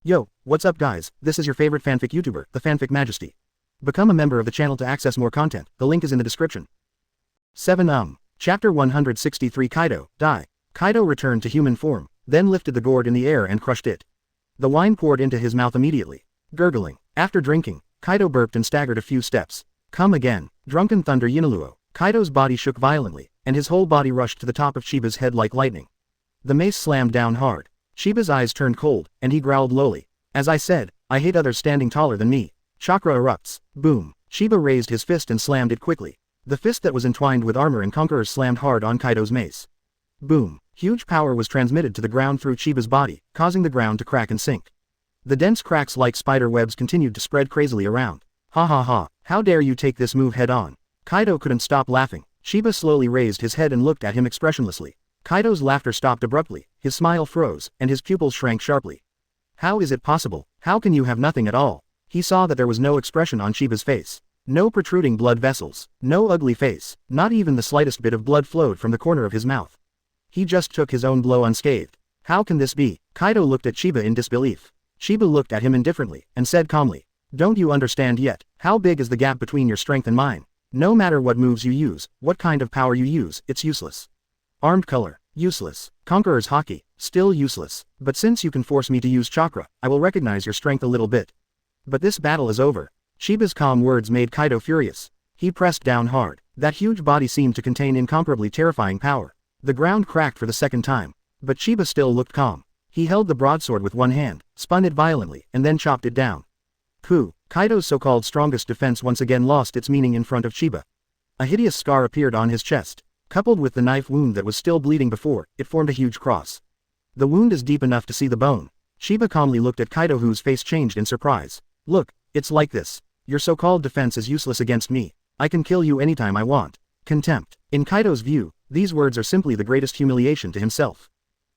Yo, what's up guys, this is your favorite fanfic YouTuber, the Fanfic Majesty. Become a member of the channel to access more content, the link is in the description. 7 Chapter 163 Kaido, Die. Kaido returned to human form, then lifted the gourd in the air and crushed it. The wine poured into his mouth immediately. Gurgling. After drinking, Kaido burped and staggered a few steps. Come again, drunken thunder Yinaluo. Kaido's body shook violently, and his whole body rushed to the top of Chiba's head like lightning. The mace slammed down hard. Chiba's eyes turned cold, and he growled lowly. As I said, I hate others standing taller than me. Chakra erupts. Boom. Chiba raised his fist and slammed it quickly. The fist that was entwined with armor and conquerors slammed hard on Kaido's mace. Boom. Huge power was transmitted to the ground through Chiba's body, causing the ground to crack and sink. The dense cracks like spider webs continued to spread crazily around. Ha ha ha, how dare you take this move head on. Kaido couldn't stop laughing. Chiba slowly raised his head and looked at him expressionlessly. Kaido's laughter stopped abruptly, his smile froze, and his pupils shrank sharply. How is it possible? How can you have nothing at all? He saw that there was no expression on Chiba's face. No protruding blood vessels. No ugly face. Not even the slightest bit of blood flowed from the corner of his mouth. He just took his own blow unscathed. How can this be? Kaido looked at Chiba in disbelief. Chiba looked at him indifferently, and said calmly, "Don't you understand yet? How big is the gap between your strength and mine? No matter what moves you use, what kind of power you use, it's useless. Armed color, useless. Conqueror's Haki, still useless. But since you can force me to use Chakra, I will recognize your strength a little bit. But this battle is over." Chiba's calm words made Kaido furious. He pressed down hard. That huge body seemed to contain incomparably terrifying power. The ground cracked for the second time. But Chiba still looked calm. He held the broadsword with one hand, spun it violently, and then chopped it down. Pooh! Kaido's so-called strongest defense once again lost its meaning in front of Chiba. A hideous scar appeared on his chest. Coupled with the knife wound that was still bleeding before, it formed a huge cross. The wound is deep enough to see the bone. Chiba calmly looked at Kaido, whose face changed in surprise. Look, it's like this. Your so-called defense is useless against me. I can kill you anytime I want. Contempt. In Kaido's view, these words are simply the greatest humiliation to himself.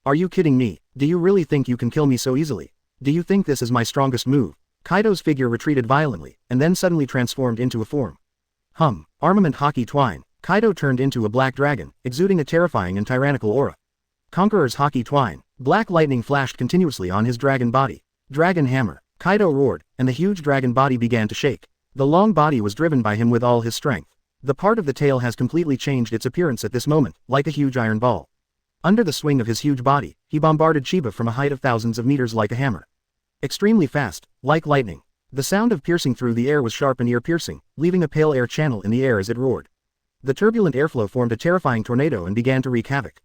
Are you kidding me? Do you really think you can kill me so easily? Do you think this is my strongest move? Kaido's figure retreated violently, and then suddenly transformed into a form. Armament Haki Twine. Kaido turned into a black dragon, exuding a terrifying and tyrannical aura. Conqueror's Haki Twine. Black lightning flashed continuously on his dragon body. Dragon Hammer. Kaido roared, and the huge dragon body began to shake. The long body was driven by him with all his strength. The part of the tail has completely changed its appearance at this moment, like a huge iron ball. Under the swing of his huge body, he bombarded Chiba from a height of thousands of meters like a hammer. Extremely fast, like lightning. The sound of piercing through the air was sharp and ear-piercing, leaving a pale air channel in the air as it roared. The turbulent airflow formed a terrifying tornado and began to wreak havoc.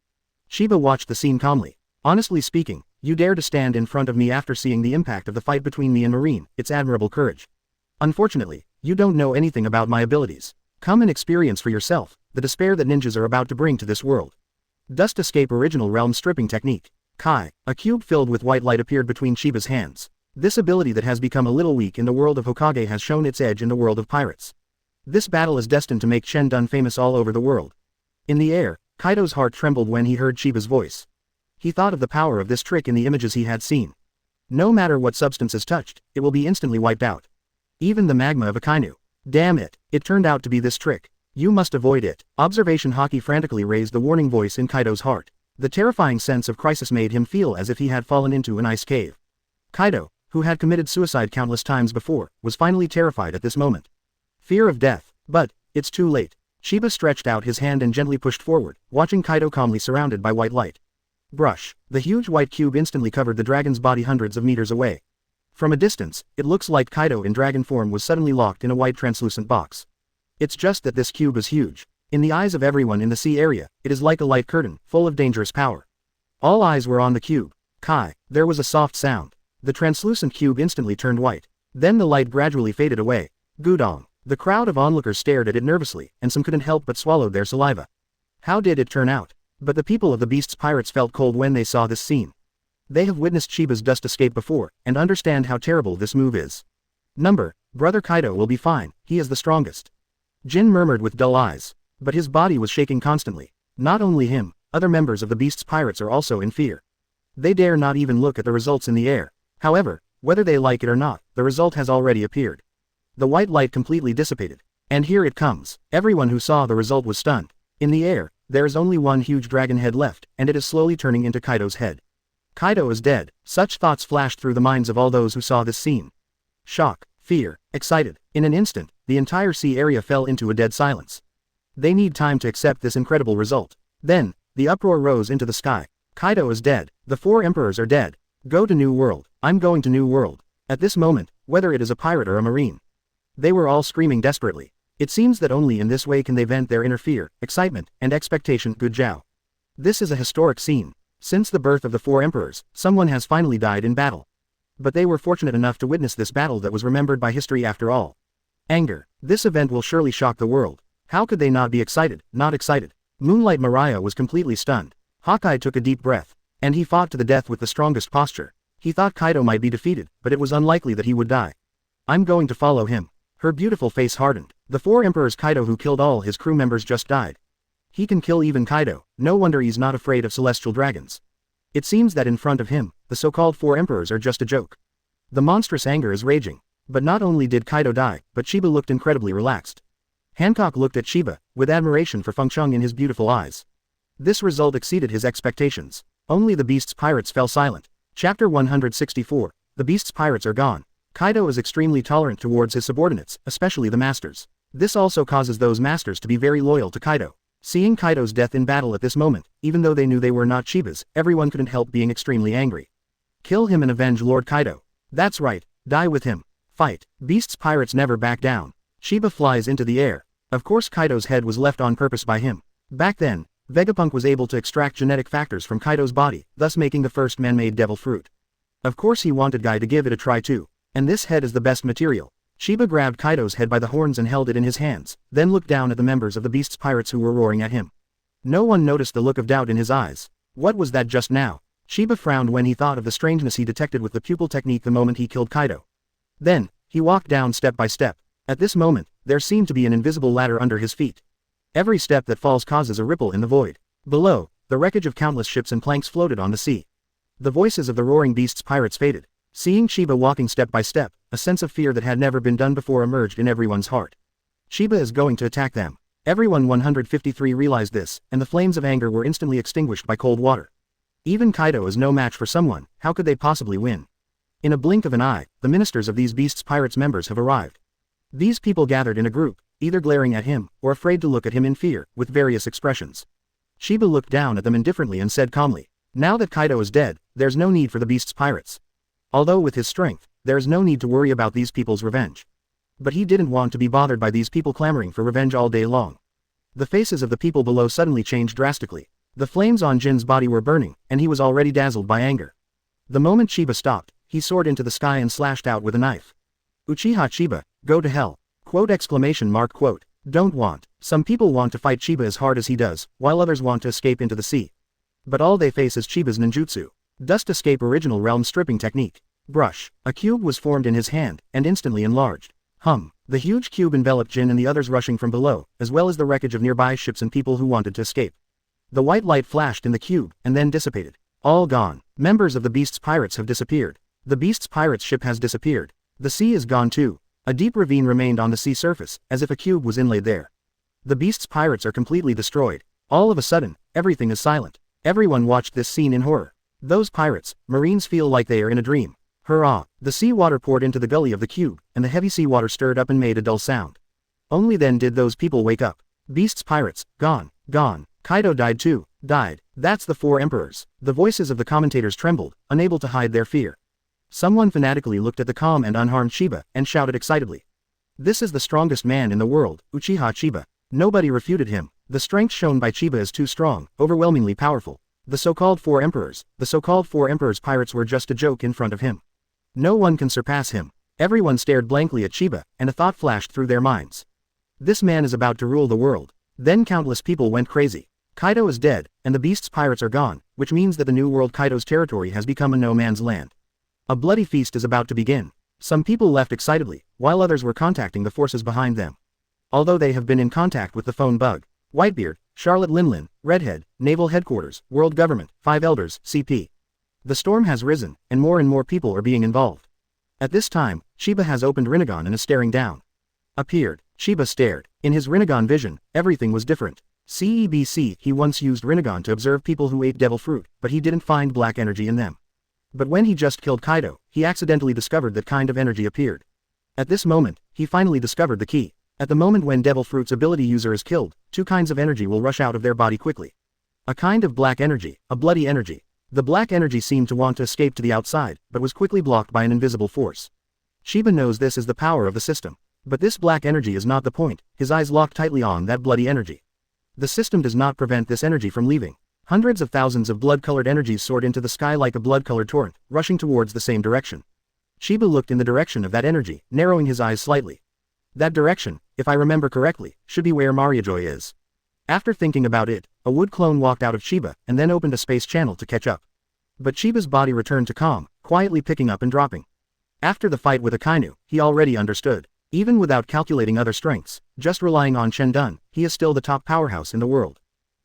Chiba watched the scene calmly. Honestly speaking, you dare to stand in front of me after seeing the impact of the fight between me and Marine, it's admirable courage. Unfortunately, you don't know anything about my abilities. Come and experience for yourself the despair that ninjas are about to bring to this world. Dust Escape Original Realm Stripping Technique. Kai. A cube filled with white light appeared between Chiba's hands. This ability that has become a little weak in the world of Hokage has shown its edge in the world of pirates. This battle is destined to make Shendun famous all over the world. In the air, Kaido's heart trembled when he heard Chiba's voice. He thought of the power of this trick in the images he had seen. No matter what substance is touched, it will be instantly wiped out. Even the magma of Akainu. Damn it, it turned out to be this trick. You must avoid it. Observation Haki frantically raised the warning voice in Kaido's heart. The terrifying sense of crisis made him feel as if he had fallen into an ice cave. Kaido, who had committed suicide countless times before, was finally terrified at this moment. Fear of death. But, it's too late. Chiba stretched out his hand and gently pushed forward, watching Kaido calmly surrounded by white light. Brush. The huge white cube instantly covered the dragon's body hundreds of meters away. From a distance, it looks like Kaido in dragon form was suddenly locked in a white translucent box. It's just that this cube is huge. In the eyes of everyone in the sea area, it is like a light curtain, full of dangerous power. All eyes were on the cube. Kai. There was a soft sound. The translucent cube instantly turned white. Then the light gradually faded away. Gudong. The crowd of onlookers stared at it nervously, and some couldn't help but swallowed their saliva. How did it turn out? But the people of the Beast's Pirates felt cold when they saw this scene. They have witnessed Chiba's dust escape before, and understand how terrible this move is. Brother Kaido will be fine, he is the strongest. Jin murmured with dull eyes. But his body was shaking constantly. Not only him, other members of the Beast's Pirates are also in fear. They dare not even look at the results in the air. However, whether they like it or not, the result has already appeared. The white light completely dissipated. And here it comes. Everyone who saw the result was stunned. In the air, there is only one huge dragon head left, and it is slowly turning into Kaido's head. Kaido is dead. Such thoughts flashed through the minds of all those who saw this scene. Shock, fear, excited. In an instant, the entire sea area fell into a dead silence. They need time to accept this incredible result. Then, the uproar rose into the sky. Kaido is dead. The 4 emperors are dead. Go to New World. I'm going to New World. At this moment, whether it is a pirate or a marine, they were all screaming desperately. It seems that only in this way can they vent their inner fear, excitement, and expectation. Good job. This is a historic scene. Since the birth of the 4 emperors, someone has finally died in battle. But they were fortunate enough to witness this battle that was remembered by history after all. Anger. This event will surely shock the world. How could they not be excited? Not excited. Moonlight Mariah was completely stunned. Hokage took a deep breath. And he fought to the death with the strongest posture. He thought Kaido might be defeated, but it was unlikely that he would die. I'm going to follow him. Her beautiful face hardened. The 4 emperors Kaido who killed all his crew members just died. He can kill even Kaido, no wonder he's not afraid of celestial dragons. It seems that in front of him, the so-called 4 emperors are just a joke. The monstrous anger is raging. But not only did Kaido die, but Chiba looked incredibly relaxed. Hancock looked at Chiba, with admiration for Fengcheng in his beautiful eyes. This result exceeded his expectations. Only the Beast's pirates fell silent. Chapter 164. The Beast's pirates are gone. Kaido is extremely tolerant towards his subordinates, especially the masters. This also causes those masters to be very loyal to Kaido. Seeing Kaido's death in battle at this moment, even though they knew they were not Chibas, everyone couldn't help being extremely angry. Kill him and avenge Lord Kaido. That's right, die with him. Fight. Beast's pirates never back down. Chiba flies into the air. Of course Kaido's head was left on purpose by him. Back then, Vegapunk was able to extract genetic factors from Kaido's body, thus making the first man-made devil fruit. Of course he wanted Guy to give it a try too. And this head is the best material. Chiba grabbed Kaido's head by the horns and held it in his hands, then looked down at the members of the Beast's pirates who were roaring at him. No one noticed the look of doubt in his eyes. What was that just now? Chiba frowned when he thought of the strangeness he detected with the pupil technique the moment he killed Kaido. Then, he walked down step by step. At this moment, there seemed to be an invisible ladder under his feet. Every step that falls causes a ripple in the void. Below, the wreckage of countless ships and planks floated on the sea. The voices of the roaring Beast's pirates faded. Seeing Chiba walking step by step, a sense of fear that had never been done before emerged in everyone's heart. Chiba is going to attack them. Everyone 153 realized this, and the flames of anger were instantly extinguished by cold water. Even Kaido is no match for someone, how could they possibly win? In a blink of an eye, the ministers of these Beast's pirates members have arrived. These people gathered in a group, either glaring at him, or afraid to look at him in fear, with various expressions. Chiba looked down at them indifferently and said calmly, "Now that Kaido is dead, there's no need for the Beast's pirates. Although with his strength, there is no need to worry about these people's revenge." But he didn't want to be bothered by these people clamoring for revenge all day long. The faces of the people below suddenly changed drastically. The flames on Jin's body were burning, and he was already dazzled by anger. The moment Chiba stopped, he soared into the sky and slashed out with a knife. Uchiha Chiba, go to hell. Quote exclamation mark quote. Don't want. Some people want to fight Chiba as hard as he does, while others want to escape into the sea. But all they face is Chiba's ninjutsu. Dust escape original realm stripping technique. Brush. A cube was formed in his hand, and instantly enlarged. The huge cube enveloped Jin and the others rushing from below, as well as the wreckage of nearby ships and people who wanted to escape. The white light flashed in the cube, and then dissipated. All gone. Members of the Beast's pirates have disappeared. The Beast's pirates ship has disappeared. The sea is gone too. A deep ravine remained on the sea surface, as if a cube was inlaid there. The Beast's pirates are completely destroyed. All of a sudden, everything is silent. Everyone watched this scene in horror. Those pirates, marines feel like they are in a dream. Hurrah! The seawater poured into the gully of the cube, and the heavy seawater stirred up and made a dull sound. Only then did those people wake up. Beast's pirates, gone, gone. Kaido died too, died. That's the 4 emperors. The voices of the commentators trembled, unable to hide their fear. Someone fanatically looked at the calm and unharmed Chiba, and shouted excitedly. This is the strongest man in the world, Uchiha Chiba. Nobody refuted him. The strength shown by Chiba is too strong, overwhelmingly powerful. The so-called 4 emperors pirates were just a joke in front of him. No one can surpass him. Everyone stared blankly at Chiba, and a thought flashed through their minds. This man is about to rule the world. Then countless people went crazy. Kaido is dead, and the Beast's pirates are gone, which means that the new world Kaido's territory has become a no-man's land. A bloody feast is about to begin. Some people left excitedly, while others were contacting the forces behind them. Although they have been in contact with the phone bug, Whitebeard, Charlotte Linlin, Redhead, Naval Headquarters, World Government, 5 Elders, CP. The storm has risen, and more people are being involved. At this time, Chiba has opened Rinnegan and is staring down. Appeared. Chiba stared. In his Rinnegan vision, everything was different. CEBC, he once used Rinnegan to observe people who ate devil fruit, but he didn't find black energy in them. But when he just killed Kaido, he accidentally discovered that kind of energy appeared. At this moment, he finally discovered the key. At the moment when Devil Fruit's ability user is killed, two kinds of energy will rush out of their body quickly. A kind of black energy, a bloody energy. The black energy seemed to want to escape to the outside, but was quickly blocked by an invisible force. Chiba knows this is the power of the system. But this black energy is not the point, his eyes locked tightly on that bloody energy. The system does not prevent this energy from leaving. Hundreds of thousands of blood-colored energies soared into the sky like a blood-colored torrent, rushing towards the same direction. Chiba looked in the direction of that energy, narrowing his eyes slightly. That direction, if I remember correctly, should be where Mangekyou is. After thinking about it, a wood clone walked out of Chiba and then opened a space channel to catch up. But Chiba's body returned to calm, quietly picking up and dropping. After the fight with Akainu, he already understood. Even without calculating other strengths, just relying on Shendun, he is still the top powerhouse in the world.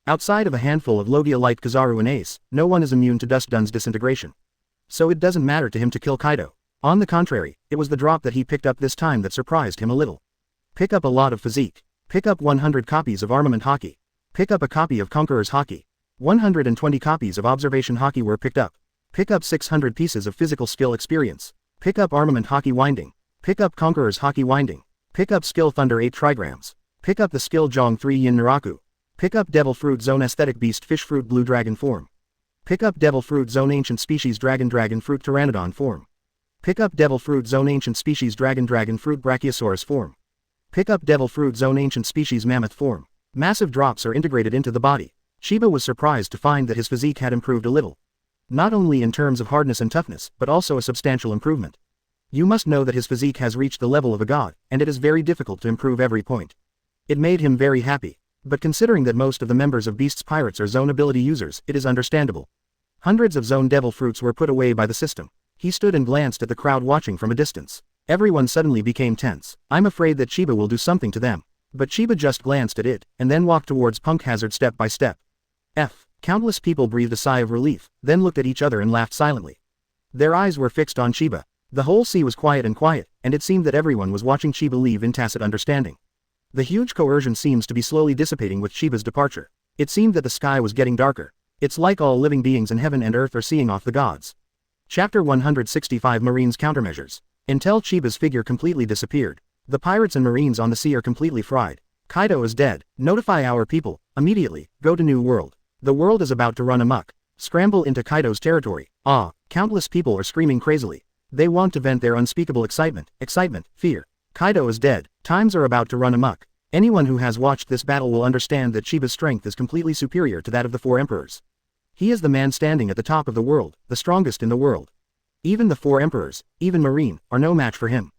Outside of a handful of Logia like Kizaru and Ace, no one is immune to Dust Dun's disintegration. So it doesn't matter to him to kill Kaido. On the contrary, it was the drop that he picked up this time that surprised him a little. Pick up a lot of physique. Pick up 100 copies of Armament Haki. Pick up a copy of Conqueror's Haki. 120 copies of Observation Haki were picked up. Pick up 600 pieces of physical skill experience. Pick up Armament Haki Winding. Pick up Conqueror's Haki Winding. Pick up Skill Thunder 8 Trigrams. Pick up the skill Jong 3 Yin Naraku. Pick up Devil Fruit Zone Aesthetic Beast Fish Fruit Blue Dragon Form. Pick up Devil Fruit Zone Ancient Species Dragon Fruit Pteranodon Form. Pick up Devil Fruit Zone Ancient Species Dragon Fruit Brachiosaurus Form. Pick up Devil Fruit Zone Ancient Species Mammoth Form. Massive drops are integrated into the body. Chiba was surprised to find that his physique had improved a little. Not only in terms of hardness and toughness, but also a substantial improvement. You must know that his physique has reached the level of a god, and it is very difficult to improve every point. It made him very happy. But considering that most of the members of Beast's Pirates are zone ability users, it is understandable. Hundreds of zone devil fruits were put away by the system. He stood and glanced at the crowd watching from a distance. Everyone suddenly became tense. I'm afraid that Chiba will do something to them. But Chiba just glanced at it, and then walked towards Punk Hazard step by step. Countless people breathed a sigh of relief, then looked at each other and laughed silently. Their eyes were fixed on Chiba. The whole sea was quiet, and it seemed that everyone was watching Chiba leave in tacit understanding. The huge coercion seems to be slowly dissipating with Chiba's departure. It seemed that the sky was getting darker. It's like all living beings in heaven and earth are seeing off the gods. Chapter 165 Marines Countermeasures. Until Chiba's figure completely disappeared. The pirates and marines on the sea are completely fried. Kaido is dead. Notify our people, immediately, go to New World. The world is about to run amok. Scramble into Kaido's territory. Countless people are screaming crazily. They want to vent their unspeakable excitement, fear. Kaido is dead. Times are about to run amok. Anyone who has watched this battle will understand that Chiba's strength is completely superior to that of the four emperors. He is the man standing at the top of the world, the strongest in the world. Even the four emperors, even Marine, are no match for him.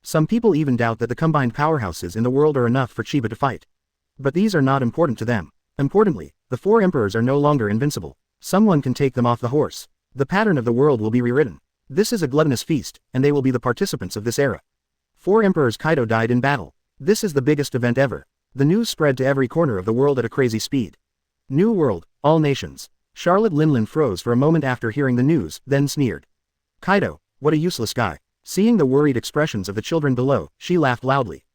Some people even doubt that the combined powerhouses in the world are enough for Chiba to fight. But these are not important to them. Importantly, the four emperors are no longer invincible. Someone can take them off the horse. The pattern of the world will be rewritten. This is a gluttonous feast, and they will be the participants of this era. 4 emperors Kaido died in battle. This is the biggest event ever. The news spread to every corner of the world at a crazy speed. New World, all nations. Charlotte Linlin froze for a moment after hearing the news, then sneered. Kaido, what a useless guy. Seeing the worried expressions of the children below, she laughed loudly.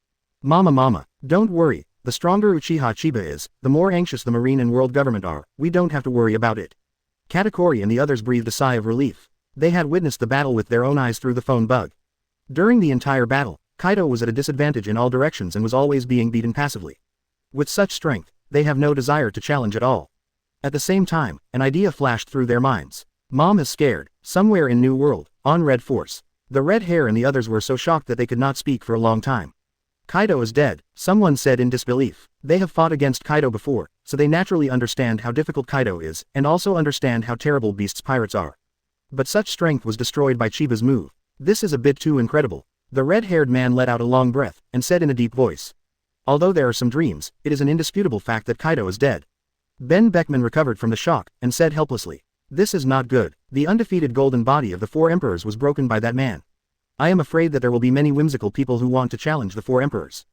Mama, don't worry. The stronger Uchiha Chiba is, the more anxious the Marine and world government are. We don't have to worry about it. Katakuri and the others breathed a sigh of relief. They had witnessed the battle with their own eyes through the phone bug. During the entire battle, Kaido was at a disadvantage in all directions and was always being beaten passively. With such strength, they have no desire to challenge at all. At the same time, an idea flashed through their minds. Mom is scared. Somewhere in New World, on Red Force. The red hair and the others were so shocked that they could not speak for a long time. Kaido is dead, someone said in disbelief. They have fought against Kaido before, so they naturally understand how difficult Kaido is, and also understand how terrible Beast's pirates are. But such strength was destroyed by Chiba's move. This is a bit too incredible. The red-haired man let out a long breath, and said in a deep voice. Although there are some dreams, it is an indisputable fact that Kaido is dead. Ben Beckman recovered from the shock, and said helplessly. This is not good. The undefeated golden body of the 4 emperors was broken by that man. I am afraid that there will be many whimsical people who want to challenge the 4 emperors.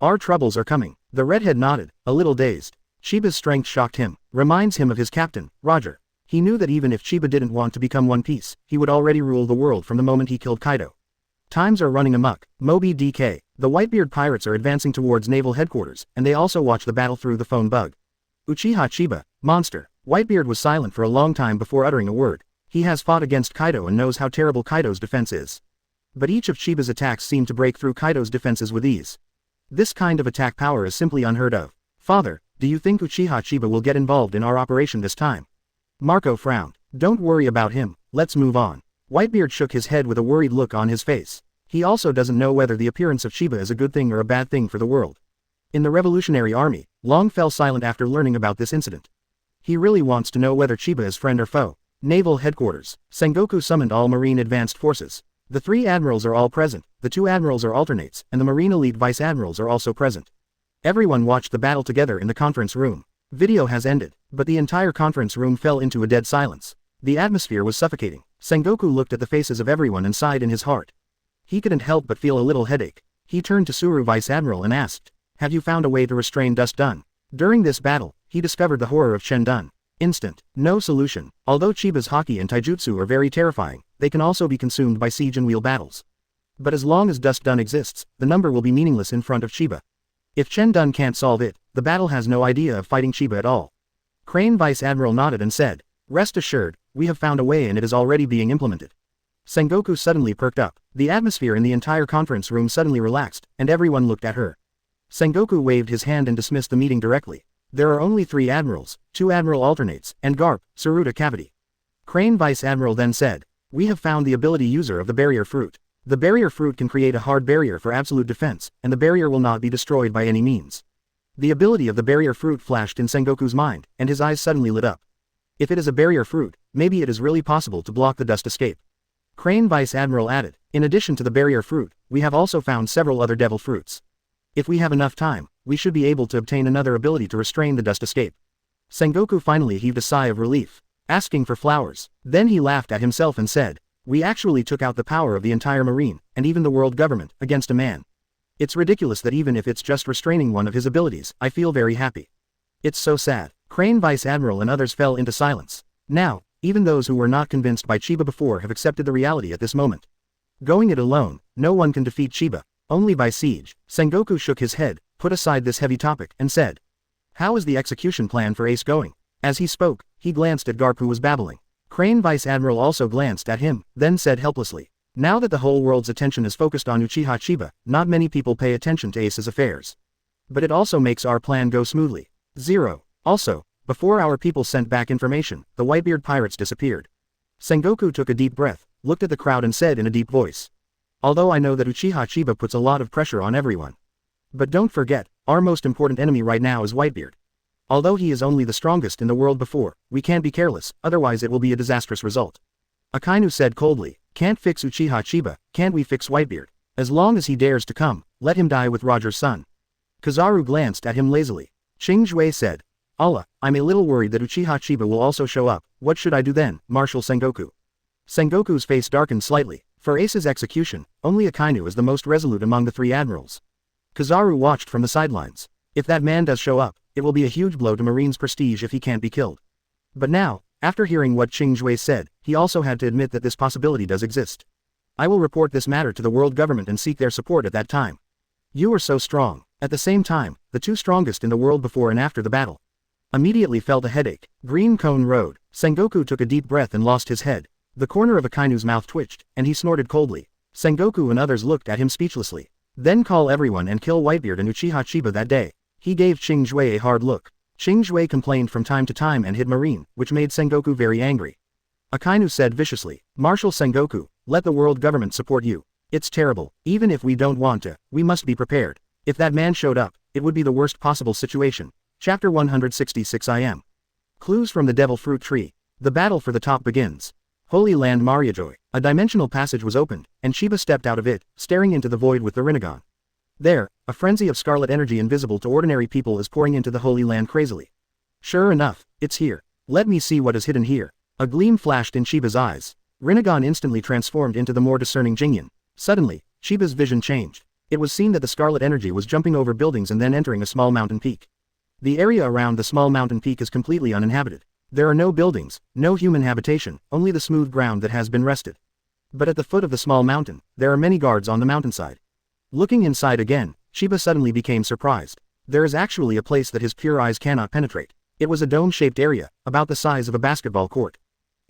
Our troubles are coming. The redhead nodded, a little dazed. Chiba's strength shocked him, reminds him of his captain, Roger. He knew that even if Chiba didn't want to become One Piece, he would already rule the world from the moment he killed Kaido. Times are running amok. Moby DK. The Whitebeard pirates are advancing towards naval headquarters, and they also watch the battle through the phone bug. Uchiha Chiba, monster. Whitebeard was silent for a long time before uttering a word. He has fought against Kaido and knows how terrible Kaido's defense is. But each of Chiba's attacks seem to break through Kaido's defenses with ease. This kind of attack power is simply unheard of. Father, do you think Uchiha Chiba will get involved in our operation this time? Marco frowned. Don't worry about him, let's move on. Whitebeard shook his head with a worried look on his face. He also doesn't know whether the appearance of Chiba is a good thing or a bad thing for the world. In the Revolutionary Army, Long fell silent after learning about this incident. He really wants to know whether Chiba is friend or foe. Naval Headquarters. Sengoku summoned all Marine Advanced Forces. The 3 admirals are all present, the 2 admirals are alternates, and the Marine Elite Vice Admirals are also present. Everyone watched the battle together in the conference room. Video has ended, but the entire conference room fell into a dead silence. The atmosphere was suffocating. Sengoku looked at the faces of everyone and sighed in his heart. He couldn't help but feel a little headache. He turned to Suru Vice Admiral and asked, "Have you found a way to restrain Dust Dun?" During this battle, he discovered the horror of Chen Dun. Instant. No solution. Although Chiba's Haki and Taijutsu are very terrifying, they can also be consumed by siege and wheel battles. But as long as Dust Dun exists, the number will be meaningless in front of Chiba. If Chen Dun can't solve it, the battle has no idea of fighting Chiba at all. Crane Vice Admiral nodded and said, "Rest assured, we have found a way and it is already being implemented." Sengoku suddenly perked up. The atmosphere in the entire conference room suddenly relaxed, and everyone looked at her. Sengoku waved his hand and dismissed the meeting directly. There are only 3 admirals, 2 admiral alternates, and Garp, Tsuruta Cavity. Crane Vice Admiral then said, "We have found the ability user of the barrier fruit. The barrier fruit can create a hard barrier for absolute defense, and the barrier will not be destroyed by any means." The ability of the barrier fruit flashed in Sengoku's mind, and his eyes suddenly lit up. If it is a barrier fruit, maybe it is really possible to block the dust escape. Crane Vice Admiral added, "In addition to the barrier fruit, we have also found several other devil fruits. If we have enough time, we should be able to obtain another ability to restrain the dust escape." Sengoku finally heaved a sigh of relief, asking for flowers. Then he laughed at himself and said, "We actually took out the power of the entire Marine, and even the world government, against a man. It's ridiculous that even if it's just restraining one of his abilities, I feel very happy. It's so sad." Crane Vice Admiral and others fell into silence. Now, even those who were not convinced by Chiba before have accepted the reality at this moment. Going it alone, no one can defeat Chiba. Only by siege. Sengoku shook his head, put aside this heavy topic, and said, "How is the execution plan for Ace going?" As he spoke, he glanced at Garp who was babbling. Crane Vice Admiral also glanced at him, then said helplessly, "Now that the whole world's attention is focused on Uchiha Chiba, not many people pay attention to Ace's affairs. But it also makes our plan go smoothly. 0. Also, before our people sent back information, the Whitebeard pirates disappeared." Sengoku took a deep breath, looked at the crowd and said in a deep voice, "Although I know that Uchiha Chiba puts a lot of pressure on everyone. But don't forget, our most important enemy right now is Whitebeard. Although he is only the strongest in the world before, we can't be careless, otherwise it will be a disastrous result." Akainu said coldly, "Can't fix Uchiha Chiba, can't we fix Whitebeard? As long as he dares to come, let him die with Roger's son." Kizaru glanced at him lazily. Qing Jue said, "Allah, I'm a little worried that Uchiha Chiba will also show up. What should I do then, Marshal Sengoku?" Sengoku's face darkened slightly. For Ace's execution, only Akainu is the most resolute among the 3 admirals. Kizaru watched from the sidelines. If that man does show up, it will be a huge blow to Marine's prestige if he can't be killed. But now, after hearing what Qing Jue said, he also had to admit that this possibility does exist. "I will report this matter to the world government and seek their support at that time. You are so strong." At the same time, the 2 strongest in the world before and after the battle immediately felt a headache. Green Cone Road. Sengoku took a deep breath and lost his head. The corner of Akainu's mouth twitched, and he snorted coldly. Sengoku and others looked at him speechlessly. "Then call everyone and kill Whitebeard and Uchiha Chiba that day." He gave Qing Jue a hard look. Qing Jue complained from time to time and hid Marine, which made Sengoku very angry. Akainu said viciously, "Marshal Sengoku, let the world government support you. It's terrible. Even if we don't want to, we must be prepared. If that man showed up, it would be the worst possible situation." Chapter 166 IM. Clues from the Devil Fruit Tree. The battle for the top begins. Holy Land Mariajoy. A dimensional passage was opened, and Chiba stepped out of it, staring into the void with the Rinnegan. There, a frenzy of scarlet energy invisible to ordinary people is pouring into the Holy Land crazily. "Sure enough, it's here. Let me see what is hidden here." A gleam flashed in Chiba's eyes. Rinnegan instantly transformed into the more discerning Jingyan. Suddenly, Chiba's vision changed. It was seen that the scarlet energy was jumping over buildings and then entering a small mountain peak. The area around the small mountain peak is completely uninhabited. There are no buildings, no human habitation, only the smooth ground that has been rested. But at the foot of the small mountain, there are many guards on the mountainside. Looking inside again, Chiba suddenly became surprised. There is actually a place that his pure eyes cannot penetrate. It was a dome-shaped area, about the size of a basketball court.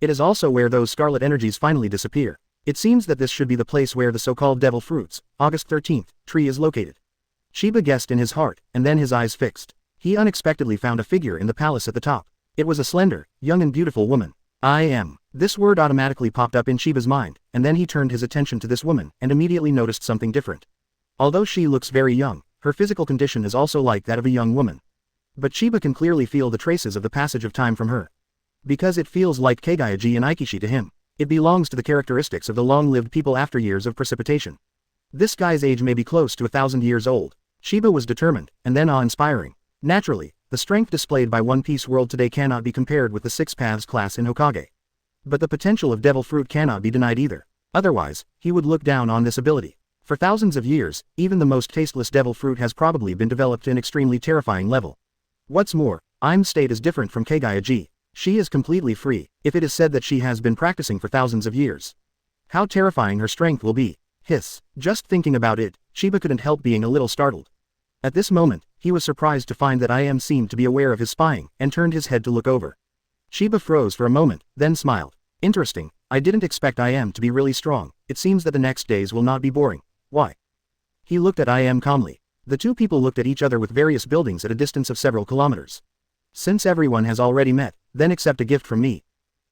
It is also where those scarlet energies finally disappear. It seems that this should be the place where the so-called devil fruits, August 13th, tree is located. Chiba guessed in his heart, and then his eyes fixed. He unexpectedly found a figure in the palace at the top. It was a slender, young and beautiful woman. I am. This word automatically popped up in Chiba's mind, and then he turned his attention to this woman and immediately noticed something different. Although she looks very young, her physical condition is also like that of a young woman. But Chiba can clearly feel the traces of the passage of time from her. Because it feels like Kage and Aikishi to him. It belongs to the characteristics of the long-lived people after years of precipitation. This guy's age may be close to 1,000 years old. Chiba was determined, and then awe-inspiring. Naturally, the strength displayed by One Piece World today cannot be compared with the Six Paths class in Hokage. But the potential of Devil Fruit cannot be denied either. Otherwise, he would look down on this ability. For thousands of years, even the most tasteless Devil Fruit has probably been developed to an extremely terrifying level. What's more, Im's state is different from Kage. She is completely free, if it is said that she has been practicing for thousands of years. How terrifying her strength will be. Hiss. Just thinking about it, Chiba couldn't help being a little startled. At this moment, he was surprised to find that Im seemed to be aware of his spying, and turned his head to look over. Chiba froze for a moment, then smiled. Interesting, I didn't expect Im to be really strong. It seems that the next days will not be boring. Why? He looked at Im calmly. The two people looked at each other with various buildings at a distance of several kilometers. Since everyone has already met, then accept a gift from me.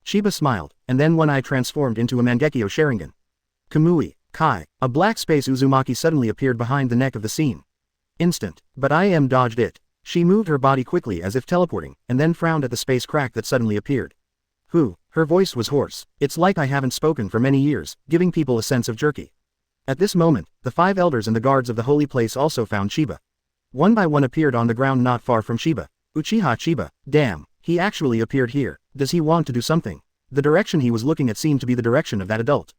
Chiba smiled, and then one eye transformed into a Mangekyō Sharingan. Kamui, Kai, a black space Uzumaki suddenly appeared behind the neck of the scene. Instant, but Im dodged it. She moved her body quickly as if teleporting, and then frowned at the space crack that suddenly appeared. Who? Her voice was hoarse. It's like I haven't spoken for many years, giving people a sense of jerky. At this moment, the 5 elders and the guards of the holy place also found Chiba. One by one appeared on the ground not far from Chiba. Uchiha Chiba, damn, he actually appeared here. Does he want to do something? The direction he was looking at seemed to be the direction of that adult.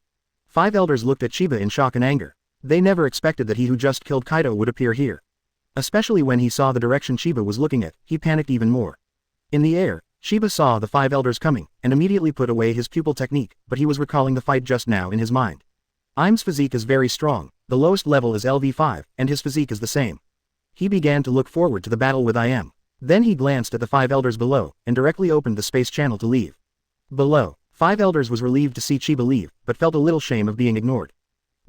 5 elders looked at Chiba in shock and anger. They never expected that he who just killed Kaido would appear here. Especially when he saw the direction Chiba was looking at, he panicked even more. In the air, Chiba saw the 5 elders coming, and immediately put away his pupil technique, but he was recalling the fight just now in his mind. Im's physique is very strong, the lowest level is LV5, and his physique is the same. He began to look forward to the battle with Im. Then he glanced at the 5 elders below, and directly opened the space channel to leave. Below, 5 elders was relieved to see Chiba leave, but felt a little shame of being ignored.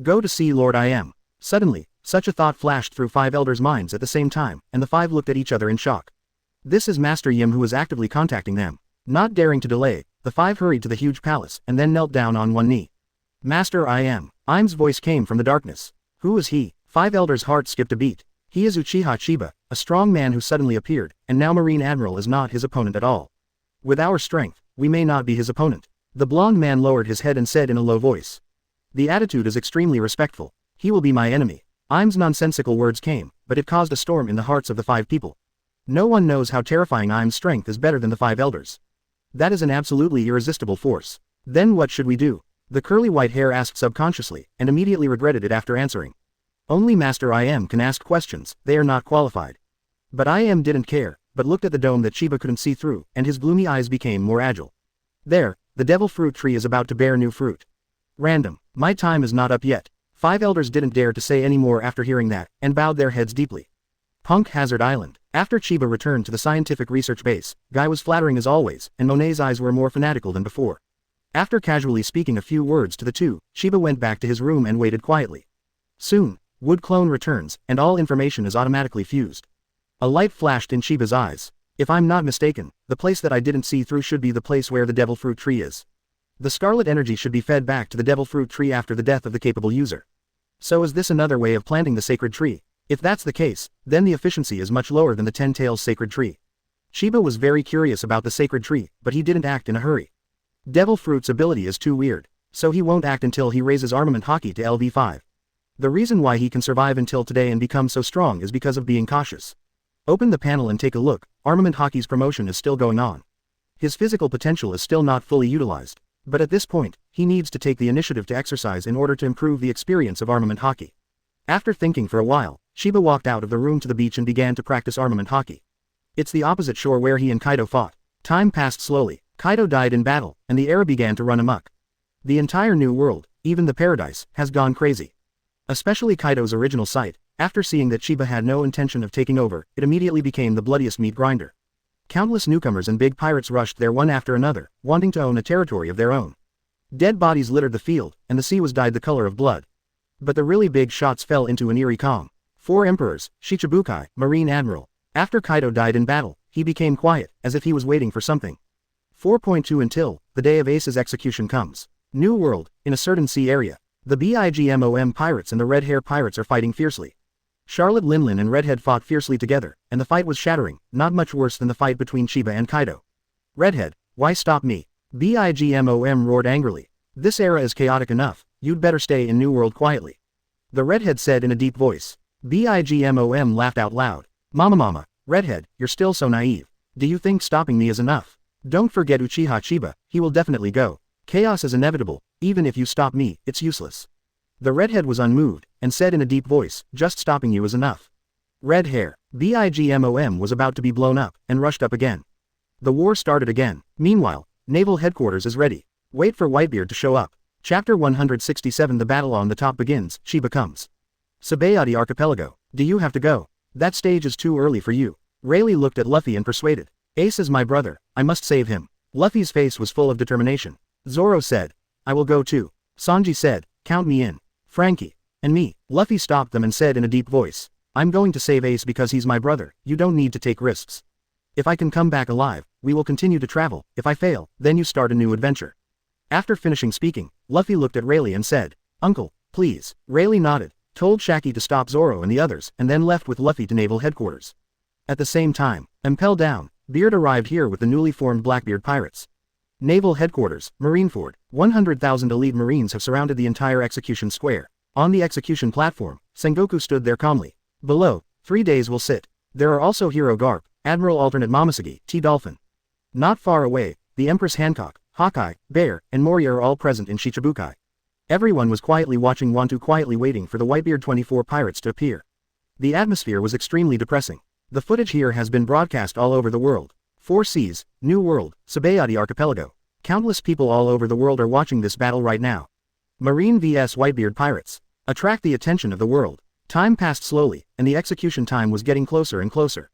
Go to see Lord Im. Suddenly, such a thought flashed through 5 elders' minds at the same time, and the 5 looked at each other in shock. This is Master Yim who is actively contacting them. Not daring to delay, the 5 hurried to the huge palace, and then knelt down on one knee. Master Im. Im's voice came from the darkness. Who is he? 5 elders' hearts skipped a beat. He is Uchiha Chiba, a strong man who suddenly appeared, and now Marine Admiral is not his opponent at all. With our strength, we may not be his opponent. The blonde man lowered his head and said in a low voice. The attitude is extremely respectful. He will be my enemy. Im's nonsensical words came, but it caused a storm in the hearts of the 5 people. No one knows how terrifying Im's strength is better than the 5 elders. That is an absolutely irresistible force. Then what should we do? The curly white hair asked subconsciously, and immediately regretted it after answering. Only Master Im can ask questions, they are not qualified. But Im didn't care, but looked at the dome that Chiba couldn't see through, and his gloomy eyes became more agile. There, the devil fruit tree is about to bear new fruit. Random, my time is not up yet. 5 elders didn't dare to say any more after hearing that, and bowed their heads deeply. Punk Hazard Island. After Chiba returned to the scientific research base, Guy was flattering as always, and Monet's eyes were more fanatical than before. After casually speaking a few words to the two, Chiba went back to his room and waited quietly. Soon, Wood Clone returns, and all information is automatically fused. A light flashed in Chiba's eyes. If I'm not mistaken, the place that I didn't see through should be the place where the devil fruit tree is. The scarlet energy should be fed back to the devil fruit tree after the death of the capable user. So is this another way of planting the sacred tree? If that's the case, then the efficiency is much lower than the 10 Tails sacred tree. Chiba was very curious about the sacred tree, but he didn't act in a hurry. Devil Fruit's ability is too weird, so he won't act until he raises armament Haki to LV5. The reason why he can survive until today and become so strong is because of being cautious. Open the panel and take a look, Armament Haki's promotion is still going on. His physical potential is still not fully utilized, but at this point, he needs to take the initiative to exercise in order to improve the experience of Armament Haki. After thinking for a while, Chiba walked out of the room to the beach and began to practice Armament Haki. It's the opposite shore where he and Kaido fought. Time passed slowly, Kaido died in battle, and the era began to run amok. The entire new world, even the paradise, has gone crazy. Especially Kaido's original site, after seeing that Chiba had no intention of taking over, it immediately became the bloodiest meat grinder. Countless newcomers and big pirates rushed there one after another, wanting to own a territory of their own. Dead bodies littered the field, and the sea was dyed the color of blood. But the really big shots fell into an eerie calm. 4 emperors, Shichibukai, Marine Admiral. After Kaido died in battle, he became quiet, as if he was waiting for something. 4.2 Until the day of Ace's execution comes. New World, in a certain sea area. The Bigmom pirates and the Red Hair pirates are fighting fiercely. Charlotte Linlin and Redhead fought fiercely together, and the fight was shattering, not much worse than the fight between Chiba and Kaido. Redhead, why stop me? Bigmom roared angrily. This era is chaotic enough, you'd better stay in New World quietly. The Redhead said in a deep voice. Bigmom laughed out loud. Mama, Redhead, you're still so naive. Do you think stopping me is enough? Don't forget Uchiha Chiba, he will definitely go. Chaos is inevitable, even if you stop me, it's useless. The Redhead was unmoved, and said in a deep voice, just stopping you is enough. Red Hair, Bigmom was about to be blown up, and rushed up again. The war started again. Meanwhile, Naval Headquarters is ready. Wait for Whitebeard to show up. Chapter 167 The battle on the top begins, Chiba comes. Sabayati Archipelago, do you have to go? That stage is too early for you. Rayleigh looked at Luffy and persuaded. Ace is my brother, I must save him. Luffy's face was full of determination. Zoro said. I will go too. Sanji said, count me in. Frankie. And me. Luffy stopped them and said in a deep voice. I'm going to save Ace because he's my brother, you don't need to take risks. If I can come back alive, we will continue to travel, if I fail, then you start a new adventure. After finishing speaking, Luffy looked at Rayleigh and said, Uncle, please. Rayleigh nodded, told Shaggy to stop Zoro and the others, and then left with Luffy to Naval Headquarters. At the same time, Impel Down, Beard arrived here with the newly formed Blackbeard Pirates. Naval Headquarters, Marineford, 100,000 elite Marines have surrounded the entire execution square. On the execution platform, Sengoku stood there calmly. Below, 3 days will sit. There are also Hero Garp, Admiral Alternate Momoshiki, T. Dolphin. Not far away, the Empress Hancock, Hawkeye, Bear, and Moria are all present in Shichibukai. Everyone was quietly watching Wantu quietly waiting for the Whitebeard 24 pirates to appear. The atmosphere was extremely depressing. The footage here has been broadcast all over the world. 4 seas, New World, Sabayati Archipelago. Countless people all over the world are watching this battle right now. Marine vs Whitebeard Pirates. Attract the attention of the world. Time passed slowly, and the execution time was getting closer and closer.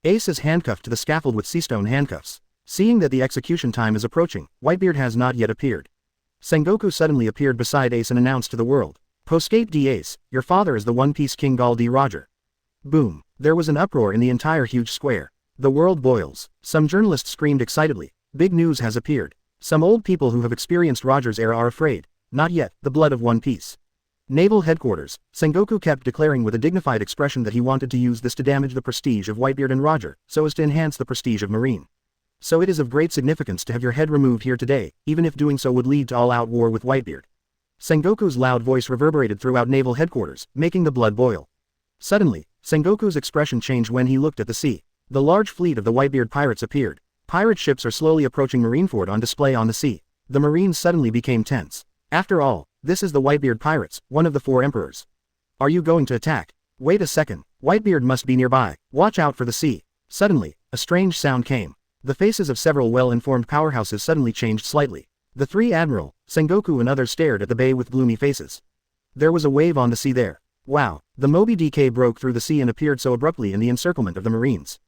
Ace is handcuffed to the scaffold with seastone handcuffs. Seeing that the execution time is approaching, Whitebeard has not yet appeared. Sengoku suddenly appeared beside Ace and announced to the world. Poscape D. Ace, your father is the One Piece King Gall D. Roger. Boom. There was an uproar in the entire huge square. The world boils. Some journalists screamed excitedly. Big news has appeared. Some old people who have experienced Roger's era are afraid. Not yet, the blood of One Piece. Naval Headquarters, Sengoku kept declaring with a dignified expression that he wanted to use this to damage the prestige of Whitebeard and Roger, so as to enhance the prestige of Marine. So it is of great significance to have your head removed here today, even if doing so would lead to all-out war with Whitebeard. Sengoku's loud voice reverberated throughout Naval Headquarters, making the blood boil. Suddenly, Sengoku's expression changed when he looked at the sea. The large fleet of the Whitebeard pirates appeared. Pirate ships are slowly approaching Marineford on display on the sea. The Marines suddenly became tense. After all, this is the Whitebeard pirates, one of the 4 emperors. Are you going to attack? Wait a second, Whitebeard must be nearby. Watch out for the sea. Suddenly, a strange sound came. The faces of several well-informed powerhouses suddenly changed slightly. The 3 Admiral, Sengoku and others stared at the bay with gloomy faces. There was a wave on the sea there. Wow, the Moby DK broke through the sea and appeared so abruptly in the encirclement of the Marines.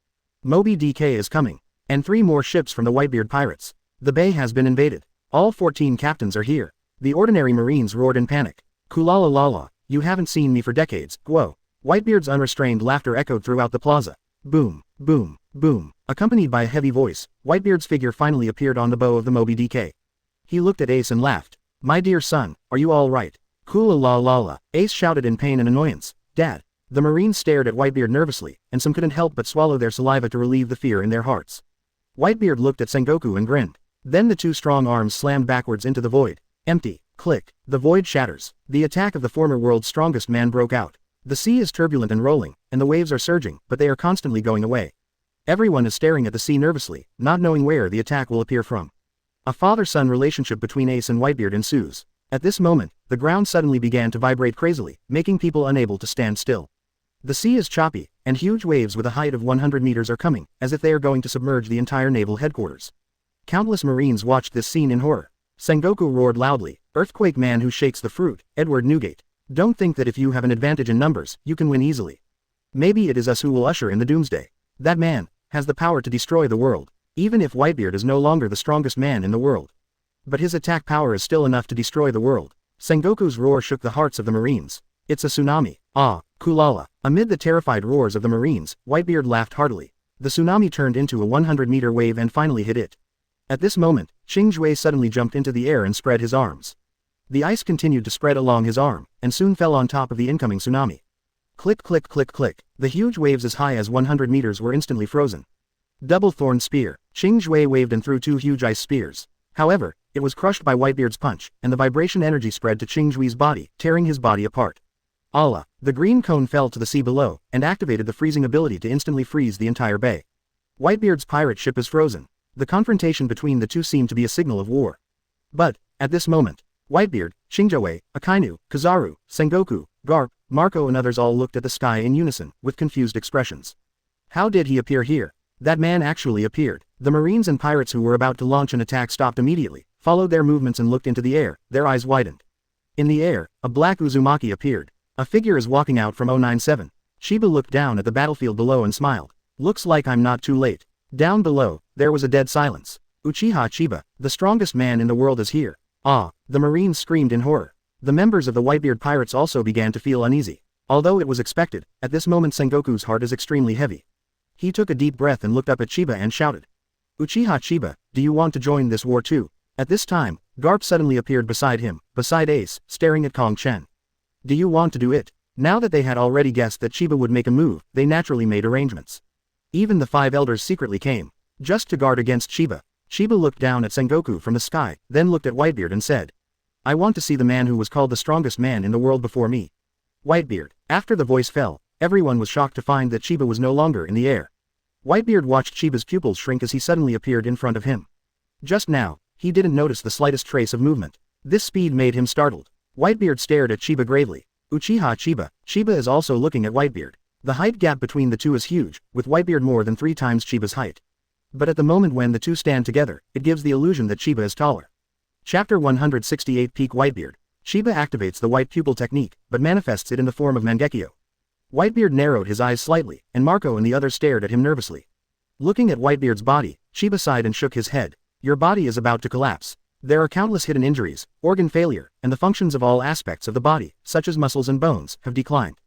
Moby DK is coming. And 3 more ships from the Whitebeard pirates. The bay has been invaded. All 14 captains are here. The ordinary Marines roared in panic. Kulala lala, you haven't seen me for decades, Guo. Whitebeard's unrestrained laughter echoed throughout the plaza. Boom, boom, boom. Accompanied by a heavy voice, Whitebeard's figure finally appeared on the bow of the Moby DK. He looked at Ace and laughed. My dear son, are you all right? Kulala lala, Ace shouted in pain and annoyance. Dad. The Marines stared at Whitebeard nervously, and some couldn't help but swallow their saliva to relieve the fear in their hearts. Whitebeard looked at Sengoku and grinned. Then the 2 strong arms slammed backwards into the void. Empty. Click. The void shatters. The attack of the former world's strongest man broke out. The sea is turbulent and rolling, and the waves are surging, but they are constantly going away. Everyone is staring at the sea nervously, not knowing where the attack will appear from. A father-son relationship between Ace and Whitebeard ensues. At this moment, the ground suddenly began to vibrate crazily, making people unable to stand still. The sea is choppy, and huge waves with a height of 100 meters are coming, as if they are going to submerge the entire naval headquarters. Countless Marines watched this scene in horror. Sengoku roared loudly, Earthquake man who shakes the fruit, Edward Newgate. Don't think that if you have an advantage in numbers, you can win easily. Maybe it is us who will usher in the doomsday. That man, has the power to destroy the world, even if Whitebeard is no longer the strongest man in the world. But his attack power is still enough to destroy the world. Sengoku's roar shook the hearts of the Marines. It's a tsunami. Ah, Kulala. Amid the terrified roars of the Marines, Whitebeard laughed heartily. The tsunami turned into a 100-meter wave and finally hit it. At this moment, Qingzhui suddenly jumped into the air and spread his arms. The ice continued to spread along his arm, and soon fell on top of the incoming tsunami. Click click click click, the huge waves as high as 100 meters were instantly frozen. Double thorn spear, Qingzhui waved and threw 2 huge ice spears. However, it was crushed by Whitebeard's punch, and the vibration energy spread to Qingzhui's body, tearing his body apart. Allah! The green cone fell to the sea below, and activated the freezing ability to instantly freeze the entire bay. Whitebeard's pirate ship is frozen. The confrontation between the two seemed to be a signal of war. But, at this moment, Whitebeard, Qingzhui, Akainu, Kizaru, Sengoku, Garp, Marco and others all looked at the sky in unison, with confused expressions. How did he appear here? That man actually appeared. The Marines and pirates who were about to launch an attack stopped immediately, followed their movements and looked into the air, their eyes widened. In the air, a black Uzumaki appeared. A figure is walking out from 097. Chiba looked down at the battlefield below and smiled. Looks like I'm not too late. Down below, there was a dead silence. Uchiha Chiba, the strongest man in the world is here. Ah, the Marines screamed in horror. The members of the Whitebeard pirates also began to feel uneasy. Although it was expected, at this moment Sengoku's heart is extremely heavy. He took a deep breath and looked up at Chiba and shouted. Uchiha Chiba, do you want to join this war too? At this time, Garp suddenly appeared beside him, beside Ace, staring at Kong Chen. Do you want to do it? Now that they had already guessed that Chiba would make a move, they naturally made arrangements. Even the 5 elders secretly came, just to guard against Chiba. Chiba looked down at Sengoku from the sky, then looked at Whitebeard and said, I want to see the man who was called the strongest man in the world before me. Whitebeard. After the voice fell, everyone was shocked to find that Chiba was no longer in the air. Whitebeard watched Chiba's pupils shrink as he suddenly appeared in front of him. Just now, he didn't notice the slightest trace of movement. This speed made him startled. Whitebeard stared at Chiba gravely. Uchiha Chiba. Chiba is also looking at Whitebeard. The height gap between the two is huge, with Whitebeard more than 3 times Chiba's height. But at the moment when the two stand together, it gives the illusion that Chiba is taller. Chapter 168 Peak Whitebeard. Chiba activates the white pupil technique, but manifests it in the form of Mangekyō. Whitebeard narrowed his eyes slightly, and Marco and the others stared at him nervously. Looking at Whitebeard's body, Chiba sighed and shook his head. Your body is about to collapse. There are countless hidden injuries, organ failure, and the functions of all aspects of the body, such as muscles and bones, have declined.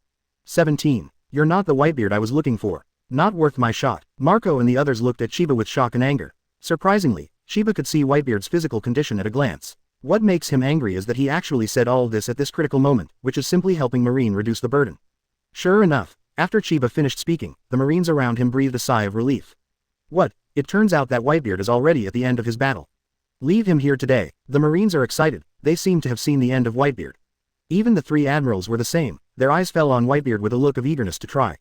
17. You're not the Whitebeard I was looking for. Not worth my shot. Marco and the others looked at Chiba with shock and anger. Surprisingly, Chiba could see Whitebeard's physical condition at a glance. What makes him angry is that he actually said all of this at this critical moment, which is simply helping Marine reduce the burden. Sure enough, after Chiba finished speaking, the Marines around him breathed a sigh of relief. What? It turns out that Whitebeard is already at the end of his battle. Leave him here today. The Marines are excited. They seem to have seen the end of Whitebeard. Even the 3 admirals were the same. Their eyes fell on Whitebeard with a look of eagerness to try.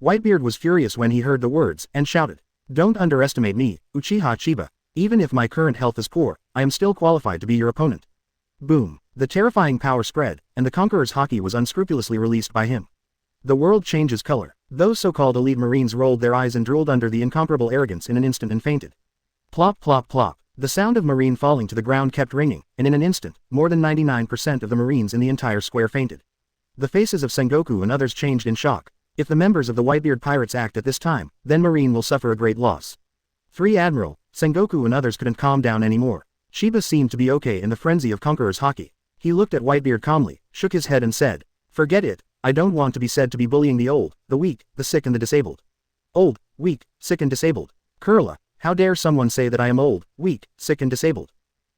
Whitebeard was furious when he heard the words, and shouted. Don't underestimate me, Uchiha Chiba. Even if my current health is poor, I am still qualified to be your opponent. Boom. The terrifying power spread, and the Conqueror's haki was unscrupulously released by him. The world changes color. Those so-called elite Marines rolled their eyes and drooled under the incomparable arrogance in an instant and fainted. Plop plop plop. The sound of Marine falling to the ground kept ringing, and in an instant, more than 99% of the Marines in the entire square fainted. The faces of Sengoku and others changed in shock. If the members of the Whitebeard pirates act at this time, then Marine will suffer a great loss. 3 Admiral, Sengoku and others couldn't calm down anymore. Chiba seemed to be okay in the frenzy of Conqueror's haki. He looked at Whitebeard calmly, shook his head and said, Forget it, I don't want to be said to be bullying the old, the weak, the sick and the disabled. Old, weak, sick and disabled. Kurla, how dare someone say that I am old, weak, sick and disabled?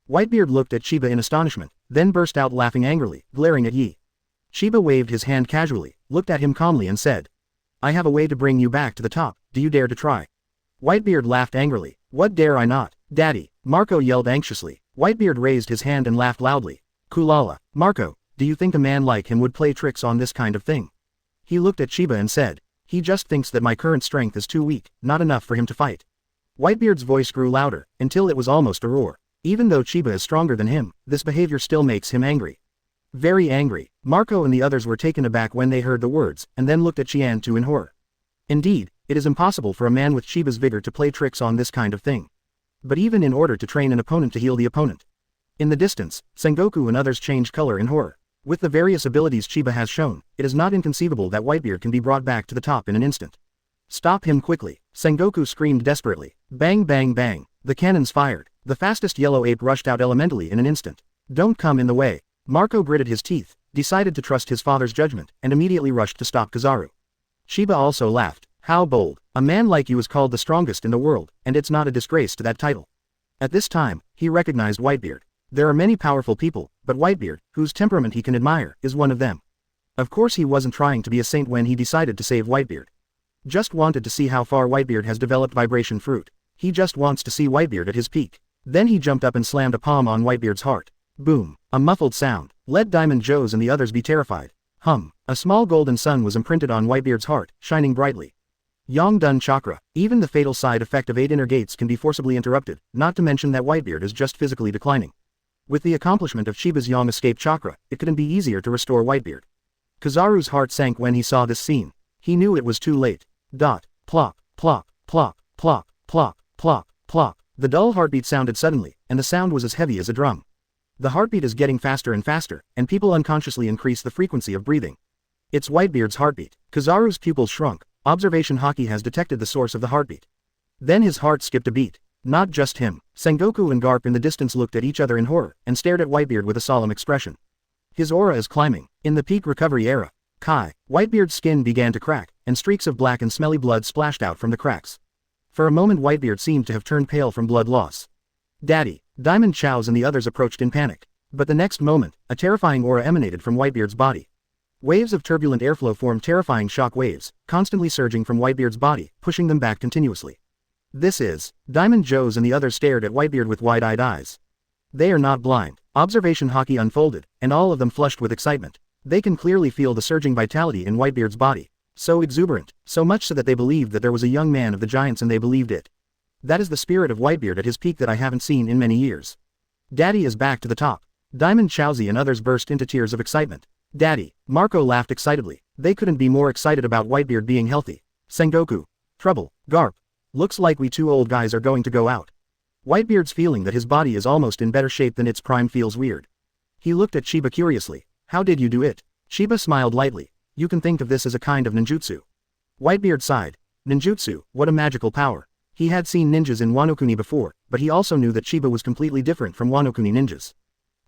Whitebeard looked at Chiba in astonishment, then burst out laughing angrily, glaring at Yi. Chiba waved his hand casually, looked at him calmly and said, I have a way to bring you back to the top, do you dare to try? Whitebeard laughed angrily, What dare I not, Daddy? Marco yelled anxiously. Whitebeard raised his hand and laughed loudly. Kulala. Marco, do you think a man like him would play tricks on this kind of thing? He looked at Chiba and said, He just thinks that my current strength is too weak, not enough for him to fight. Whitebeard's voice grew louder, until it was almost a roar. Even though Chiba is stronger than him, this behavior still makes him angry. Very angry. Marco and the others were taken aback when they heard the words, and then looked at Qian-Tu in horror. Indeed, it is impossible for a man with Chiba's vigor to play tricks on this kind of thing. But even in order to train an opponent to heal the opponent. In the distance, Sengoku and others changed color in horror. With the various abilities Chiba has shown, it is not inconceivable that Whitebeard can be brought back to the top in an instant. Stop him quickly. Sengoku screamed desperately. Bang bang bang. The cannons fired. The fastest yellow ape rushed out elementally in an instant. Don't come in the way. Marco gritted his teeth, decided to trust his father's judgment, and immediately rushed to stop Kizaru. Chiba also laughed. How bold. A man like you is called the strongest in the world, and it's not a disgrace to that title. At this time, he recognized Whitebeard. There are many powerful people, but Whitebeard, whose temperament he can admire, is one of them. Of course he wasn't trying to be a saint when he decided to save Whitebeard. Just wanted to see how far Whitebeard has developed vibration fruit. He just wants to see Whitebeard at his peak. Then he jumped up and slammed a palm on Whitebeard's heart. Boom. A muffled sound. Let Diamond Joe's and the others be terrified. Hum. A small golden sun was imprinted on Whitebeard's heart, shining brightly. Yongdun Chakra. Even the fatal side effect of 8 inner gates can be forcibly interrupted, not to mention that Whitebeard is just physically declining. With the accomplishment of Chiba's Yang escape chakra, it couldn't be easier to restore Whitebeard. Kizaru's heart sank when he saw this scene. He knew it was too late. Dot. Plop, plop, plop, plop, plop, plop, plop. The dull heartbeat sounded suddenly, and the sound was as heavy as a drum. The heartbeat is getting faster and faster, and people unconsciously increase the frequency of breathing. It's Whitebeard's heartbeat. Kizaru's pupils shrunk. Observation Haki has detected the source of the heartbeat. Then his heart skipped a beat. Not just him. Sengoku and Garp in the distance looked at each other in horror, and stared at Whitebeard with a solemn expression. His aura is climbing. In the peak recovery era, Whitebeard's skin began to crack, and streaks of black and smelly blood splashed out from the cracks. For a moment Whitebeard seemed to have turned pale from blood loss. Daddy, Diamond Chow's and the others approached in panic. But the next moment, a terrifying aura emanated from Whitebeard's body. Waves of turbulent airflow formed terrifying shock waves, constantly surging from Whitebeard's body, pushing them back continuously. This is. Diamond Joe's and the others stared at Whitebeard with wide-eyed eyes. They are not blind. Observation Haki unfolded, and all of them flushed with excitement. They can clearly feel the surging vitality in Whitebeard's body. So exuberant, so much so that they believed that there was a young man of the giants and they believed it. That is the spirit of Whitebeard at his peak that I haven't seen in many years. Daddy is back to the top. Diamond Chowzi and others burst into tears of excitement. Daddy, Marco laughed excitedly. They couldn't be more excited about Whitebeard being healthy. Sengoku. Trouble. Garp. Looks like we two old guys are going to go out. Whitebeard's feeling that his body is almost in better shape than its prime feels weird. He looked at Chiba curiously. How did you do it? Chiba smiled lightly. You can think of this as a kind of ninjutsu. Whitebeard sighed. Ninjutsu, what a magical power. He had seen ninjas in Wano-kuni before, but he also knew that Chiba was completely different from Wano-kuni ninjas.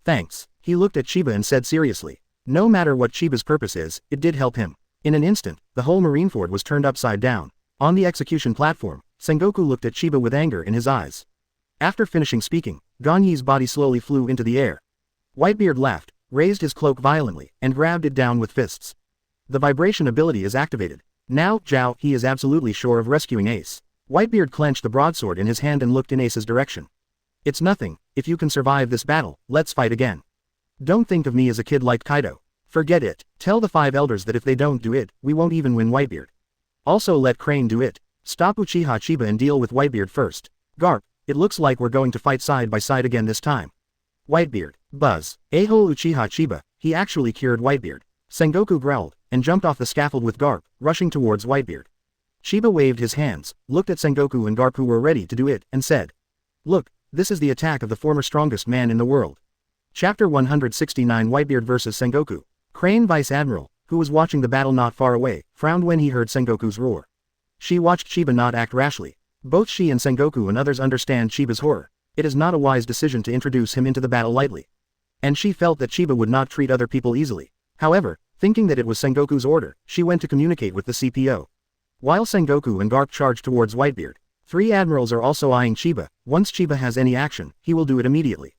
Thanks. He looked at Chiba and said seriously. No matter what Chiba's purpose is, it did help him. In an instant, the whole Marineford was turned upside down. On the execution platform, Sengoku looked at Chiba with anger in his eyes. After finishing speaking, Ganyi's body slowly flew into the air. Whitebeard laughed, raised his cloak violently, and grabbed it down with fists. The vibration ability is activated. Now, Zhao, he is absolutely sure of rescuing Ace. Whitebeard clenched the broadsword in his hand and looked in Ace's direction. It's nothing. If you can survive this battle, let's fight again. Don't think of me as a kid like Kaido. Forget it. Tell the 5 elders that if they don't do it, we won't even win Whitebeard. Also let Crane do it. Stop Uchiha Chiba and deal with Whitebeard first. Garp, it looks like we're going to fight side by side again this time. Whitebeard. Buzz. A-hole Uchiha Chiba, he actually cured Whitebeard. Sengoku growled, and jumped off the scaffold with Garp, rushing towards Whitebeard. Chiba waved his hands, looked at Sengoku and Garp who were ready to do it, and said. Look, this is the attack of the former strongest man in the world. Chapter 169 Whitebeard vs Sengoku. Crane Vice Admiral, who was watching the battle not far away, frowned when he heard Sengoku's roar. She watched Chiba not act rashly. Both she and Sengoku and others understand Chiba's horror. It is not a wise decision to introduce him into the battle lightly. And she felt that Chiba would not treat other people easily. However, thinking that it was Sengoku's order, she went to communicate with the CPO. While Sengoku and Garp charged towards Whitebeard, 3 admirals are also eyeing Chiba. Once Chiba has any action, he will do it immediately.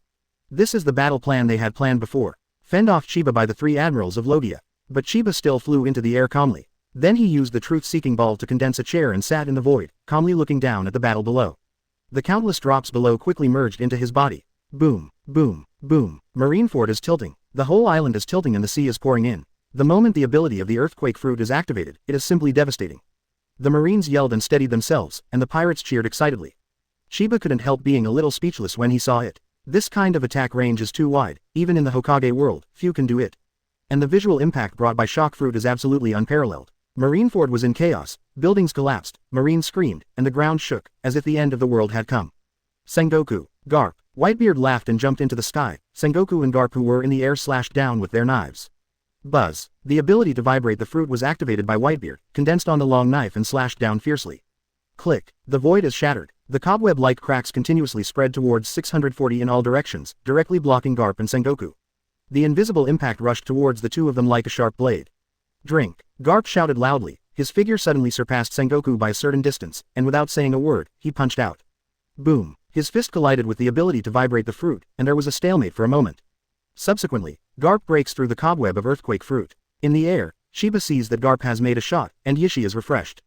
This is the battle plan they had planned before. Fend off Chiba by the 3 admirals of Logia. But Chiba still flew into the air calmly. Then he used the truth-seeking ball to condense a chair and sat in the void, calmly looking down at the battle below. The countless drops below quickly merged into his body. Boom, boom, boom. Marineford is tilting. The whole island is tilting and the sea is pouring in. The moment the ability of the earthquake fruit is activated, it is simply devastating. The Marines yelled and steadied themselves, and the pirates cheered excitedly. Chiba couldn't help being a little speechless when he saw it. This kind of attack range is too wide. Even in the Hokage world, few can do it. And the visual impact brought by shock fruit is absolutely unparalleled. Marineford was in chaos, buildings collapsed, Marines screamed, and the ground shook, as if the end of the world had come. Sengoku. Garp. Whitebeard laughed and jumped into the sky. Sengoku and Garp who were in the air slashed down with their knives. Buzz. The ability to vibrate the fruit was activated by Whitebeard, condensed on the long knife and slashed down fiercely. Click. The void is shattered. The cobweb-like cracks continuously spread towards 640 in all directions, directly blocking Garp and Sengoku. The invisible impact rushed towards the two of them like a sharp blade. Drink. Garp shouted loudly. His figure suddenly surpassed Sengoku by a certain distance, and without saying a word, he punched out. Boom. His fist collided with the ability to vibrate the fruit, and there was a stalemate for a moment. Subsequently, Garp breaks through the cobweb of earthquake fruit. In the air, Chiba sees that Garp has made a shot, and Yishi is refreshed.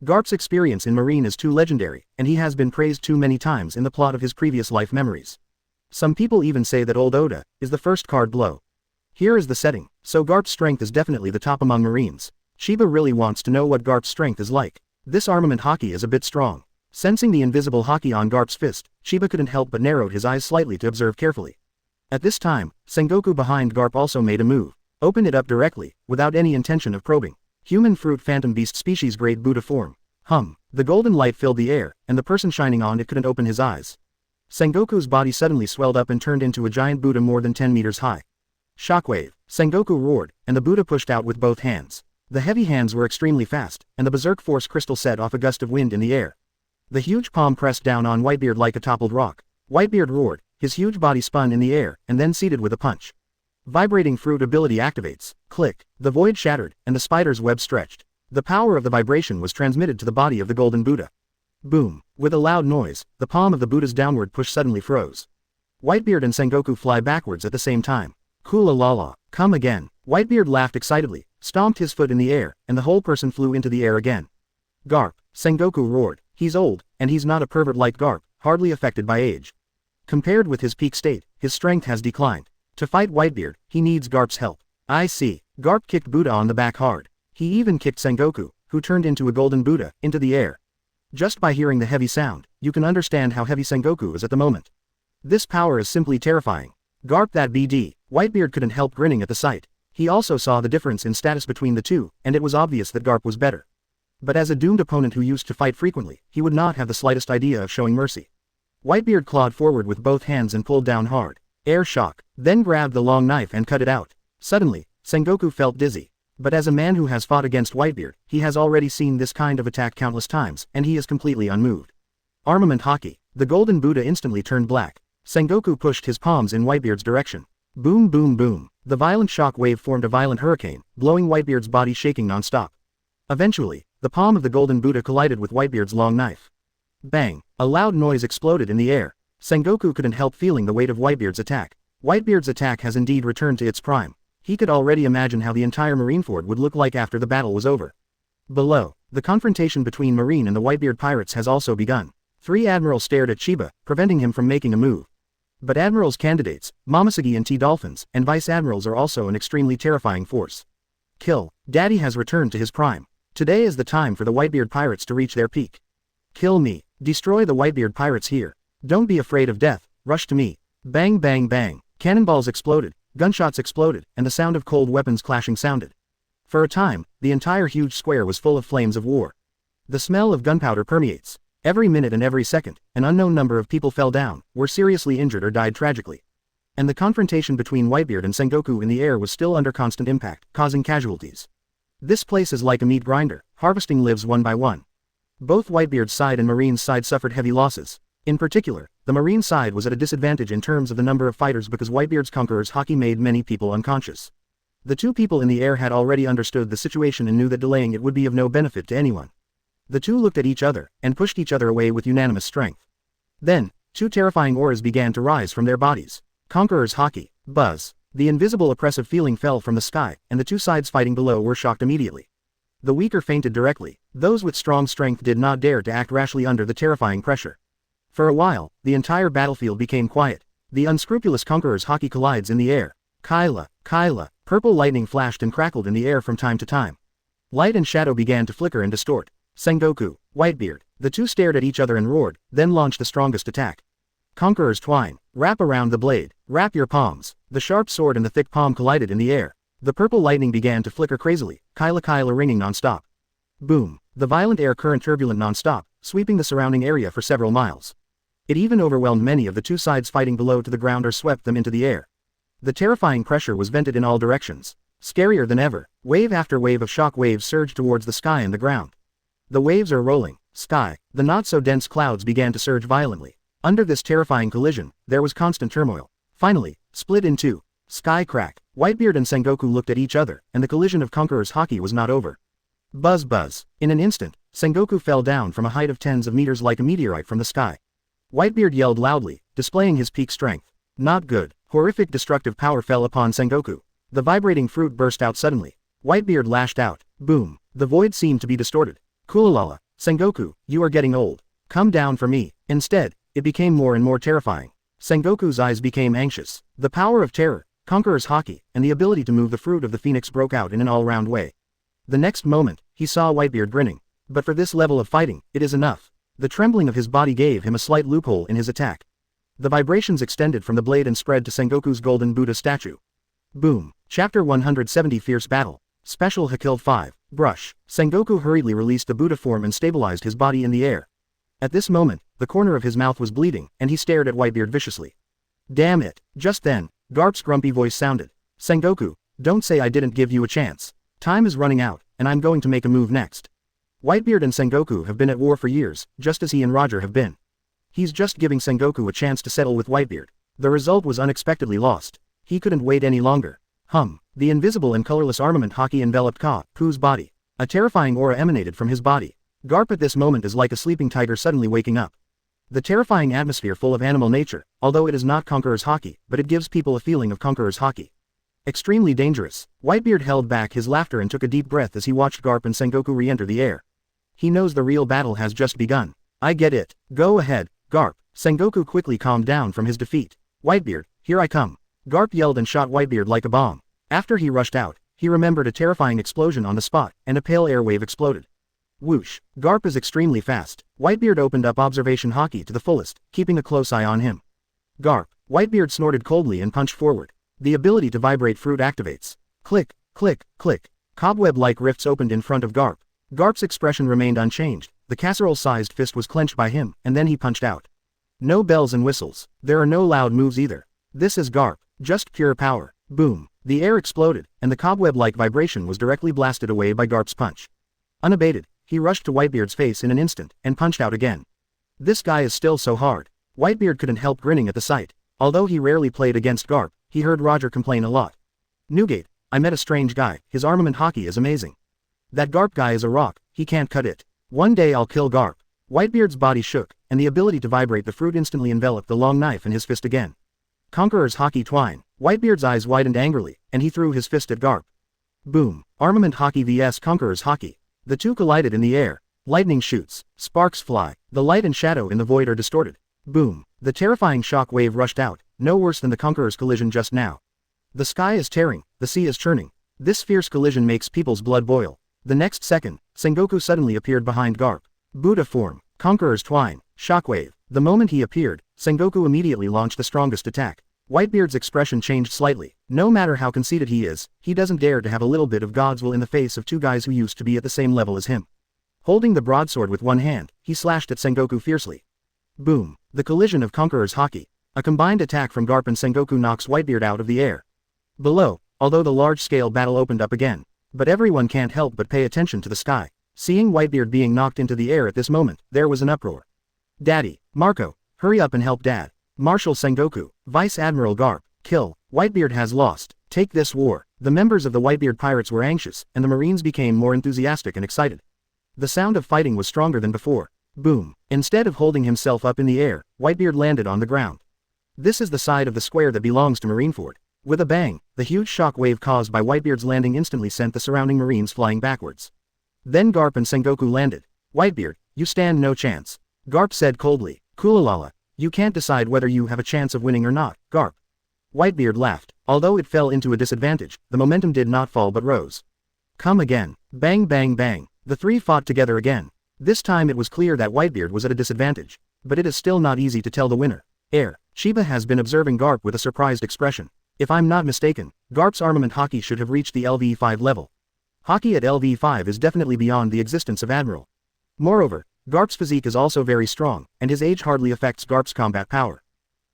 Garp's experience in Marine is too legendary, and he has been praised too many times in the plot of his previous life memories. Some people even say that Old Oda is the first card blow. Here is the setting, so Garp's strength is definitely the top among Marines. Chiba really wants to know what Garp's strength is like. This armament haki is a bit strong. Sensing the invisible haki on Garp's fist, Chiba couldn't help but narrowed his eyes slightly to observe carefully. At this time, Sengoku behind Garp also made a move. Opened it up directly, without any intention of probing. Human fruit phantom beast species grade Buddha form. The golden light filled the air, and the person shining on it couldn't open his eyes. Sengoku's body suddenly swelled up and turned into a giant Buddha more than 10 meters high. Shockwave. Sengoku roared, and the Buddha pushed out with both hands. The heavy hands were extremely fast, and the berserk force crystal set off a gust of wind in the air. The huge palm pressed down on Whitebeard like a toppled rock. Whitebeard roared, his huge body spun in the air, and then seated with a punch. Vibrating fruit ability activates. Click. The void shattered, and the spider's web stretched. The power of the vibration was transmitted to the body of the golden Buddha. Boom. With a loud noise, the palm of the Buddha's downward push suddenly froze. Whitebeard and Sengoku fly backwards at the same time. Kula lala. Come again. Whitebeard laughed excitedly, stomped his foot in the air, and the whole person flew into the air again. Garp. Sengoku roared. He's old, and he's not a pervert like Garp, hardly affected by age. Compared with his peak state, his strength has declined. To fight Whitebeard, he needs Garp's help. I see. Garp kicked Buddha on the back hard. He even kicked Sengoku, who turned into a golden Buddha, into the air. Just by hearing the heavy sound, you can understand how heavy Sengoku is at the moment. This power is simply terrifying. Garp that BD. Whitebeard couldn't help grinning at the sight. He also saw the difference in status between the two, and it was obvious that Garp was better. But as a doomed opponent who used to fight frequently, he would not have the slightest idea of showing mercy. Whitebeard clawed forward with both hands and pulled down hard. Air shock, then grabbed the long knife and cut it out. Suddenly, Sengoku felt dizzy. But as a man who has fought against Whitebeard, he has already seen this kind of attack countless times, and he is completely unmoved. Armament haki. The golden Buddha instantly turned black. Sengoku pushed his palms in Whitebeard's direction. Boom boom boom. The violent shock wave formed a violent hurricane, blowing Whitebeard's body shaking non-stop. Eventually, the palm of the golden Buddha collided with Whitebeard's long knife. Bang! A loud noise exploded in the air. Sengoku couldn't help feeling the weight of Whitebeard's attack. Whitebeard's attack has indeed returned to its prime. He could already imagine how the entire Marineford would look like after the battle was over. Below, the confrontation between Marine and the Whitebeard pirates has also begun. 3 admirals stared at Chiba, preventing him from making a move. But admirals candidates, Momoshiki and T-Dolphins, and vice admirals are also an extremely terrifying force. Kill. Daddy has returned to his prime. Today is the time for the Whitebeard pirates to reach their peak. Kill me. Destroy the Whitebeard pirates here. Don't be afraid of death, rush to me. Bang bang bang. Cannonballs exploded, gunshots exploded, and the sound of cold weapons clashing sounded. For a time, the entire huge square was full of flames of war. The smell of gunpowder permeates. Every minute and every second, an unknown number of people fell down, were seriously injured or died tragically. And the confrontation between Whitebeard and Sengoku in the air was still under constant impact, causing casualties. This place is like a meat grinder, harvesting lives one by one. Both Whitebeard's side and Marine's side suffered heavy losses. In particular, the Marine side was at a disadvantage in terms of the number of fighters because Whitebeard's conqueror's haki made many people unconscious. The two people in the air had already understood the situation and knew that delaying it would be of no benefit to anyone. The two looked at each other, and pushed each other away with unanimous strength. Then, 2 terrifying auras began to rise from their bodies. Conqueror's haki. Buzz. The invisible oppressive feeling fell from the sky, and the two sides fighting below were shocked immediately. The weaker fainted directly. Those with strong strength did not dare to act rashly under the terrifying pressure. For a while, the entire battlefield became quiet. The unscrupulous conqueror's haki collides in the air. Kyla. Purple lightning flashed and crackled in the air from time to time. Light and shadow began to flicker and distort. Sengoku, Whitebeard. The two stared at each other and roared, then launched the strongest attack. Conqueror's twine. Wrap around the blade. Wrap your palms. The sharp sword and the thick palm collided in the air. The purple lightning began to flicker crazily, Kyla ringing non-stop. Boom. The violent air current turbulent non-stop, sweeping the surrounding area for several miles. It even overwhelmed many of the two sides fighting below to the ground or swept them into the air. The terrifying pressure was vented in all directions. Scarier than ever, wave after wave of shock waves surged towards the sky and the ground. The waves are rolling, sky, the not-so-dense clouds began to surge violently. Under this terrifying collision, there was constant turmoil. Finally, split in two. Sky crack. Whitebeard and Sengoku looked at each other, and the collision of Conqueror's Haki was not over. Buzz buzz. In an instant, Sengoku fell down from a height of tens of meters like a meteorite from the sky. Whitebeard yelled loudly, displaying his peak strength. Not good. Horrific destructive power fell upon Sengoku. The vibrating fruit burst out suddenly. Whitebeard lashed out. Boom. The void seemed to be distorted. Kulalala. Sengoku, you are getting old. Come down for me. Instead, it became more and more terrifying. Sengoku's eyes became anxious. The power of terror, Conqueror's Haki, and the ability to move the fruit of the phoenix broke out in an all-round way. The next moment, he saw Whitebeard grinning. But for this level of fighting, it is enough. The trembling of his body gave him a slight loophole in his attack. The vibrations extended from the blade and spread to Sengoku's golden Buddha statue. Boom. Chapter 170 Fierce Battle. Special Hakil 5. Brush. Sengoku hurriedly released the Buddha form and stabilized his body in the air. At this moment, the corner of his mouth was bleeding, and he stared at Whitebeard viciously. Damn it. Just then, Garp's grumpy voice sounded. Sengoku, don't say I didn't give you a chance. Time is running out, and I'm going to make a move next. Whitebeard and Sengoku have been at war for years, just as he and Roger have been. He's just giving Sengoku a chance to settle with Whitebeard. The result was unexpectedly lost. He couldn't wait any longer. The invisible and colorless armament Haki enveloped Ku's body. A terrifying aura emanated from his body. Garp at this moment is like a sleeping tiger suddenly waking up. The terrifying atmosphere full of animal nature, although it is not Conqueror's Haki, but it gives people a feeling of Conqueror's Haki. Extremely dangerous. Whitebeard held back his laughter and took a deep breath as he watched Garp and Sengoku re-enter the air. He knows the real battle has just begun. I get it. Go ahead, Garp. Sengoku quickly calmed down from his defeat. Whitebeard, here I come. Garp yelled and shot Whitebeard like a bomb. After he rushed out, he remembered a terrifying explosion on the spot, and a pale air wave exploded. Whoosh. Garp is extremely fast. Whitebeard opened up observation Haki to the fullest, keeping a close eye on him. Garp. Whitebeard snorted coldly and punched forward. The ability to vibrate fruit activates. Click, click, click. Cobweb-like rifts opened in front of Garp. Garp's expression remained unchanged. The casserole-sized fist was clenched by him, and then he punched out. No bells and whistles. There are no loud moves either. This is Garp. Just pure power. Boom. The air exploded, and the cobweb-like vibration was directly blasted away by Garp's punch. Unabated, he rushed to Whitebeard's face in an instant, and punched out again. This guy is still so hard. Whitebeard couldn't help grinning at the sight. Although he rarely played against Garp, he heard Roger complain a lot. Newgate, I met a strange guy, his armament Haki is amazing. That Garp guy is a rock, he can't cut it. One day I'll kill Garp. Whitebeard's body shook, and the ability to vibrate the fruit instantly enveloped the long knife in his fist again. Conqueror's Haki twine. Whitebeard's eyes widened angrily, and he threw his fist at Garp. Boom. Armament Haki vs Conqueror's Haki. The two collided in the air. Lightning shoots. Sparks fly. The light and shadow in the void are distorted. Boom. The terrifying shock wave rushed out, no worse than the Conqueror's collision just now. The sky is tearing, the sea is churning. This fierce collision makes people's blood boil. The next second, Sengoku suddenly appeared behind Garp. Buddha form. Conqueror's twine. Shockwave. The moment he appeared, Sengoku immediately launched the strongest attack. Whitebeard's expression changed slightly. No matter how conceited he is, he doesn't dare to have a little bit of God's will in the face of two guys who used to be at the same level as him. Holding the broadsword with one hand, he slashed at Sengoku fiercely. Boom. The collision of Conqueror's Haki. A combined attack from Garp and Sengoku knocks Whitebeard out of the air. Below, although the large-scale battle opened up again. But everyone can't help but pay attention to the sky. Seeing Whitebeard being knocked into the air at this moment, there was an uproar. Daddy, Marco, hurry up and help Dad. Marshal Sengoku, Vice Admiral Garp, kill. Whitebeard has lost. Take this war. The members of the Whitebeard pirates were anxious, and the Marines became more enthusiastic and excited. The sound of fighting was stronger than before. Boom. Instead of holding himself up in the air, Whitebeard landed on the ground. This is the side of the square that belongs to Marineford. With a bang, the huge shock wave caused by Whitebeard's landing instantly sent the surrounding Marines flying backwards. Then Garp and Sengoku landed. Whitebeard, you stand no chance. Garp said coldly. Kulalala. You can't decide whether you have a chance of winning or not, Garp. Whitebeard laughed. Although it fell into a disadvantage, the momentum did not fall but rose. Come again. Bang bang bang. The three fought together again. This time it was clear that Whitebeard was at a disadvantage. But it is still not easy to tell the winner. Chiba has been observing Garp with a surprised expression. If I'm not mistaken, Garp's armament Haki should have reached the LV5 level. Haki at LV5 is definitely beyond the existence of Admiral. Moreover, Garp's physique is also very strong, and his age hardly affects Garp's combat power.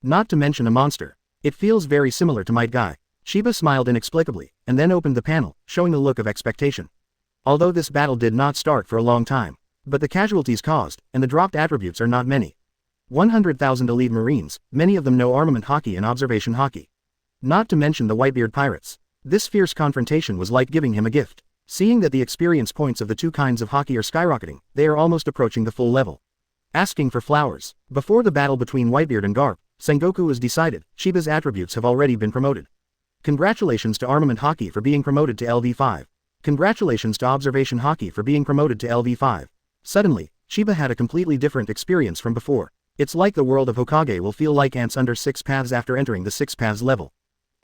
Not to mention a monster. It feels very similar to Might Guy. Chiba smiled inexplicably, and then opened the panel, showing a look of expectation. Although this battle did not start for a long time, but the casualties caused, and the dropped attributes are not many. 100,000 elite marines, many of them know armament hockey and observation hockey. Not to mention the Whitebeard pirates. This fierce confrontation was like giving him a gift. Seeing that the experience points of the two kinds of hockey are skyrocketing, they are almost approaching the full level. Asking for flowers. Before the battle between Whitebeard and Garp, Sengoku was decided, Chiba's attributes have already been promoted. Congratulations to Armament Hockey for being promoted to LV5. Congratulations to Observation Hockey for being promoted to LV5. Suddenly, Chiba had a completely different experience from before. It's like the world of Hokage will feel like ants under 6 paths after entering the 6 paths level.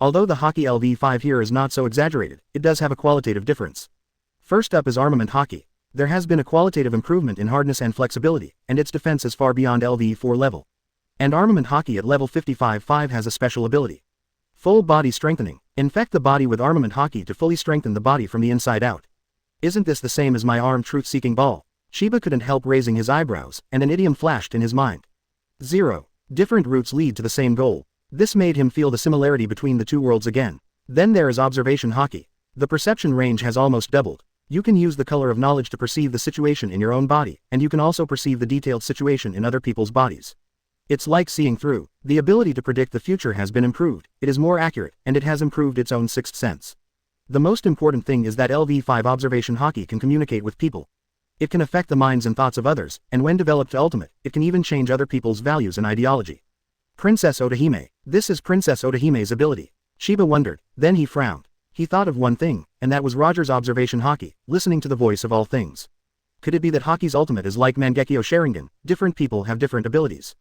Although the Hockey LV5 here is not so exaggerated, it does have a qualitative difference. First up is Armament Hockey. There has been a qualitative improvement in hardness and flexibility, and its defense is far beyond LV4 level. And Armament Hockey at level 55-5 has a special ability. Full body strengthening. Infect the body with Armament Hockey to fully strengthen the body from the inside out. Isn't this the same as my arm truth-seeking ball? Chiba couldn't help raising his eyebrows, and an idiom flashed in his mind. 0. Different routes lead to the same goal. This made him feel the similarity between the two worlds again. Then there is Observation Hockey. The perception range has almost doubled. You can use the color of knowledge to perceive the situation in your own body, and you can also perceive the detailed situation in other people's bodies. It's like seeing through. The ability to predict the future has been improved, it is more accurate, and it has improved its own sixth sense. The most important thing is that LV5 Observation Hockey can communicate with people. It can affect the minds and thoughts of others, and when developed to ultimate, it can even change other people's values and ideology. Princess Otahime. This is Princess Otahime's ability. Chiba wondered, then he frowned. He thought of one thing, and that was Roger's Observation Hockey, listening to the voice of all things. Could it be that Hockey's ultimate is like Mangekyō Sharingan, different people have different abilities?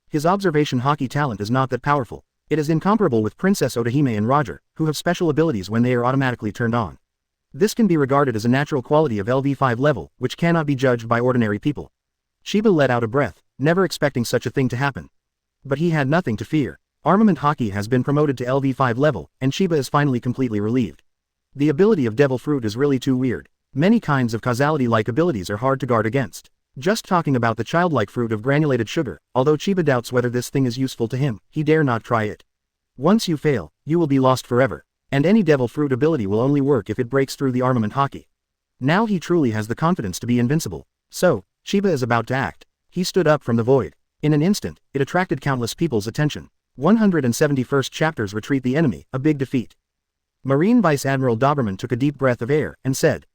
His Observation Hockey talent is not that powerful. It is incomparable with Princess Otahime and Roger, who have special abilities when they are automatically turned on. This can be regarded as a natural quality of LV5 level, which cannot be judged by ordinary people. Chiba let out a breath, never expecting such a thing to happen. But he had nothing to fear. Armament Hockey has been promoted to LV5 level, and Chiba is finally completely relieved. The ability of Devil Fruit is really too weird. Many kinds of causality-like abilities are hard to guard against. Just talking about the childlike fruit of granulated sugar, although Chiba doubts whether this thing is useful to him, he dare not try it. Once you fail, you will be lost forever. And any Devil Fruit ability will only work if it breaks through the Armament Hockey. Now he truly has the confidence to be invincible. So, Chiba is about to act. He stood up from the void. In an instant, it attracted countless people's attention. 171st chapters Retreat the Enemy, a big defeat. Marine Vice Admiral Doberman took a deep breath of air, and said,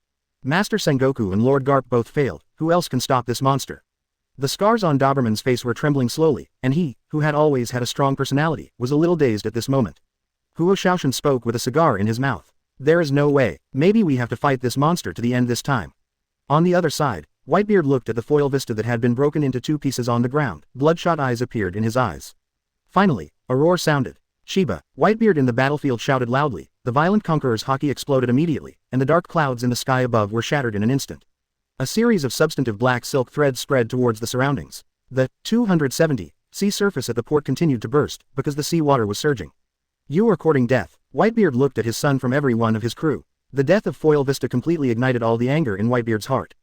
Master Sengoku and Lord Garp both failed, who else can stop this monster? The scars on Doberman's face were trembling slowly, and he, who had always had a strong personality, was a little dazed at this moment. Huo Shaoshan spoke with a cigar in his mouth. There is no way, maybe we have to fight this monster to the end this time. On the other side, Whitebeard looked at the foil vista that had been broken into 2 pieces on the ground. Bloodshot eyes appeared in his eyes. Finally, a roar sounded. Chiba, Whitebeard in the battlefield shouted loudly. The violent conqueror's hockey exploded immediately, and the dark clouds in the sky above were shattered in an instant. A series of substantive black silk threads spread towards the surroundings. The 270 sea surface at the port continued to burst, because the sea water was surging. You are courting death. Whitebeard looked at his son from every one of his crew. The death of Foil Vista completely ignited all the anger in Whitebeard's heart.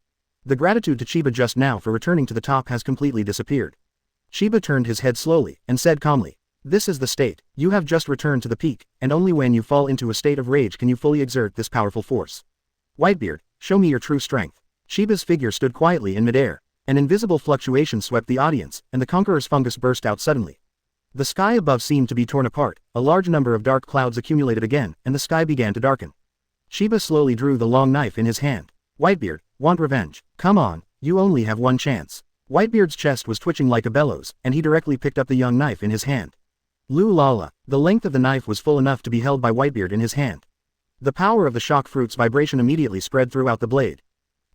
The gratitude to Chiba just now for returning to the top has completely disappeared. Chiba turned his head slowly, and said calmly, This is the state. You have just returned to the peak, and only when you fall into a state of rage can you fully exert this powerful force. Whitebeard, show me your true strength. Chiba's figure stood quietly in midair. An invisible fluctuation swept the audience, and the conqueror's fungus burst out suddenly. The sky above seemed to be torn apart, a large number of dark clouds accumulated again, and the sky began to darken. Chiba slowly drew the long knife in his hand. Whitebeard, want revenge? Come on, you only have one chance. Whitebeard's chest was twitching like a bellows, and he directly picked up the young knife in his hand. Lula, the length of the knife was full enough to be held by Whitebeard in his hand. The power of the shock fruit's vibration immediately spread throughout the blade.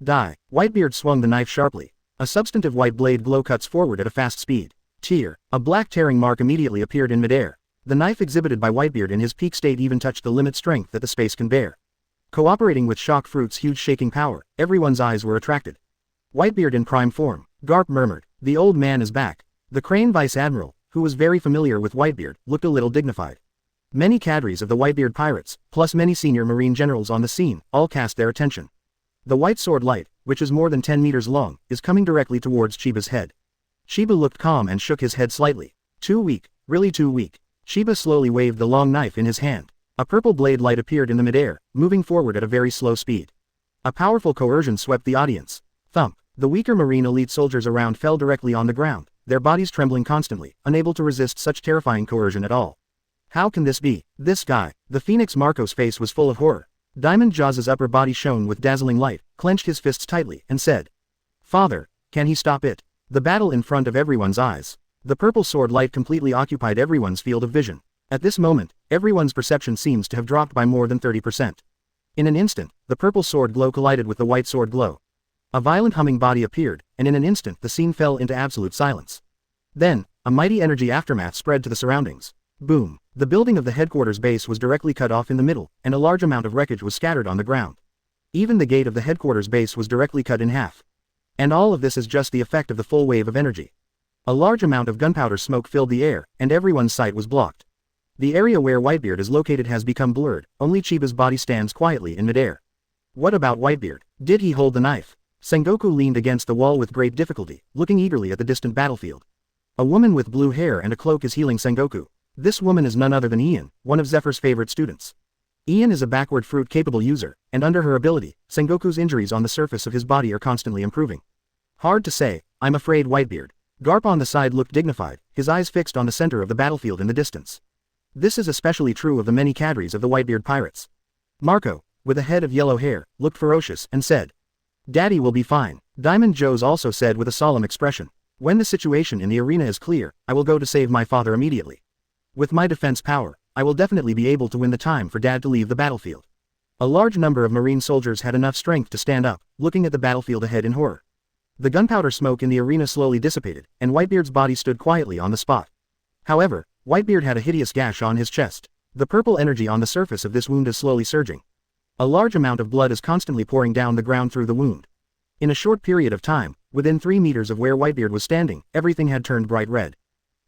Die. Whitebeard swung the knife sharply. A substantive white blade glow cuts forward at a fast speed. Tear. A black tearing mark immediately appeared in midair. The knife exhibited by Whitebeard in his peak state even touched the limit strength that the space can bear. Cooperating with shock fruit's huge shaking power, everyone's eyes were attracted. Whitebeard in prime form. Garp murmured, the old man is back. The Crane Vice Admiral, who was very familiar with Whitebeard, looked a little dignified. Many cadres of the Whitebeard pirates, plus many senior marine generals on the scene, all cast their attention. The white sword light, which is more than 10 meters long, is coming directly towards Chiba's head. Chiba looked calm and shook his head slightly. Too weak, really too weak. Chiba slowly waved the long knife in his hand. A purple blade light appeared in the midair, moving forward at a very slow speed. A powerful coercion swept the audience. Thump. The weaker Marine elite soldiers around fell directly on the ground, their bodies trembling constantly, unable to resist such terrifying coercion at all. How can this be? This guy. The Phoenix Marco's face was full of horror. Diamond Jaws' upper body shone with dazzling light, clenched his fists tightly, and said, "Father, can he stop it?" The battle in front of everyone's eyes. The purple sword light completely occupied everyone's field of vision. At this moment, everyone's perception seems to have dropped by more than 30%. In an instant, the purple sword glow collided with the white sword glow. A violent humming body appeared, and in an instant the scene fell into absolute silence. Then, a mighty energy aftermath spread to the surroundings. Boom! The building of the headquarters base was directly cut off in the middle, and a large amount of wreckage was scattered on the ground. Even the gate of the headquarters base was directly cut in half. And all of this is just the effect of the full wave of energy. A large amount of gunpowder smoke filled the air, and everyone's sight was blocked. The area where Whitebeard is located has become blurred, only Chiba's body stands quietly in midair. What about Whitebeard? Did he hold the knife? Sengoku leaned against the wall with great difficulty, looking eagerly at the distant battlefield. A woman with blue hair and a cloak is healing Sengoku. This woman is none other than Ian, one of Zephyr's favorite students. Ian is a backward fruit-capable user, and under her ability, Sengoku's injuries on the surface of his body are constantly improving. Hard to say, I'm afraid Whitebeard. Garp on the side looked dignified, his eyes fixed on the center of the battlefield in the distance. This is especially true of the many cadres of the Whitebeard pirates. Marco, with a head of yellow hair, looked ferocious and said, "Daddy will be fine." Diamond Joes also said with a solemn expression, "When the situation in the arena is clear, I will go to save my father immediately. With my defense power, I will definitely be able to win the time for Dad to leave the battlefield." A large number of Marine soldiers had enough strength to stand up, looking at the battlefield ahead in horror. The gunpowder smoke in the arena slowly dissipated, and Whitebeard's body stood quietly on the spot. However, Whitebeard had a hideous gash on his chest. The purple energy on the surface of this wound is slowly surging. A large amount of blood is constantly pouring down the ground through the wound. In a short period of time, within 3 meters of where Whitebeard was standing, everything had turned bright red.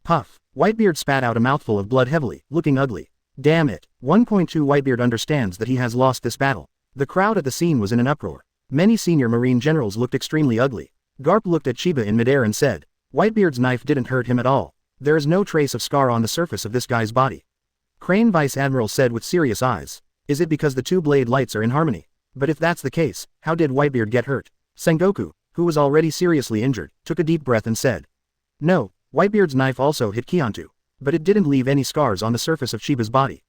Puff! Whitebeard spat out a mouthful of blood heavily, looking ugly. Damn it! 1.2 Whitebeard understands that he has lost this battle. The crowd at the scene was in an uproar. Many senior Marine generals looked extremely ugly. Garp looked at Chiba in midair and said, "Whitebeard's knife didn't hurt him at all. There is no trace of scar on the surface of this guy's body." Crane Vice Admiral said with serious eyes, "Is it because the two blade lights are in harmony? But if that's the case, how did Whitebeard get hurt?" Sengoku, who was already seriously injured, took a deep breath and said, "No, Whitebeard's knife also hit Kiontu, but it didn't leave any scars on the surface of Chiba's body.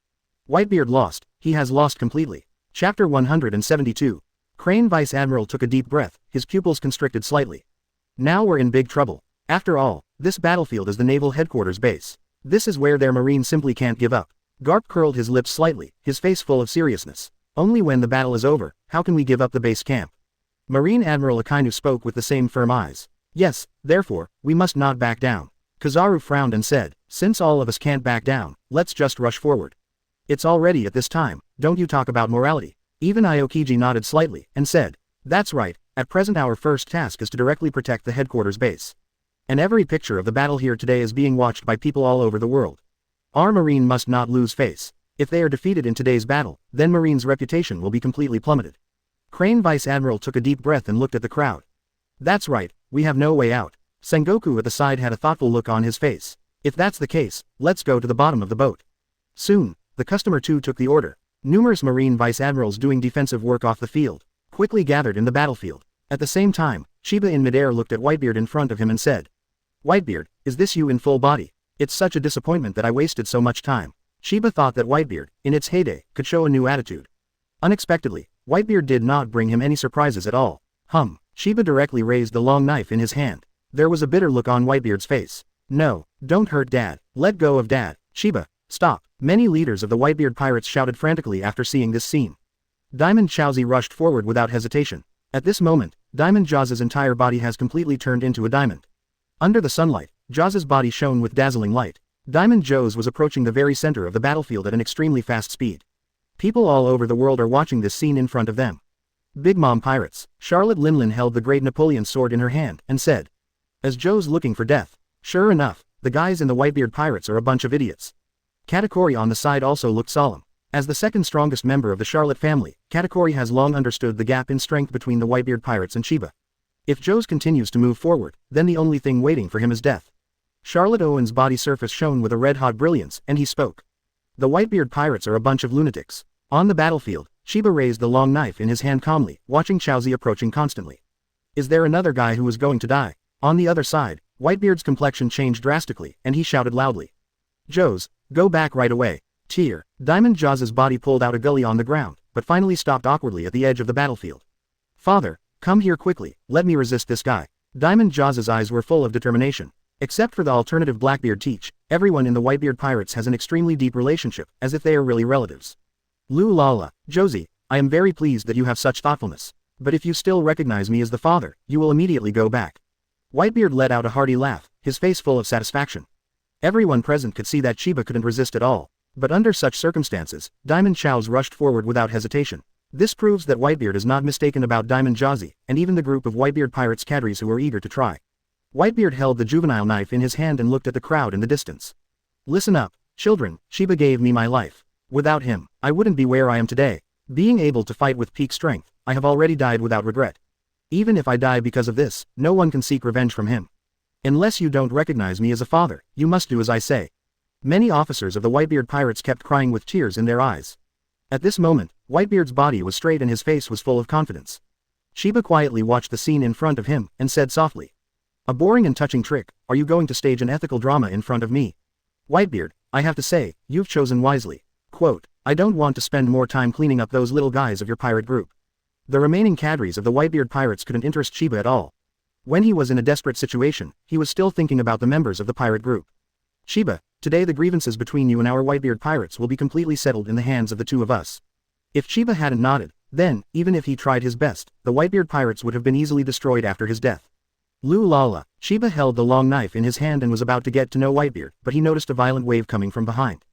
Whitebeard lost, he has lost completely." Chapter 172. Crane Vice Admiral took a deep breath, his pupils constricted slightly. Now we're in big trouble. After all, this battlefield is the naval headquarters base. This is where their Marine simply can't give up. Garp curled his lips slightly, his face full of seriousness. Only when the battle is over, how can we give up the base camp? Marine Admiral Akainu spoke with the same firm eyes. Yes, therefore, we must not back down. Kizaru frowned and said, "Since all of us can't back down, let's just rush forward. It's already at this time, don't you talk about morality." Even Aokiji nodded slightly, and said, "That's right, at present our first task is to directly protect the headquarters base. And every picture of the battle here today is being watched by people all over the world. Our Marine must not lose face. If they are defeated in today's battle, then Marine's reputation will be completely plummeted." Crane Vice Admiral took a deep breath and looked at the crowd. "That's right, we have no way out." Sengoku at the side had a thoughtful look on his face. "If that's the case, let's go to the bottom of the boat." Soon, the customer too took the order. Numerous Marine Vice Admirals doing defensive work off the field quickly gathered in the battlefield. At the same time, Chiba in midair looked at Whitebeard in front of him and said, "Whitebeard, is this you in full body? It's such a disappointment that I wasted so much time." Chiba thought that Whitebeard, in its heyday, could show a new attitude. Unexpectedly, Whitebeard did not bring him any surprises at all. Chiba directly raised the long knife in his hand. There was a bitter look on Whitebeard's face. "No, don't hurt Dad. Let go of Dad." "Chiba, stop." Many leaders of the Whitebeard pirates shouted frantically after seeing this scene. Diamond Chowzi rushed forward without hesitation. At this moment, Diamond Jaws' entire body has completely turned into a diamond. Under the sunlight, Jaws' body shone with dazzling light. Diamond Joes was approaching the very center of the battlefield at an extremely fast speed. People all over the world are watching this scene in front of them. Big Mom Pirates. Charlotte Linlin held the great Napoleon sword in her hand, and said, "As Joe's looking for death. Sure enough, the guys in the Whitebeard pirates are a bunch of idiots." Katakuri on the side also looked solemn. As the second strongest member of the Charlotte family, Katakuri has long understood the gap in strength between the Whitebeard pirates and Chiba. If Joes continues to move forward, then the only thing waiting for him is death. Charlotte Owen's body surface shone with a red-hot brilliance, and he spoke. The Whitebeard pirates are a bunch of lunatics. On the battlefield, Chiba raised the long knife in his hand calmly, watching Chaozi approaching constantly. Is there another guy who is going to die? On the other side, Whitebeard's complexion changed drastically, and he shouted loudly. Joes, go back right away. Tear. Diamond Jaws' body pulled out a gully on the ground, but finally stopped awkwardly at the edge of the battlefield. Father, come here quickly, let me resist this guy. Diamond Jaws' eyes were full of determination. Except for the alternative Blackbeard teach, everyone in the Whitebeard pirates has an extremely deep relationship, as if they are really relatives. Loo Lala, Josie, I am very pleased that you have such thoughtfulness. But if you still recognize me as the father, you will immediately go back. Whitebeard let out a hearty laugh, his face full of satisfaction. Everyone present could see that Chiba couldn't resist at all. But under such circumstances, Diamond Chaos rushed forward without hesitation. This proves that Whitebeard is not mistaken about Diamond Jazi, and even the group of Whitebeard pirates cadres who were eager to try. Whitebeard held the juvenile knife in his hand and looked at the crowd in the distance. Listen up, children, Chiba gave me my life. Without him, I wouldn't be where I am today. Being able to fight with peak strength, I have already died without regret. Even if I die because of this, no one can seek revenge from him. Unless you don't recognize me as a father, you must do as I say. Many officers of the Whitebeard pirates kept crying with tears in their eyes. At this moment, Whitebeard's body was straight and his face was full of confidence. Chiba quietly watched the scene in front of him, and said softly. A boring and touching trick, are you going to stage an ethical drama in front of me? Whitebeard, I have to say, you've chosen wisely. Quote, I don't want to spend more time cleaning up those little guys of your pirate group. The remaining cadres of the Whitebeard pirates couldn't interest Chiba at all. When he was in a desperate situation, he was still thinking about the members of the pirate group. Chiba, today the grievances between you and our Whitebeard pirates will be completely settled in the hands of the two of us. If Chiba hadn't nodded, then, even if he tried his best, the Whitebeard pirates would have been easily destroyed after his death. Loo Lala, Chiba held the long knife in his hand and was about to get to know Whitebeard, but he noticed a violent wave coming from behind.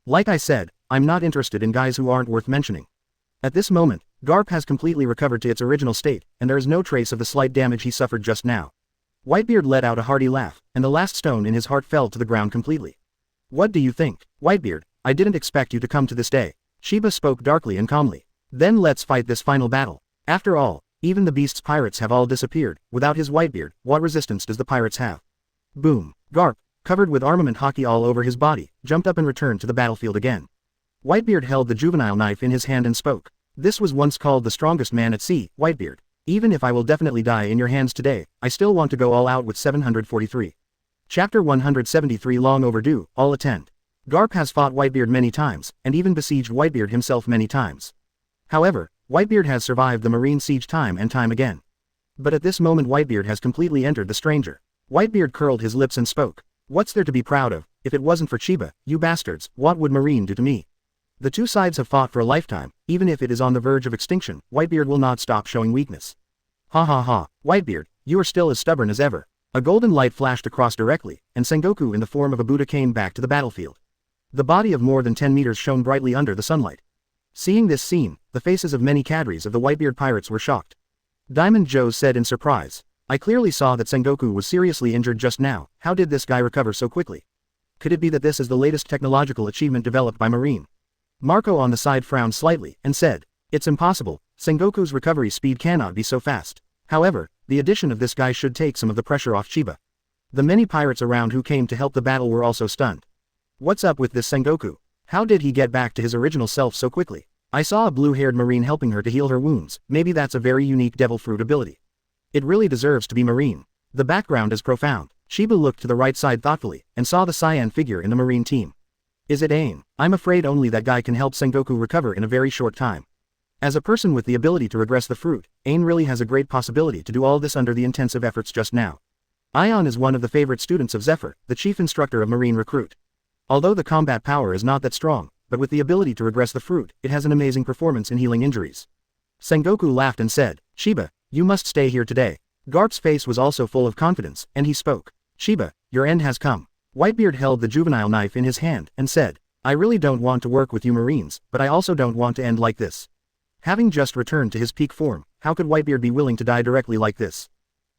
Like I said, I'm not interested in guys who aren't worth mentioning. At this moment, Garp has completely recovered to its original state, and there is no trace of the slight damage he suffered just now. Whitebeard let out a hearty laugh, and the last stone in his heart fell to the ground completely. What do you think, Whitebeard? I didn't expect you to come to this day. Chiba spoke darkly and calmly. Then let's fight this final battle. After all, even the beast's pirates have all disappeared. Without his Whitebeard, what resistance does the pirates have? Boom. Garp, covered with armament hockey all over his body, jumped up and returned to the battlefield again. Whitebeard held the juvenile knife in his hand and spoke. This was once called the strongest man at sea, Whitebeard. Even if I will definitely die in your hands today, I still want to go all out with 743. Chapter 173 Long overdue, all attend. Garp has fought Whitebeard many times, and even besieged Whitebeard himself many times. However, Whitebeard has survived the marine siege time and time again. But at this moment Whitebeard has completely entered the stranger. Whitebeard curled his lips and spoke. What's there to be proud of? If it wasn't for Chiba, you bastards, what would Marine do to me? The two sides have fought for a lifetime, even if it is on the verge of extinction, Whitebeard will not stop showing weakness. Ha ha ha, Whitebeard, you are still as stubborn as ever. A golden light flashed across directly, and Sengoku in the form of a Buddha came back to the battlefield. The body of more than 10 meters shone brightly under the sunlight. Seeing this scene, the faces of many cadres of the Whitebeard pirates were shocked. Diamond Joe said in surprise. I clearly saw that Sengoku was seriously injured just now. How did this guy recover so quickly? Could it be that this is the latest technological achievement developed by Marine? Marco on the side frowned slightly, and said, it's impossible, Sengoku's recovery speed cannot be so fast. However, the addition of this guy should take some of the pressure off Chiba. The many pirates around who came to help the battle were also stunned. What's up with this Sengoku? How did he get back to his original self so quickly? I saw a blue-haired Marine helping her to heal her wounds, maybe that's a very unique devil fruit ability. It really deserves to be Marine. The background is profound. Chiba looked to the right side thoughtfully, and saw the cyan figure in the Marine team. Is it Ain? I'm afraid only that guy can help Sengoku recover in a very short time. As a person with the ability to regress the fruit, Ain really has a great possibility to do all this under the intensive efforts just now. Ion is one of the favorite students of Zephyr, the chief instructor of Marine Recruit. Although the combat power is not that strong, but with the ability to regress the fruit, it has an amazing performance in healing injuries. Sengoku laughed and said, Chiba, you must stay here today. Garp's face was also full of confidence, and he spoke. Chiba, your end has come. Whitebeard held the juvenile knife in his hand, and said, I really don't want to work with you Marines, but I also don't want to end like this. Having just returned to his peak form, how could Whitebeard be willing to die directly like this?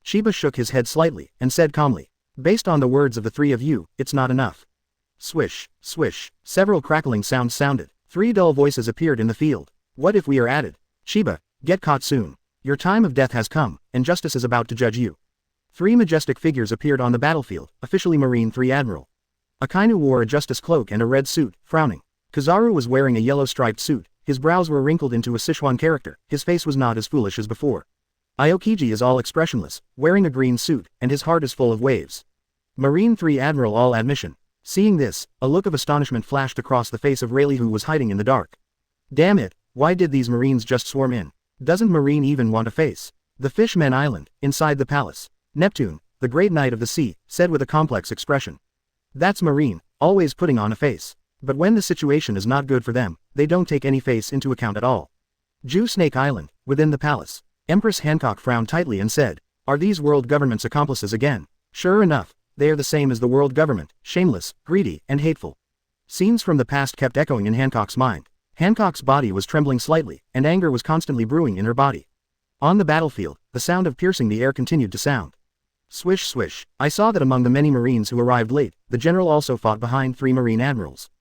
Chiba shook his head slightly, and said calmly, based on the words of the three of you, it's not enough. Swish, swish, several crackling sounds sounded. 3 dull voices appeared in the field. What if we are added? Chiba, get caught soon. Your time of death has come, and justice is about to judge you. 3 majestic figures appeared on the battlefield, officially Marine 3 Admiral. Akainu wore a justice cloak and a red suit, frowning. Kizaru was wearing a yellow striped suit, his brows were wrinkled into a Sichuan character, his face was not as foolish as before. Aokiji is all expressionless, wearing a green suit, and his heart is full of waves. Marine 3 Admiral all admission. Seeing this, a look of astonishment flashed across the face of Rayleigh, who was hiding in the dark. Damn it, why did these Marines just swarm in? Doesn't Marine even want a face? The Fishmen Island, inside the palace. Neptune, the great knight of the sea, said with a complex expression. That's Marine, always putting on a face. But when the situation is not good for them, they don't take any face into account at all. Jew Snake Island, within the palace. Empress Hancock frowned tightly and said, "Are these world government's accomplices again?" Sure enough, they are the same as the world government, shameless, greedy, and hateful. Scenes from the past kept echoing in Hancock's mind. Hancock's body was trembling slightly, and anger was constantly brewing in her body. On the battlefield, the sound of piercing the air continued to sound. Swish swish, I saw that among the many Marines who arrived late, the general also fought behind 3 Marine admirals.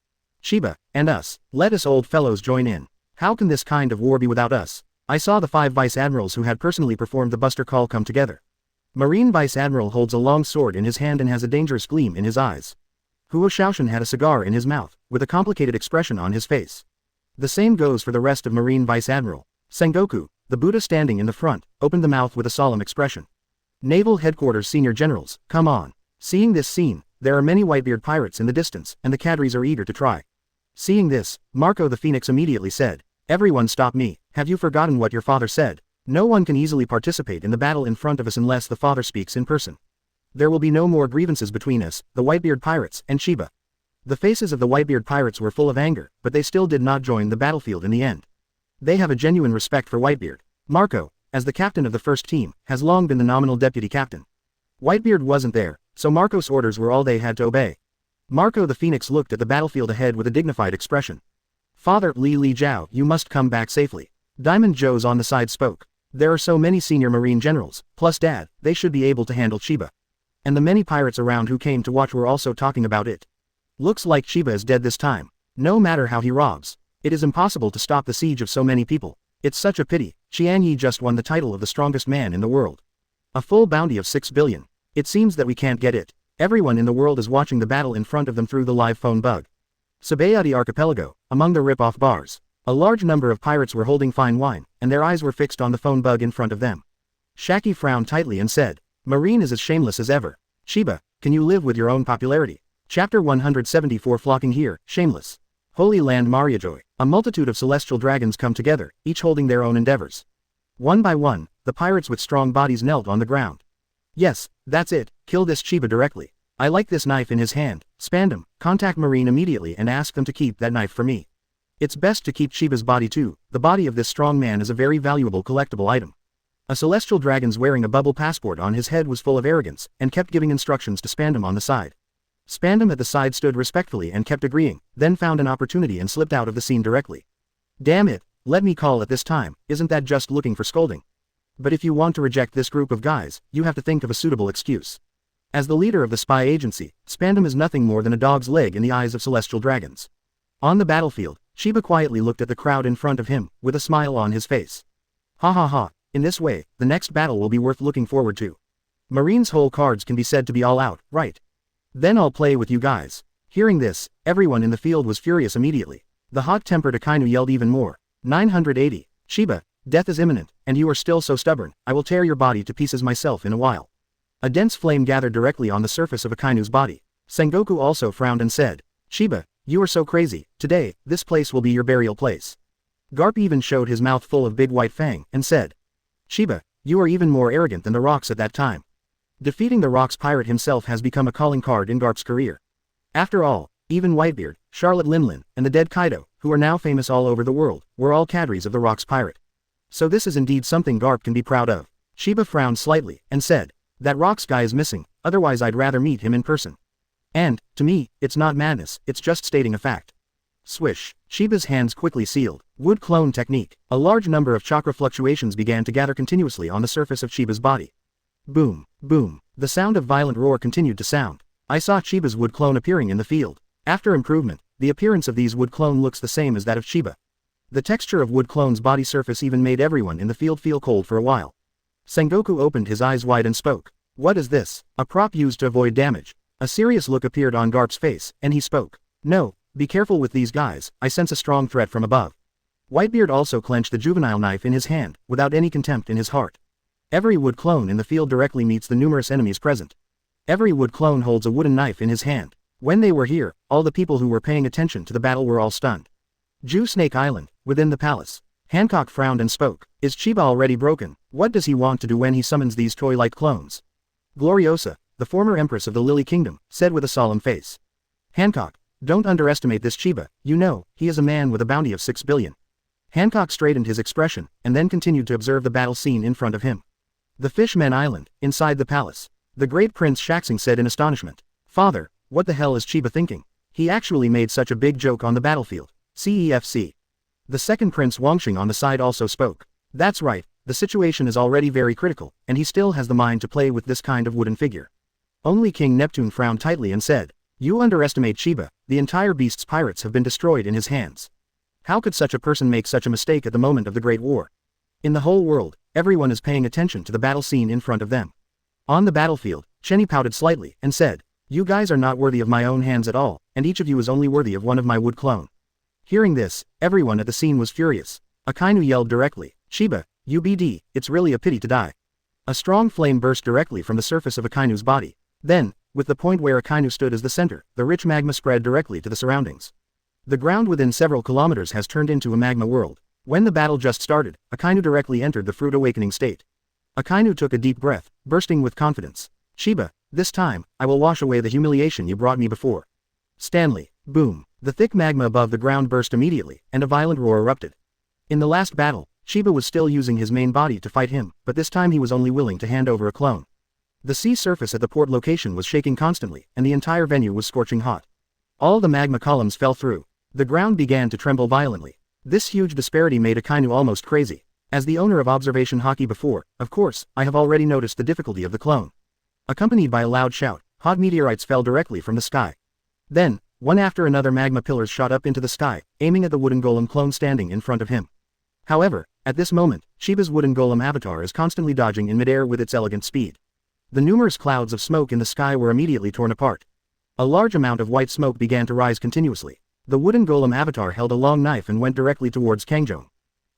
Chiba, and us, let us old fellows join in. How can this kind of war be without us? I saw the 5 vice admirals who had personally performed the Buster Call come together. Marine Vice Admiral holds a long sword in his hand and has a dangerous gleam in his eyes. Huo Shaoshan had a cigar in his mouth, with a complicated expression on his face. The same goes for the rest of Marine Vice Admiral. Sengoku, the Buddha standing in the front, opened the mouth with a solemn expression. Naval Headquarters Senior Generals, come on. Seeing this scene, there are many Whitebeard pirates in the distance, and the cadres are eager to try. Seeing this, Marco the Phoenix immediately said, "Everyone stop me, have you forgotten what your father said? No one can easily participate in the battle in front of us unless the father speaks in person. There will be no more grievances between us, the Whitebeard pirates, and Chiba." The faces of the Whitebeard pirates were full of anger, but they still did not join the battlefield in the end. They have a genuine respect for Whitebeard. Marco, as the captain of the first team, has long been the nominal deputy captain. Whitebeard wasn't there, so Marco's orders were all they had to obey. Marco the Phoenix looked at the battlefield ahead with a dignified expression. "Father, Li Jiao, you must come back safely." Diamond Joe's on the side spoke. "There are so many senior Marine generals, plus Dad, they should be able to handle Chiba." And the many pirates around who came to watch were also talking about it. "Looks like Chiba is dead this time. No matter how he robs, it is impossible to stop the siege of so many people. It's such a pity, Qianyi just won the title of the strongest man in the world. A full bounty of 6 billion. It seems that we can't get it. Everyone in the world is watching the battle in front of them through the live phone bug." Sabayati Archipelago, among the rip-off bars. A large number of pirates were holding fine wine, and their eyes were fixed on the phone bug in front of them. Shaki frowned tightly and said, "Marine is as shameless as ever. Chiba, can you live with your own popularity?" Chapter 174 Flocking here, shameless. Holy Land Mariajoy. A multitude of celestial dragons come together, each holding their own endeavors. One by one, the pirates with strong bodies knelt on the ground. "Yes, that's it, kill this Chiba directly. I like this knife in his hand, Spandam, contact Marine immediately and ask them to keep that knife for me. It's best to keep Chiba's body too, the body of this strong man is a very valuable collectible item." A celestial dragon's wearing a bubble passport on his head was full of arrogance, and kept giving instructions to Spandam on the side. Spandam at the side stood respectfully and kept agreeing, then found an opportunity and slipped out of the scene directly. "Damn it, let me call at this time, isn't that just looking for scolding? But if you want to reject this group of guys, you have to think of a suitable excuse." As the leader of the spy agency, Spandam is nothing more than a dog's leg in the eyes of celestial dragons. On the battlefield, Chiba quietly looked at the crowd in front of him, with a smile on his face. "Ha ha ha, in this way, the next battle will be worth looking forward to. Marine's whole cards can be said to be all out, right? Then I'll play with you guys." Hearing this, everyone in the field was furious immediately. The hot-tempered Akainu yelled even more. 980, Chiba, death is imminent, and you are still so stubborn, I will tear your body to pieces myself in a while. A dense flame gathered directly on the surface of Akainu's body. Sengoku also frowned and said, "Chiba, you are so crazy, today, this place will be your burial place." Garp even showed his mouth full of big white fang, and said, "Chiba, you are even more arrogant than the Rocks at that time." Defeating the Rocks pirate himself has become a calling card in Garp's career. After all, even Whitebeard, Charlotte Linlin, and the dead Kaido, who are now famous all over the world, were all cadres of the Rocks pirate. So this is indeed something Garp can be proud of. Chiba frowned slightly, and said, "That Rocks guy is missing, otherwise I'd rather meet him in person. And, to me, it's not madness, it's just stating a fact." Swish. Chiba's hands quickly sealed. Wood clone technique. A large number of chakra fluctuations began to gather continuously on the surface of Chiba's body. Boom, boom. The sound of violent roar continued to sound. I saw Chiba's wood clone appearing in the field. After improvement, the appearance of these wood clone looks the same as that of Chiba. The texture of wood clone's body surface even made everyone in the field feel cold for a while. Sengoku opened his eyes wide and spoke. "What is this? A prop used to avoid damage?" A serious look appeared on Garp's face, and he spoke. "No, Be careful with these guys, I sense a strong threat from above. Whitebeard also clenched the juvenile knife in his hand, without any contempt in his heart. Every wood clone in the field directly meets the numerous enemies present. Every wood clone holds a wooden knife in his hand. When they were here, all the people who were paying attention to the battle were all stunned. Jew Snake Island, within the palace. Hancock frowned and spoke. Is Chiba already broken? What does he want to do when he summons these toy-like clones? Gloriosa, the former empress of the Lily Kingdom, said with a solemn face. Hancock, don't underestimate this Chiba, you know, he is a man with a bounty of 6 billion. Hancock straightened his expression, and then continued to observe the battle scene in front of him. The Fishmen Island, inside the palace. The great Prince Shaxing said in astonishment. Father, what the hell is Chiba thinking? He actually made such a big joke on the battlefield. CEFC. The second Prince Wangxing on the side also spoke. That's right, the situation is already very critical, and he still has the mind to play with this kind of wooden figure. Only King Neptune frowned tightly and said, You underestimate Chiba, the entire beast's pirates have been destroyed in his hands. How could such a person make such a mistake at the moment of the Great War? In the whole world, everyone is paying attention to the battle scene in front of them. On the battlefield, Chenny pouted slightly, and said, You guys are not worthy of my own hands at all, and each of you is only worthy of one of my wood clone. Hearing this, everyone at the scene was furious. Akainu yelled directly, Chiba, UBD, it's really a pity to die. A strong flame burst directly from the surface of Akainu's body. Then, with the point where Akainu stood as the center, the rich magma spread directly to the surroundings. The ground within several kilometers has turned into a magma world. When the battle just started, Akainu directly entered the fruit awakening state. Akainu took a deep breath, bursting with confidence. Chiba, this time, I will wash away the humiliation you brought me before. Stanley, boom. The thick magma above the ground burst immediately, and a violent roar erupted. In the last battle, Chiba was still using his main body to fight him, but this time he was only willing to hand over a clone. The sea surface at the port location was shaking constantly, and the entire venue was scorching hot. All the magma columns fell through. The ground began to tremble violently. This huge disparity made Akainu almost crazy. As the owner of Observation Hockey before, of course, I have already noticed the difficulty of the clone. Accompanied by a loud shout, hot meteorites fell directly from the sky. Then, one after another magma pillars shot up into the sky, aiming at the wooden golem clone standing in front of him. However, at this moment, Chiba's wooden golem avatar is constantly dodging in midair with its elegant speed. The numerous clouds of smoke in the sky were immediately torn apart. A large amount of white smoke began to rise continuously. The wooden golem avatar held a long knife and went directly towards Kangjong.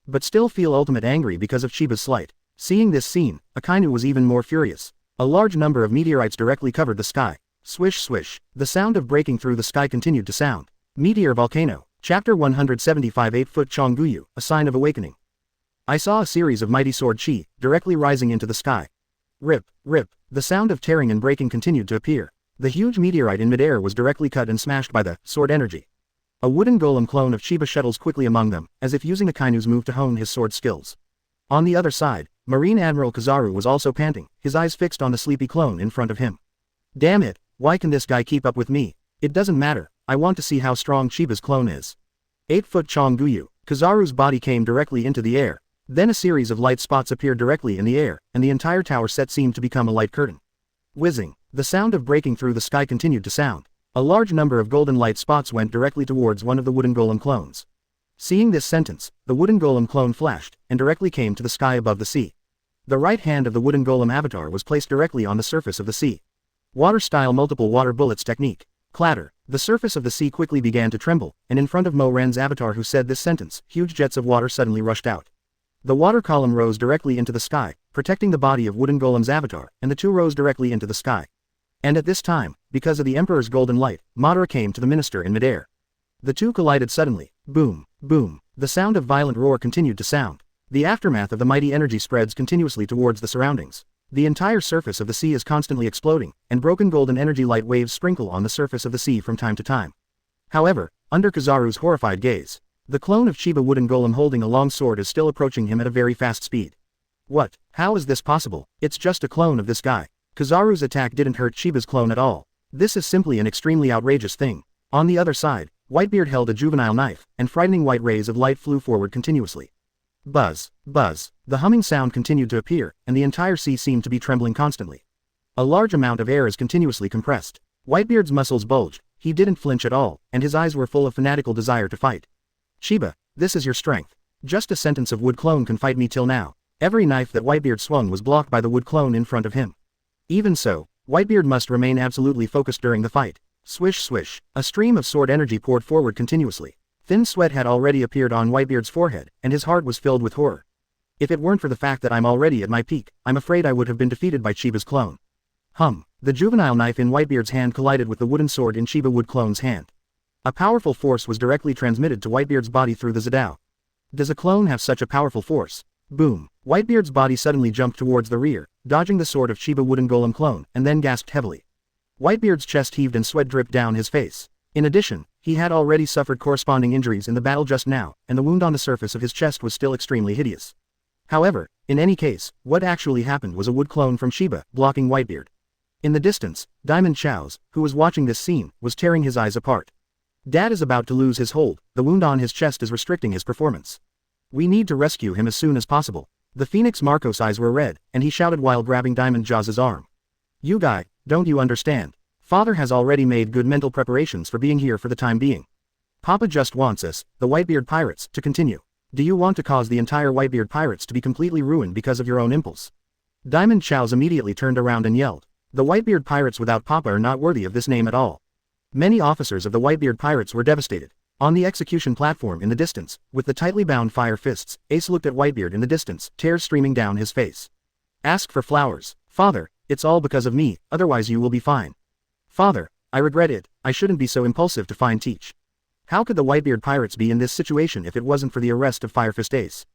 But still feel ultimate angry because of Chiba's slight. Seeing this scene, Akainu was even more furious. A large number of meteorites directly covered the sky. Swish swish. The sound of breaking through the sky continued to sound. Meteor Volcano. Chapter 175 8-foot Chonguyu, a sign of awakening. I saw a series of mighty sword chi, directly rising into the sky. Rip, rip. The sound of tearing and breaking continued to appear. The huge meteorite in midair was directly cut and smashed by the sword energy. A wooden golem clone of Chiba shuttles quickly among them, as if using Akainu's move to hone his sword skills. On the other side, Marine Admiral Kizaru was also panting, his eyes fixed on the sleepy clone in front of him. Damn it, why can this guy keep up with me? It doesn't matter, I want to see how strong Chiba's clone is. 8-foot Chonguyu. Kizaru's body came directly into the air. Then a series of light spots appeared directly in the air, and the entire tower set seemed to become a light curtain. Whizzing. The sound of breaking through the sky continued to sound. A large number of golden light spots went directly towards one of the wooden golem clones. Seeing this sentence, the wooden golem clone flashed, and directly came to the sky above the sea. The right hand of the wooden golem avatar was placed directly on the surface of the sea. Water-style multiple water bullets technique. Clatter. The surface of the sea quickly began to tremble, and in front of Mo Ren's avatar who said this sentence, huge jets of water suddenly rushed out. The water column rose directly into the sky, protecting the body of wooden golem's avatar, and the two rose directly into the sky. And at this time, because of the Emperor's golden light, Madara came to the minister in midair. The two collided suddenly. Boom, boom. The sound of violent roar continued to sound. The aftermath of the mighty energy spreads continuously towards the surroundings. The entire surface of the sea is constantly exploding, and broken golden energy light waves sprinkle on the surface of the sea from time to time. However, under Kizaru's horrified gaze, the clone of Chiba wooden golem holding a long sword is still approaching him at a very fast speed. What? How is this possible? It's just a clone of this guy. Kizaru's attack didn't hurt Chiba's clone at all. This is simply an extremely outrageous thing. On the other side, Whitebeard held a juvenile knife, and frightening white rays of light flew forward continuously. Buzz, buzz. The humming sound continued to appear, and the entire sea seemed to be trembling constantly. A large amount of air is continuously compressed. Whitebeard's muscles bulged, he didn't flinch at all, and his eyes were full of fanatical desire to fight. Chiba, this is your strength. Just a sentence of wood clone can fight me till now. Every knife that Whitebeard swung was blocked by the wood clone in front of him. Even so, Whitebeard must remain absolutely focused during the fight. Swish swish, a stream of sword energy poured forward continuously. Thin sweat had already appeared on Whitebeard's forehead, and his heart was filled with horror. If it weren't for the fact that I'm already at my peak, I'm afraid I would have been defeated by Chiba's clone. The juvenile knife in Whitebeard's hand collided with the wooden sword in Chiba Wood Clone's hand. A powerful force was directly transmitted to Whitebeard's body through the Zadao. Does a clone have such a powerful force? Boom! Whitebeard's body suddenly jumped towards the rear, dodging the sword of Chiba Wooden Golem clone, and then gasped heavily. Whitebeard's chest heaved and sweat dripped down his face. In addition, he had already suffered corresponding injuries in the battle just now, and the wound on the surface of his chest was still extremely hideous. However, in any case, what actually happened was a wood clone from Chiba, blocking Whitebeard. In the distance, Diamond Chao's, who was watching this scene, was tearing his eyes apart. Dad is about to lose his hold, the wound on his chest is restricting his performance. We need to rescue him as soon as possible. The Phoenix Marco's eyes were red, and he shouted while grabbing Diamond Jaws' arm. You guy, don't you understand? Father has already made good mental preparations for being here for the time being. Papa just wants us, the Whitebeard Pirates, to continue. Do you want to cause the entire Whitebeard Pirates to be completely ruined because of your own impulse? Diamond Chao's immediately turned around and yelled. The Whitebeard Pirates without Papa are not worthy of this name at all. Many officers of the Whitebeard Pirates were devastated. On the execution platform in the distance, with the tightly bound fire fists, Ace looked at Whitebeard in the distance, tears streaming down his face. Ask for flowers. Father, it's all because of me, otherwise you will be fine. Father, I regret it, I shouldn't be so impulsive to fine teach. How could the Whitebeard Pirates be in this situation if it wasn't for the arrest of Firefist Ace?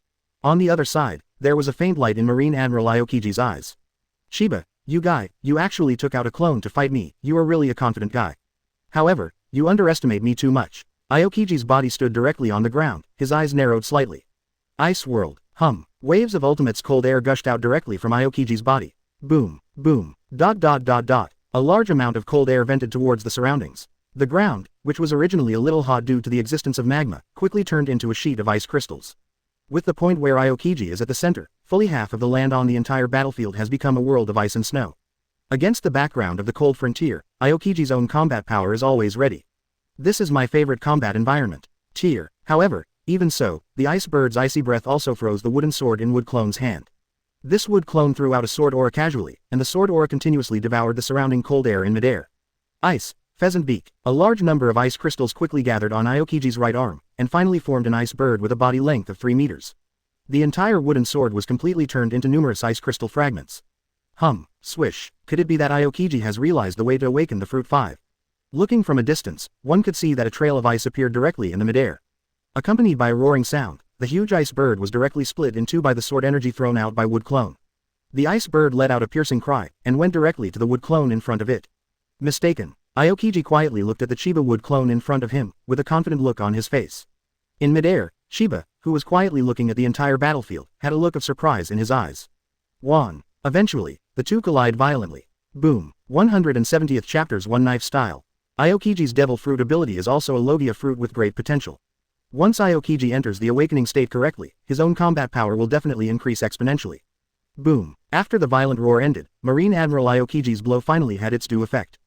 On the other side, there was a faint light in Marine Admiral Aokiji's eyes. Chiba, you guy, you actually took out a clone to fight me, you are really a confident guy. However, you underestimate me too much. Aokiji's body stood directly on the ground, his eyes narrowed slightly. Ice World, waves of Ultimate's cold air gushed out directly from Aokiji's body. Boom, boom, ... A large amount of cold air vented towards the surroundings. The ground, which was originally a little hot due to the existence of magma, quickly turned into a sheet of ice crystals. With the point where Aokiji is at the center, fully half of the land on the entire battlefield has become a world of ice and snow. Against the background of the cold frontier, Aokiji's own combat power is always ready. This is my favorite combat environment. However, even so, the ice bird's icy breath also froze the wooden sword in Wood Clone's hand. This wood clone threw out a sword aura casually, and the sword aura continuously devoured the surrounding cold air in midair. Ice, pheasant beak. A large number of ice crystals quickly gathered on Aokiji's right arm, and finally formed an ice bird with a body length of 3 meters. The entire wooden sword was completely turned into numerous ice crystal fragments. Swish, could it be that Aokiji has realized the way to awaken the Fruit 5? Looking from a distance, one could see that a trail of ice appeared directly in the midair. Accompanied by a roaring sound, the huge ice bird was directly split in two by the sword energy thrown out by Wood Clone. The ice bird let out a piercing cry, and went directly to the Wood Clone in front of it. Mistaken. Aokiji quietly looked at the Chiba Wood Clone in front of him, with a confident look on his face. In midair, Chiba, who was quietly looking at the entire battlefield, had a look of surprise in his eyes. Eventually, the two collide violently. Boom. 170th chapters One Knife Style. Aokiji's Devil Fruit ability is also a Logia fruit with great potential. Once Aokiji enters the awakening state correctly, his own combat power will definitely increase exponentially. Boom. After the violent roar ended, Marine Admiral Aokiji's blow finally had its due effect.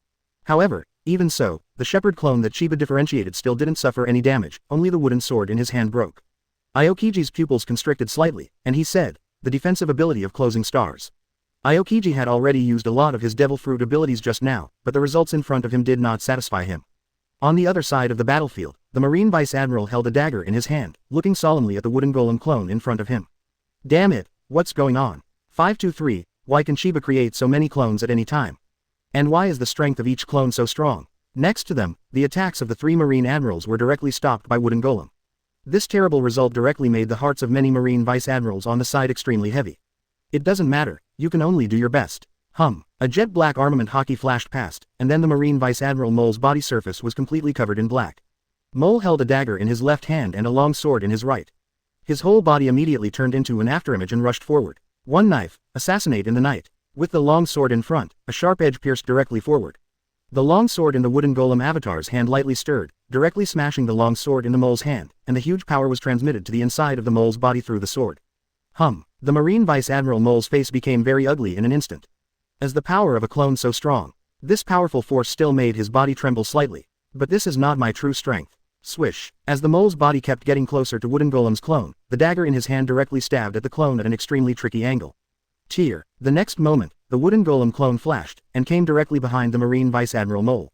However, even so, the shepherd clone that Chiba differentiated still didn't suffer any damage, only the wooden sword in his hand broke. Aokiji's pupils constricted slightly, and he said, the defensive ability of closing stars. Aokiji had already used a lot of his Devil Fruit abilities just now, but the results in front of him did not satisfy him. On the other side of the battlefield, the Marine Vice Admiral held a dagger in his hand, looking solemnly at the wooden golem clone in front of him. Damn it, what's going on? 523, why can Chiba create so many clones at any time? And why is the strength of each clone so strong? Next to them, the attacks of the 3 Marine Admirals were directly stopped by wooden golem. This terrible result directly made the hearts of many Marine Vice Admirals on the side extremely heavy. It doesn't matter, you can only do your best. A jet black armament hockey flashed past, and then the Marine Vice Admiral Mole's body surface was completely covered in black. Mole held a dagger in his left hand and a long sword in his right. His whole body immediately turned into an afterimage and rushed forward. One knife, assassinate in the night. With the long sword in front, a sharp edge pierced directly forward. The long sword in the wooden golem avatar's hand lightly stirred, directly smashing the long sword in the mole's hand, and the huge power was transmitted to the inside of the mole's body through the sword. The Marine Vice Admiral Mole's face became very ugly in an instant. As the power of a clone so strong, this powerful force still made his body tremble slightly. But this is not my true strength. Swish. As the mole's body kept getting closer to wooden golem's clone, the dagger in his hand directly stabbed at the clone at an extremely tricky angle. The next moment, the wooden golem clone flashed, and came directly behind the Marine Vice Admiral Mole.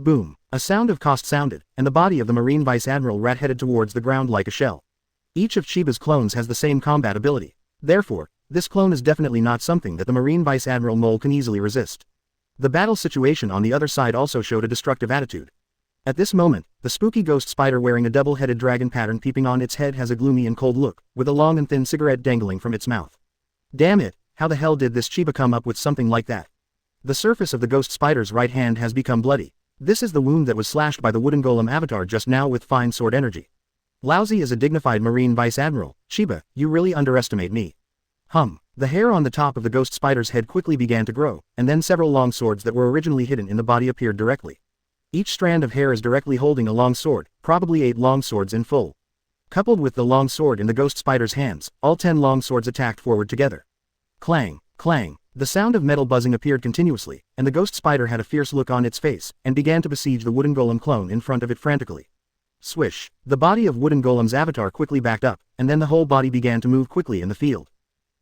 Boom. A sound of cost sounded, and the body of the Marine Vice Admiral rat headed towards the ground like a shell. Each of Chiba's clones has the same combat ability. Therefore, this clone is definitely not something that the Marine Vice Admiral mole can easily resist. The battle situation on the other side also showed a destructive attitude. At this moment, the spooky ghost spider wearing a double-headed dragon pattern peeping on its head has a gloomy and cold look, with a long and thin cigarette dangling from its mouth. Damn it, how the hell did this Chiba come up with something like that? The surface of the ghost spider's right hand has become bloody. This is the wound that was slashed by the wooden golem avatar just now with fine sword energy. Lousy as a dignified Marine Vice Admiral, Chiba, you really underestimate me. The hair on the top of the ghost spider's head quickly began to grow, and then several long swords that were originally hidden in the body appeared directly. Each strand of hair is directly holding a long sword, probably 8 long swords in full. Coupled with the long sword in the ghost spider's hands, all 10 long swords attacked forward together. Clang, clang, the sound of metal buzzing appeared continuously, and the ghost spider had a fierce look on its face, and began to besiege the wooden golem clone in front of it frantically. Swish, the body of wooden golem's avatar quickly backed up, and then the whole body began to move quickly in the field.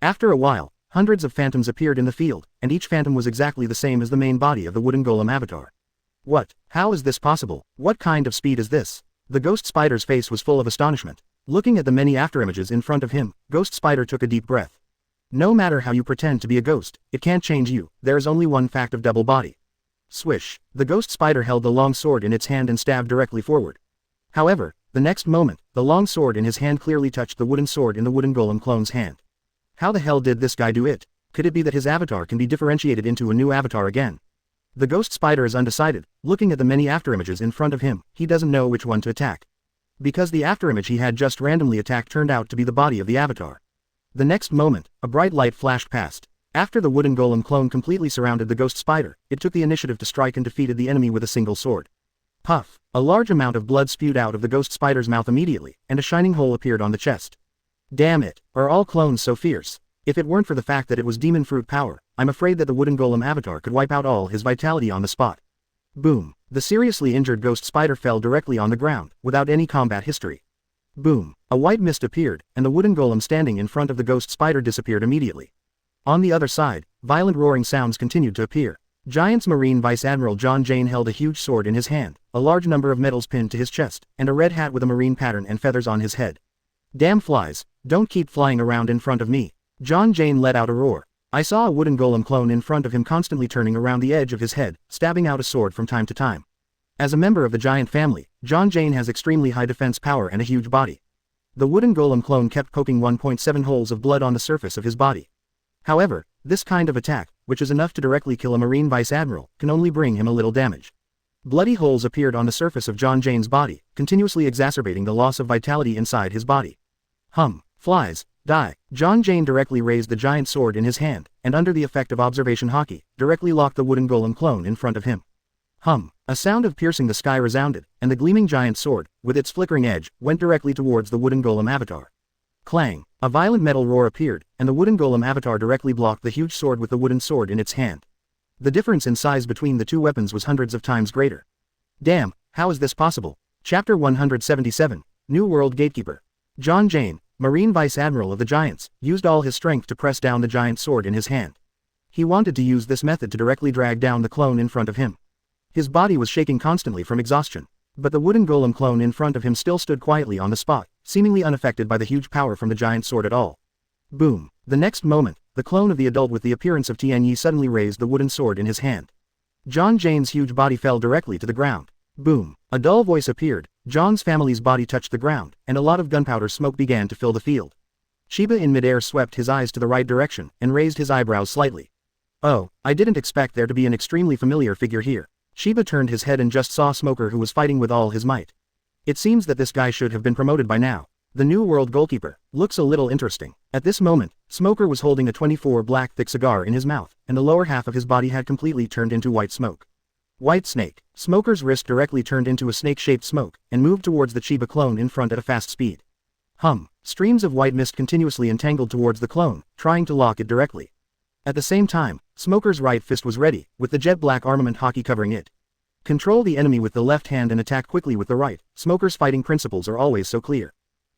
After a while, hundreds of phantoms appeared in the field, and each phantom was exactly the same as the main body of the wooden golem avatar. What? How is this possible? What kind of speed is this? The ghost spider's face was full of astonishment. Looking at the many afterimages in front of him, Ghost Spider took a deep breath. No matter how you pretend to be a ghost, it can't change you. There is only one fact of double body. Swish, the ghost spider held the long sword in its hand and stabbed directly forward. However, the next moment, the long sword in his hand clearly touched the wooden sword in the wooden golem clone's hand. How the hell did this guy do it? Could it be that his avatar can be differentiated into a new avatar again? The ghost spider is undecided. Looking at the many afterimages in front of him, he doesn't know which one to attack. Because the afterimage he had just randomly attacked turned out to be the body of the avatar. The next moment, a bright light flashed past. After the wooden golem clone completely surrounded the ghost spider, it took the initiative to strike and defeated the enemy with a single sword. Puff! A large amount of blood spewed out of the ghost spider's mouth immediately, and a shining hole appeared on the chest. Damn it, are all clones so fierce? If it weren't for the fact that it was demon fruit power, I'm afraid that the wooden golem avatar could wipe out all his vitality on the spot. Boom! The seriously injured ghost spider fell directly on the ground, without any combat history. Boom! A white mist appeared, and the wooden golem standing in front of the ghost spider disappeared immediately. On the other side, violent roaring sounds continued to appear. Giant's Marine Vice Admiral John Jane held a huge sword in his hand, a large number of medals pinned to his chest, and a red hat with a marine pattern and feathers on his head. Damn flies, don't keep flying around in front of me. John Jane let out a roar. I saw a wooden golem clone in front of him constantly turning around the edge of his head, stabbing out a sword from time to time. As a member of the giant family, John Jane has extremely high defense power and a huge body. The wooden golem clone kept poking 1.7 holes of blood on the surface of his body. However, this kind of attack, which is enough to directly kill a Marine Vice Admiral, can only bring him a little damage. Bloody holes appeared on the surface of John Jane's body, continuously exacerbating the loss of vitality inside his body. Flies, die. John Jane directly raised the giant sword in his hand, and under the effect of observation haki, directly locked the wooden golem clone in front of him. A sound of piercing the sky resounded, and the gleaming giant sword, with its flickering edge, went directly towards the wooden golem avatar. Clang! A violent metal roar appeared, and the wooden golem avatar directly blocked the huge sword with the wooden sword in its hand. The difference in size between the two weapons was hundreds of times greater. Damn, how is this possible? Chapter 177, New World Gatekeeper. John Jane, Marine Vice Admiral of the Giants, used all his strength to press down the giant sword in his hand. He wanted to use this method to directly drag down the clone in front of him. His body was shaking constantly from exhaustion. But the wooden golem clone in front of him still stood quietly on the spot, seemingly unaffected by the huge power from the giant sword at all. Boom! The next moment, the clone of the adult with the appearance of Tianyi suddenly raised the wooden sword in his hand. John Jane's huge body fell directly to the ground. Boom! A dull voice appeared, John's family's body touched the ground, and a lot of gunpowder smoke began to fill the field. Chiba in midair swept his eyes to the right direction, and raised his eyebrows slightly. Oh, I didn't expect there to be an extremely familiar figure here. Chiba turned his head and just saw Smoker, who was fighting with all his might. It seems that this guy should have been promoted by now. The New World Goalkeeper looks a little interesting. At this moment, Smoker was holding a 24 black thick cigar in his mouth, and the lower half of his body had completely turned into white smoke. White snake. Smoker's wrist directly turned into a snake-shaped smoke, and moved towards the Chiba clone in front at a fast speed. Streams of white mist continuously entangled towards the clone, trying to lock it directly. At the same time, Smoker's right fist was ready, with the jet black armament haki covering it. Control the enemy with the left hand and attack quickly with the right. Smoker's fighting principles are always so clear.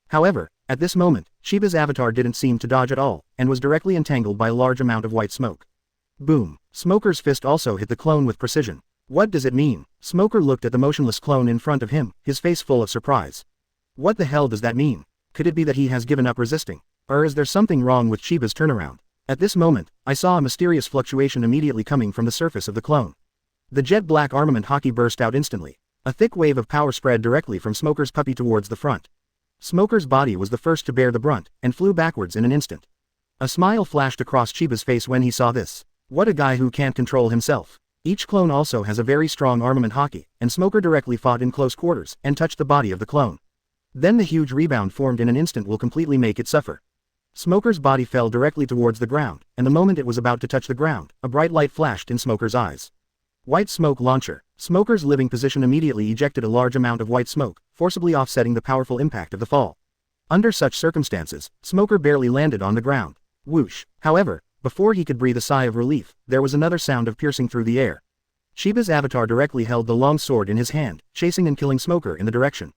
However, at this moment, Chiba's avatar didn't seem to dodge at all, and was directly entangled by a large amount of white smoke. Boom! Smoker's fist also hit the clone with precision. What does it mean? Smoker looked at the motionless clone in front of him, his face full of surprise. What the hell does that mean? Could it be that he has given up resisting? Or is there something wrong with Chiba's turnaround? At this moment, I saw a mysterious fluctuation immediately coming from the surface of the clone. The jet black armament Haki burst out instantly. A thick wave of power spread directly from Smoker's puppy towards the front. Smoker's body was the first to bear the brunt, and flew backwards in an instant. A smile flashed across Chiba's face when he saw this. What a guy who can't control himself. Each clone also has a very strong armament Haki, and Smoker directly fought in close quarters, and touched the body of the clone. Then the huge rebound formed in an instant will completely make it suffer. Smoker's body fell directly towards the ground, and the moment it was about to touch the ground, a bright light flashed in Smoker's eyes. White smoke launcher. Smoker's living position immediately ejected a large amount of white smoke, forcibly offsetting the powerful impact of the fall. Under such circumstances, Smoker barely landed on the ground. Whoosh. However, before he could breathe a sigh of relief, there was another sound of piercing through the air. Chiba's avatar directly held the long sword in his hand, chasing and killing Smoker in the direction.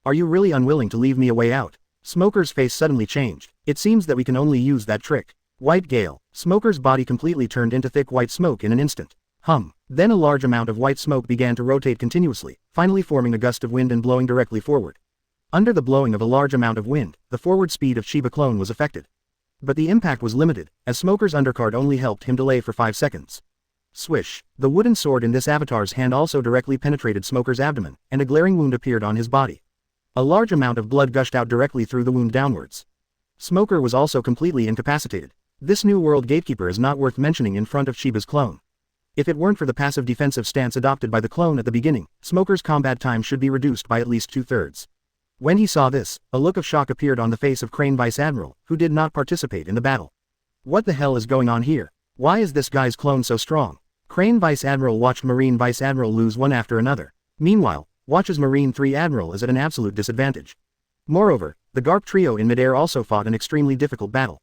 Are you really unwilling to leave me a way out? Smoker's face suddenly changed. It seems that we can only use that trick. White gale. Smoker's body completely turned into thick white smoke in an instant. Then a large amount of white smoke began to rotate continuously, finally forming a gust of wind and blowing directly forward. Under the blowing of a large amount of wind, the forward speed of Chiba clone was affected. But the impact was limited, as Smoker's undercard only helped him delay for 5 seconds. Swish. The wooden sword in this avatar's hand also directly penetrated Smoker's abdomen, and a glaring wound appeared on his body. A large amount of blood gushed out directly through the wound downwards. Smoker was also completely incapacitated. This New World Gatekeeper is not worth mentioning in front of Chiba's clone. If it weren't for the passive defensive stance adopted by the clone at the beginning, Smoker's combat time should be reduced by at least 2/3. When he saw this, a look of shock appeared on the face of Crane Vice Admiral, who did not participate in the battle. What the hell is going on here? Why is this guy's clone so strong? Crane Vice Admiral watched Marine Vice Admiral lose one after another. Meanwhile, watches Marine 3 Admiral is at an absolute disadvantage. Moreover, the Garp trio in midair also fought an extremely difficult battle.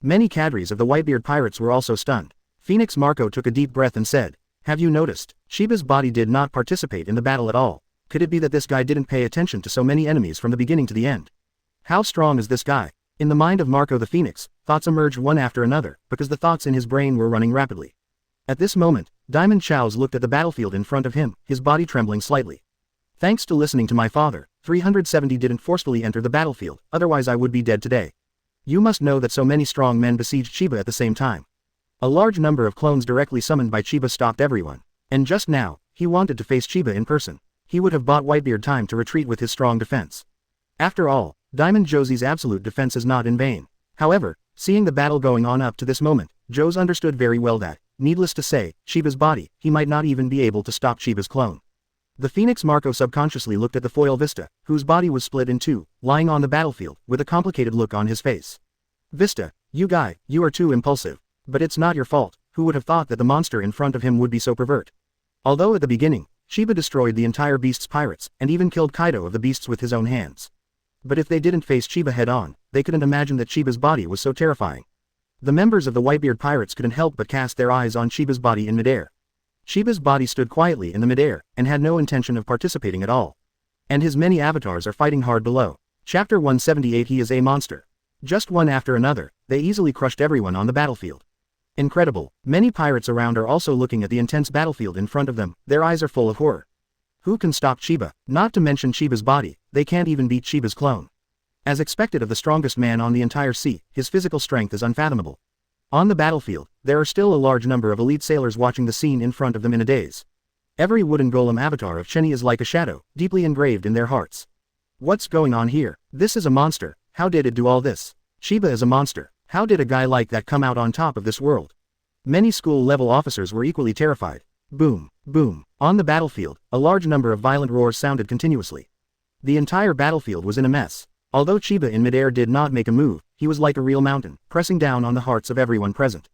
Many cadres of the Whitebeard pirates were also stunned. Phoenix Marco took a deep breath and said, "Have you noticed? Chiba's body did not participate in the battle at all. Could it be that this guy didn't pay attention to so many enemies from the beginning to the end? How strong is this guy?" In the mind of Marco the Phoenix, thoughts emerged one after another, because the thoughts in his brain were running rapidly. At this moment, Diamond Chaos looked at the battlefield in front of him, his body trembling slightly. Thanks to listening to my father, 370 didn't forcefully enter the battlefield, otherwise I would be dead today. You must know that so many strong men besieged Chiba at the same time. A large number of clones directly summoned by Chiba stopped everyone. And just now, he wanted to face Chiba in person. He would have bought Whitebeard time to retreat with his strong defense. After all, Diamond Josie's absolute defense is not in vain. However, seeing the battle going on up to this moment, Jose understood very well that, needless to say, Chiba's body, he might not even be able to stop Chiba's clone. The Phoenix Marco subconsciously looked at the foil Vista, whose body was split in two, lying on the battlefield, with a complicated look on his face. Vista, you guy, you are too impulsive. But it's not your fault. Who would have thought that the monster in front of him would be so pervert? Although at the beginning, Chiba destroyed the entire beast's pirates, and even killed Kaido of the beasts with his own hands. But if they didn't face Chiba head-on, they couldn't imagine that Chiba's body was so terrifying. The members of the Whitebeard pirates couldn't help but cast their eyes on Chiba's body in midair. Chiba's body stood quietly in the midair, and had no intention of participating at all. And his many avatars are fighting hard below. Chapter 178 He is a monster. Just one after another, they easily crushed everyone on the battlefield. Incredible. Many pirates around are also looking at the intense battlefield in front of them, their eyes are full of horror. Who can stop Chiba? Not to mention Chiba's body, they can't even beat Chiba's clone. As expected of the strongest man on the entire sea, his physical strength is unfathomable. On the battlefield, there are still a large number of elite sailors watching the scene in front of them in a daze. Every wooden golem avatar of Chenny is like a shadow, deeply engraved in their hearts. What's going on here? This is a monster. How did it do all this? Chiba is a monster. How did a guy like that come out on top of this world? Many school-level officers were equally terrified. Boom, boom. On the battlefield, a large number of violent roars sounded continuously. The entire battlefield was in a mess. Although Chiba in midair did not make a move, he was like a real mountain, pressing down on the hearts of everyone present.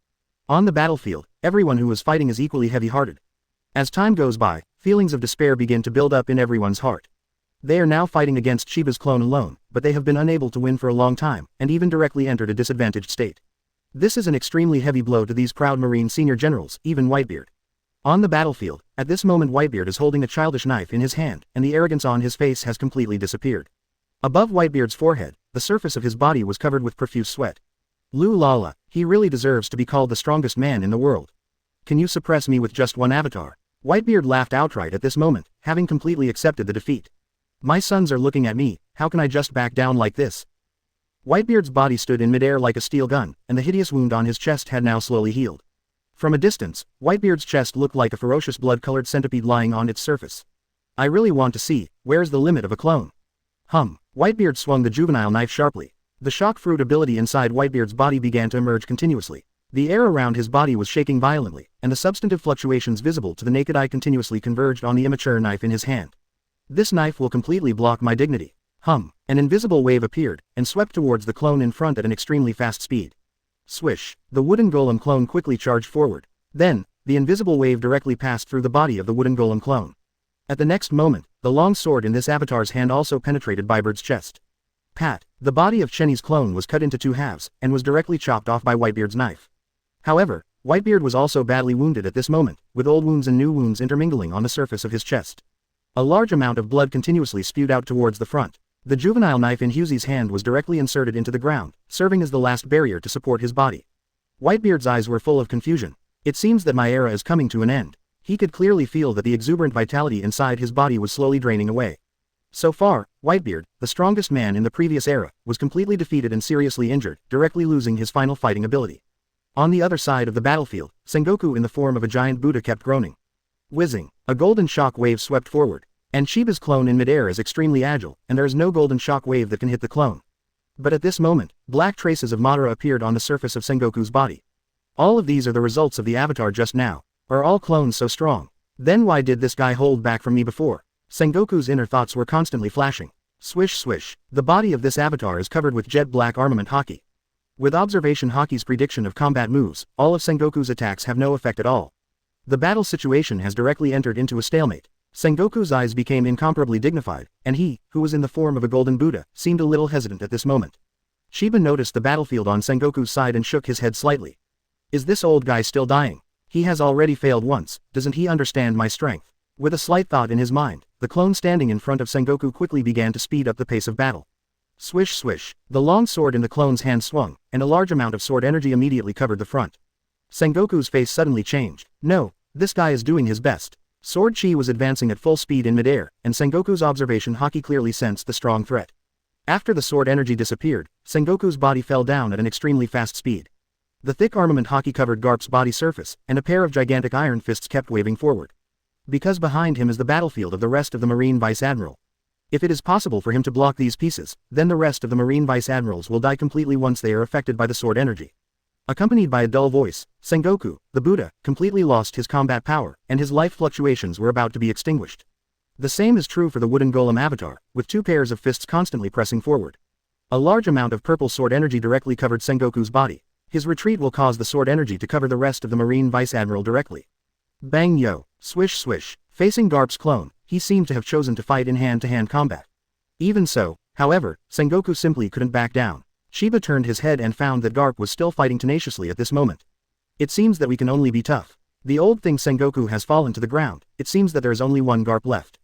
On the battlefield, everyone who was fighting is equally heavy-hearted. As time goes by, feelings of despair begin to build up in everyone's heart. They are now fighting against Chiba's clone alone, but they have been unable to win for a long time, and even directly entered a disadvantaged state. This is an extremely heavy blow to these proud Marine senior generals, even Whitebeard. On the battlefield, at this moment Whitebeard is holding a childish knife in his hand, and the arrogance on his face has completely disappeared. Above Whitebeard's forehead, the surface of his body was covered with profuse sweat. Loo Lala, he really deserves to be called the strongest man in the world. Can you suppress me with just one avatar? Whitebeard laughed outright at this moment, having completely accepted the defeat. My sons are looking at me, how can I just back down like this? Whitebeard's body stood in midair like a steel gun, and the hideous wound on his chest had now slowly healed. From a distance, Whitebeard's chest looked like a ferocious blood-colored centipede lying on its surface. I really want to see, where's the limit of a clone? Whitebeard swung the juvenile knife sharply. The shock fruit ability inside Whitebeard's body began to emerge continuously. The air around his body was shaking violently, and the substantive fluctuations visible to the naked eye continuously converged on the immature knife in his hand. This knife will completely block my dignity. An invisible wave appeared, and swept towards the clone in front at an extremely fast speed. Swish! The wooden golem clone quickly charged forward. Then, the invisible wave directly passed through the body of the wooden golem clone. At the next moment, the long sword in this avatar's hand also penetrated Whitebeard's chest. Pat! The body of Chenny's clone was cut into two halves, and was directly chopped off by Whitebeard's knife. However, Whitebeard was also badly wounded at this moment, with old wounds and new wounds intermingling on the surface of his chest. A large amount of blood continuously spewed out towards the front. The juvenile knife in Hughesy's hand was directly inserted into the ground, serving as the last barrier to support his body. Whitebeard's eyes were full of confusion. It seems that my era is coming to an end. He could clearly feel that the exuberant vitality inside his body was slowly draining away. So far, Whitebeard, the strongest man in the previous era, was completely defeated and seriously injured, directly losing his final fighting ability. On the other side of the battlefield, Sengoku in the form of a giant Buddha kept groaning. Whizzing, a golden shock wave swept forward. And Chiba's clone in midair is extremely agile, and there is no golden shock wave that can hit the clone. But at this moment, black traces of Madara appeared on the surface of Sengoku's body. All of these are the results of the avatar just now. Are all clones so strong? Then why did this guy hold back from me before? Sengoku's inner thoughts were constantly flashing. Swish swish, the body of this avatar is covered with jet black armament haki. With observation haki's prediction of combat moves, all of Sengoku's attacks have no effect at all. The battle situation has directly entered into a stalemate. Sengoku's eyes became incomparably dignified, and he, who was in the form of a golden Buddha, seemed a little hesitant at this moment. Chiba noticed the battlefield on Sengoku's side and shook his head slightly. Is this old guy still dying? He has already failed once, doesn't he understand my strength? With a slight thought in his mind, the clone standing in front of Sengoku quickly began to speed up the pace of battle. Swish swish, the long sword in the clone's hand swung, and a large amount of sword energy immediately covered the front. Sengoku's face suddenly changed. No, this guy is doing his best. Sword Chi was advancing at full speed in midair, and Sengoku's observation haki clearly sensed the strong threat. After the sword energy disappeared, Sengoku's body fell down at an extremely fast speed. The thick armament haki covered Garp's body surface, and a pair of gigantic iron fists kept waving forward. Because behind him is the battlefield of the rest of the Marine Vice Admiral. If it is possible for him to block these pieces, then the rest of the Marine Vice Admirals will die completely once they are affected by the sword energy. Accompanied by a dull voice, Sengoku, the Buddha, completely lost his combat power, and his life fluctuations were about to be extinguished. The same is true for the wooden golem avatar, with two pairs of fists constantly pressing forward. A large amount of purple sword energy directly covered Sengoku's body. His retreat will cause the sword energy to cover the rest of the Marine Vice Admiral directly. Bang yo, swish swish, facing Garp's clone, he seemed to have chosen to fight in hand-to-hand combat. Even so, however, Sengoku simply couldn't back down. Chiba turned his head and found that Garp was still fighting tenaciously at this moment. It seems that we can only be tough. The old thing Sengoku has fallen to the ground, it seems that there is only one Garp left.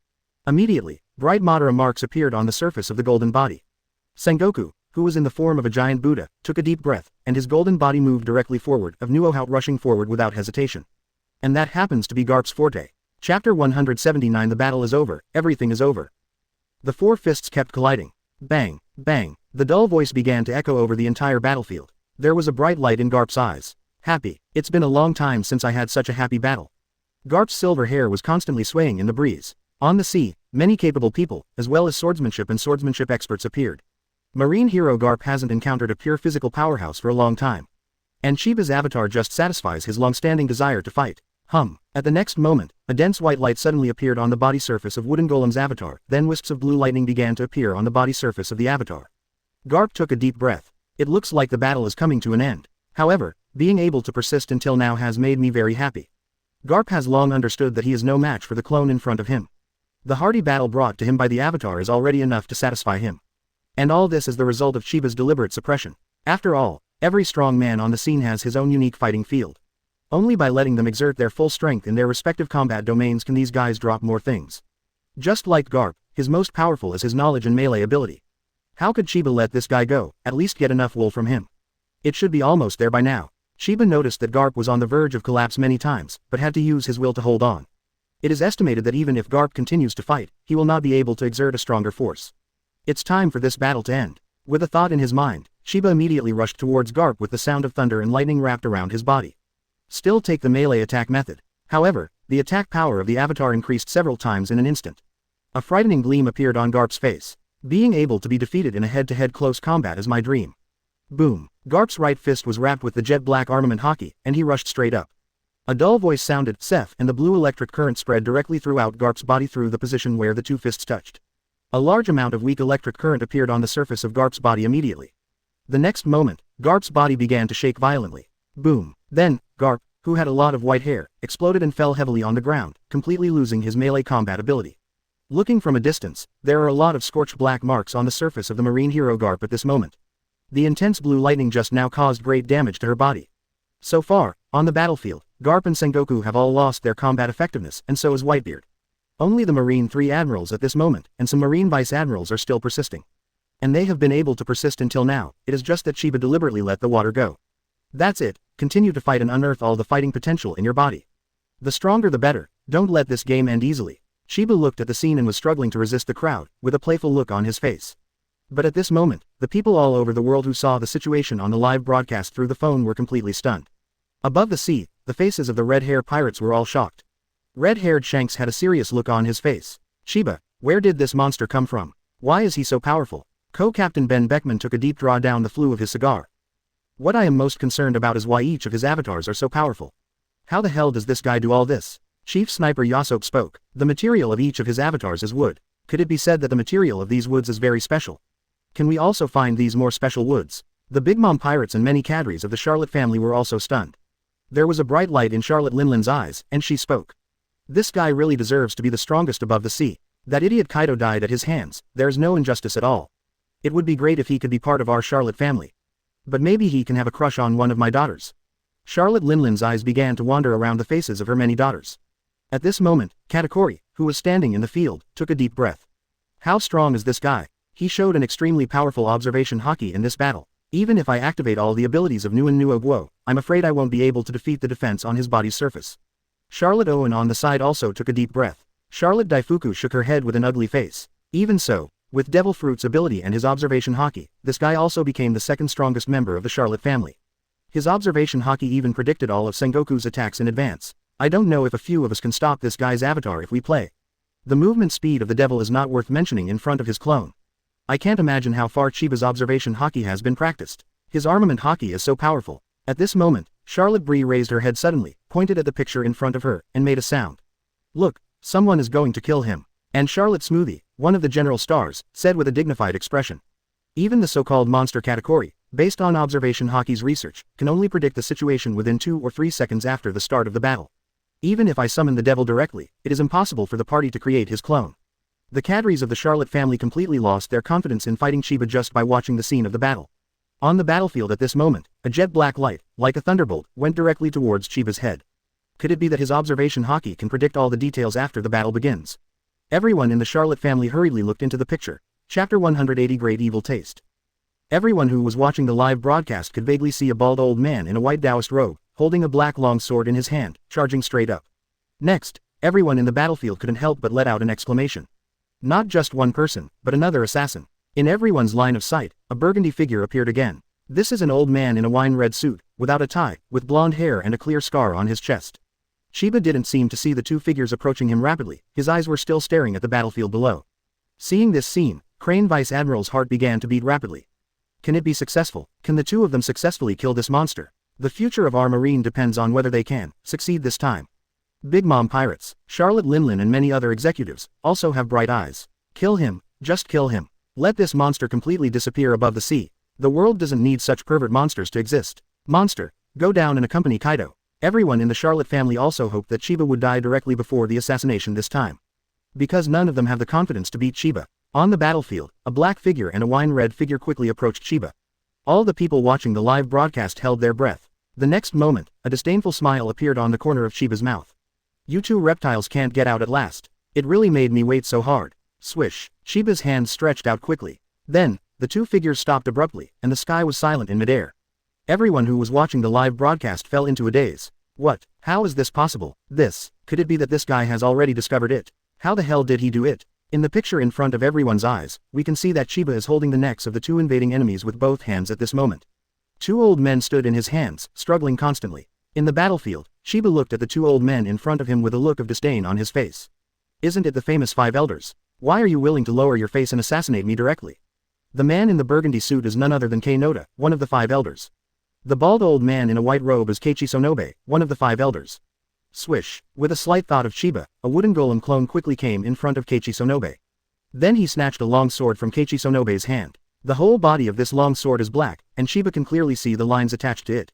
Immediately, bright Madara marks appeared on the surface of the golden body. Sengoku, who was in the form of a giant Buddha, took a deep breath, and his golden body moved directly forward, of Nuohout rushing forward without hesitation. And that happens to be Garp's forte. Chapter 179. The battle is over, everything is over. The four fists kept colliding. Bang, bang. The dull voice began to echo over the entire battlefield. There was a bright light in Garp's eyes. Happy. It's been a long time since I had such a happy battle. Garp's silver hair was constantly swaying in the breeze. On the sea, many capable people, as well as swordsmanship and swordsmanship experts appeared. Marine hero Garp hasn't encountered a pure physical powerhouse for a long time. And Chiba's avatar just satisfies his long-standing desire to fight. At the next moment, a dense white light suddenly appeared on the body surface of Wooden Golem's avatar, then wisps of blue lightning began to appear on the body surface of the avatar. Garp took a deep breath. It looks like the battle is coming to an end. However, being able to persist until now has made me very happy. Garp has long understood that he is no match for the clone in front of him. The hardy battle brought to him by the avatar is already enough to satisfy him. And all this is the result of Chiba's deliberate suppression. After all, every strong man on the scene has his own unique fighting field. Only by letting them exert their full strength in their respective combat domains can these guys drop more things. Just like Garp, his most powerful is his knowledge and melee ability. How could Chiba let this guy go, at least get enough wool from him? It should be almost there by now. Chiba noticed that Garp was on the verge of collapse many times, but had to use his will to hold on. It is estimated that even if Garp continues to fight, he will not be able to exert a stronger force. It's time for this battle to end. With a thought in his mind, Chiba immediately rushed towards Garp with the sound of thunder and lightning wrapped around his body. Still take the melee attack method. However, the attack power of the avatar increased several times in an instant. A frightening gleam appeared on Garp's face. Being able to be defeated in a head-to-head close combat is my dream. Boom. Garp's right fist was wrapped with the jet black armament haki, and he rushed straight up. A dull voice sounded, Seth, and the blue electric current spread directly throughout Garp's body through the position where the two fists touched. A large amount of weak electric current appeared on the surface of Garp's body immediately. The next moment, Garp's body began to shake violently. Boom. Then, Garp, who had a lot of white hair, exploded and fell heavily on the ground, completely losing his melee combat ability. Looking from a distance, there are a lot of scorched black marks on the surface of the marine hero Garp at this moment. The intense blue lightning just now caused great damage to her body. So far, on the battlefield, Garp and Sengoku have all lost their combat effectiveness, and so is Whitebeard. Only the Marine 3 admirals at this moment, and some Marine vice admirals are still persisting. And they have been able to persist until now. It is just that Chiba deliberately let the water go. That's it, continue to fight and unearth all the fighting potential in your body. The stronger the better, don't let this game end easily. Chiba looked at the scene and was struggling to resist the crowd, with a playful look on his face. But at this moment, the people all over the world who saw the situation on the live broadcast through the phone were completely stunned. Above the sea, the faces of the red-hair pirates were all shocked. Red-haired Shanks had a serious look on his face. Chiba, where did this monster come from? Why is he so powerful? Co-Captain Ben Beckman took a deep draw down the flue of his cigar. What I am most concerned about is why each of his avatars are so powerful. How the hell does this guy do all this? Chief Sniper Yasop spoke. The material of each of his avatars is wood. Could it be said that the material of these woods is very special? Can we also find these more special woods? The Big Mom pirates and many cadres of the Charlotte family were also stunned. There was a bright light in Charlotte Linlin's eyes, and she spoke. This guy really deserves to be the strongest above the sea. That idiot Kaido died at his hands. There's no injustice at all. It would be great if he could be part of our Charlotte family. But maybe he can have a crush on one of my daughters. Charlotte Linlin's eyes began to wander around the faces of her many daughters. At this moment, Katakuri, who was standing in the field, took a deep breath. How strong is this guy? He showed an extremely powerful observation haki in this battle. Even if I activate all the abilities of Nuan Nuo Guo, I'm afraid I won't be able to defeat the defense on his body's surface. Charlotte Owen on the side also took a deep breath. Charlotte Daifuku shook her head with an ugly face. Even so, with Devil Fruit's ability and his observation haki, this guy also became the second strongest member of the Charlotte family. His observation haki even predicted all of Sengoku's attacks in advance. I don't know if a few of us can stop this guy's avatar if we play. The movement speed of the devil is not worth mentioning in front of his clone. I can't imagine how far Chiba's observation haki has been practiced. His armament haki is so powerful. At this moment, Charlotte Bree raised her head suddenly, pointed at the picture in front of her, and made a sound. Look, someone is going to kill him. And Charlotte Smoothie, one of the general stars, said with a dignified expression. Even the so-called monster Katakuri, based on observation haki's research, can only predict the situation within 2 or 3 seconds after the start of the battle. Even if I summon the devil directly, it is impossible for the party to create his clone. The cadres of the Charlotte family completely lost their confidence in fighting Chiba just by watching the scene of the battle. On the battlefield at this moment, a jet black light, like a thunderbolt, went directly towards Chiba's head. Could it be that his observation haki can predict all the details after the battle begins? Everyone in the Charlotte family hurriedly looked into the picture. Chapter 180 Great Evil Taste. Everyone who was watching the live broadcast could vaguely see a bald old man in a white Taoist robe, holding a black long sword in his hand, charging straight up. Next, everyone in the battlefield couldn't help but let out an exclamation. Not just one person, but another assassin. In everyone's line of sight, a burgundy figure appeared again. This is an old man in a wine-red suit, without a tie, with blonde hair and a clear scar on his chest. Chiba didn't seem to see the two figures approaching him rapidly, his eyes were still staring at the battlefield below. Seeing this scene, Crane Vice Admiral's heart began to beat rapidly. Can it be successful? Can the two of them successfully kill this monster? The future of our marine depends on whether they can succeed this time. Big Mom pirates, Charlotte Linlin and many other executives, also have bright eyes. Kill him, just kill him. Let this monster completely disappear above the sea. The world doesn't need such pervert monsters to exist. Monster, go down and accompany Kaido. Everyone in the Charlotte family also hoped that Chiba would die directly before the assassination this time. Because none of them have the confidence to beat Chiba. On the battlefield, a black figure and a wine-red figure quickly approached Chiba. All the people watching the live broadcast held their breath. The next moment, a disdainful smile appeared on the corner of Chiba's mouth. You two reptiles can't get out at last. It really made me wait so hard. Swish, Chiba's hand stretched out quickly. Then, the two figures stopped abruptly, and the sky was silent in midair. Everyone who was watching the live broadcast fell into a daze. What? How is this possible? This Could it be that this guy has already discovered it? How the hell did he do it? In the picture in front of everyone's eyes, we can see that Chiba is holding the necks of the two invading enemies with both hands at this moment. Two old men stood in his hands, struggling constantly. In the battlefield, Chiba looked at the two old men in front of him with a look of disdain on his face. Isn't it the famous five elders? Why are you willing to lower your face and assassinate me directly? The man in the burgundy suit is none other than Konoha, one of the five elders. The bald old man in a white robe is Keiichi Sonobe, one of the five elders. Swish. With a slight thought of Chiba, a wooden golem clone quickly came in front of Keiichi Sonobe. Then he snatched a long sword from Keiichi Sonobe's hand. The whole body of this long sword is black, and Chiba can clearly see the lines attached to it.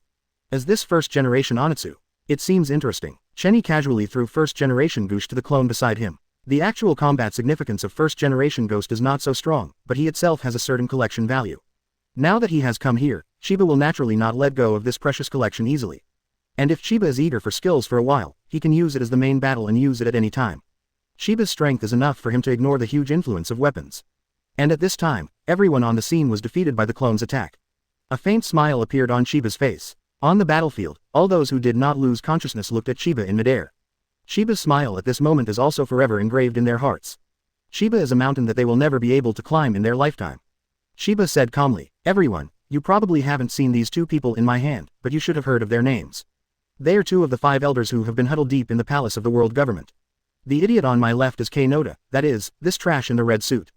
As this first-generation Onitsu. It seems interesting. Chenny casually threw first-generation Gush to the clone beside him. The actual combat significance of first-generation Ghost is not so strong, but he itself has a certain collection value. Now that he has come here, Chiba will naturally not let go of this precious collection easily. And if Chiba is eager for skills for a while, he can use it as the main battle and use it at any time. Chiba's strength is enough for him to ignore the huge influence of weapons. And at this time, everyone on the scene was defeated by the clone's attack. A faint smile appeared on Chiba's face. On the battlefield, all those who did not lose consciousness looked at Chiba in midair. Chiba's smile at this moment is also forever engraved in their hearts. Chiba is a mountain that they will never be able to climb in their lifetime. Chiba said calmly, "Everyone, you probably haven't seen these two people in my hand, but you should have heard of their names. They are two of the five elders who have been huddled deep in the palace of the world government. The idiot on my left is Konoha, that is, this trash in the red suit.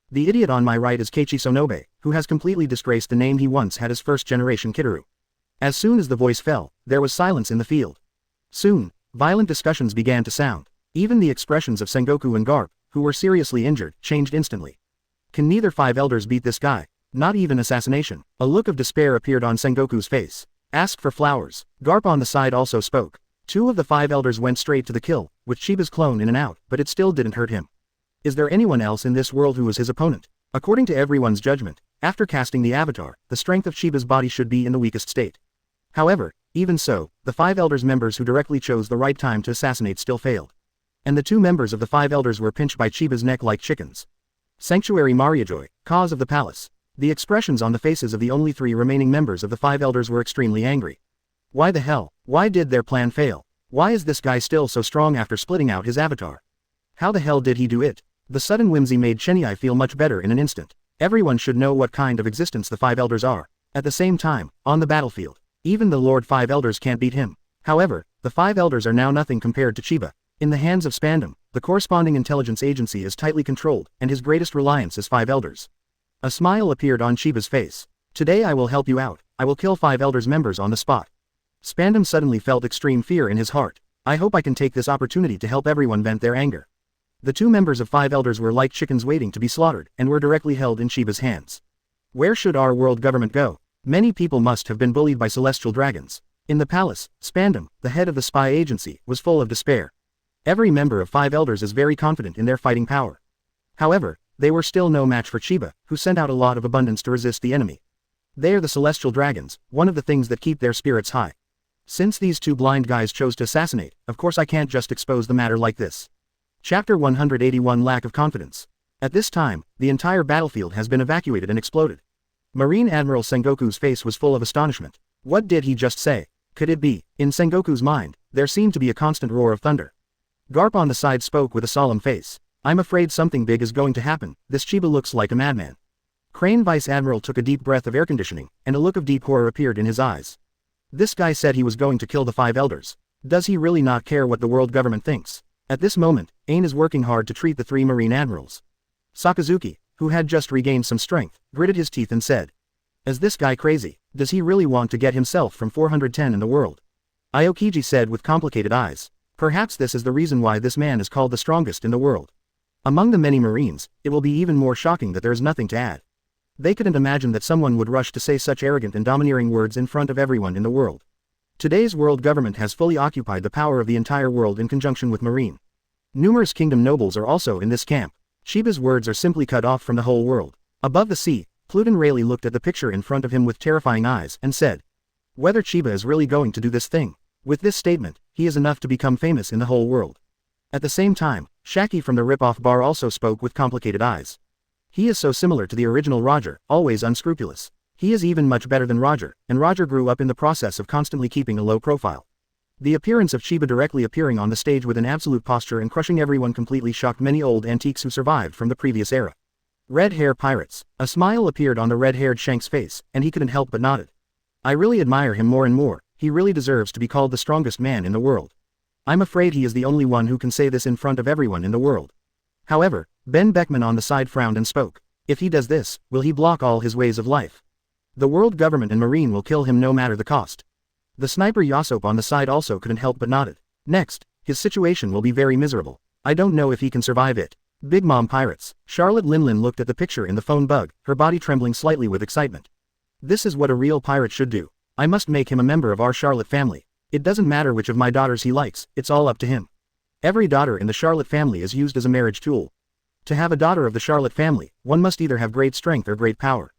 The idiot on my right is Keiichi Sonobe, who has completely disgraced the name he once had as first-generation Kitaru." As soon as the voice fell, there was silence in the field. Soon, violent discussions began to sound. Even the expressions of Sengoku and Garp, who were seriously injured, changed instantly. Can neither five elders beat this guy? Not even assassination. A look of despair appeared on Sengoku's face. Ask for flowers. Garp on the side also spoke. Two of the five elders went straight to the kill, with Chiba's clone in and out, but it still didn't hurt him. Is there anyone else in this world who was his opponent? According to everyone's judgment, after casting the avatar, the strength of Chiba's body should be in the weakest state. However, even so, the five elders members who directly chose the right time to assassinate still failed. And the two members of the five elders were pinched by Chiba's neck like chickens. Sanctuary Mariajoy, cause of the palace. The expressions on the faces of the only three remaining members of the five elders were extremely angry. Why the hell? Why did their plan fail? Why is this guy still so strong after splitting out his avatar? How the hell did he do it? The sudden whimsy made Cheniai feel much better in an instant. Everyone should know what kind of existence the five elders are. At the same time, on the battlefield, even the Lord Five Elders can't beat him. However, the five elders are now nothing compared to Chiba. In the hands of Spandam, the corresponding intelligence agency is tightly controlled, and his greatest reliance is five elders. A smile appeared on Chiba's face. Today I will help you out. I will kill five elders members on the spot. Spandam suddenly felt extreme fear in his heart. I hope I can take this opportunity to help everyone vent their anger. The two members of five elders were like chickens waiting to be slaughtered, and were directly held in Chiba's hands. Where should our world government go? Many people must have been bullied by celestial dragons. In the palace, Spandam, the head of the spy agency, was full of despair. Every member of five elders is very confident in their fighting power. However, they were still no match for Chiba, who sent out a lot of abundance to resist the enemy. They are the celestial dragons, one of the things that keep their spirits high. Since these two blind guys chose to assassinate, of course I can't just expose the matter like this. Chapter 181 Lack of Confidence. At this time, the entire battlefield has been evacuated and exploded. Marine Admiral Sengoku's face was full of astonishment. What did he just say? Could it be? In Sengoku's mind, there seemed to be a constant roar of thunder. Garp on the side spoke with a solemn face. I'm afraid something big is going to happen. This Chiba looks like a madman. Crane Vice Admiral took a deep breath of air conditioning, and a look of deep horror appeared in his eyes. This guy said he was going to kill the five elders. Does he really not care what the world government thinks? At this moment, Ain is working hard to treat the three Marine Admirals. Sakazuki, who had just regained some strength, gritted his teeth and said, "Is this guy crazy? Does he really want to get himself from 410 in the world?" Aokiji said with complicated eyes. Perhaps this is the reason why this man is called the strongest in the world. Among the many Marines, it will be even more shocking that there is nothing to add. They couldn't imagine that someone would rush to say such arrogant and domineering words in front of everyone in the world. Today's world government has fully occupied the power of the entire world in conjunction with Marine. Numerous kingdom nobles are also in this camp. Chiba's words are simply cut off from the whole world. Above the sea, Pluton Rayleigh looked at the picture in front of him with terrifying eyes and said, "Whether Chiba is really going to do this thing. With this statement, he is enough to become famous in the whole world." At the same time, Shaki from the Rip-Off Bar also spoke with complicated eyes. He is so similar to the original Roger, always unscrupulous. He is even much better than Roger, and Roger grew up in the process of constantly keeping a low profile. The appearance of Chiba directly appearing on the stage with an absolute posture and crushing everyone completely shocked many old antiques who survived from the previous era. Red hair pirates. A smile appeared on the red-haired Shank's face, and he couldn't help but nodded. I really admire him more and more, he really deserves to be called the strongest man in the world. I'm afraid he is the only one who can say this in front of everyone in the world. However, Ben Beckman on the side frowned and spoke. If he does this, will he block all his ways of life? The world government and Marine will kill him no matter the cost. The sniper Yasop on the side also couldn't help but nodded. Next, his situation will be very miserable. I don't know if he can survive it. Big Mom Pirates. Charlotte Linlin looked at the picture in the phone bug, her body trembling slightly with excitement. This is what a real pirate should do. I must make him a member of our Charlotte family. It doesn't matter which of my daughters he likes, it's all up to him. Every daughter in the Charlotte family is used as a marriage tool. To have a daughter of the Charlotte family, one must either have great strength or great power.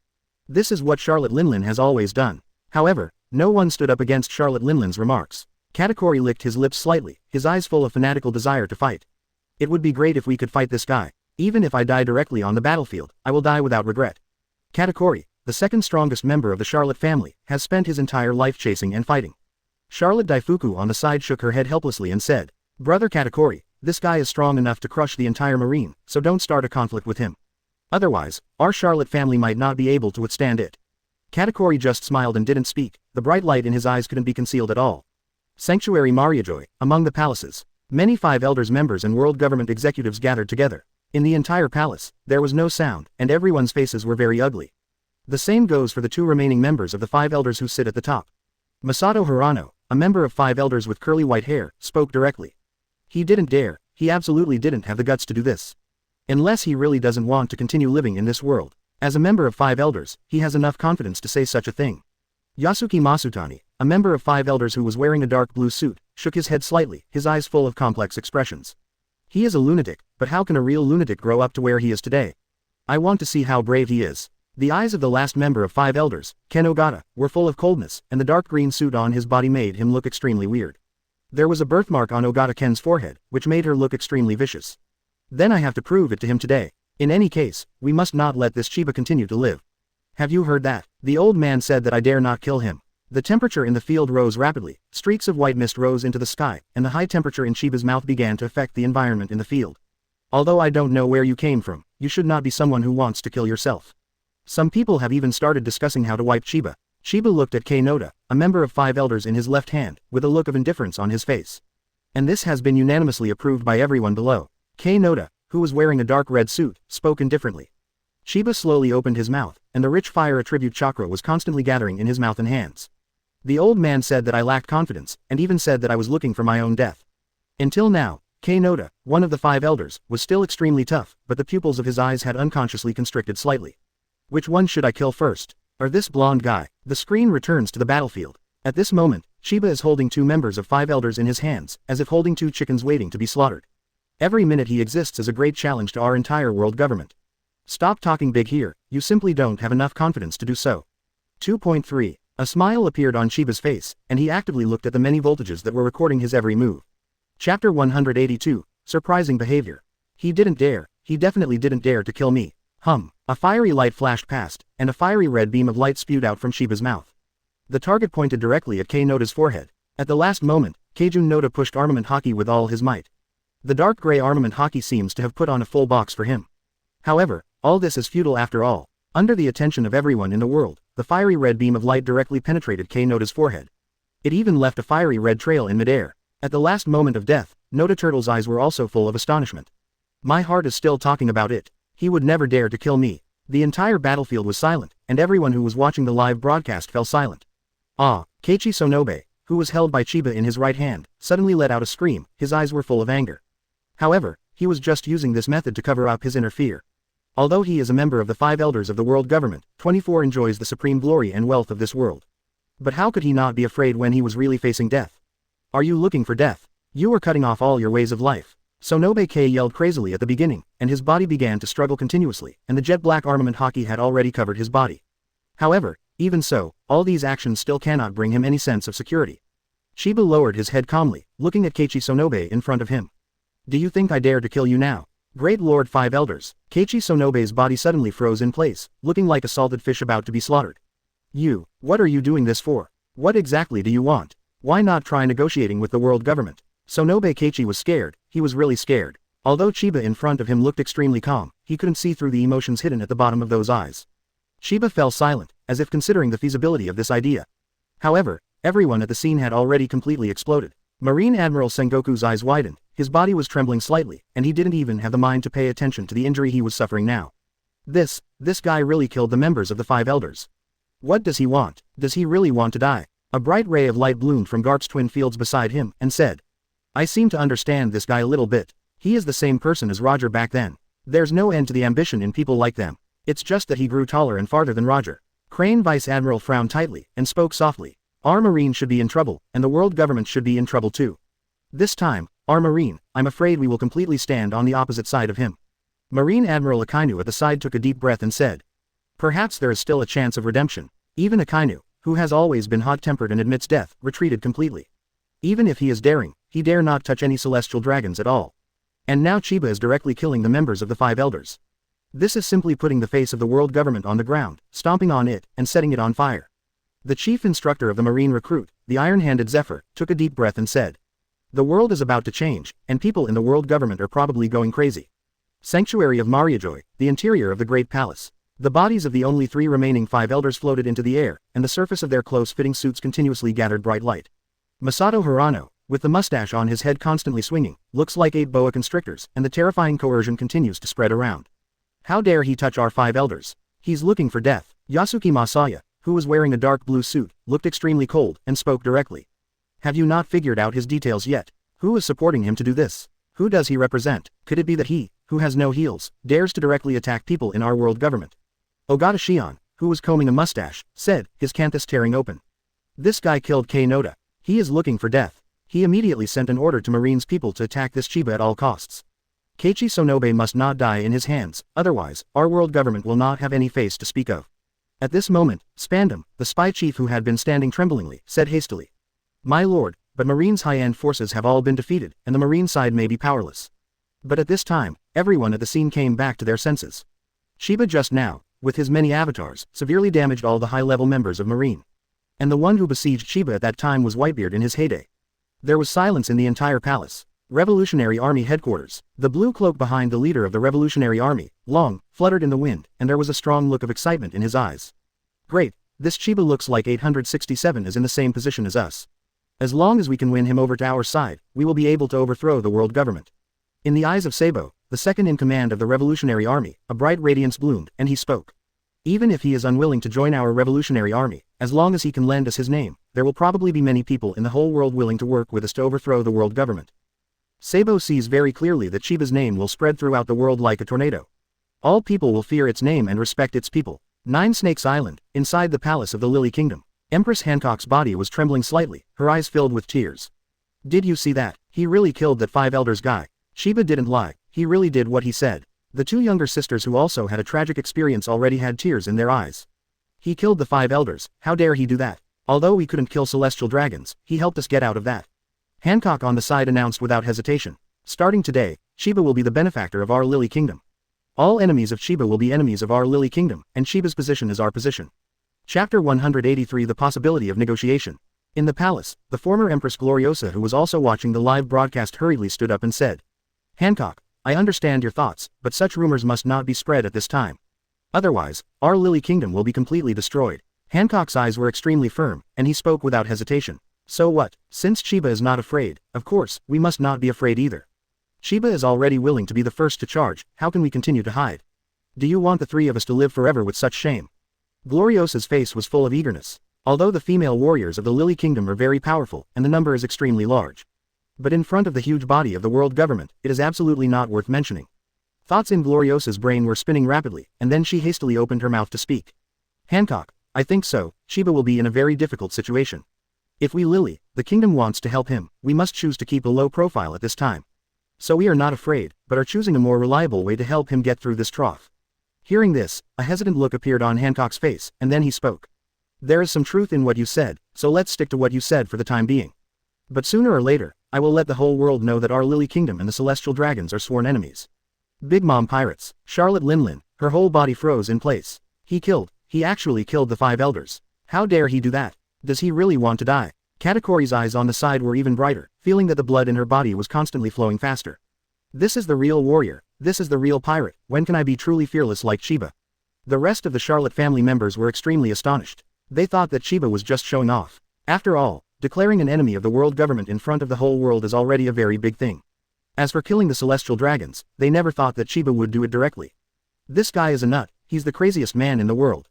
This is what Charlotte Linlin has always done. However, no one stood up against Charlotte Linlin's remarks. Katakuri licked his lips slightly, his eyes full of fanatical desire to fight. It would be great if we could fight this guy. Even if I die directly on the battlefield, I will die without regret. Katakuri, the second strongest member of the Charlotte family, has spent his entire life chasing and fighting. Charlotte Daifuku on the side shook her head helplessly and said, Brother Katakuri, this guy is strong enough to crush the entire Marine, so don't start a conflict with him. Otherwise, our Charlotte family might not be able to withstand it. Katakuri just smiled and didn't speak, the bright light in his eyes couldn't be concealed at all. Sanctuary Mariajoy, among the palaces. Many Five Elders members and world government executives gathered together. In the entire palace, there was no sound, and everyone's faces were very ugly. The same goes for the two remaining members of the Five Elders who sit at the top. Masato Hirano, a member of Five Elders with curly white hair, spoke directly. He didn't dare, he absolutely didn't have the guts to do this. Unless he really doesn't want to continue living in this world. As a member of Five Elders, he has enough confidence to say such a thing. Yasuki Masutani, a member of Five Elders who was wearing a dark blue suit, shook his head slightly, his eyes full of complex expressions. He is a lunatic, but how can a real lunatic grow up to where he is today? I want to see how brave he is. The eyes of the last member of Five Elders, Ken Ogata, were full of coldness, and the dark green suit on his body made him look extremely weird. There was a birthmark on Ogata Ken's forehead, which made her look extremely vicious. Then I have to prove it to him today. In any case, we must not let this Chiba continue to live. Have you heard that? The old man said that I dare not kill him. The temperature in the field rose rapidly, streaks of white mist rose into the sky, and the high temperature in Chiba's mouth began to affect the environment in the field. Although I don't know where you came from, you should not be someone who wants to kill yourself. Some people have even started discussing how to wipe Chiba. Chiba looked at Kei Noda, a member of Five Elders in his left hand, with a look of indifference on his face. And this has been unanimously approved by everyone below. Kei Noda, who was wearing a dark red suit, spoke indifferently. Chiba slowly opened his mouth, and the rich fire attribute chakra was constantly gathering in his mouth and hands. The old man said that I lacked confidence, and even said that I was looking for my own death. Until now, Kei Noda, one of the Five Elders, was still extremely tough, but the pupils of his eyes had unconsciously constricted slightly. Which one should I kill first? Or this blonde guy? The screen returns to the battlefield. At this moment, Chiba is holding two members of Five Elders in his hands, as if holding two chickens waiting to be slaughtered. Every minute he exists is a great challenge to our entire world government. Stop talking big here, you simply don't have enough confidence to do so. 2.3. A smile appeared on Chiba's face, and he actively looked at the many voltages that were recording his every move. Chapter 182, Surprising Behavior. He definitely didn't dare to kill me. A fiery light flashed past, and a fiery red beam of light spewed out from Chiba's mouth. The target pointed directly at Kei Noda's forehead. At the last moment, Keijun Noda pushed Armament Haki with all his might. The dark gray Armament Haki seems to have put on a full box for him. However, all this is futile after all. Under the attention of everyone in the world, the fiery red beam of light directly penetrated Kei Noda's forehead. It even left a fiery red trail in midair. At the last moment of death, Noda Turtle's eyes were also full of astonishment. My heart is still talking about it. He would never dare to kill me. The entire battlefield was silent, and everyone who was watching the live broadcast fell silent. Keiichi Sonobe, who was held by Chiba in his right hand, suddenly let out a scream, his eyes were full of anger. However, he was just using this method to cover up his inner fear. Although he is a member of the Five Elders of the world government, 24 enjoys the supreme glory and wealth of this world. But how could he not be afraid when he was really facing death? Are you looking for death? You are cutting off all your ways of life. Sonobe Kei yelled crazily at the beginning, and his body began to struggle continuously, and the jet black Armament Haki had already covered his body. However, even so, all these actions still cannot bring him any sense of security. Chiba lowered his head calmly, looking at Keiichi Sonobe in front of him. Do you think I dare to kill you now? Great Lord Five Elders. Keiichi Sonobe's body suddenly froze in place, looking like a salted fish about to be slaughtered. What are you doing this for? What exactly do you want? Why not try negotiating with the world government? Sonobe Keiichi was scared, he was really scared. Although Chiba in front of him looked extremely calm, he couldn't see through the emotions hidden at the bottom of those eyes. Chiba fell silent, as if considering the feasibility of this idea. However, everyone at the scene had already completely exploded. Marine Admiral Sengoku's eyes widened, his body was trembling slightly, and he didn't even have the mind to pay attention to the injury he was suffering now. This guy really killed the members of the Five Elders. What does he want? Does he really want to die? A bright ray of light bloomed from Garp's twin fields beside him, and said, I seem to understand this guy a little bit. He is the same person as Roger back then. There's no end to the ambition in people like them. It's just that he grew taller and farther than Roger. Crane Vice Admiral frowned tightly, and spoke softly. Our Marine should be in trouble, and the world government should be in trouble too. This time, our Marine, I'm afraid we will completely stand on the opposite side of him. Marine Admiral Akainu at the side took a deep breath and said, perhaps there is still a chance of redemption. Even Akainu, who has always been hot-tempered and admits death, retreated completely. Even if he is daring, he dare not touch any celestial dragons at all. And now Chiba is directly killing the members of the Five Elders. This is simply putting the face of the world government on the ground, stomping on it, and setting it on fire. The chief instructor of the Marine recruit, the iron-handed Zephyr, took a deep breath and said, the world is about to change, and people in the world government are probably going crazy. Sanctuary of Mariajoy, the interior of the Great Palace. The bodies of the only 3 remaining Five Elders floated into the air, and the surface of their close-fitting suits continuously gathered bright light. Masato Hirano, with the mustache on his head constantly swinging, looks like 8 boa constrictors, and the terrifying coercion continues to spread around. How dare he touch our 5 Elders? He's looking for death. Yasuki Masaya, who was wearing a dark blue suit, looked extremely cold, and spoke directly. Have you not figured out his details yet? Who is supporting him to do this? Who does he represent? Could it be that he, who has no heels, dares to directly attack people in our world government? Ogata Shion, who was combing a mustache, said, his canthus tearing open. This guy killed Kei Noda. He is looking for death. He immediately sent an order to Marine's people to attack this Chiba at all costs. Keiichi Sonobe must not die in his hands, otherwise, our world government will not have any face to speak of. At this moment, Spandam, the spy chief who had been standing tremblingly, said hastily. My lord, but Marine's high-end forces have all been defeated, and the Marine side may be powerless. But at this time, everyone at the scene came back to their senses. Chiba just now, with his many avatars, severely damaged all the high-level members of Marine. And the one who besieged Chiba at that time was Whitebeard in his heyday. There was silence in the entire palace. Revolutionary Army headquarters. The blue cloak behind the leader of the Revolutionary Army, Long, fluttered in the wind, and there was a strong look of excitement in his eyes. Great, this Chiba looks like 867 is in the same position as us. As long as we can win him over to our side, we will be able to overthrow the world government. In the eyes of Sabo, the second in command of the Revolutionary Army, a bright radiance bloomed, and he spoke. Even if he is unwilling to join our Revolutionary Army, as long as he can lend us his name, there will probably be many people in the whole world willing to work with us to overthrow the world government. Sabo sees very clearly that Chiba's name will spread throughout the world like a tornado. All people will fear its name and respect its people. 9 Snakes Island, inside the palace of the Lily Kingdom. Empress Hancock's body was trembling slightly, her eyes filled with tears. Did you see that? He really killed that 5 Elders guy. Chiba didn't lie, he really did what he said. The 2 younger sisters who also had a tragic experience already had tears in their eyes. He killed the 5 Elders, how dare he do that? Although we couldn't kill celestial dragons, he helped us get out of that. Hancock on the side announced without hesitation. Starting today, Chiba will be the benefactor of our Lily Kingdom. All enemies of Chiba will be enemies of our Lily Kingdom, and Chiba's position is our position. Chapter 183 The Possibility of Negotiation. In the palace, the former Empress Gloriosa who was also watching the live broadcast hurriedly stood up and said, Hancock, I understand your thoughts, but such rumors must not be spread at this time. Otherwise, our Lily Kingdom will be completely destroyed. Hancock's eyes were extremely firm, and he spoke without hesitation. So what? Since Chiba is not afraid, of course, we must not be afraid either. Chiba is already willing to be the first to charge, how can we continue to hide? Do you want the 3 of us to live forever with such shame? Gloriosa's face was full of eagerness. Although the female warriors of the Lily Kingdom are very powerful, and the number is extremely large. But in front of the huge body of the world government, it is absolutely not worth mentioning. Thoughts in Gloriosa's brain were spinning rapidly, and then she hastily opened her mouth to speak. Hancock, I think so, Chiba will be in a very difficult situation. If we Lily, the kingdom wants to help him, we must choose to keep a low profile at this time. So we are not afraid, but are choosing a more reliable way to help him get through this trough. Hearing this, a hesitant look appeared on Hancock's face, and then he spoke. There is some truth in what you said, so let's stick to what you said for the time being. But sooner or later, I will let the whole world know that our Lily Kingdom and the Celestial Dragons are sworn enemies. Big Mom Pirates, Charlotte Linlin, her whole body froze in place. He actually killed the 5 Elders. How dare he do that? Does he really want to die? Katakori's eyes on the side were even brighter, feeling that the blood in her body was constantly flowing faster. This is the real warrior, this is the real pirate, when can I be truly fearless like Chiba? The rest of the Charlotte family members were extremely astonished. They thought that Chiba was just showing off. After all, declaring an enemy of the world government in front of the whole world is already a very big thing. As for killing the celestial dragons, they never thought that Chiba would do it directly. This guy is a nut, he's the craziest man in the world.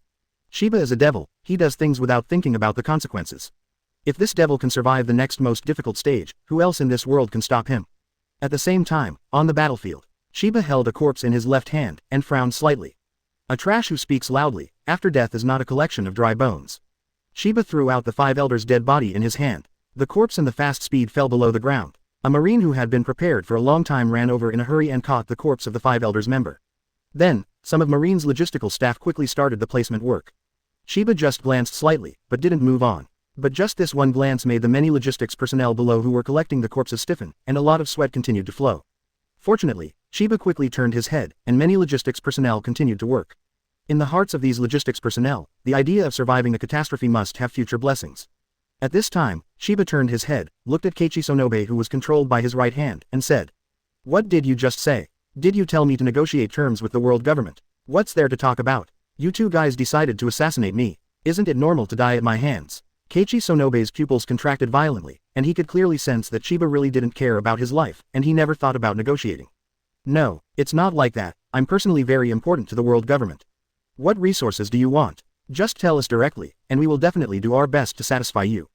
Chiba is a devil, he does things without thinking about the consequences. If this devil can survive the next most difficult stage, who else in this world can stop him? At the same time, on the battlefield, Chiba held a corpse in his left hand, and frowned slightly. A trash who speaks loudly, after death is not a collection of dry bones. Chiba threw out the 5 elders' dead body in his hand. The corpse in the fast speed fell below the ground. A marine who had been prepared for a long time ran over in a hurry and caught the corpse of the 5 elders member. Then, some of Marine's logistical staff quickly started the placement work. Chiba just glanced slightly, but didn't move on. But just this one glance made the many logistics personnel below who were collecting the corpses stiffen, and a lot of sweat continued to flow. Fortunately, Chiba quickly turned his head, and many logistics personnel continued to work. In the hearts of these logistics personnel, the idea of surviving a catastrophe must have future blessings. At this time, Chiba turned his head, looked at Keiichi Sonobe who was controlled by his right hand, and said, "What did you just say? Did you tell me to negotiate terms with the world government? What's there to talk about? You two guys decided to assassinate me. Isn't it normal to die at my hands?" Keiichi Sonobe's pupils contracted violently, and he could clearly sense that Chiba really didn't care about his life, and he never thought about negotiating. "No, it's not like that, I'm personally very important to the world government. What resources do you want? Just tell us directly, and we will definitely do our best to satisfy you."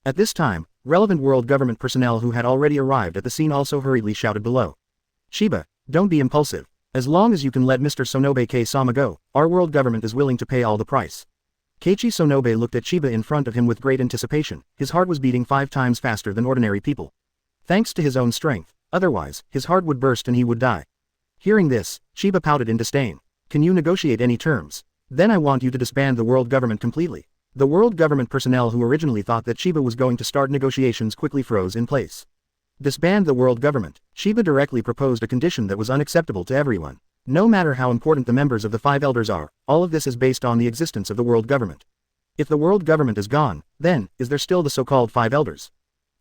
At this time, relevant world government personnel who had already arrived at the scene also hurriedly shouted below. "Chiba, don't be impulsive. As long as you can let Mr. Sonobe-sama go, our world government is willing to pay all the price." Keiichi Sonobe looked at Chiba in front of him with great anticipation. His heart was beating 5 times faster than ordinary people. Thanks to his own strength, otherwise, his heart would burst and he would die. Hearing this, Chiba pouted in disdain. "Can you negotiate any terms? Then I want you to disband the world government completely." The world government personnel who originally thought that Chiba was going to start negotiations quickly froze in place. Disband the world government. Chiba directly proposed a condition that was unacceptable to everyone. No matter how important the members of the 5 elders are, all of this is based on the existence of the world government. If the world government is gone, then, is there still the so-called 5 elders?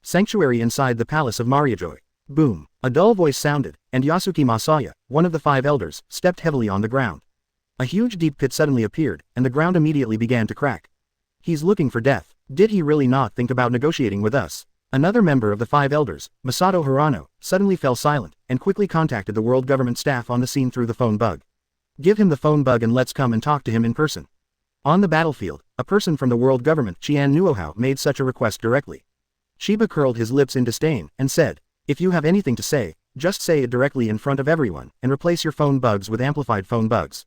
Sanctuary inside the palace of Mangekyou. Boom. A dull voice sounded, and Yasuki Masaya, one of the 5 elders, stepped heavily on the ground. A huge deep pit suddenly appeared, and the ground immediately began to crack. He's looking for death. Did he really not think about negotiating with us? Another member of the 5 elders, Masato Hirano, suddenly fell silent, and quickly contacted the world government staff on the scene through the phone bug. "Give him the phone bug and let's come and talk to him in person." On the battlefield, a person from the world government, Chian Nuohao, made such a request directly. Chiba curled his lips in disdain, and said, "If you have anything to say, just say it directly in front of everyone, and replace your phone bugs with amplified phone bugs.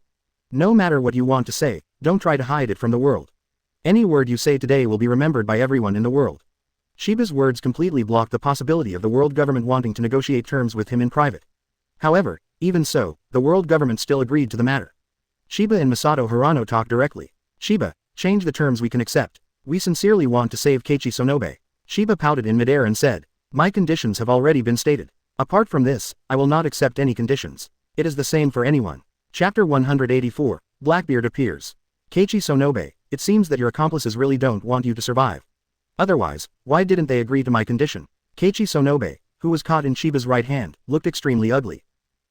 No matter what you want to say, don't try to hide it from the world. Any word you say today will be remembered by everyone in the world." Chiba's words completely blocked the possibility of the world government wanting to negotiate terms with him in private. However, even so, the world government still agreed to the matter. Chiba and Masato Hirano talked directly. "Chiba, change the terms we can accept. We sincerely want to save Keiichi Sonobe." Chiba pouted in midair and said, "My conditions have already been stated. Apart from this, I will not accept any conditions. It is the same for anyone." Chapter 184, Blackbeard appears. Keiichi Sonobe, it seems that your accomplices really don't want you to survive. Otherwise, why didn't they agree to my condition? Keiichi Sonobe, who was caught in Chiba's right hand, looked extremely ugly.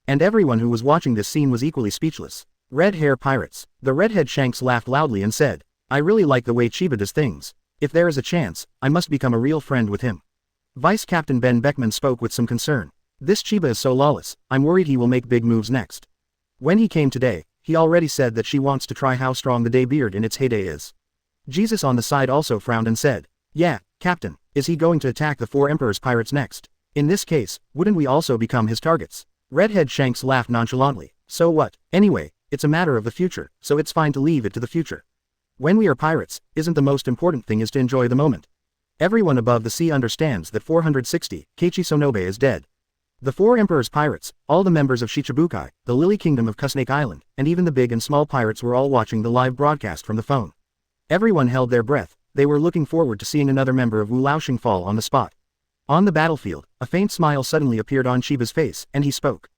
And everyone who was watching this scene was equally speechless. Red hair pirates. The redhead Shanks laughed loudly and said, "I really like the way Chiba does things. If there is a chance, I must become a real friend with him." Vice Captain Ben Beckman spoke with some concern. "This Chiba is so lawless, I'm worried he will make big moves next. When he came today, he already said that she wants to try how strong the Daybeard in its heyday is." Jesus on the side also frowned and said, "Yeah, Captain, is he going to attack the 4 Emperor's pirates next? In this case, wouldn't we also become his targets?" Redhead Shanks laughed nonchalantly. "So what? Anyway, it's a matter of the future, so it's fine to leave it to the future. When we are pirates, isn't the most important thing is to enjoy the moment? Everyone above the sea understands that 460, Keiichi Sonobe is dead. The 4 Emperor's pirates, all the members of Shichibukai, the Lily Kingdom of Kusnake Island, and even the big and small pirates were all watching the live broadcast from the phone. Everyone held their breath. They were looking forward to seeing another member of Wu Laoxing fall on the spot. On the battlefield, a faint smile suddenly appeared on Chiba's face, and he spoke.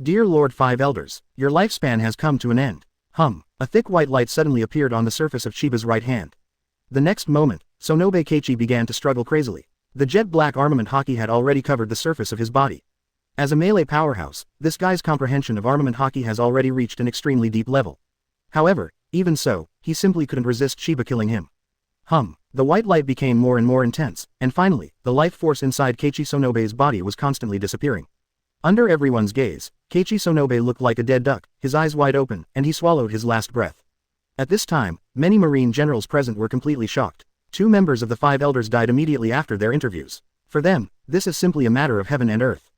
"Dear Lord 5 Elders, your lifespan has come to an end." A thick white light suddenly appeared on the surface of Chiba's right hand. The next moment, Sonobe Keiichi began to struggle crazily. The jet-black armament Haki had already covered the surface of his body. As a melee powerhouse, this guy's comprehension of armament Haki has already reached an extremely deep level. However, even so, he simply couldn't resist Chiba killing him. The white light became more and more intense, and finally, the life force inside Keiichi Sonobe's body was constantly disappearing. Under everyone's gaze, Keiichi Sonobe looked like a dead duck, his eyes wide open, and he swallowed his last breath. At this time, many marine generals present were completely shocked. 2 members of the 5 elders died immediately after their interviews. For them, this is simply a matter of heaven and earth.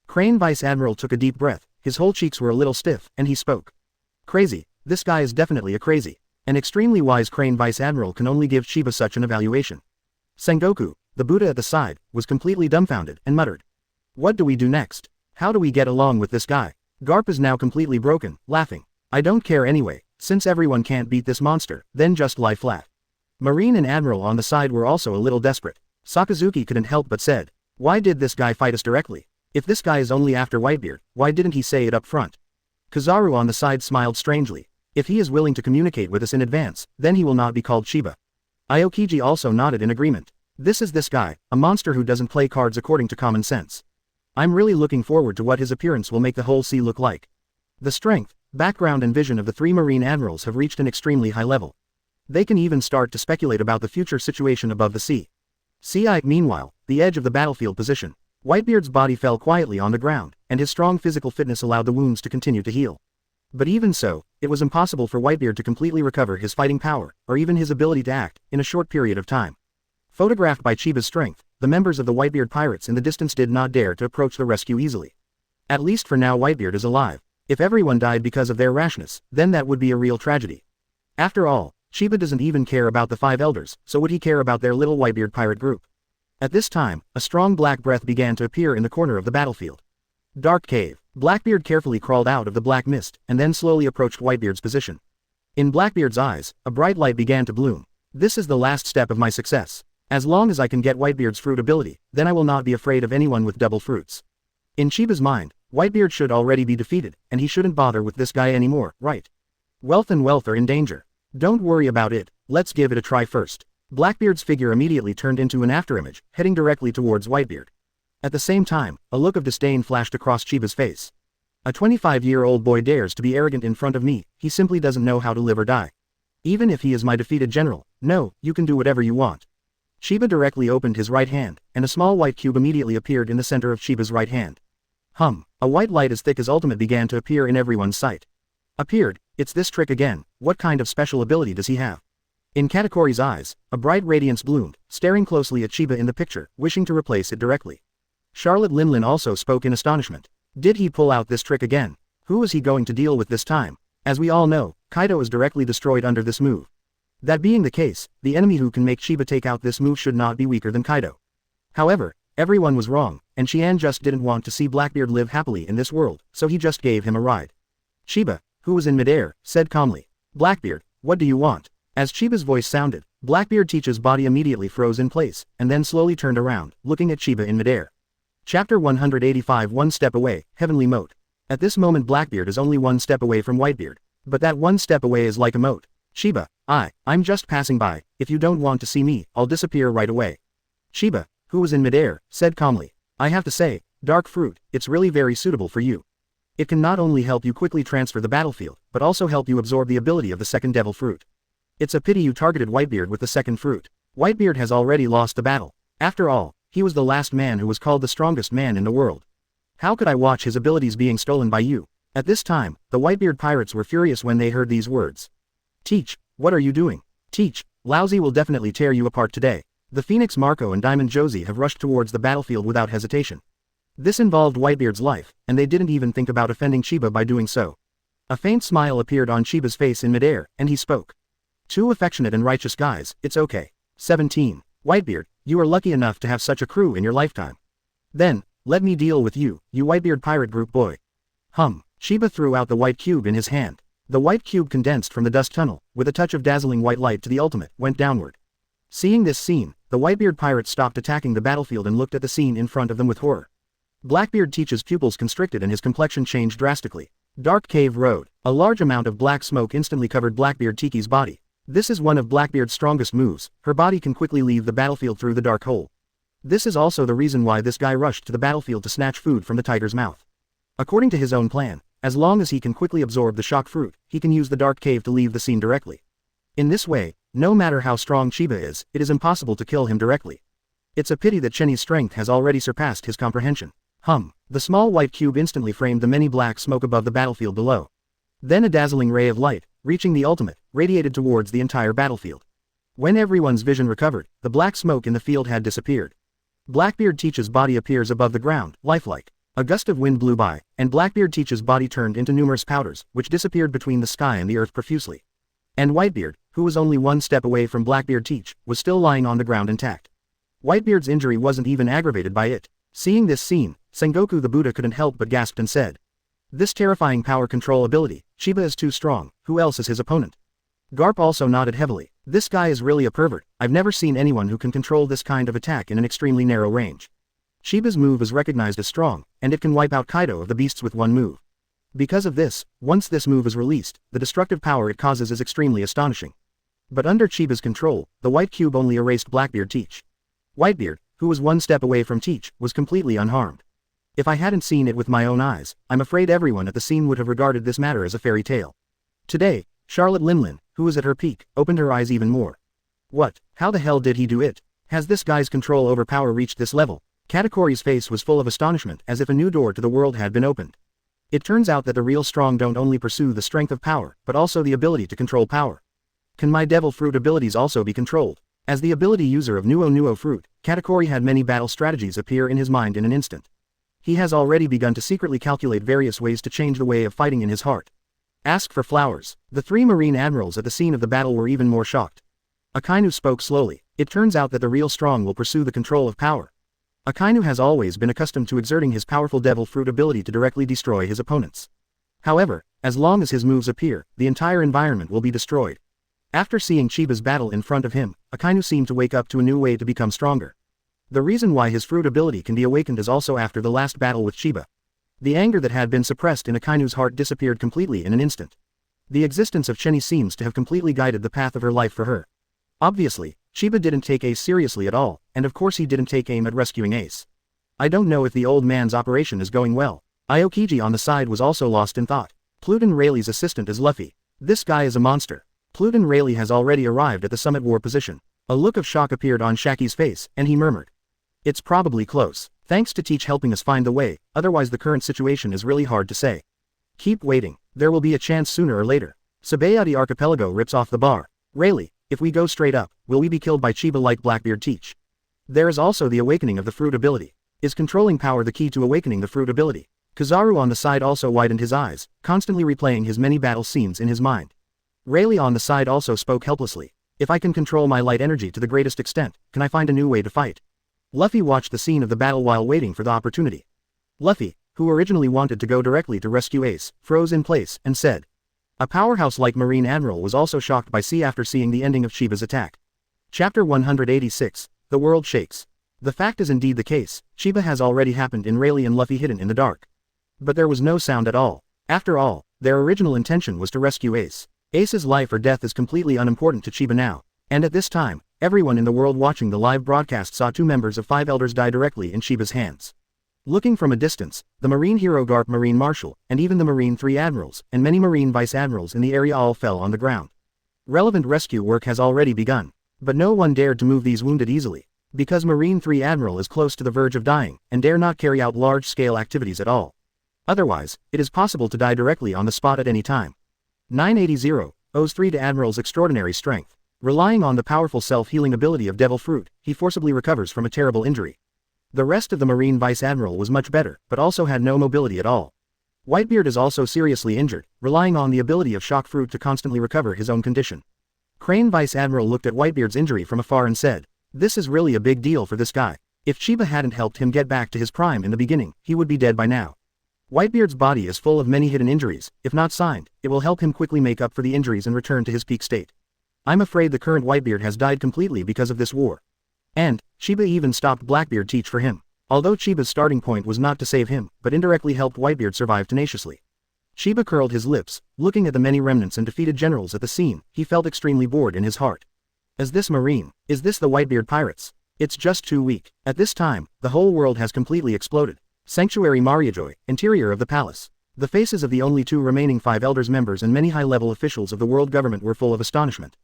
Crane Vice Admiral took a deep breath, his whole cheeks were a little stiff, and he spoke. Crazy, this guy is definitely a crazy. An extremely wise Crane Vice Admiral can only give Chiba such an evaluation. Sengoku, the Buddha at the side, was completely dumbfounded and muttered. What do we do next? How do we get along with this guy? Garp is now completely broken, laughing. I don't care anyway, since everyone can't beat this monster, then just lie flat. Marine and Admiral on the side were also a little desperate. Sakazuki couldn't help but said, why did this guy fight us directly? If this guy is only after Whitebeard, why didn't he say it up front? Kizaru on the side smiled strangely. If he is willing to communicate with us in advance, then he will not be called Chiba. Aokiji also nodded in agreement. This is this guy, a monster who doesn't play cards according to common sense. I'm really looking forward to what his appearance will make the whole sea look like. The strength, background and vision of the 3 Marine Admirals have reached an extremely high level. They can even start to speculate about the future situation above the sea. Meanwhile, the edge of the battlefield position. Whitebeard's body fell quietly on the ground, and his strong physical fitness allowed the wounds to continue to heal. But even so, it was impossible for Whitebeard to completely recover his fighting power, or even his ability to act, in a short period of time. Photographed by Chiba's strength, the members of the Whitebeard pirates in the distance did not dare to approach the rescue easily. At least for now Whitebeard is alive. If everyone died because of their rashness, then that would be a real tragedy. After all, Chiba doesn't even care about the 5 elders, so would he care about their little Whitebeard pirate group? At this time, a strong black breath began to appear in the corner of the battlefield. Dark cave. Blackbeard carefully crawled out of the black mist, and then slowly approached Whitebeard's position. In Blackbeard's eyes, a bright light began to bloom. This is the last step of my success. As long as I can get Whitebeard's fruit ability, then I will not be afraid of anyone with double fruits. In Chiba's mind, Whitebeard should already be defeated, and he shouldn't bother with this guy anymore, right? Wealth are in danger. Don't worry about it, let's give it a try first. Blackbeard's figure immediately turned into an afterimage, heading directly towards Whitebeard. At the same time, a look of disdain flashed across Chiba's face. A 25-year-old boy dares to be arrogant in front of me, he simply doesn't know how to live or die. Even if he is my defeated general, no, you can do whatever you want. Chiba directly opened his right hand, and a small white cube immediately appeared in the center of Chiba's right hand. A white light as thick as ultimate began to appear in everyone's sight. Appeared, it's this trick again, what kind of special ability does he have? In Katakori's eyes, a bright radiance bloomed, staring closely at Chiba in the picture, wishing to replace it directly. Charlotte Linlin also spoke in astonishment. Did he pull out this trick again? Who is he going to deal with this time? As we all know, Kaido is directly destroyed under this move. That being the case, the enemy who can make Chiba take out this move should not be weaker than Kaido. However, everyone was wrong, and Qian just didn't want to see Blackbeard live happily in this world, so he just gave him a ride. Chiba, who was in midair, said calmly. Blackbeard, what do you want? As Chiba's voice sounded, Blackbeard Teach's body immediately froze in place, and then slowly turned around, looking at Chiba in midair. Chapter 185 One Step Away, Heavenly Moat. At this moment Blackbeard is only 1 step away from Whitebeard. But that 1 step away is like a moat. Chiba, I'm just passing by, if you don't want to see me, I'll disappear right away. Chiba, who was in midair, said calmly. I have to say, dark fruit, it's really very suitable for you. It can not only help you quickly transfer the battlefield, but also help you absorb the ability of the second devil fruit. It's a pity you targeted Whitebeard with the second fruit. Whitebeard has already lost the battle. After all, he was the last man who was called the strongest man in the world. How could I watch his abilities being stolen by you? At this time, the Whitebeard pirates were furious when they heard these words. Teach, what are you doing? Teach, Lousy will definitely tear you apart today. The Phoenix Marco and Diamond Josie have rushed towards the battlefield without hesitation. This involved Whitebeard's life, and they didn't even think about offending Chiba by doing so. A faint smile appeared on Chiba's face in midair, and he spoke. 2 affectionate and righteous guys, it's okay. 17. Whitebeard, you are lucky enough to have such a crew in your lifetime. Then, let me deal with you, you Whitebeard pirate group boy. Chiba threw out the white cube in his hand. The white cube condensed from the dust tunnel, with a touch of dazzling white light to the ultimate, went downward. Seeing this scene, the Whitebeard pirates stopped attacking the battlefield and looked at the scene in front of them with horror. Blackbeard Teach's pupils constricted and his complexion changed drastically. Dark Cave Road. A large amount of black smoke instantly covered Blackbeard Tiki's body. This is one of Blackbeard's strongest moves, her body can quickly leave the battlefield through the dark hole. This is also the reason why this guy rushed to the battlefield to snatch food from the tiger's mouth. According to his own plan, as long as he can quickly absorb the shock fruit, he can use the dark cave to leave the scene directly. In this way, no matter how strong Chiba is, it is impossible to kill him directly. It's a pity that Chenny's strength has already surpassed his comprehension. The small white cube instantly framed the many black smoke above the battlefield below. Then a dazzling ray of light, reaching the ultimate, radiated towards the entire battlefield. When everyone's vision recovered, the black smoke in the field had disappeared. Blackbeard Teach's body appears above the ground, lifelike. A gust of wind blew by, and Blackbeard Teach's body turned into numerous powders, which disappeared between the sky and the earth profusely. And Whitebeard, who was only one step away from Blackbeard Teach, was still lying on the ground intact. Whitebeard's injury wasn't even aggravated by it. Seeing this scene, Sengoku the Buddha couldn't help but gasped and said, "This terrifying power control ability, Chiba is too strong, who else is his opponent?" Garp also nodded heavily. This guy is really a pervert, I've never seen anyone who can control this kind of attack in an extremely narrow range. Chiba's move is recognized as strong, and it can wipe out Kaido of the beasts with one move. Because of this, once this move is released, the destructive power it causes is extremely astonishing. But under Chiba's control, the white cube only erased Blackbeard Teach. Whitebeard, who was one step away from Teach, was completely unharmed. If I hadn't seen it with my own eyes, I'm afraid everyone at the scene would have regarded this matter as a fairy tale. Today, Charlotte Linlin, who was at her peak, opened her eyes even more. What? How the hell did he do it? Has this guy's control over power reached this level? Katakori's face was full of astonishment, as if a new door to the world had been opened. It turns out that the real strong don't only pursue the strength of power, but also the ability to control power. Can my devil fruit abilities also be controlled? As the ability user of Nuo fruit, Katakori had many battle strategies appear in his mind in an instant. He has already begun to secretly calculate various ways to change the way of fighting in his heart. Ask for flowers. The three Marine admirals at the scene of the battle were even more shocked. Akainu spoke slowly. It turns out that the real strong will pursue the control of power. Akainu has always been accustomed to exerting his powerful devil fruit ability to directly destroy his opponents. However, as long as his moves appear, the entire environment will be destroyed. After seeing Chiba's battle in front of him, Akainu seemed to wake up to a new way to become stronger. The reason why his fruit ability can be awakened is also after the last battle with Chiba. The anger that had been suppressed in Akainu's heart disappeared completely in an instant. The existence of Chenny seems to have completely guided the path of her life for her. Obviously, Chiba didn't take Ace seriously at all, and of course he didn't take aim at rescuing Ace. I don't know if the old man's operation is going well. Aokiji on the side was also lost in thought. Pluton Rayleigh's assistant is Luffy. This guy is a monster. Pluton Rayleigh has already arrived at the summit war position. A look of shock appeared on Shaki's face, and he murmured, "It's probably close. Thanks to Teach helping us find the way, otherwise the current situation is really hard to say. Keep waiting, there will be a chance sooner or later." Sabayati Archipelago rips off the bar. Rayleigh, if we go straight up, will we be killed by Chiba like Blackbeard Teach? There is also the awakening of the fruit ability. Is controlling power the key to awakening the fruit ability? Kizaru on the side also widened his eyes, constantly replaying his many battle scenes in his mind. Rayleigh on the side also spoke helplessly. If I can control my light energy to the greatest extent, can I find a new way to fight? Luffy watched the scene of the battle while waiting for the opportunity. Luffy, who originally wanted to go directly to rescue Ace, froze in place, and said. A powerhouse like Marine Admiral was also shocked by C after seeing the ending of Chiba's attack. Chapter 186, The World Shakes. The fact is indeed the case, Chiba has already happened in Rayleigh and Luffy hidden in the dark. But there was no sound at all. After all, their original intention was to rescue Ace. Ace's life or death is completely unimportant to Chiba now, and at this time, everyone in the world watching the live broadcast saw two members of Five Elders die directly in Chiba's hands. Looking from a distance, the Marine hero Garp Marine Marshal, and even the Marine 3 Admirals, and many Marine Vice Admirals in the area all fell on the ground. Relevant rescue work has already begun, but no one dared to move these wounded easily, because Marine 3 Admiral is close to the verge of dying, and dare not carry out large-scale activities at all. Otherwise, it is possible to die directly on the spot at any time. 980 owes 3 to Admiral's extraordinary strength. Relying on the powerful self-healing ability of Devil Fruit, he forcibly recovers from a terrible injury. The rest of the Marine Vice Admiral was much better, but also had no mobility at all. Whitebeard is also seriously injured, relying on the ability of Shock Fruit to constantly recover his own condition. Crane Vice Admiral looked at Whitebeard's injury from afar and said, "This is really a big deal for this guy. If Chiba hadn't helped him get back to his prime in the beginning, he would be dead by now." Whitebeard's body is full of many hidden injuries. If not signed, it will help him quickly make up for the injuries and return to his peak state. I'm afraid the current Whitebeard has died completely because of this war. And, Chiba even stopped Blackbeard Teach for him. Although Chiba's starting point was not to save him, but indirectly helped Whitebeard survive tenaciously. Chiba curled his lips, looking at the many remnants and defeated generals at the scene. He felt extremely bored in his heart. Is this Marine? Is this the Whitebeard pirates? It's just too weak. At this time, the whole world has completely exploded. Sanctuary Mangekyou, interior of the palace. The faces of the only two remaining 5 elders members and many high-level officials of the world government were full of astonishment.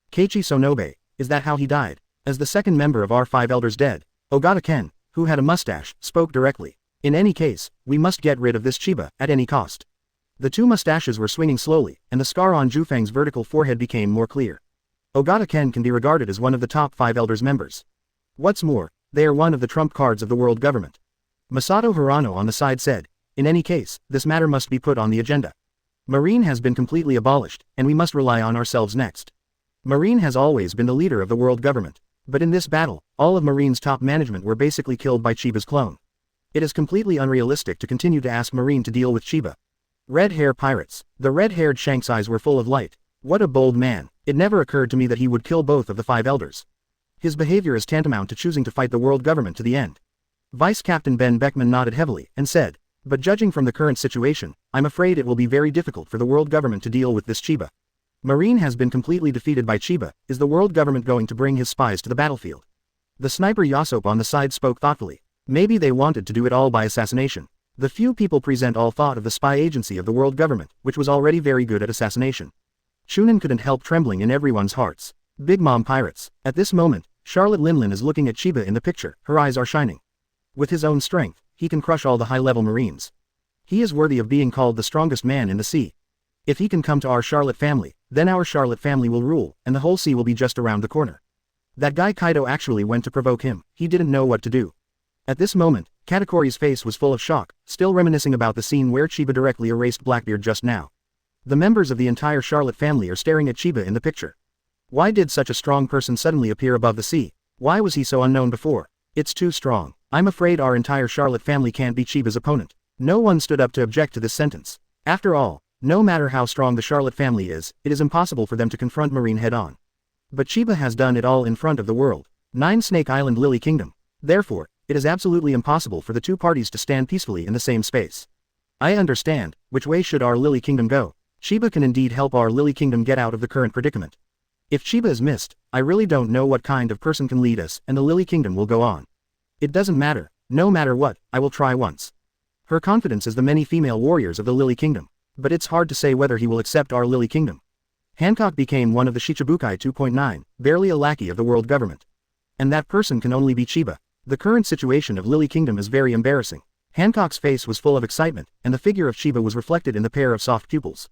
Keiichi Sonobe, is that how he died? As the second member of our 5 elders dead, Ogata Ken, who had a mustache, spoke directly. In any case, we must get rid of this Chiba, at any cost. The 2 mustaches were swinging slowly, and the scar on Jufang's vertical forehead became more clear. Ogata Ken can be regarded as one of the top 5 elders members. What's more, they are one of the trump cards of the world government. Masato Hirano on the side said, in any case, this matter must be put on the agenda. Marine has been completely abolished, and we must rely on ourselves next. Marine has always been the leader of the world government. But in this battle, all of Marine's top management were basically killed by Chiba's clone. It is completely unrealistic to continue to ask Marine to deal with Chiba. Red hair pirates. The red-haired Shank's eyes were full of light. What a bold man. It never occurred to me that he would kill both of the 5 elders. His behavior is tantamount to choosing to fight the world government to the end. Vice Captain Ben Beckman nodded heavily and said, but judging from the current situation, I'm afraid it will be very difficult for the world government to deal with this Chiba. Marine has been completely defeated by Chiba. Is the world government going to bring his spies to the battlefield? The sniper Yasop on the side spoke thoughtfully. Maybe they wanted to do it all by assassination. The few people present all thought of the spy agency of the world government, which was already very good at assassination. Chunin couldn't help trembling in everyone's hearts. Big Mom pirates. At this moment, Charlotte Linlin is looking at Chiba in the picture. Her eyes are shining. With his own strength, he can crush all the high-level Marines. He is worthy of being called the strongest man in the sea. If he can come to our Charlotte family, then our Charlotte family will rule, and the whole sea will be just around the corner. That guy Kaido actually went to provoke him. He didn't know what to do. At this moment, Katakori's face was full of shock, still reminiscing about the scene where Chiba directly erased Blackbeard just now. The members of the entire Charlotte family are staring at Chiba in the picture. Why did such a strong person suddenly appear above the sea? Why was he so unknown before? It's too strong. I'm afraid our entire Charlotte family can't be Chiba's opponent. No one stood up to object to this sentence. After all, no matter how strong the Charlotte family is, it is impossible for them to confront Marine head-on. But Chiba has done it all in front of the world. 9 Snake Island Lily Kingdom. Therefore, it is absolutely impossible for the 2 parties to stand peacefully in the same space. I understand. Which way should our Lily Kingdom go? Chiba can indeed help our Lily Kingdom get out of the current predicament. If Chiba is missed, I really don't know what kind of person can lead us, and the Lily Kingdom will go on. It doesn't matter. No matter what, I will try once. Her confidence is the many female warriors of the Lily Kingdom. But it's hard to say whether he will accept our Lily Kingdom. Hancock became one of the Shichibukai 2.9, barely a lackey of the world government. And that person can only be Chiba. The current situation of Lily Kingdom is very embarrassing. Hancock's face was full of excitement, and the figure of Chiba was reflected in the pair of soft pupils.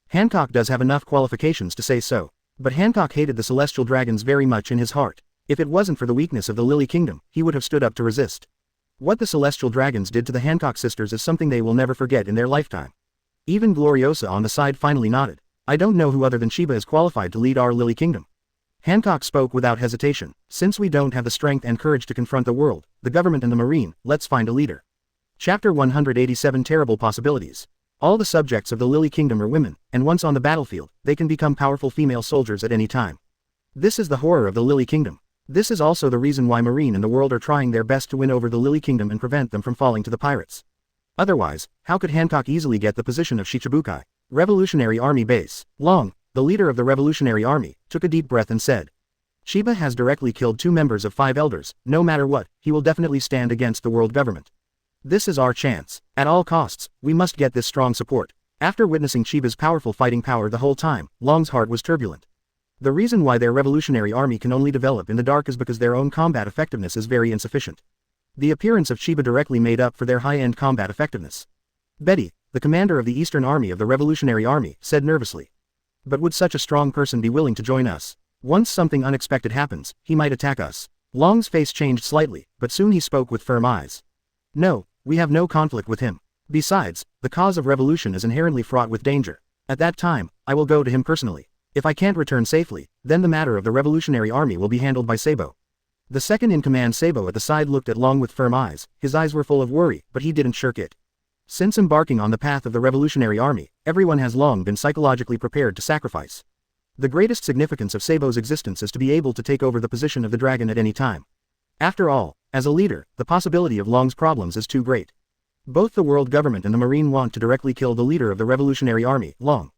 Hancock does have enough qualifications to say so. But Hancock hated the celestial dragons very much in his heart. If it wasn't for the weakness of the Lily Kingdom, he would have stood up to resist. What the celestial dragons did to the Hancock sisters is something they will never forget in their lifetime. Even Gloriosa on the side finally nodded. I don't know who other than Chiba is qualified to lead our Lily Kingdom. Hancock spoke without hesitation. Since we don't have the strength and courage to confront the world, the government and the Marine, let's find a leader. Chapter 187 Terrible Possibilities. All the subjects of the Lily Kingdom are women, and once on the battlefield, they can become powerful female soldiers at any time. This is the horror of the Lily Kingdom. This is also the reason why Marine and the world are trying their best to win over the Lily Kingdom and prevent them from falling to the pirates. Otherwise, how could Hancock easily get the position of Shichibukai? Revolutionary Army Base. Long, the leader of the Revolutionary Army, took a deep breath and said, Chiba has directly killed 2 members of 5 elders. No matter what, he will definitely stand against the world government. This is our chance. At all costs, we must get this strong support. After witnessing Chiba's powerful fighting power the whole time, Long's heart was turbulent. The reason why their revolutionary army can only develop in the dark is because their own combat effectiveness is very insufficient. The appearance of Chiba directly made up for their high-end combat effectiveness. Betty, the commander of the Eastern Army of the Revolutionary Army, said nervously. But would such a strong person be willing to join us? Once something unexpected happens, he might attack us. Long's face changed slightly, but soon he spoke with firm eyes. No, we have no conflict with him. Besides, the cause of revolution is inherently fraught with danger. At that time, I will go to him personally. If I can't return safely, then the matter of the Revolutionary Army will be handled by Sabo. The second-in-command Sabo at the side looked at Long with firm eyes. His eyes were full of worry, but he didn't shirk it. Since embarking on the path of the Revolutionary Army, everyone has long been psychologically prepared to sacrifice. The greatest significance of Sabo's existence is to be able to take over the position of the dragon at any time. After all, as a leader, the possibility of Long's problems is too great. Both the world government and the Marine want to directly kill the leader of the Revolutionary Army, Long.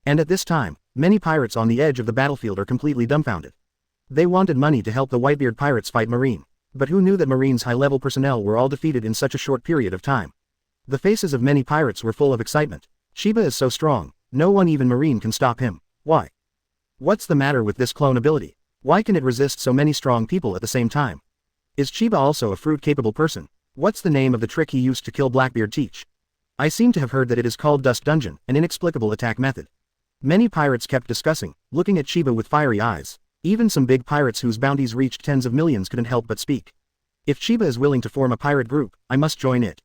And at this time, many pirates on the edge of the battlefield are completely dumbfounded. They wanted money to help the Whitebeard pirates fight Marine. But who knew that Marine's high-level personnel were all defeated in such a short period of time? The faces of many pirates were full of excitement. Chiba is so strong, no one even Marine can stop him. Why? What's the matter with this clone ability? Why can it resist so many strong people at the same time? Is Chiba also a fruit-capable person? What's the name of the trick he used to kill Blackbeard teach? I seem to have heard that it is called Dust Dungeon, an inexplicable attack method. Many pirates kept discussing, looking at Chiba with fiery eyes. Even some big pirates whose bounties reached tens of millions couldn't help but speak. If Chiba is willing to form a pirate group, I must join it.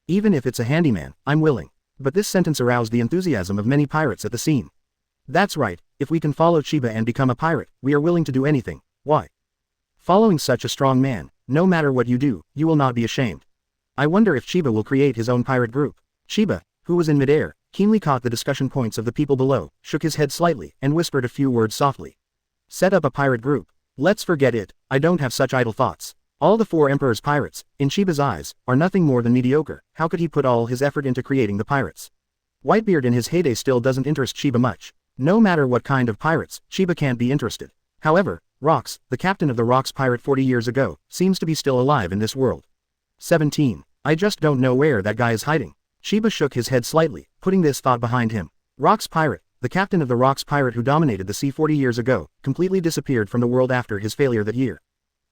Even if it's a handyman, I'm willing. But this sentence aroused the enthusiasm of many pirates at the scene. That's right, if we can follow Chiba and become a pirate, we are willing to do anything. Why? Following such a strong man, no matter what you do, you will not be ashamed. I wonder if Chiba will create his own pirate group. Chiba, who was in midair, keenly caught the discussion points of the people below, shook his head slightly, and whispered a few words softly. Set up a pirate group. Let's forget it, I don't have such idle thoughts. All the four Emperor's pirates, in Chiba's eyes, are nothing more than mediocre. How could he put all his effort into creating the pirates? Whitebeard in his heyday still doesn't interest Chiba much. No matter what kind of pirates, Chiba can't be interested. However, Rox, the captain of the Rox pirate 40 years ago, seems to be still alive in this world. 17. I just don't know where that guy is hiding. Chiba shook his head slightly, putting this thought behind him. Rox pirate, the captain of the Rox pirate who dominated the sea 40 years ago, completely disappeared from the world after his failure that year.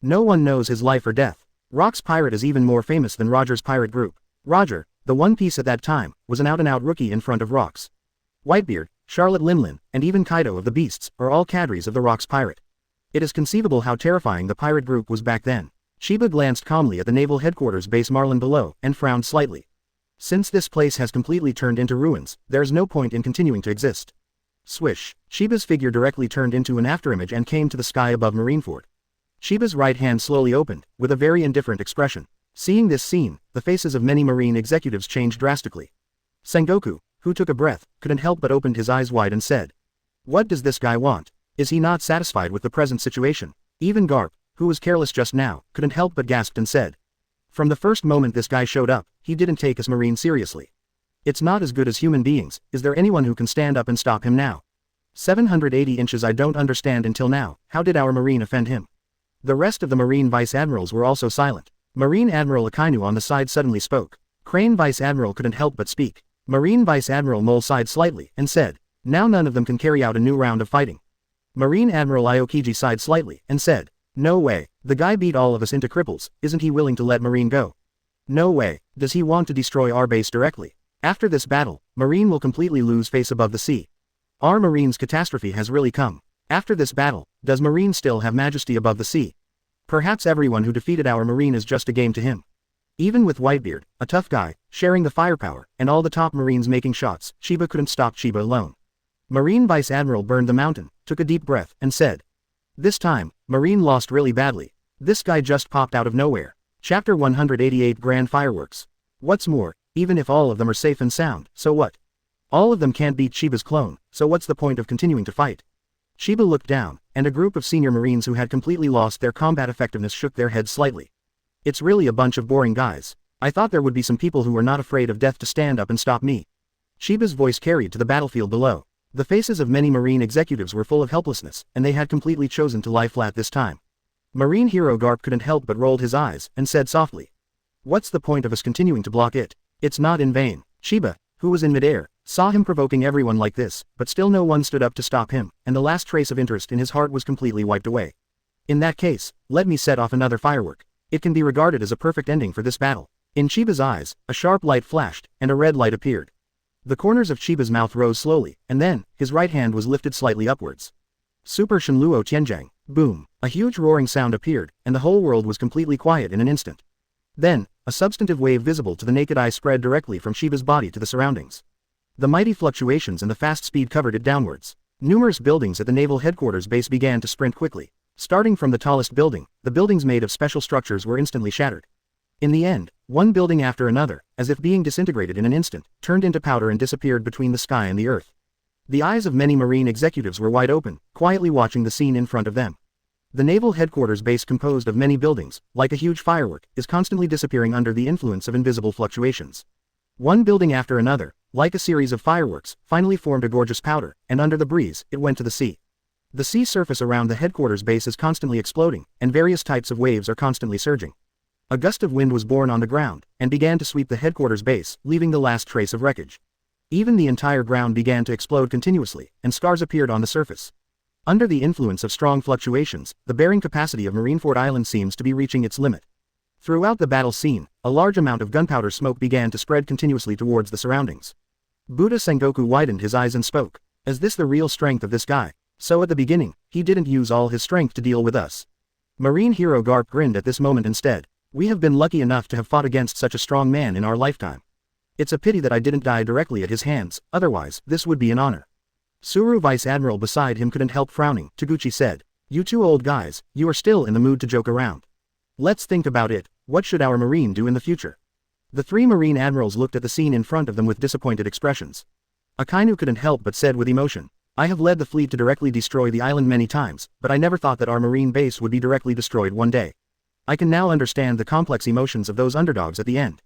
No one knows his life or death. Rox pirate is even more famous than Roger's pirate group. Roger, the One Piece at that time, was an out-and-out rookie in front of Rox. Whitebeard, Charlotte Linlin, and even Kaido of the Beasts, are all cadres of the Rox pirate. It is conceivable how terrifying the pirate group was back then. Chiba glanced calmly at the naval headquarters base Marlin below, and frowned slightly. Since this place has completely turned into ruins, there is no point in continuing to exist. Swish, Chiba's figure directly turned into an afterimage and came to the sky above Marineford. Chiba's right hand slowly opened, with a very indifferent expression. Seeing this scene, the faces of many Marine executives changed drastically. Sengoku, who took a breath, couldn't help but opened his eyes wide and said, "What does this guy want? Is he not satisfied with the present situation?" Even Garp, who was careless just now, couldn't help but gasped and said, "From the first moment this guy showed up, he didn't take us Marine seriously. It's not as good as human beings. Is there anyone who can stand up and stop him now? 780 inches. I don't understand until now, how did our Marine offend him?" The rest of the Marine Vice Admirals were also silent. Marine Admiral Akainu on the side suddenly spoke. Crane Vice Admiral couldn't help but speak. Marine Vice Admiral Mole sighed slightly, and said, "Now none of them can carry out a new round of fighting." Marine Admiral Aokiji sighed slightly, and said, "No way, the guy beat all of us into cripples, isn't he willing to let Marine go? No way, does he want to destroy our base directly? After this battle, Marine will completely lose face above the sea. Our Marine's catastrophe has really come. After this battle, does Marine still have majesty above the sea? Perhaps everyone who defeated our Marine is just a game to him." Even with Whitebeard, a tough guy, sharing the firepower, and all the top Marines making shots, Chiba couldn't stop Chiba alone. Marine Vice Admiral burned the mountain, took a deep breath, and said, "This time, Marine lost really badly. This guy just popped out of nowhere." Chapter 188 Grand Fireworks. What's more, even if all of them are safe and sound, so what? All of them can't beat Chiba's clone, so what's the point of continuing to fight? Chiba looked down, and a group of senior Marines who had completely lost their combat effectiveness shook their heads slightly. "It's really a bunch of boring guys. I thought there would be some people who were not afraid of death to stand up and stop me." Chiba's voice carried to the battlefield below. The faces of many Marine executives were full of helplessness, and they had completely chosen to lie flat this time. Marine hero Garp couldn't help but rolled his eyes, and said softly, "What's the point of us continuing to block it? It's not in vain." Chiba, who was in midair, saw him provoking everyone like this, but still no one stood up to stop him, and the last trace of interest in his heart was completely wiped away. "In that case, let me set off another firework. It can be regarded as a perfect ending for this battle." In Chiba's eyes, a sharp light flashed, and a red light appeared. The corners of Chiba's mouth rose slowly, and then, his right hand was lifted slightly upwards. Super Shenluo Tianjiang, boom, a huge roaring sound appeared, and the whole world was completely quiet in an instant. Then, a substantive wave visible to the naked eye spread directly from Chiba's body to the surroundings. The mighty fluctuations and the fast speed covered it downwards. Numerous buildings at the naval headquarters base began to sprint quickly. Starting from the tallest building, the buildings made of special structures were instantly shattered. In the end, one building after another, as if being disintegrated in an instant, turned into powder and disappeared between the sky and the earth. The eyes of many Marine executives were wide open, quietly watching the scene in front of them. The naval headquarters base, composed of many buildings, like a huge firework, is constantly disappearing under the influence of invisible fluctuations. One building after another, like a series of fireworks, finally formed a gorgeous powder, and under the breeze, it went to the sea. The sea surface around the headquarters base is constantly exploding, and various types of waves are constantly surging. A gust of wind was born on the ground, and began to sweep the headquarters base, leaving the last trace of wreckage. Even the entire ground began to explode continuously, and scars appeared on the surface. Under the influence of strong fluctuations, the bearing capacity of Marineford Island seems to be reaching its limit. Throughout the battle scene, a large amount of gunpowder smoke began to spread continuously towards the surroundings. Buddha Sengoku widened his eyes and spoke. Is this the real strength of this guy? So at the beginning, he didn't use all his strength to deal with us. Marine hero Garp grinned at this moment instead. We have been lucky enough to have fought against such a strong man in our lifetime. It's a pity that I didn't die directly at his hands, otherwise, this would be an honor. Suru Vice Admiral beside him couldn't help frowning. Taguchi said, you two old guys, you are still in the mood to joke around. Let's think about it. What should our marine do in the future? The three marine admirals looked at the scene in front of them with disappointed expressions. Akainu couldn't help but said with emotion, I have led the fleet to directly destroy the island many times, but I never thought that our marine base would be directly destroyed one day. I can now understand the complex emotions of those underdogs at the end.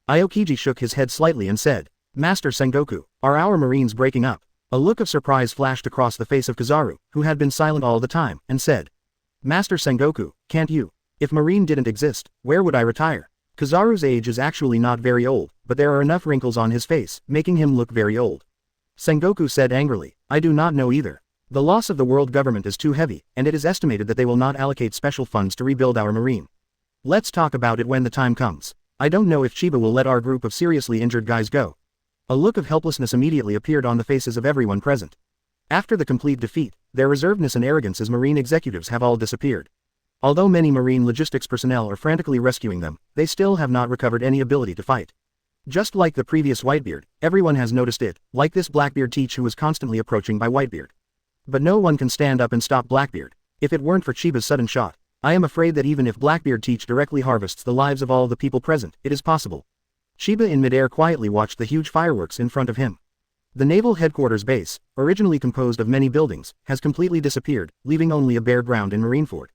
Aokiji shook his head slightly and said, Master Sengoku, are our marines breaking up? A look of surprise flashed across the face of Kizaru, who had been silent all the time, and said, Master Sengoku, can't you? If marine didn't exist, where would I retire? Kizaru's age is actually not very old, but there are enough wrinkles on his face, making him look very old. Sengoku said angrily, I do not know either. The loss of the world government is too heavy, and it is estimated that they will not allocate special funds to rebuild our marine. Let's talk about it when the time comes. I don't know if Chiba will let our group of seriously injured guys go. A look of helplessness immediately appeared on the faces of everyone present. After the complete defeat, their reservedness and arrogance as marine executives have all disappeared. Although many marine logistics personnel are frantically rescuing them, they still have not recovered any ability to fight. Just like the previous Whitebeard, everyone has noticed it, like this Blackbeard Teach who was constantly approaching by Whitebeard. But no one can stand up and stop Blackbeard. If it weren't for Chiba's sudden shot, I am afraid that even if Blackbeard Teach directly harvests the lives of all the people present, it is possible. Chiba in midair quietly watched the huge fireworks in front of him. The naval headquarters base, originally composed of many buildings, has completely disappeared, leaving only a bare ground in Marineford.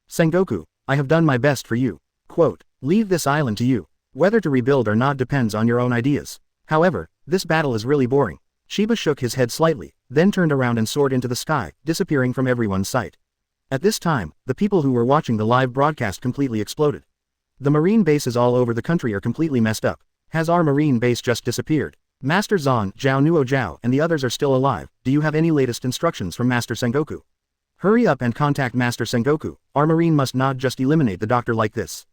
Sengoku, I have done my best for you. Quote, leave this island to you. Whether to rebuild or not depends on your own ideas. However, this battle is really boring. Chiba shook his head slightly, then turned around and soared into the sky, disappearing from everyone's sight. At this time, the people who were watching the live broadcast completely exploded. The marine bases all over the country are completely messed up. Has our marine base just disappeared? Master Zan, Zhao Nuo Zhao and the others are still alive. Do you have any latest instructions from Master Sengoku? Hurry up and contact Master Sengoku. Our marine must not just eliminate the doctor like this.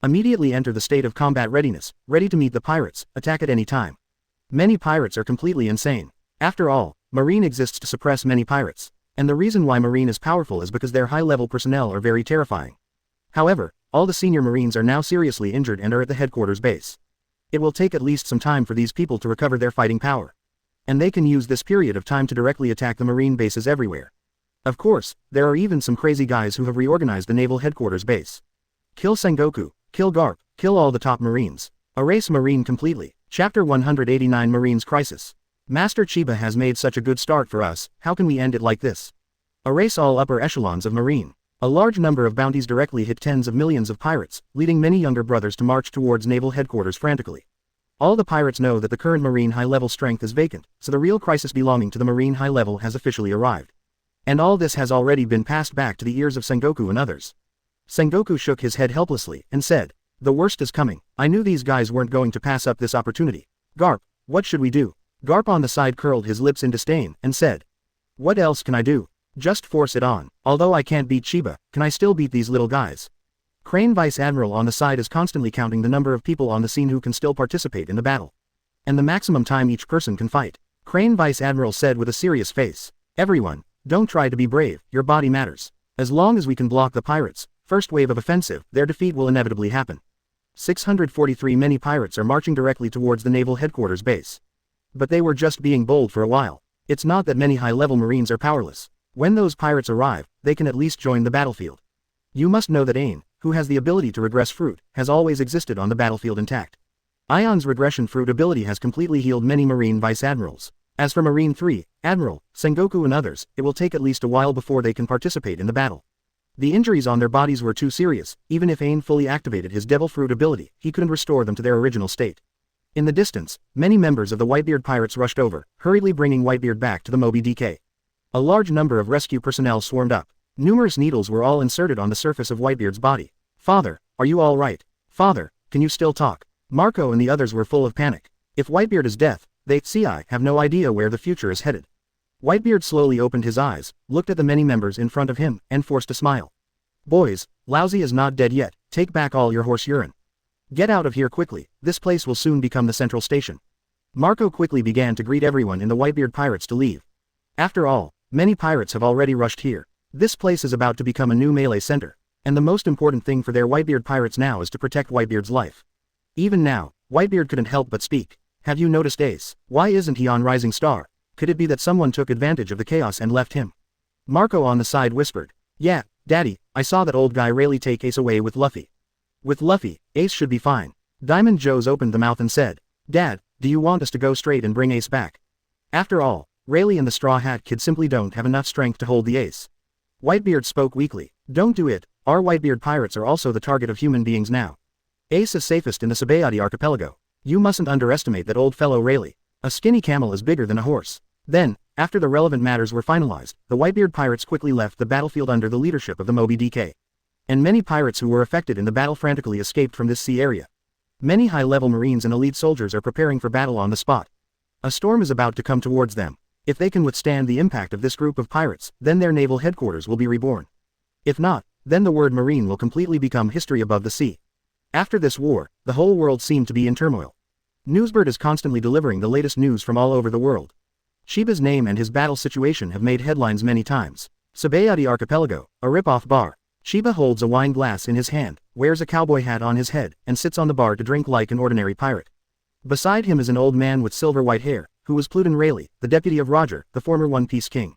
Immediately enter the state of combat readiness, ready to meet the pirates, attack at any time. Many pirates are completely insane. After all, marine exists to suppress many pirates. And the reason why marine is powerful is because their high-level personnel are very terrifying. However, all the senior marines are now seriously injured and are at the headquarters base. It will take at least some time for these people to recover their fighting power. And they can use this period of time to directly attack the marine bases everywhere. Of course, there are even some crazy guys who have reorganized the naval headquarters base. Kill Sengoku, kill Garp, kill all the top marines. Erase marine completely. Chapter 189 Marines Crisis. Master Chiba has made such a good start for us, how can we end it like this? Erase all upper echelons of marine. A large number of bounties directly hit tens of millions of pirates, leading many younger brothers to march towards naval headquarters frantically. All the pirates know that the current marine high-level strength is vacant, so the real crisis belonging to the marine high-level has officially arrived. And all this has already been passed back to the ears of Sengoku and others. Sengoku shook his head helplessly, and said, the worst is coming. I knew these guys weren't going to pass up this opportunity. Garp, what should we do? Garp on the side curled his lips in disdain, and said, what else can I do? Just force it on. Although I can't beat Chiba, can I still beat these little guys? Crane Vice Admiral on the side is constantly counting the number of people on the scene who can still participate in the battle. And the maximum time each person can fight. Crane Vice Admiral said with a serious face, everyone, don't try to be brave, your body matters. As long as we can block the pirates' first wave of offensive, their defeat will inevitably happen. 643 many pirates are marching directly towards the naval headquarters base. But they were just being bold for a while. It's not that many high-level marines are powerless. When those pirates arrive, they can at least join the battlefield. You must know that Ain, who has the ability to regress fruit, has always existed on the battlefield intact. Ion's regression fruit ability has completely healed many marine vice admirals. As for Marine 3, Admiral, Sengoku and others, it will take at least a while before they can participate in the battle. The injuries on their bodies were too serious. Even if Ain fully activated his devil fruit ability, he couldn't restore them to their original state. In the distance, many members of the Whitebeard pirates rushed over, hurriedly bringing Whitebeard back to the Moby DK. A large number of rescue personnel swarmed up. Numerous needles were all inserted on the surface of Whitebeard's body. "Father, are you all right? Father, can you still talk?" Marco and the others were full of panic. If Whitebeard is death, they have no idea where the future is headed. Whitebeard slowly opened his eyes, looked at the many members in front of him, and forced a smile. "Boys, Lousy is not dead yet, take back all your horse urine. Get out of here quickly, this place will soon become the central station." Marco quickly began to greet everyone in the Whitebeard pirates to leave. After all, many pirates have already rushed here. This place is about to become a new melee center, and the most important thing for their Whitebeard pirates now is to protect Whitebeard's life. Even now, Whitebeard couldn't help but speak. "Have you noticed Ace? Why isn't he on Rising Star? Could it be that someone took advantage of the chaos and left him?" Marco on the side whispered. "Yeah, Daddy, I saw that old guy Rayleigh take Ace away with Luffy. With Luffy, Ace should be fine." Diamond Joe's opened the mouth and said, "Dad, do you want us to go straight and bring Ace back? After all, Rayleigh and the Straw Hat Kid simply don't have enough strength to hold the Ace." Whitebeard spoke weakly. "Don't do it, our Whitebeard pirates are also the target of human beings now. Ace is safest in the Sabayati archipelago. You mustn't underestimate that old fellow Rayleigh. A skinny camel is bigger than a horse." Then, after the relevant matters were finalized, the Whitebeard pirates quickly left the battlefield under the leadership of the Moby DK. And many pirates who were affected in the battle frantically escaped from this sea area. Many high-level marines and elite soldiers are preparing for battle on the spot. A storm is about to come towards them. If they can withstand the impact of this group of pirates, then their naval headquarters will be reborn. If not, then the word marine will completely become history above the sea. After this war, the whole world seemed to be in turmoil. Newsbird is constantly delivering the latest news from all over the world. Chiba's name and his battle situation have made headlines many times. Sabayati Archipelago, a rip-off bar. Chiba holds a wine glass in his hand, wears a cowboy hat on his head, and sits on the bar to drink like an ordinary pirate. Beside him is an old man with silver-white hair, who was Pluten Rayleigh, the deputy of Roger, the former One Piece king.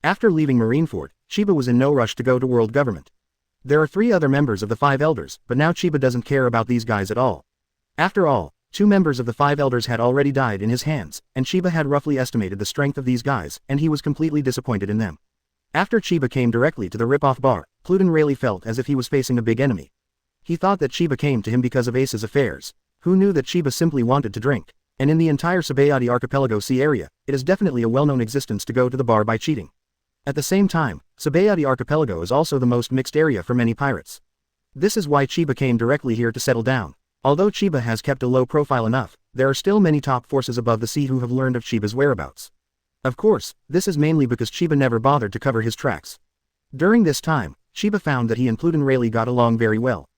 After leaving Marineford, Chiba was in no rush to go to world government. There are 3 other members of the 5 elders, but now Chiba doesn't care about these guys at all. After all, 2 members of the 5 elders had already died in his hands, and Chiba had roughly estimated the strength of these guys, and he was completely disappointed in them. After Chiba came directly to the rip-off bar, Pluten Rayleigh felt as if he was facing a big enemy. He thought that Chiba came to him because of Ace's affairs. Who knew that Chiba simply wanted to drink? And in the entire Sabayati Archipelago Sea area, it is definitely a well-known existence to go to the bar by cheating. At the same time, Sabayati Archipelago is also the most mixed area for many pirates. This is why Chiba came directly here to settle down. Although Chiba has kept a low profile enough, there are still many top forces above the sea who have learned of Chiba's whereabouts. Of course, this is mainly because Chiba never bothered to cover his tracks. During this time, Chiba found that he and Pluten Rayleigh got along very well.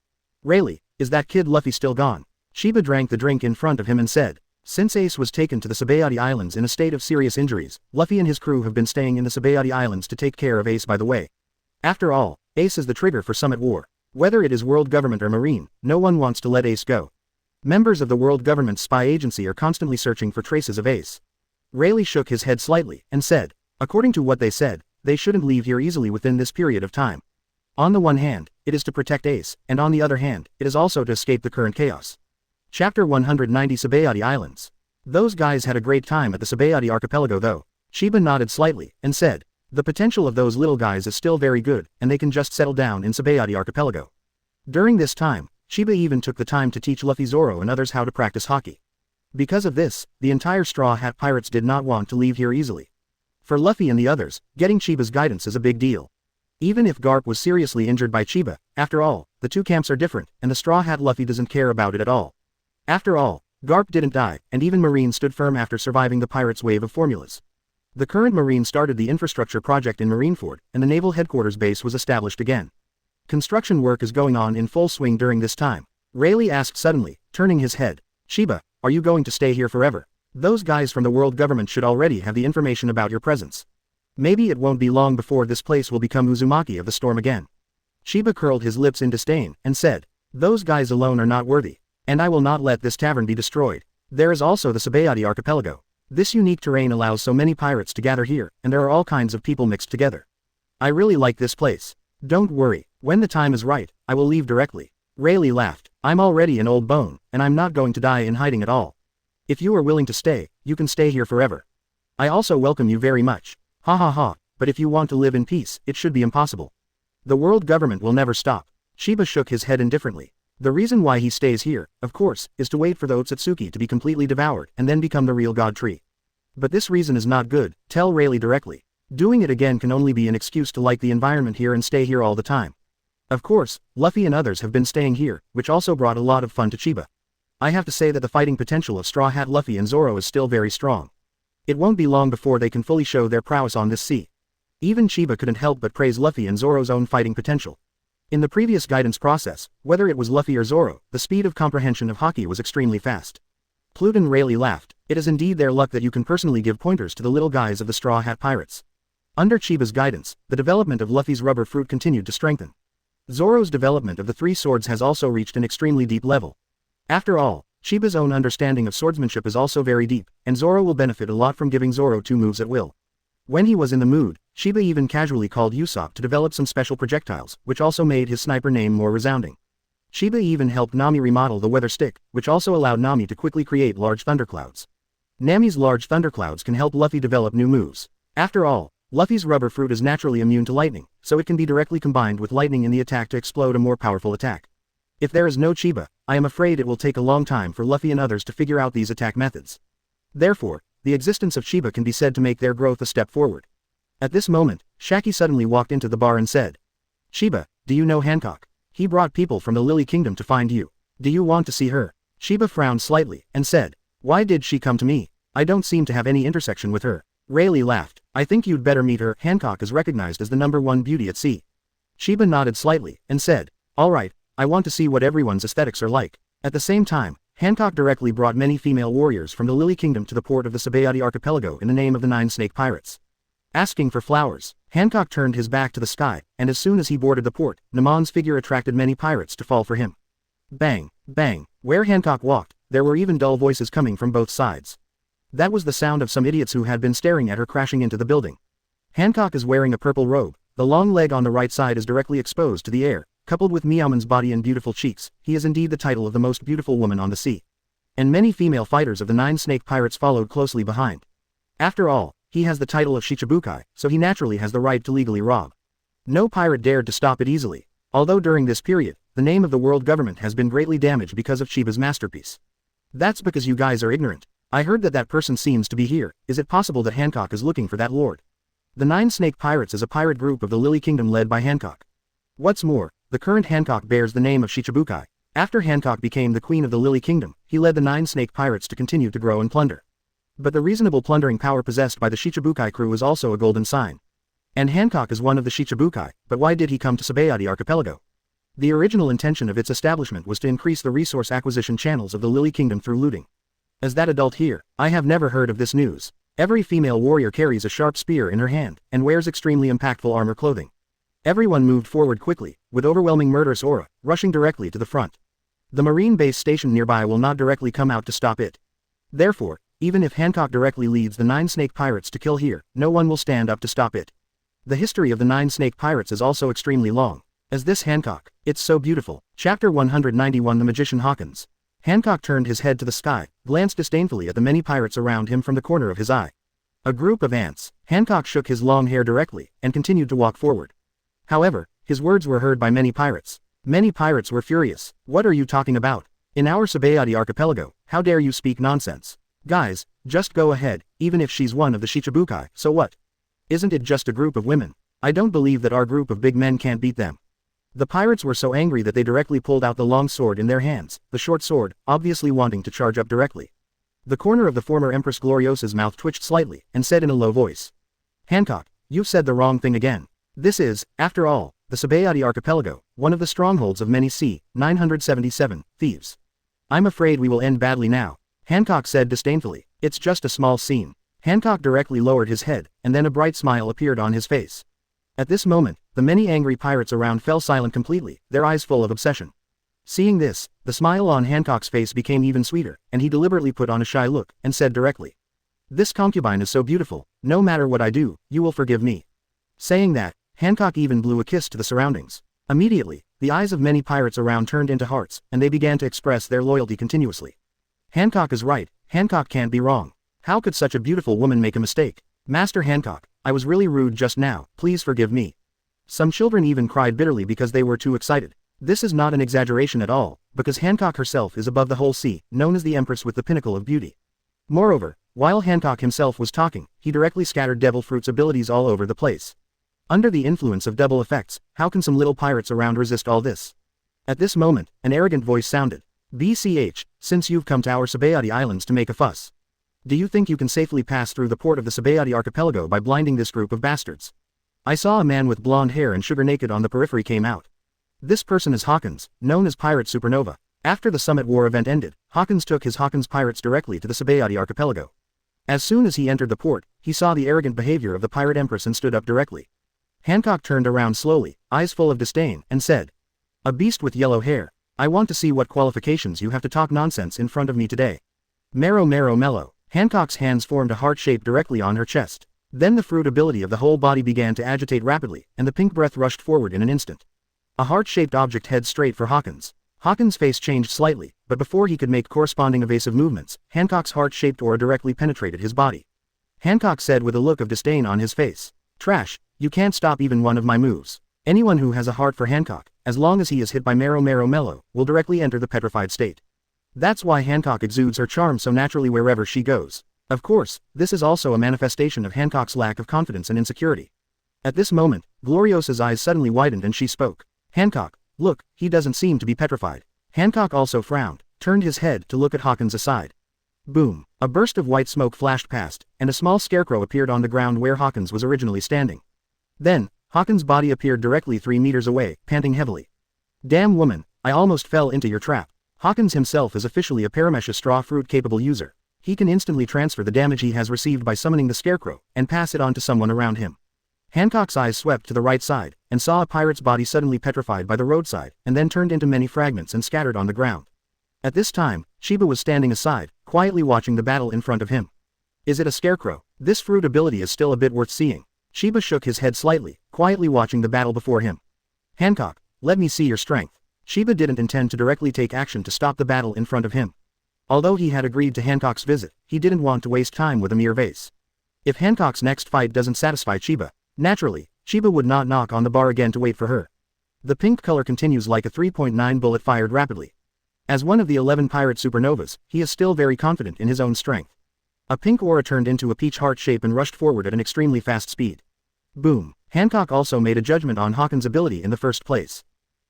"Rayleigh, is that kid Luffy still gone?" Chiba drank the drink in front of him and said, "Since Ace was taken to the Sabayati Islands in a state of serious injuries, Luffy and his crew have been staying in the Sabayati Islands to take care of Ace by the way. After all, Ace is the trigger for Summit War. Whether it is world government or marine, no one wants to let Ace go. Members of the world government's spy agency are constantly searching for traces of Ace." Rayleigh shook his head slightly, and said, "According to what they said, they shouldn't leave here easily within this period of time. On the one hand, it is to protect Ace, and on the other hand, it is also to escape the current chaos." Chapter 190 Sabayati Islands. "Those guys had a great time at the Sabayati Archipelago though." Chiba nodded slightly, and said, "The potential of those little guys is still very good, and they can just settle down in Sabayati Archipelago." During this time, Chiba even took the time to teach Luffy, Zoro and others how to practice hockey. Because of this, the entire Straw Hat Pirates did not want to leave here easily. For Luffy and the others, getting Chiba's guidance is a big deal. Even if Garp was seriously injured by Chiba, after all, the 2 camps are different, and the Straw Hat Luffy doesn't care about it at all. After all, Garp didn't die, and even Marine stood firm after surviving the pirates' wave of formulas. The current Marine started the infrastructure project in Marineford, and the naval headquarters base was established again. Construction work is going on in full swing during this time. Rayleigh asked suddenly, turning his head, "Chiba, are you going to stay here forever? Those guys from the world government should already have the information about your presence. Maybe it won't be long before this place will become Uzumaki of the storm again." Chiba curled his lips in disdain, and said, "Those guys alone are not worthy. And I will not let this tavern be destroyed. There is also the Sabayati Archipelago. This unique terrain allows so many pirates to gather here, and there are all kinds of people mixed together. I really like this place. Don't worry, when the time is right, I will leave directly." Rayleigh laughed. "I'm already an old bone, and I'm not going to die in hiding at all. If you are willing to stay, you can stay here forever. I also welcome you very much. Ha ha ha, but if you want to live in peace, it should be impossible. The world government will never stop." Chiba shook his head indifferently. The reason why he stays here, of course, is to wait for the Otsutsuki to be completely devoured and then become the real god tree. But this reason is not good, tell Rayleigh directly. Doing it again can only be an excuse to like the environment here and stay here all the time. Of course, Luffy and others have been staying here, which also brought a lot of fun to Chiba. I have to say that the fighting potential of Straw Hat Luffy and Zoro is still very strong. It won't be long before they can fully show their prowess on this sea. Even Chiba couldn't help but praise Luffy and Zoro's own fighting potential. In the previous guidance process, whether it was Luffy or Zoro, the speed of comprehension of Haki was extremely fast. Pluton Rayleigh laughed. It is indeed their luck that you can personally give pointers to the little guys of the Straw Hat Pirates. Under Chiba's guidance, the development of Luffy's rubber fruit continued to strengthen. Zoro's development of the three swords has also reached an extremely deep level. After all, Chiba's own understanding of swordsmanship is also very deep, and Zoro will benefit a lot from giving Zoro 2 moves at will. When he was in the mood, Chiba even casually called Usopp to develop some special projectiles, which also made his sniper name more resounding. Chiba even helped Nami remodel the weather stick, which also allowed Nami to quickly create large thunderclouds. Nami's large thunderclouds can help Luffy develop new moves. After all, Luffy's rubber fruit is naturally immune to lightning, so it can be directly combined with lightning in the attack to explode a more powerful attack. If there is no Chiba, I am afraid it will take a long time for Luffy and others to figure out these attack methods. Therefore, the existence of Chiba can be said to make their growth a step forward. At this moment, Shaki suddenly walked into the bar and said, "Chiba, do you know Hancock? He brought people from the Lily Kingdom to find you. Do you want to see her?" Chiba frowned slightly, and said, "Why did she come to me? I don't seem to have any intersection with her." Rayleigh laughed. "I think you'd better meet her." Hancock is recognized as the #1 beauty at sea. Chiba nodded slightly, and said, "Alright, I want to see what everyone's aesthetics are like." At the same time, Hancock directly brought many female warriors from the Lily Kingdom to the port of the Sabayati archipelago in the name of the 9 Snake Pirates. Asking for flowers, Hancock turned his back to the sky, and as soon as he boarded the port, Namon's figure attracted many pirates to fall for him. Bang, bang, where Hancock walked, there were even dull voices coming from both sides. That was the sound of some idiots who had been staring at her crashing into the building. Hancock is wearing a purple robe, the long leg on the right side is directly exposed to the air, coupled with Meowman's body and beautiful cheeks, he is indeed the title of the most beautiful woman on the sea. And many female fighters of the 9 Snake Pirates followed closely behind. After all, he has the title of Shichibukai, so he naturally has the right to legally rob. No pirate dared to stop it easily, although during this period, the name of the world government has been greatly damaged because of Chiba's masterpiece. That's because you guys are ignorant. I heard that person seems to be here. Is it possible that Hancock is looking for that lord? The 9 Snake Pirates is a pirate group of the Lily Kingdom led by Hancock. What's more, the current Hancock bears the name of Shichibukai. After Hancock became the queen of the Lily Kingdom, he led the 9 Snake Pirates to continue to grow and plunder. But the reasonable plundering power possessed by the Shichibukai crew is also a golden sign. And Hancock is one of the Shichibukai, but why did he come to Sabayati archipelago? The original intention of its establishment was to increase the resource acquisition channels of the Lily Kingdom through looting. As that adult here, I have never heard of this news. Every female warrior carries a sharp spear in her hand, and wears extremely impactful armor clothing. Everyone moved forward quickly, with overwhelming murderous aura, rushing directly to the front. The marine base station nearby will not directly come out to stop it. Therefore, even if Hancock directly leads the 9 Snake Pirates to kill here, no one will stand up to stop it. The history of the 9 Snake Pirates is also extremely long. As this Hancock, it's so beautiful. Chapter 191 The Magician Hawkins. Hancock turned his head to the sky, glanced disdainfully at the many pirates around him from the corner of his eye. A group of ants. Hancock shook his long hair directly, and continued to walk forward. However, his words were heard by many pirates. Many pirates were furious. What are you talking about? In our Sabayati archipelago, how dare you speak nonsense? Guys, just go ahead, even if she's one of the Shichibukai, so what? Isn't it just a group of women? I don't believe that our group of big men can't beat them. The pirates were so angry that they directly pulled out the long sword in their hands, the short sword, obviously wanting to charge up directly. The corner of the former Empress Gloriosa's mouth twitched slightly, and said in a low voice. Hancock, you've said the wrong thing again. This is, after all, the Sabayati archipelago, one of the strongholds of many C-977 thieves. I'm afraid we will end badly now, Hancock said disdainfully. It's just a small scene. Hancock directly lowered his head, and then a bright smile appeared on his face. At this moment, the many angry pirates around fell silent completely, their eyes full of obsession. Seeing this, the smile on Hancock's face became even sweeter, and he deliberately put on a shy look, and said directly. This concubine is so beautiful, no matter what I do, you will forgive me. Saying that, Hancock even blew a kiss to the surroundings. Immediately, the eyes of many pirates around turned into hearts, and they began to express their loyalty continuously. Hancock is right, Hancock can't be wrong. How could such a beautiful woman make a mistake? Master Hancock, I was really rude just now, please forgive me. Some children even cried bitterly because they were too excited. This is not an exaggeration at all, because Hancock herself is above the whole sea, known as the Empress with the pinnacle of beauty. Moreover, while Hancock himself was talking, he directly scattered devil fruit's abilities all over the place. Under the influence of double effects, how can some little pirates around resist all this? At this moment, an arrogant voice sounded. BCH, since you've come to our Sabayati Islands to make a fuss. Do you think you can safely pass through the port of the Sabayati archipelago by blinding this group of bastards? I saw a man with blonde hair and sugar naked on the periphery came out. This person is Hawkins, known as Pirate Supernova. After the Summit War event ended, Hawkins took his Hawkins pirates directly to the Sabayati archipelago. As soon as he entered the port, he saw the arrogant behavior of the pirate empress and stood up directly. Hancock turned around slowly, eyes full of disdain, and said, "A beast with yellow hair. I want to see what qualifications you have to talk nonsense in front of me today." Marrow mellow. Hancock's hands formed a heart shape directly on her chest. Then the fruit ability of the whole body began to agitate rapidly, and the pink breath rushed forward in an instant. A heart-shaped object heads straight for Hawkins. Hawkins' face changed slightly, but before he could make corresponding evasive movements, Hancock's heart-shaped aura directly penetrated his body. Hancock said with a look of disdain on his face, "Trash, you can't stop even one of my moves." Anyone who has a heart for Hancock, as long as he is hit by Marrow mellow, will directly enter the petrified state. That's why Hancock exudes her charm so naturally wherever she goes. Of course, this is also a manifestation of Hancock's lack of confidence and insecurity. At this moment, Gloriosa's eyes suddenly widened and she spoke. "Hancock, look, he doesn't seem to be petrified." Hancock also frowned, turned his head to look at Hawkins aside. Boom! A burst of white smoke flashed past, and a small scarecrow appeared on the ground where Hawkins was originally standing. Then, Hawkins' body appeared directly 3 meters away, panting heavily. "Damn woman, I almost fell into your trap." Hawkins himself is officially a Paramesha straw fruit capable user. He can instantly transfer the damage he has received by summoning the scarecrow, and pass it on to someone around him. Hancock's eyes swept to the right side, and saw a pirate's body suddenly petrified by the roadside, and then turned into many fragments and scattered on the ground. At this time, Chiba was standing aside, quietly watching the battle in front of him. Is it a scarecrow? This fruit ability is still a bit worth seeing. Chiba shook his head slightly, quietly watching the battle before him. Hancock, let me see your strength. Chiba didn't intend to directly take action to stop the battle in front of him. Although he had agreed to Hancock's visit, he didn't want to waste time with a mere vase. If Hancock's next fight doesn't satisfy Chiba, naturally, Chiba would not knock on the bar again to wait for her. The pink color continues like a 3.9 bullet fired rapidly. As one of the 11 pirate supernovas, he is still very confident in his own strength. A pink aura turned into a peach heart shape and rushed forward at an extremely fast speed. Boom! Hancock also made a judgment on Hawkins' ability in the first place.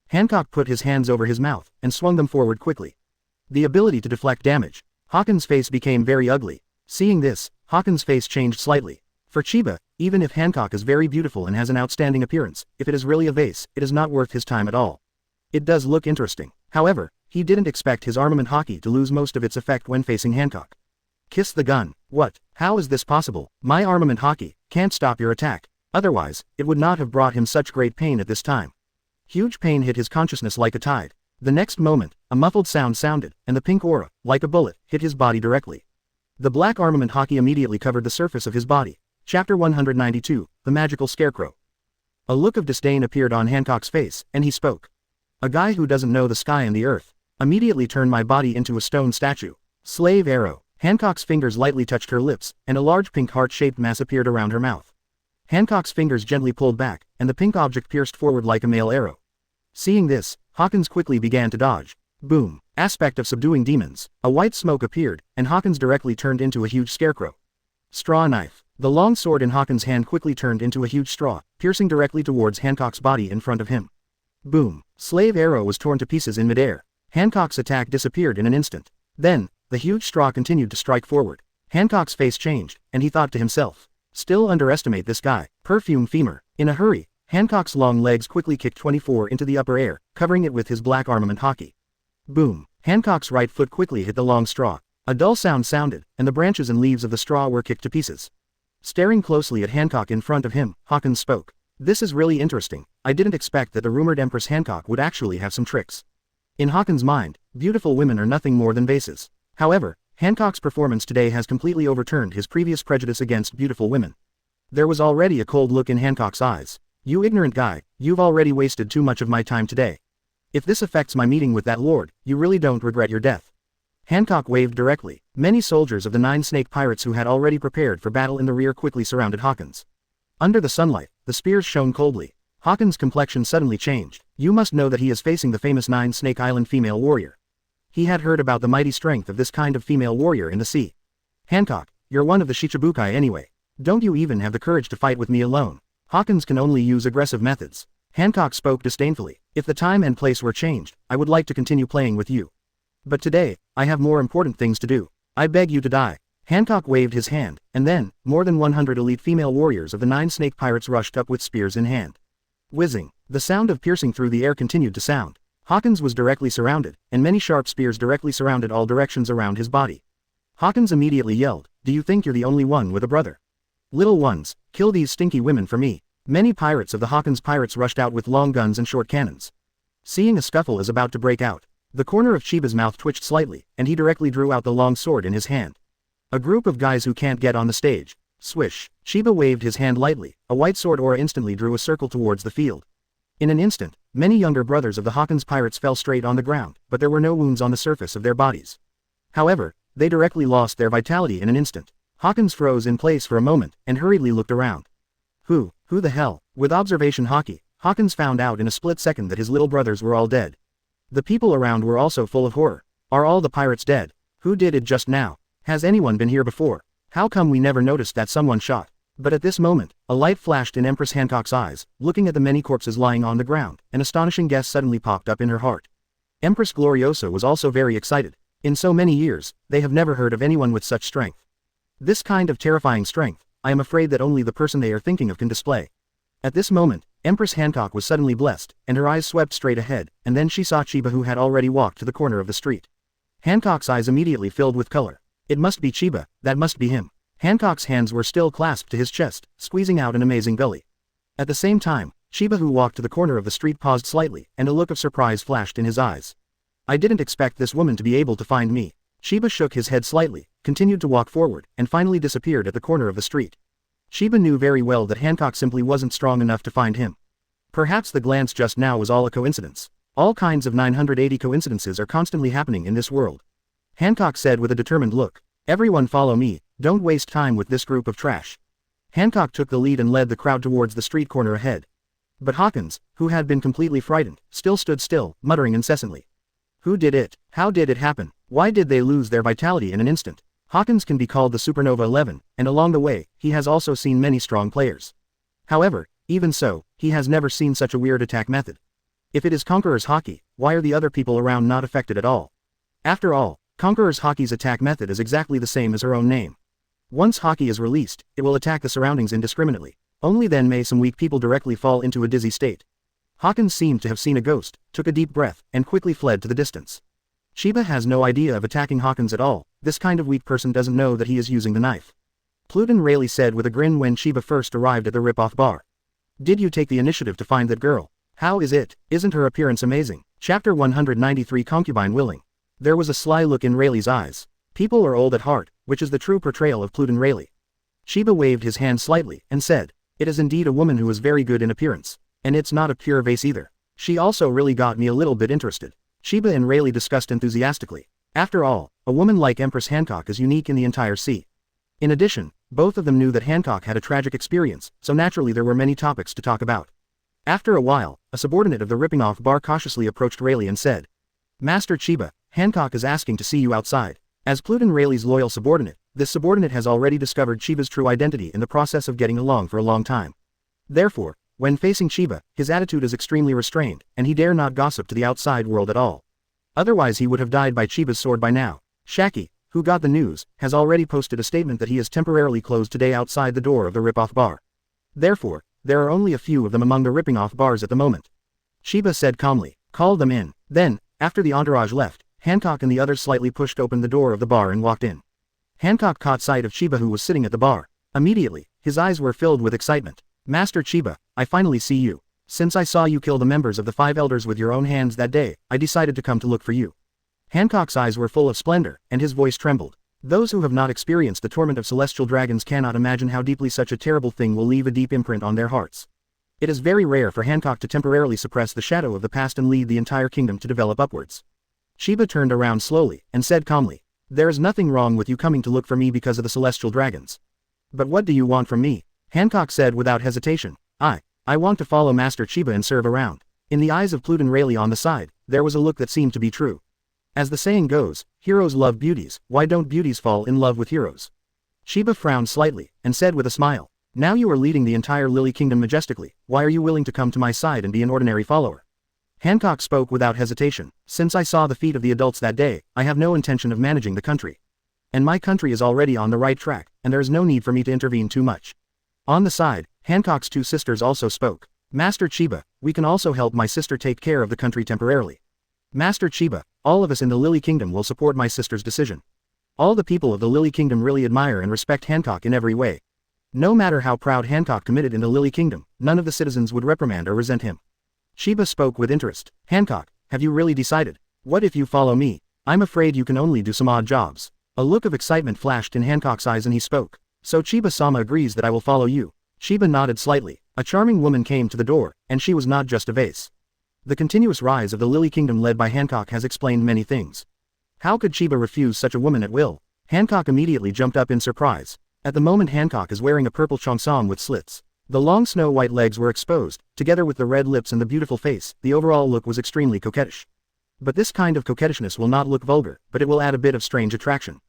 Hancock put his hands over his mouth, and swung them forward quickly. The ability to deflect damage. Hawkins' face became very ugly. Seeing this, Hawkins' face changed slightly. For Chiba, even if Hancock is very beautiful and has an outstanding appearance, if it is really a vase, it is not worth his time at all. It does look interesting. However, he didn't expect his armament hockey to lose most of its effect when facing Hancock. Kiss the gun. What? How is this possible? My armament hockey can't stop your attack. Otherwise, it would not have brought him such great pain at this time. Huge pain hit his consciousness like a tide. The next moment, a muffled sound sounded, and the pink aura, like a bullet, hit his body directly. The black armament hockey immediately covered the surface of his body. Chapter 192, The Magical Scarecrow. A look of disdain appeared on Hancock's face, and he spoke. A guy who doesn't know the sky and the earth. Immediately turned my body into a stone statue. Slave arrow. Hancock's fingers lightly touched her lips, and a large pink heart-shaped mass appeared around her mouth. Hancock's fingers gently pulled back, and the pink object pierced forward like a male arrow. Seeing this, Hawkins quickly began to dodge. Boom! Aspect of subduing demons. A white smoke appeared, and Hawkins directly turned into a huge scarecrow. Straw knife. The long sword in Hawkins' hand quickly turned into a huge straw, piercing directly towards Hancock's body in front of him. Boom! Slave arrow was torn to pieces in midair. Hancock's attack disappeared in an instant. Then, the huge straw continued to strike forward. Hancock's face changed, and he thought to himself, still underestimate this guy. Perfume femur. In a hurry, Hancock's long legs quickly kicked 24 into the upper air, covering it with his black armament hockey. Boom! Hancock's right foot quickly hit the long straw. A dull sound sounded, and the branches and leaves of the straw were kicked to pieces. Staring closely at Hancock in front of him, Hawkins spoke. This is really interesting. I didn't expect that the rumored Empress Hancock would actually have some tricks. In Hawkins' mind, beautiful women are nothing more than vases. However, Hancock's performance today has completely overturned his previous prejudice against beautiful women. There was already a cold look in Hancock's eyes. You ignorant guy, you've already wasted too much of my time today. If this affects my meeting with that lord, you really don't regret your death. Hancock waved directly. Many soldiers of the 9 snake pirates who had already prepared for battle in the rear quickly surrounded Hawkins. Under the sunlight, the spears shone coldly. Hawkins' complexion suddenly changed. You must know that he is facing the famous Nine Snake Island female warrior. He had heard about the mighty strength of this kind of female warrior in the sea. Hancock, you're one of the Shichibukai anyway. Don't you even have the courage to fight with me alone? Hawkins can only use aggressive methods. Hancock spoke disdainfully. If the time and place were changed, I would like to continue playing with you. But today, I have more important things to do. I beg you to die. Hancock waved his hand, and then, more than 100 elite female warriors of the Nine Snake Pirates rushed up with spears in hand. Whizzing, the sound of piercing through the air continued to sound. Hawkins was directly surrounded, and many sharp spears directly surrounded all directions around his body. Hawkins immediately yelled, "Do you think you're the only one with a brother? Little ones, kill these stinky women for me." Many pirates of the Hawkins pirates rushed out with long guns and short cannons. Seeing a scuffle is about to break out, the corner of Chiba's mouth twitched slightly, and he directly drew out the long sword in his hand. A group of guys who can't get on the stage. Swish. Chiba waved his hand lightly, a white sword aura instantly drew a circle towards the field. In an instant, many younger brothers of the Hawkins pirates fell straight on the ground, but there were no wounds on the surface of their bodies. However, they directly lost their vitality in an instant. Hawkins froze in place for a moment, and hurriedly looked around. Who the hell? With observation hockey, Hawkins found out in a split second that his little brothers were all dead. The people around were also full of horror. Are all the pirates dead? Who did it just now? Has anyone been here before? How come we never noticed that someone shot? But at this moment, a light flashed in Empress Hancock's eyes, looking at the many corpses lying on the ground, an astonishing guess suddenly popped up in her heart. Empress Gloriosa was also very excited. In so many years, they have never heard of anyone with such strength. This kind of terrifying strength, I am afraid that only the person they are thinking of can display. At this moment, Empress Hancock was suddenly blessed, and her eyes swept straight ahead, and then she saw Chiba, who had already walked to the corner of the street. Hancock's eyes immediately filled with color. It must be Chiba, that must be him. Hancock's hands were still clasped to his chest, squeezing out an amazing belly. At the same time, Chiba, who walked to the corner of the street, paused slightly, and a look of surprise flashed in his eyes. I didn't expect this woman to be able to find me. Chiba shook his head slightly, continued to walk forward, and finally disappeared at the corner of the street. Chiba knew very well that Hancock simply wasn't strong enough to find him. Perhaps the glance just now was all a coincidence. All kinds of 980 coincidences are constantly happening in this world. Hancock said with a determined look. Everyone follow me, don't waste time with this group of trash. Hancock took the lead and led the crowd towards the street corner ahead. But Hawkins, who had been completely frightened, still stood still, muttering incessantly. Who did it? How did it happen? Why did they lose their vitality in an instant? Hawkins can be called the Supernova 11, and along the way, he has also seen many strong players. However, even so, he has never seen such a weird attack method. If it is Conqueror's Haki, why are the other people around not affected at all? After all, Conqueror's Haki's attack method is exactly the same as her own name. Once Haki is released, it will attack the surroundings indiscriminately. Only then may some weak people directly fall into a dizzy state. Hawkins seemed to have seen a ghost, took a deep breath, and quickly fled to the distance. Chiba has no idea of attacking Hawkins at all. This kind of weak person doesn't know that he is using the knife. Pluton Rayleigh said with a grin when Chiba first arrived at the rip-off bar. Did you take the initiative to find that girl? How is it? Isn't her appearance amazing? Chapter 193 Concubine Willing. There was a sly look in Rayleigh's eyes. People are old at heart, which is the true portrayal of Pluton Rayleigh. Chiba waved his hand slightly, and said, it is indeed a woman who is very good in appearance. And it's not a pure vase either. She also really got me a little bit interested. Chiba and Rayleigh discussed enthusiastically. After all, a woman like Empress Hancock is unique in the entire sea. In addition, both of them knew that Hancock had a tragic experience, so naturally there were many topics to talk about. After a while, a subordinate of the ripping-off bar cautiously approached Rayleigh and said, Master Chiba, Hancock is asking to see you outside. As Pluton Rayleigh's loyal subordinate, this subordinate has already discovered Chiba's true identity in the process of getting along for a long time. Therefore, when facing Chiba, his attitude is extremely restrained, and he dare not gossip to the outside world at all. Otherwise he would have died by Chiba's sword by now. Shaki, who got the news, has already posted a statement that he is temporarily closed today outside the door of the rip-off bar. Therefore, there are only a few of them among the ripping-off bars at the moment. Chiba said calmly, call them in. Then, after the entourage left, Hancock and the others slightly pushed open the door of the bar and walked in. Hancock caught sight of Chiba, who was sitting at the bar. Immediately, his eyes were filled with excitement. Master Chiba, I finally see you. Since I saw you kill the members of the 5 elders with your own hands that day, I decided to come to look for you. Hancock's eyes were full of splendor, and his voice trembled. Those who have not experienced the torment of celestial dragons cannot imagine how deeply such a terrible thing will leave a deep imprint on their hearts. It is very rare for Hancock to temporarily suppress the shadow of the past and lead the entire kingdom to develop upwards. Chiba turned around slowly, and said calmly, there is nothing wrong with you coming to look for me because of the celestial dragons. But what do you want from me? Hancock said without hesitation, I want to follow Master Chiba and serve around. In the eyes of Pluton Rayleigh on the side, there was a look that seemed to be true. As the saying goes, heroes love beauties, why don't beauties fall in love with heroes? Chiba frowned slightly, and said with a smile, now you are leading the entire Lily Kingdom majestically, why are you willing to come to my side and be an ordinary follower? Hancock spoke without hesitation, since I saw the feat of the adults that day, I have no intention of managing the country. And my country is already on the right track, and there is no need for me to intervene too much. On the side, Hancock's two sisters also spoke. Master Chiba, we can also help my sister take care of the country temporarily. Master Chiba, all of us in the Lily Kingdom will support my sister's decision. All the people of the Lily Kingdom really admire and respect Hancock in every way. No matter how proud Hancock committed in the Lily Kingdom, none of the citizens would reprimand or resent him. Chiba spoke with interest. Hancock, have you really decided? What if you follow me? I'm afraid you can only do some odd jobs. A look of excitement flashed in Hancock's eyes and he spoke. So Chiba-sama agrees that I will follow you. Chiba nodded slightly. A charming woman came to the door, and she was not just a vase. The continuous rise of the Lily Kingdom led by Hancock has explained many things. How could Chiba refuse such a woman at will? Hancock immediately jumped up in surprise. At the moment Hancock is wearing a purple cheongsam with slits. The long snow-white legs were exposed, together with the red lips and the beautiful face, the overall look was extremely coquettish. But this kind of coquettishness will not look vulgar, but it will add a bit of strange attraction.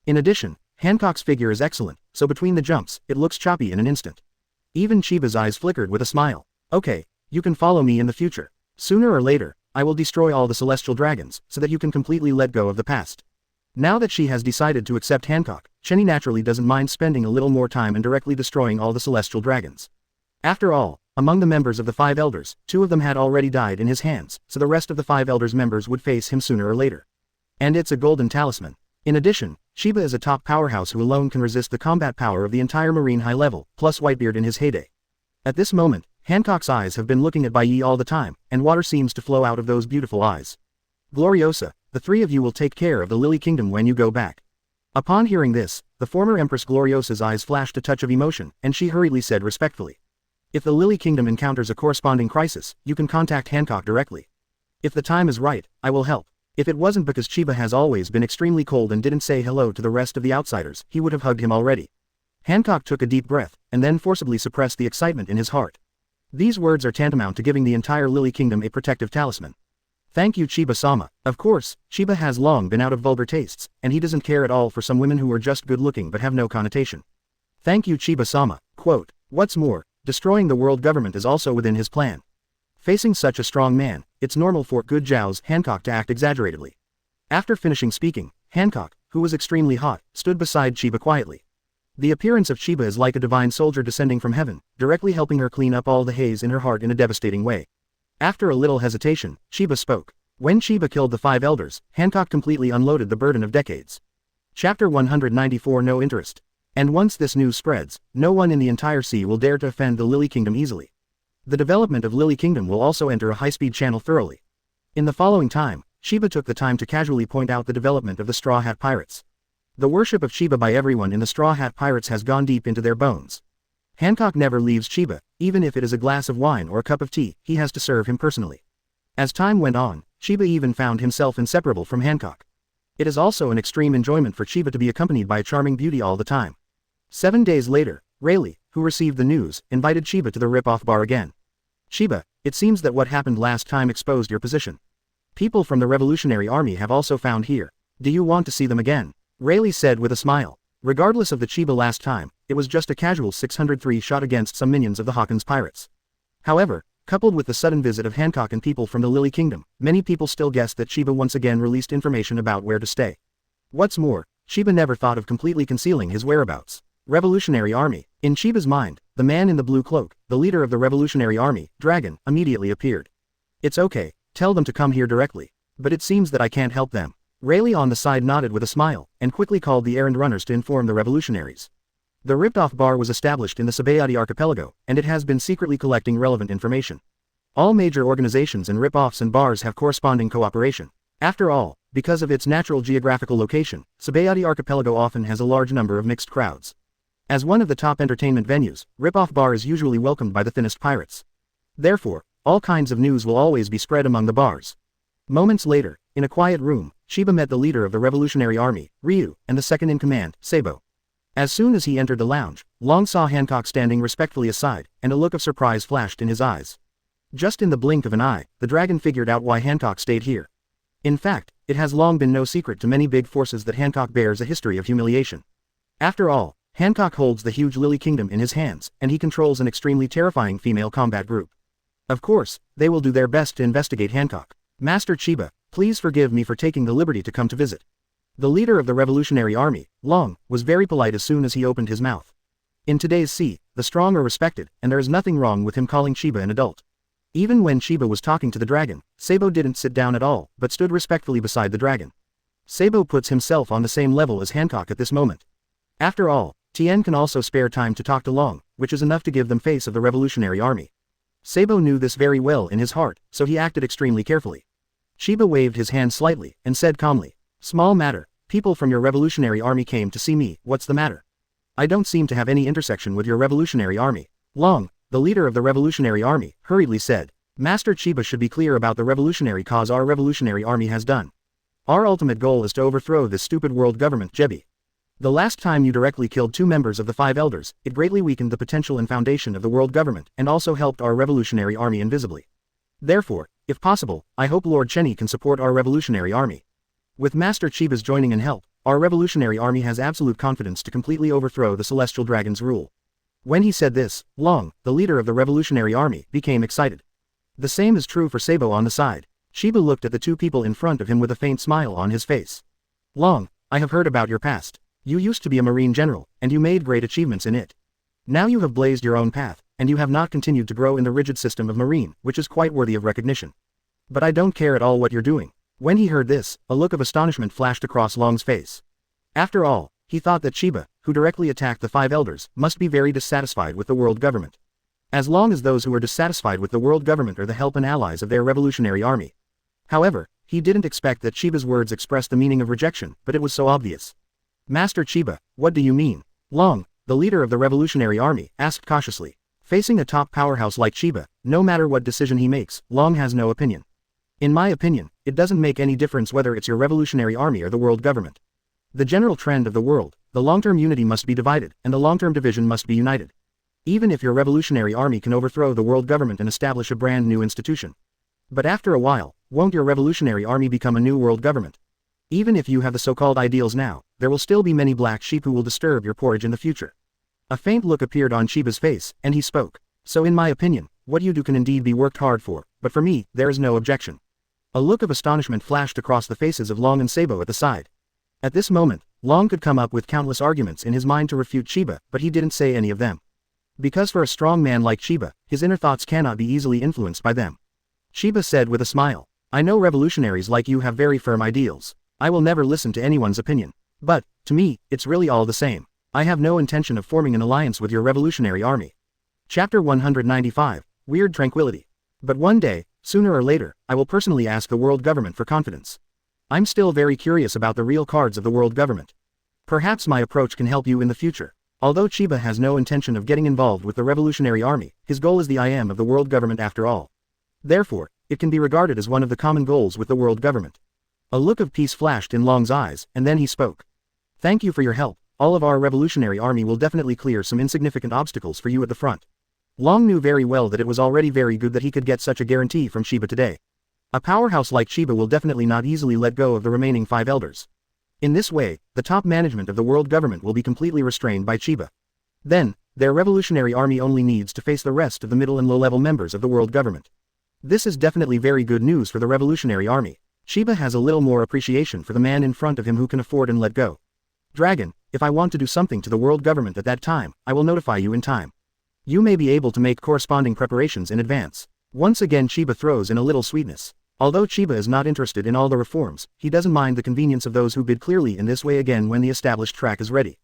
In addition, Hancock's figure is excellent, so between the jumps, it looks choppy in an instant. Even Chiba's eyes flickered with a smile. Okay, you can follow me in the future. Sooner or later, I will destroy all the celestial dragons, so that you can completely let go of the past. Now that she has decided to accept Hancock, Chenny naturally doesn't mind spending a little more time and directly destroying all the celestial dragons. After all, among the members of the 5 elders, 2 of them had already died in his hands, so the rest of the 5 elders members would face him sooner or later. And it's a golden talisman. In addition, Chiba is a top powerhouse who alone can resist the combat power of the entire Marine High Level, plus Whitebeard in his heyday. At this moment, Hancock's eyes have been looking at Bai Yi all the time, and water seems to flow out of those beautiful eyes. Gloriosa, the 3 of you will take care of the Lily Kingdom when you go back. Upon hearing this, the former Empress Gloriosa's eyes flashed a touch of emotion, and she hurriedly said respectfully. If the Lily Kingdom encounters a corresponding crisis, you can contact Hancock directly. If the time is right, I will help. If it wasn't because Chiba has always been extremely cold and didn't say hello to the rest of the outsiders, he would have hugged him already. Hancock took a deep breath, and then forcibly suppressed the excitement in his heart. These words are tantamount to giving the entire Lily Kingdom a protective talisman. Thank you Chiba-sama. Of course, Chiba has long been out of vulgar tastes, and he doesn't care at all for some women who are just good-looking but have no connotation. Thank you Chiba-sama. Quote, what's more, destroying the world government is also within his plan. Facing such a strong man, it's normal for good Zhao's Hancock to act exaggeratedly. After finishing speaking, Hancock, who was extremely hot, stood beside Chiba quietly. The appearance of Chiba is like a divine soldier descending from heaven, directly helping her clean up all the haze in her heart in a devastating way. After a little hesitation, Chiba spoke. When Chiba killed the 5 elders, Hancock completely unloaded the burden of decades. Chapter 194 No interest. And once this news spreads, no one in the entire sea will dare to offend the Lily Kingdom easily. The development of Lily Kingdom will also enter a high-speed channel thoroughly. In the following time, Chiba took the time to casually point out the development of the Straw Hat Pirates. The worship of Chiba by everyone in the Straw Hat Pirates has gone deep into their bones. Hancock never leaves Chiba, even if it is a glass of wine or a cup of tea, he has to serve him personally. As time went on, Chiba even found himself inseparable from Hancock. It is also an extreme enjoyment for Chiba to be accompanied by a charming beauty all the time. 7 days later, Rayleigh, who received the news, invited Chiba to the rip-off bar again. Chiba, it seems that what happened last time exposed your position. People from the Revolutionary Army have also found here. Do you want to see them again? Rayleigh said with a smile. Regardless of the Chiba last time, it was just a casual 603 shot against some minions of the Hawkins pirates. However, coupled with the sudden visit of Hancock and people from the Lily Kingdom, many people still guessed that Chiba once again released information about where to stay. What's more, Chiba never thought of completely concealing his whereabouts. Revolutionary Army. In Chiba's mind, the man in the blue cloak, the leader of the Revolutionary Army, Dragon, immediately appeared. It's okay, tell them to come here directly. But it seems that I can't help them. Rayleigh on the side nodded with a smile, and quickly called the errand runners to inform the revolutionaries. The ripped-off bar was established in the Sabayati archipelago, and it has been secretly collecting relevant information. All major organizations and rip-offs and bars have corresponding cooperation. After all, because of its natural geographical location, Sabayati archipelago often has a large number of mixed crowds. As one of the top entertainment venues, Rip-Off Bar is usually welcomed by the thinnest pirates. Therefore, all kinds of news will always be spread among the bars. Moments later, in a quiet room, Chiba met the leader of the Revolutionary Army, Ryu, and the second-in-command, Sabo. As soon as he entered the lounge, Long saw Hancock standing respectfully aside, and a look of surprise flashed in his eyes. Just in the blink of an eye, the dragon figured out why Hancock stayed here. In fact, it has long been no secret to many big forces that Hancock bears a history of humiliation. After all, Hancock holds the huge Lily Kingdom in his hands, and he controls an extremely terrifying female combat group. Of course, they will do their best to investigate Hancock. Master Chiba, please forgive me for taking the liberty to come to visit. The leader of the Revolutionary Army, Long, was very polite as soon as he opened his mouth. In today's sea, the strong are respected, and there is nothing wrong with him calling Chiba an adult. Even when Chiba was talking to the dragon, Sabo didn't sit down at all, but stood respectfully beside the dragon. Sabo puts himself on the same level as Hancock at this moment. After all, Tien can also spare time to talk to Long, which is enough to give them face of the Revolutionary Army. Sabo knew this very well in his heart, so he acted extremely carefully. Chiba waved his hand slightly, and said calmly, "Small matter, people from your Revolutionary Army came to see me, what's the matter? I don't seem to have any intersection with your Revolutionary Army." Long, the leader of the Revolutionary Army, hurriedly said, "Master Chiba should be clear about the revolutionary cause our Revolutionary Army has done. Our ultimate goal is to overthrow this stupid world government Jebi. The last time you directly killed 2 members of the 5 elders, it greatly weakened the potential and foundation of the world government and also helped our Revolutionary Army invisibly. Therefore, if possible, I hope Lord Chenny can support our Revolutionary Army. With Master Chiba's joining and help, our Revolutionary Army has absolute confidence to completely overthrow the Celestial Dragon's rule." When he said this, Long, the leader of the Revolutionary Army, became excited. The same is true for Sabo on the side. Chiba looked at the 2 people in front of him with a faint smile on his face. "Long, I have heard about your past. You used to be a Marine general, and you made great achievements in it. Now you have blazed your own path, and you have not continued to grow in the rigid system of Marine, which is quite worthy of recognition. But I don't care at all what you're doing." When he heard this, a look of astonishment flashed across Long's face. After all, he thought that Chiba, who directly attacked the 5 elders, must be very dissatisfied with the world government. As long as those who are dissatisfied with the world government are the help and allies of their Revolutionary Army. However, he didn't expect that Chiba's words expressed the meaning of rejection, but it was so obvious. "Master Chiba, what do you mean?" Long, the leader of the Revolutionary Army, asked cautiously. Facing a top powerhouse like Chiba, no matter what decision he makes, Long has no opinion. "In my opinion, it doesn't make any difference whether it's your Revolutionary Army or the world government. The general trend of the world, the long-term unity must be divided, and the long-term division must be united. Even if your Revolutionary Army can overthrow the world government and establish a brand new institution. But after a while, won't your Revolutionary Army become a new world government? Even if you have the so-called ideals now, there will still be many black sheep who will disturb your porridge in the future." A faint look appeared on Chiba's face, and he spoke. "So in my opinion, what you do can indeed be worked hard for, but for me, there is no objection." A look of astonishment flashed across the faces of Long and Sabo at the side. At this moment, Long could come up with countless arguments in his mind to refute Chiba, but he didn't say any of them. Because for a strong man like Chiba, his inner thoughts cannot be easily influenced by them. Chiba said with a smile, "I know revolutionaries like you have very firm ideals. I will never listen to anyone's opinion. But, to me, it's really all the same. I have no intention of forming an alliance with your Revolutionary Army." Chapter 195, Weird Tranquility. "But one day, sooner or later, I will personally ask the world government for confidence. I'm still very curious about the real cards of the world government. Perhaps my approach can help you in the future." Although Chiba has no intention of getting involved with the Revolutionary Army, his goal is the I am of the world government after all. Therefore, it can be regarded as one of the common goals with the world government. A look of peace flashed in Long's eyes, and then he spoke. "Thank you for your help. All of our Revolutionary Army will definitely clear some insignificant obstacles for you at the front." Long knew very well that it was already very good that he could get such a guarantee from Chiba today. A powerhouse like Chiba will definitely not easily let go of the remaining 5 elders. In this way, the top management of the world government will be completely restrained by Chiba. Then, their Revolutionary Army only needs to face the rest of the middle and low-level members of the world government. This is definitely very good news for the Revolutionary Army. Chiba has a little more appreciation for the man in front of him who can afford and let go. "Dragon, if I want to do something to the world government at that time, I will notify you in time. You may be able to make corresponding preparations in advance." Once again Chiba throws in a little sweetness. Although Chiba is not interested in all the reforms, he doesn't mind the convenience of those who bid clearly in this way again when the established track is ready.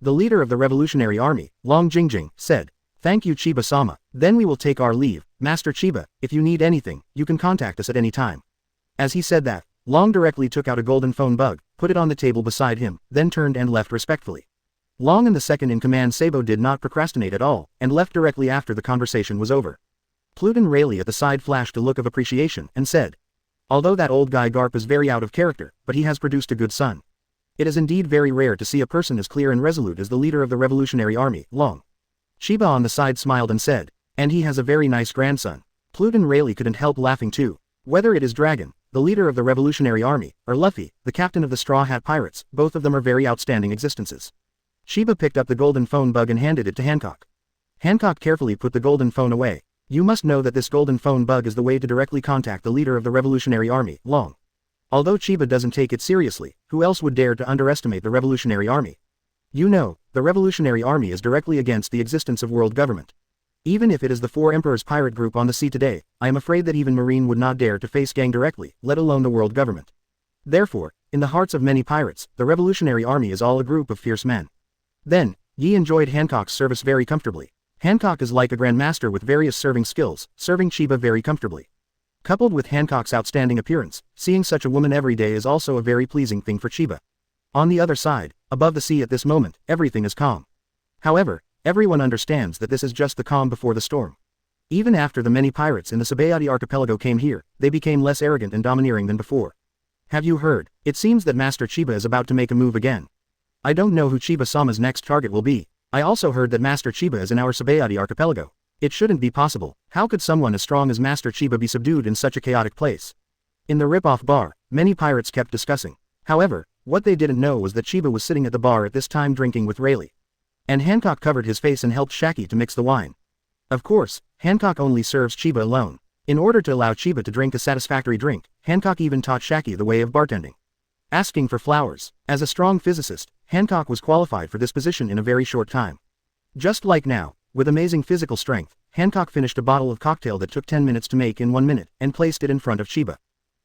The leader of the Revolutionary Army, Long Jingjing, said, "Thank you Chiba-sama. Then we will take our leave. Master Chiba, if you need anything, you can contact us at any time." As he said that, Long directly took out a golden phone bug, put it on the table beside him, then turned and left respectfully. Long and the second-in-command Sabo did not procrastinate at all, and left directly after the conversation was over. Pluton Rayleigh at the side flashed a look of appreciation, and said, "Although that old guy Garp is very out of character, but he has produced a good son. It is indeed very rare to see a person as clear and resolute as the leader of the Revolutionary Army, Long." Chiba on the side smiled and said, "And he has a very nice grandson." Pluton Rayleigh couldn't help laughing too. Whether it is Dragon, the leader of the Revolutionary Army, or Luffy, the captain of the Straw Hat Pirates, both of them are very outstanding existences. Chiba picked up the golden phone bug and handed it to Hancock. Hancock carefully put the golden phone away. You must know that this golden phone bug is the way to directly contact the leader of the Revolutionary Army, Long. Although Chiba doesn't take it seriously, who else would dare to underestimate the Revolutionary Army? You know, the Revolutionary Army is directly against the existence of world government. Even if it is the Four Emperors pirate group on the sea today, I am afraid that even Marine would not dare to face gang directly, let alone the world government. Therefore, in the hearts of many pirates, the Revolutionary Army is all a group of fierce men. Then, Yi enjoyed Hancock's service very comfortably. Hancock is like a grandmaster with various serving skills, serving Chiba very comfortably. Coupled with Hancock's outstanding appearance, seeing such a woman every day is also a very pleasing thing for Chiba. On the other side, above the sea at this moment, everything is calm. However, everyone understands that this is just the calm before the storm. Even after the many pirates in the Sabayati archipelago came here, they became less arrogant and domineering than before. Have you heard? It seems that Master Chiba is about to make a move again. I don't know who Chiba-sama's next target will be. I also heard that Master Chiba is in our Sabayati archipelago. It shouldn't be possible. How could someone as strong as Master Chiba be subdued in such a chaotic place? In the rip-off bar, many pirates kept discussing. However, what they didn't know was that Chiba was sitting at the bar at this time drinking with Rayleigh. And Hancock covered his face and helped Shaki to mix the wine. Of course, Hancock only serves Chiba alone. In order to allow Chiba to drink a satisfactory drink, Hancock even taught Shaki the way of bartending. Asking for flowers. As a strong physicist, Hancock was qualified for this position in a very short time. Just like now, with amazing physical strength, Hancock finished a bottle of cocktail that took 10 minutes to make in 1 minute, and placed it in front of Chiba.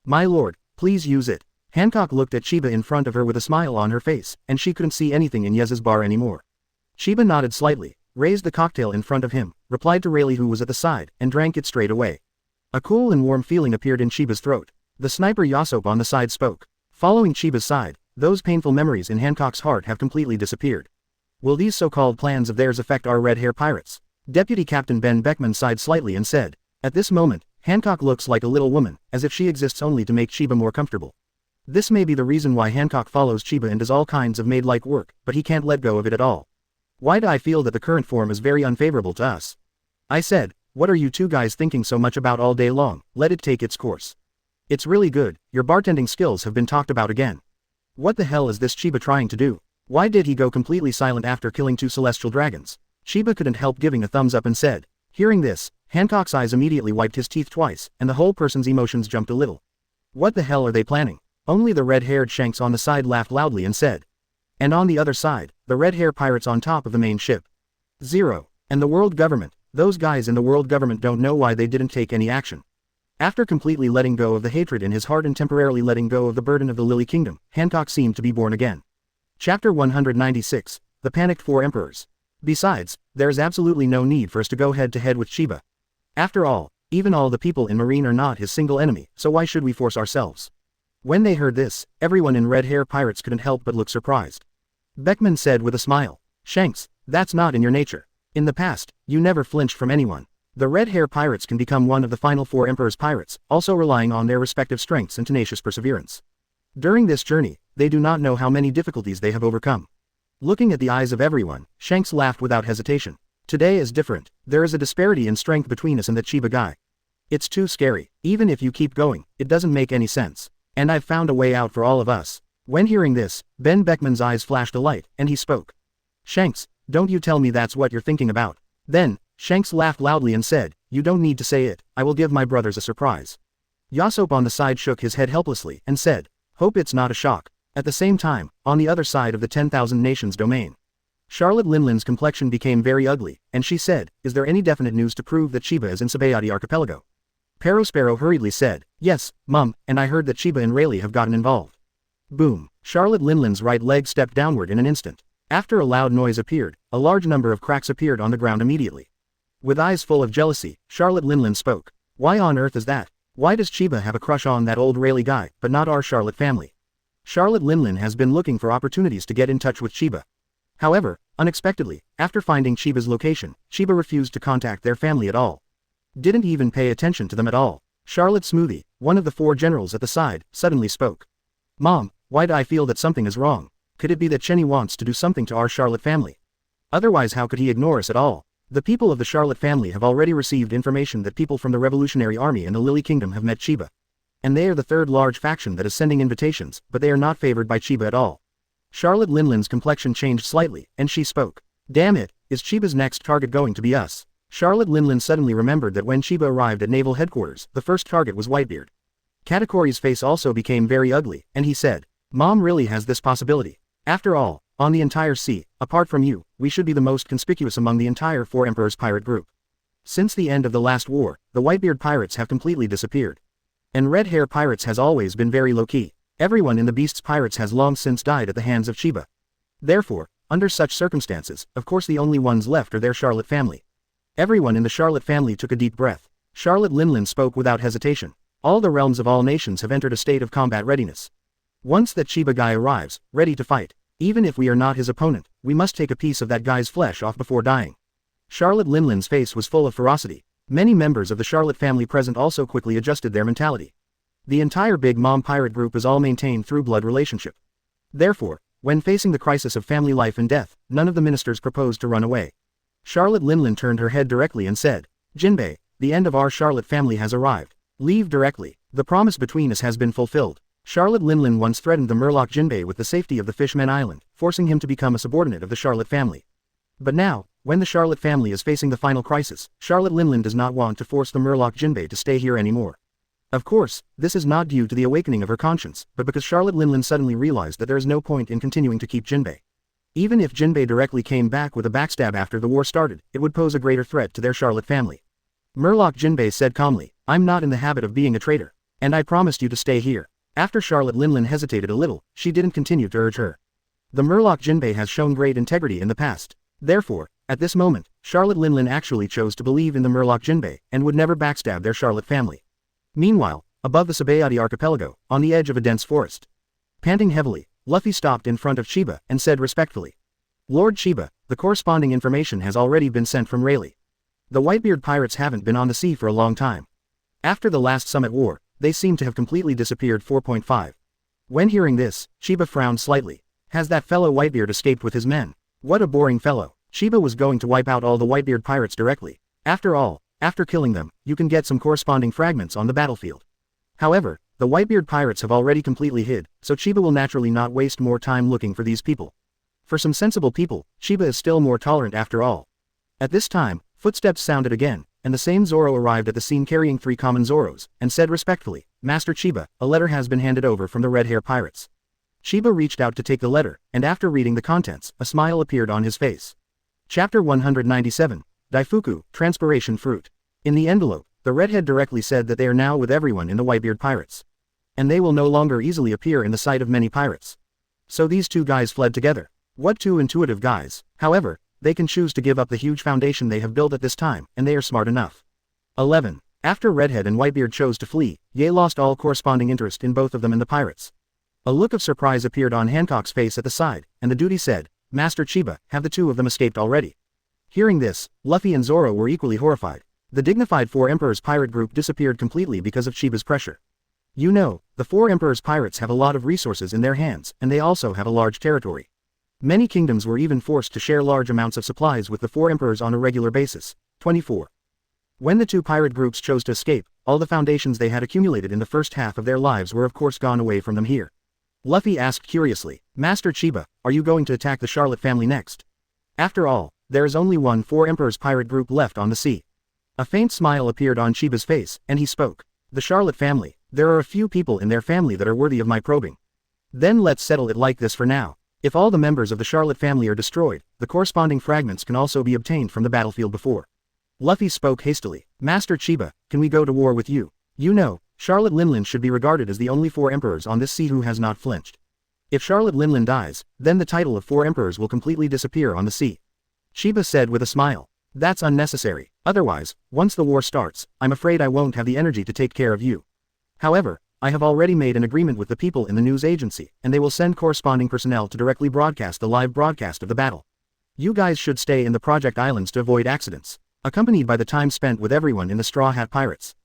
My lord, please use it. Hancock looked at Chiba in front of her with a smile on her face, and she couldn't see anything in Yez's bar anymore. Chiba nodded slightly, raised the cocktail in front of him, replied to Rayleigh who was at the side, and drank it straight away. A cool and warm feeling appeared in Chiba's throat. The sniper Yasop on the side spoke. Following Chiba's side, those painful memories in Hancock's heart have completely disappeared. Will these so-called plans of theirs affect our red hair pirates? Deputy Captain Ben Beckman sighed slightly and said, at this moment, Hancock looks like a little woman, as if she exists only to make Chiba more comfortable. This may be the reason why Hancock follows Chiba and does all kinds of maid-like work, but he can't let go of it at all. Why do I feel that the current form is very unfavorable to us? I said, what are you two guys thinking so much about all day long? Let it take its course. It's really good, your bartending skills have been talked about again. What the hell is this Chiba trying to do? Why did he go completely silent after killing 2 celestial dragons? Chiba couldn't help giving a thumbs up and said. Hearing this, Hancock's eyes immediately wiped his teeth twice, and the whole person's emotions jumped a little. What the hell are they planning? Only the red-haired Shanks on the side laughed loudly and said. And on the other side, the red-hair pirates on top of the main ship. 0. And the world government. Those guys in the world government don't know why they didn't take any action. After completely letting go of the hatred in his heart and temporarily letting go of the burden of the Lily Kingdom, Hancock seemed to be born again. Chapter 196, The Panicked Four Emperors. Besides, there is absolutely no need for us to go head-to-head with Chiba. After all, even all the people in Marine are not his single enemy, so why should we force ourselves? When they heard this, everyone in Red Hair Pirates couldn't help but look surprised. Beckman said with a smile, Shanks, that's not in your nature. In the past, you never flinched from anyone. The Red Hair Pirates can become one of the final 4 Emperors Pirates, also relying on their respective strengths and tenacious perseverance. During this journey, they do not know how many difficulties they have overcome. Looking at the eyes of everyone, Shanks laughed without hesitation. Today is different. There is a disparity in strength between us and that Chiba guy. It's too scary. Even if you keep going, it doesn't make any sense. And I've found a way out for all of us. When hearing this, Ben Beckman's eyes flashed a light, and he spoke. Shanks, don't you tell me that's what you're thinking about. Then, Shanks laughed loudly and said, you don't need to say it, I will give my brothers a surprise. Yasop on the side shook his head helplessly and said, hope it's not a shock. At the same time, on the other side of the 10,000 nations domain, Charlotte Linlin's complexion became very ugly, and she said, is there any definite news to prove that Chiba is in Sabayati Archipelago? Perospero hurriedly said, yes, Mum, and I heard that Chiba and Rayleigh have gotten involved. Boom. Charlotte Linlin's right leg stepped downward in an instant. After a loud noise appeared, a large number of cracks appeared on the ground immediately. With eyes full of jealousy, Charlotte Linlin spoke. Why on earth is that? Why does Chiba have a crush on that old Rayleigh guy, but not our Charlotte family? Charlotte Linlin has been looking for opportunities to get in touch with Chiba. However, unexpectedly, after finding Chiba's location, Chiba refused to contact their family at all. Didn't even pay attention to them at all. Charlotte Smoothie, one of the 4 generals at the side, suddenly spoke. Mom, why do I feel that something is wrong? Could it be that Chenny wants to do something to our Charlotte family? Otherwise how could he ignore us at all? The people of the Charlotte family have already received information that people from the Revolutionary Army and the Lily Kingdom have met Chiba. And they are the third large faction that is sending invitations, but they are not favored by Chiba at all. Charlotte Linlin's complexion changed slightly, and she spoke. Damn it, is Chiba's next target going to be us? Charlotte Linlin suddenly remembered that when Chiba arrived at naval headquarters, the first target was Whitebeard. Katakori's face also became very ugly, and he said, Mom really has this possibility. After all, on the entire sea, apart from you, we should be the most conspicuous among the entire Four Emperors pirate group. Since the end of the last war, the Whitebeard pirates have completely disappeared. And Red Hair pirates has always been very low-key. Everyone in the Beasts pirates has long since died at the hands of Chiba. Therefore, under such circumstances, of course the only ones left are their Charlotte family. Everyone in the Charlotte family took a deep breath. Charlotte Linlin spoke without hesitation. All the realms of all nations have entered a state of combat readiness. Once that Chiba guy arrives, ready to fight, even if we are not his opponent, we must take a piece of that guy's flesh off before dying. Charlotte Linlin's face was full of ferocity. Many members of the Charlotte family present also quickly adjusted their mentality. The entire Big Mom pirate group is all maintained through blood relationship. Therefore, when facing the crisis of family life and death, none of the ministers proposed to run away. Charlotte Linlin turned her head directly and said, Jinbei, the end of our Charlotte family has arrived. Leave directly. The promise between us has been fulfilled. Charlotte Linlin once threatened the Murloc Jinbei with the safety of the Fishmen Island, forcing him to become a subordinate of the Charlotte family. But now, when the Charlotte family is facing the final crisis, Charlotte Linlin does not want to force the Murloc Jinbei to stay here anymore. Of course, this is not due to the awakening of her conscience, but because Charlotte Linlin suddenly realized that there is no point in continuing to keep Jinbei. Even if Jinbei directly came back with a backstab after the war started, it would pose a greater threat to their Charlotte family. Murloc Jinbei said calmly, I'm not in the habit of being a traitor. And I promised you to stay here. After Charlotte Linlin hesitated a little, she didn't continue to urge her. The Murloc Jinbei has shown great integrity in the past. Therefore, at this moment, Charlotte Linlin actually chose to believe in the Murloc Jinbei, and would never backstab their Charlotte family. Meanwhile, above the Sabayati archipelago, on the edge of a dense forest. Panting heavily, Luffy stopped in front of Chiba, and said respectfully. Lord Chiba, the corresponding information has already been sent from Rayleigh. The Whitebeard pirates haven't been on the sea for a long time. After the last summit war, they seem to have completely disappeared. 4.5. When hearing this, Chiba frowned slightly. Has that fellow Whitebeard escaped with his men? What a boring fellow. Chiba was going to wipe out all the Whitebeard pirates directly. After all, after killing them, you can get some corresponding fragments on the battlefield. However, the Whitebeard pirates have already completely hid, so Chiba will naturally not waste more time looking for these people. For some sensible people, Chiba is still more tolerant after all. At this time, footsteps sounded again, and the same Zoro arrived at the scene carrying 3 common Zoros, and said respectfully, Master Chiba, a letter has been handed over from the Red Hair pirates. Chiba reached out to take the letter, and after reading the contents, a smile appeared on his face. Chapter 197, Daifuku, Transpiration Fruit. In the envelope, the redhead directly said that they are now with everyone in the Whitebeard pirates. And they will no longer easily appear in the sight of many pirates. So these two guys fled together. What two intuitive guys. However, they can choose to give up the huge foundation they have built at this time, and they are smart enough. 11. After Redhead and Whitebeard chose to flee, Ye lost all corresponding interest in both of them and the pirates. A look of surprise appeared on Hancock's face at the side, and the duty said, Master Chiba, have the two of them escaped already? Hearing this, Luffy and Zoro were equally horrified. The dignified Four Emperors pirate group disappeared completely because of Chiba's pressure. You know, the Four Emperors pirates have a lot of resources in their hands, and they also have a large territory. Many kingdoms were even forced to share large amounts of supplies with the Four Emperors on a regular basis. 24. When the two pirate groups chose to escape, all the foundations they had accumulated in the first half of their lives were of course gone away from them here. Luffy asked curiously, Master Chiba, are you going to attack the Charlotte family next? After all, there is only one Four Emperors pirate group left on the sea. A faint smile appeared on Chiba's face, and he spoke. The Charlotte family, there are a few people in their family that are worthy of my probing. Then let's settle it like this for now. If all the members of the Charlotte family are destroyed, the corresponding fragments can also be obtained from the battlefield before. Luffy spoke hastily. Master Chiba, can we go to war with you? You know, Charlotte Linlin should be regarded as the only Four Emperors on this sea who has not flinched. If Charlotte Linlin dies, then the title of Four Emperors will completely disappear on the sea. Chiba said with a smile. That's unnecessary. Otherwise, once the war starts, I'm afraid I won't have the energy to take care of you. However, I have already made an agreement with the people in the news agency, and they will send corresponding personnel to directly broadcast the live broadcast of the battle. You guys should stay in the Project Islands to avoid accidents, accompanied by the time spent with everyone in the Straw Hat Pirates.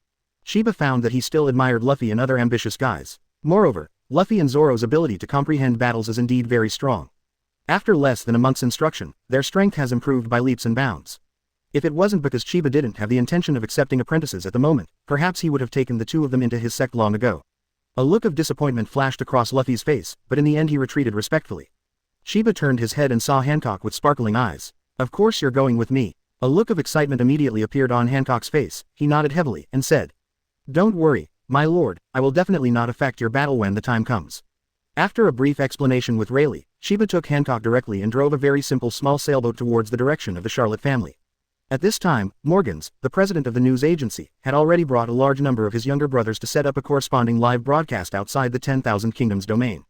Chiba found that he still admired Luffy and other ambitious guys. Moreover, Luffy and Zoro's ability to comprehend battles is indeed very strong. After less than a month's instruction, their strength has improved by leaps and bounds. If it wasn't because Chiba didn't have the intention of accepting apprentices at the moment, perhaps he would have taken the two of them into his sect long ago. A look of disappointment flashed across Luffy's face, but in the end he retreated respectfully. Chiba turned his head and saw Hancock with sparkling eyes. "Of course you're going with me." A look of excitement immediately appeared on Hancock's face. He nodded heavily and said, "Don't worry, my lord, I will definitely not affect your battle when the time comes." After a brief explanation with Rayleigh, Chiba took Hancock directly and drove a very simple small sailboat towards the direction of the Charlotte family. At this time, Morgans, the president of the news agency, had already brought a large number of his younger brothers to set up a corresponding live broadcast outside the 10,000 Kingdoms domain.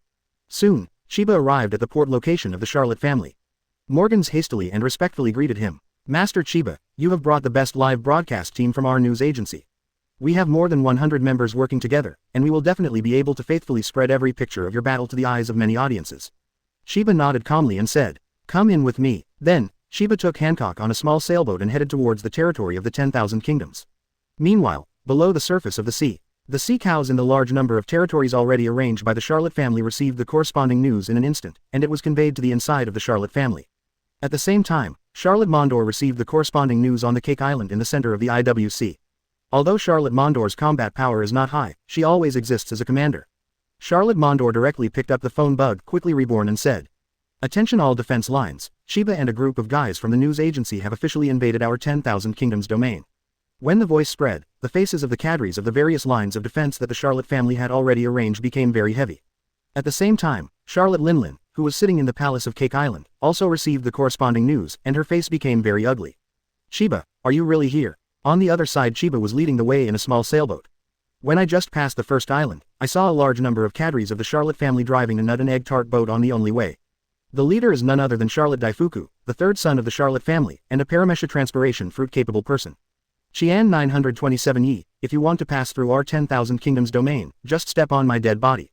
Soon, Chiba arrived at the port location of the Charlotte family. Morgans hastily and respectfully greeted him. "Master Chiba, you have brought the best live broadcast team from our news agency. We have more than 100 members working together, and we will definitely be able to faithfully spread every picture of your battle to the eyes of many audiences." Chiba nodded calmly and said, "Come in with me." Then, Chiba took Hancock on a small sailboat and headed towards the territory of the 10,000 Kingdoms. Meanwhile, below the surface of the sea cows in the large number of territories already arranged by the Charlotte family received the corresponding news in an instant, and it was conveyed to the inside of the Charlotte family. At the same time, Charlotte Mondor received the corresponding news on the Cake Island in the center of the IWC. Although Charlotte Mondor's combat power is not high, she always exists as a commander. Charlotte Mondor directly picked up the phone bug, quickly reborn, and said, "Attention all defense lines, Chiba and a group of guys from the news agency have officially invaded our 10,000 Kingdoms domain." When the voice spread, the faces of the cadres of the various lines of defense that the Charlotte family had already arranged became very heavy. At the same time, Charlotte Linlin, who was sitting in the palace of Cake Island, also received the corresponding news, and her face became very ugly. "Chiba, are you really here?" On the other side, Chiba was leading the way in a small sailboat. "When I just passed the first island, I saw a large number of cadres of the Charlotte family driving a nut and egg tart boat on the only way. The leader is none other than Charlotte Daifuku, the third son of the Charlotte family, and a Paramesha transpiration fruit-capable person. Chian 927 Yi, if you want to pass through our 10,000 Kingdoms domain, just step on my dead body."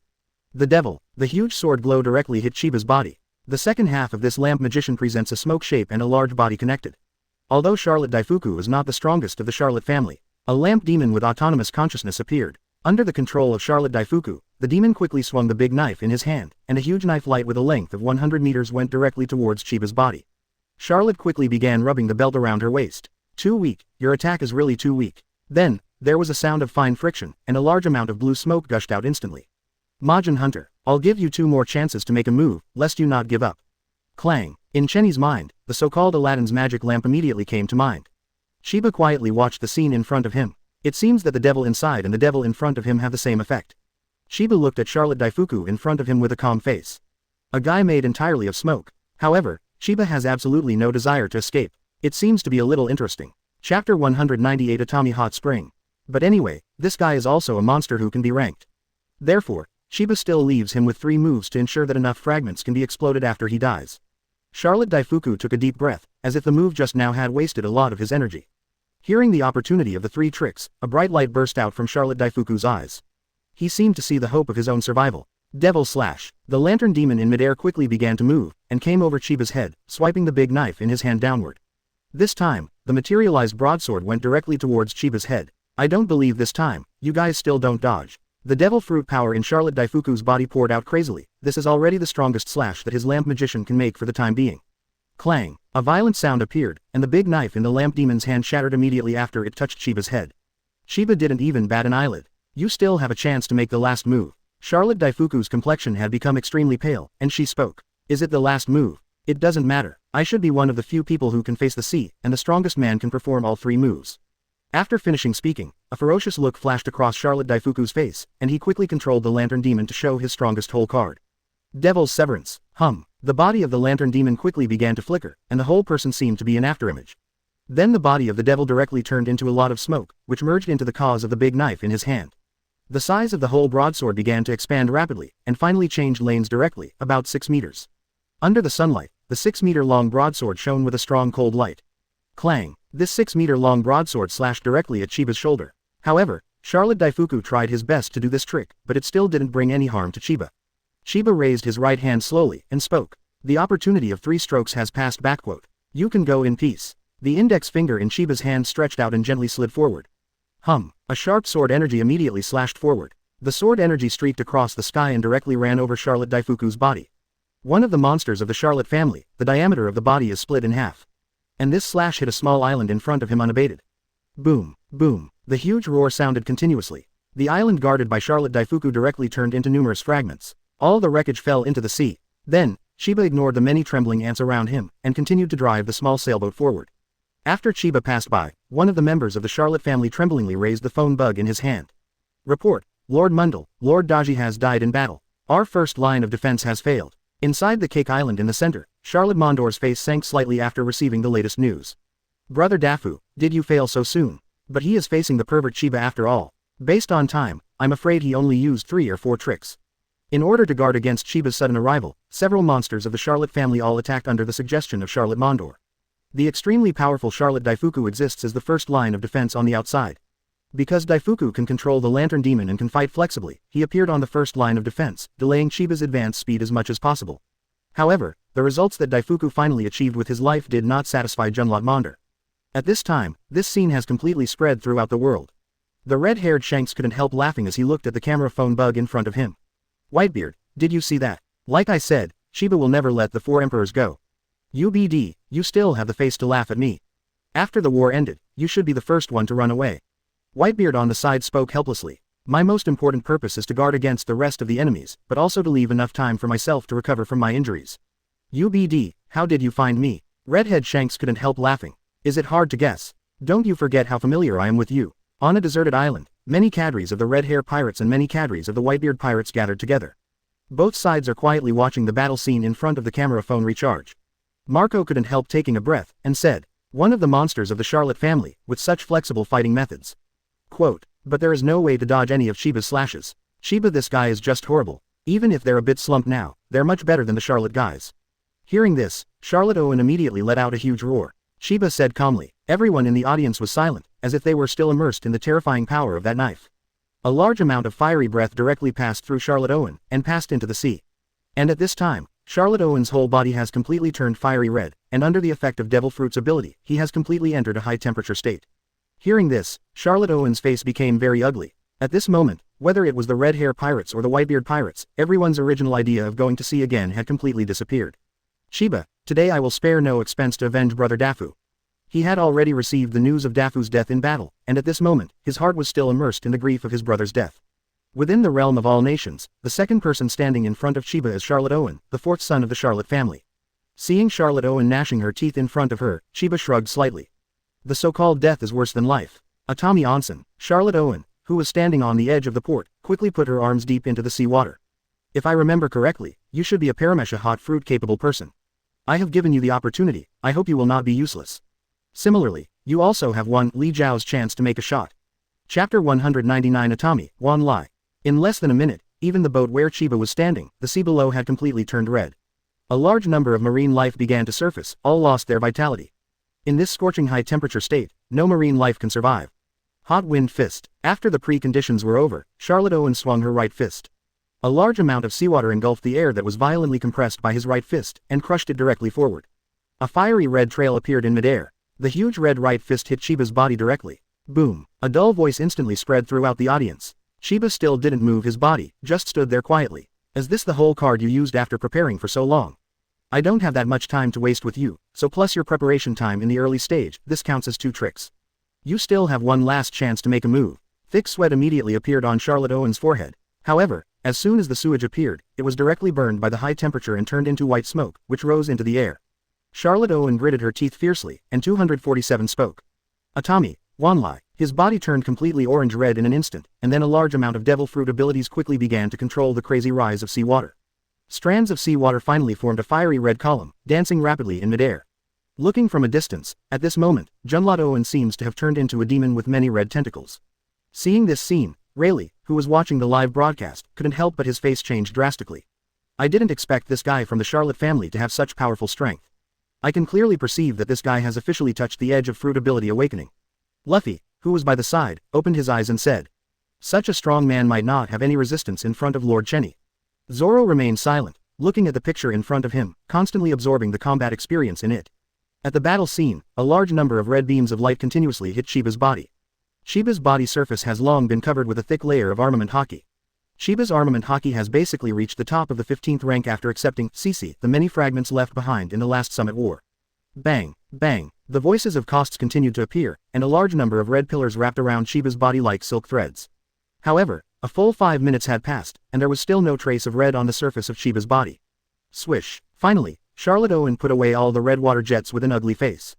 The devil, the huge sword glow directly hit Chiba's body. The second half of this lamp magician presents a smoke shape and a large body connected. Although Charlotte Daifuku is not the strongest of the Charlotte family, a lamp demon with autonomous consciousness appeared. Under the control of Charlotte Daifuku, the demon quickly swung the big knife in his hand, and a huge knife light with a length of 100 meters went directly towards Chiba's body. Charlotte quickly began rubbing the belt around her waist. "Too weak, your attack is really too weak." Then, there was a sound of fine friction, and a large amount of blue smoke gushed out instantly. "Majin Hunter, I'll give you 2 more chances to make a move, lest you not give up." Clang. In Chenny's mind, the so-called Aladdin's magic lamp immediately came to mind. Chiba quietly watched the scene in front of him. It seems that the devil inside and the devil in front of him have the same effect. Chiba looked at Charlotte Daifuku in front of him with a calm face. A guy made entirely of smoke. However, Chiba has absolutely no desire to escape. It seems to be a little interesting. Chapter 198 Atami Hot Spring. But anyway, this guy is also a monster who can be ranked. Therefore, Chiba still leaves him with 3 moves to ensure that enough fragments can be exploded after he dies. Charlotte Daifuku took a deep breath, as if the move just now had wasted a lot of his energy. Hearing the opportunity of the 3 tricks, a bright light burst out from Charlotte Daifuku's eyes. He seemed to see the hope of his own survival. Devil Slash. The lantern demon in midair quickly began to move, and came over Chiba's head, swiping the big knife in his hand downward. This time, the materialized broadsword went directly towards Chiba's head. "I don't believe this time, you guys still don't dodge." The devil fruit power in Charlotte Daifuku's body poured out crazily. This is already the strongest slash that his lamp magician can make for the time being. Clang. A violent sound appeared, and the big knife in the lamp demon's hand shattered immediately after it touched Chiba's head. Chiba didn't even bat an eyelid. "You still have a chance to make the last move." Charlotte Daifuku's complexion had become extremely pale, and she spoke. "Is it the last move? It doesn't matter. I should be one of the few people who can face the sea, and the strongest man can perform all 3 moves." After finishing speaking, a ferocious look flashed across Charlotte Daifuku's face, and he quickly controlled the lantern demon to show his strongest hole card. Devil's Severance. The body of the lantern demon quickly began to flicker, and the whole person seemed to be an afterimage. Then the body of the devil directly turned into a lot of smoke, which merged into the cause of the big knife in his hand. The size of the whole broadsword began to expand rapidly, and finally changed lanes directly, about 6 meters. Under the sunlight, the 6-meter-long broadsword shone with a strong cold light. Clang. This 6-meter-long broadsword slashed directly at Chiba's shoulder. However, Charlotte Daifuku tried his best to do this trick, but it still didn't bring any harm to Chiba. Chiba raised his right hand slowly, and spoke. "The opportunity of 3 strokes has passed." "You can go in peace." The index finger in Chiba's hand stretched out and gently slid forward. A sharp sword energy immediately slashed forward. The sword energy streaked across the sky and directly ran over Charlotte Daifuku's body. One of the monsters of the Charlotte family, the diameter of the body is split in half. and this slash hit a small island in front of him unabated. Boom, boom, the huge roar sounded continuously. The island guarded by Charlotte Daifuku directly turned into numerous fragments. All the wreckage fell into the sea. Then, Chiba ignored the many trembling ants around him, and continued to drive the small sailboat forward. After Chiba passed by, one of the members of the Charlotte family tremblingly raised the phone bug in his hand. Report, Lord Mundle, Lord Daji has died in battle. Our first line of defense has failed. Inside the cake island in the center, Charlotte Mondor's face sank slightly after receiving the latest news. Brother Dafu, did you fail so soon? But he is facing the pervert Chiba after all. Based on time, I'm afraid he only used 3 or 4 tricks. In order to guard against Chiba's sudden arrival, several monsters of the Charlotte family all attacked under the suggestion of Charlotte Mondor. The extremely powerful Charlotte Daifuku exists as the first line of defense on the outside. Because Daifuku can control the Lantern Demon and can fight flexibly, he appeared on the first line of defense, delaying Chiba's advance speed as much as possible. However, the results that Daifuku finally achieved with his life did not satisfy Junlot Mondor. At this time, this scene has completely spread throughout the world. The red-haired Shanks couldn't help laughing as he looked at the camera phone bug in front of him. Whitebeard, did you see that? Like I said, Chiba will never let the 4 emperors go. UBD, you still have the face to laugh at me. After the war ended, you should be the first one to run away. Whitebeard on the side spoke helplessly. My most important purpose is to guard against the rest of the enemies, but also to leave enough time for myself to recover from my injuries. UBD, how did you find me? Redhead Shanks couldn't help laughing. Is it hard to guess? Don't you forget how familiar I am with you. On a deserted island, many cadres of the Red Hair Pirates and many cadres of the Whitebeard Pirates gathered together. Both sides are quietly watching the battle scene in front of the camera phone recharge. Marco couldn't help taking a breath, and said, one of the monsters of the Charlotte family, with such flexible fighting methods. Quote, but there is no way to dodge any of Chiba's slashes. Chiba, this guy is just horrible. Even if they're a bit slumped now, they're much better than the Charlotte guys. Hearing this, Charlotte Owen immediately let out a huge roar. Chiba said calmly. Everyone in the audience was silent, as if they were still immersed in the terrifying power of that knife. A large amount of fiery breath directly passed through Charlotte Owen, and passed into the sea. And at this time, Charlotte Owen's whole body has completely turned fiery red, and under the effect of Devil Fruit's ability, he has completely entered a high-temperature state. Hearing this, Charlotte Owen's face became very ugly. At this moment, whether it was the Red Hair Pirates or the Whitebeard Pirates, everyone's original idea of going to sea again had completely disappeared. Chiba, today I will spare no expense to avenge Brother Dafu. He had already received the news of Dafu's death in battle, and at this moment, his heart was still immersed in the grief of his brother's death. Within the realm of all nations, the second person standing in front of Chiba is Charlotte Owen, the 4th son of the Charlotte family. Seeing Charlotte Owen gnashing her teeth in front of her, Chiba shrugged slightly. The so-called death is worse than life. Atami Onsen, Charlotte Owen, who was standing on the edge of the port, quickly put her arms deep into the sea water. If I remember correctly, you should be a Paramesha hot fruit capable person. I have given you the opportunity, I hope you will not be useless. Similarly, you also have won Li Zhao's chance to make a shot. Chapter 199 Atami, Wan Lai. In less than a minute, even the boat where Chiba was standing, the sea below had completely turned red. A large number of marine life began to surface, all lost their vitality. In this scorching high-temperature state, no marine life can survive. Hot Wind Fist. After the preconditions were over, Charlotte Owen swung her right fist. A large amount of seawater engulfed the air that was violently compressed by his right fist, and crushed it directly forward. A fiery red trail appeared in midair. The huge red right fist hit Chiba's body directly. Boom. A dull voice instantly spread throughout the audience. Chiba still didn't move his body, just stood there quietly. Is this the whole card you used after preparing for so long? I don't have that much time to waste with you, so plus your preparation time in the early stage, this counts as 2 tricks. You still have one last chance to make a move. Thick sweat immediately appeared on Charlotte Owen's forehead. However, as soon as the sewage appeared, it was directly burned by the high temperature and turned into white smoke, which rose into the air. Charlotte Owen gritted her teeth fiercely, and 247 spoke. Atami, Wanlai. His body turned completely orange-red in an instant, and then a large amount of Devil Fruit abilities quickly began to control the crazy rise of seawater. Strands of seawater finally formed a fiery red column, dancing rapidly in midair. Looking from a distance, at this moment, Junlot Owen seems to have turned into a demon with many red tentacles. Seeing this scene, Rayleigh, who was watching the live broadcast, couldn't help but his face changed drastically. I didn't expect this guy from the Charlotte family to have such powerful strength. I can clearly perceive that this guy has officially touched the edge of fruit ability awakening. Luffy, who was by the side, opened his eyes and said, such a strong man might not have any resistance in front of Lord Chenny. Zoro remained silent, looking at the picture in front of him, constantly absorbing the combat experience in it. At the battle scene, a large number of red beams of light continuously hit Chiba's body. Chiba's body surface has long been covered with a thick layer of armament haki. Chiba's armament haki has basically reached the top of the 15th rank after accepting CC, the many fragments left behind in the last summit war. Bang! Bang! The voices of costs continued to appear, and a large number of red pillars wrapped around Chiba's body like silk threads. However, a full 5 minutes had passed, and there was still no trace of red on the surface of Chiba's body. Swish! Finally, Charlotte Owen put away all the red water jets with an ugly face.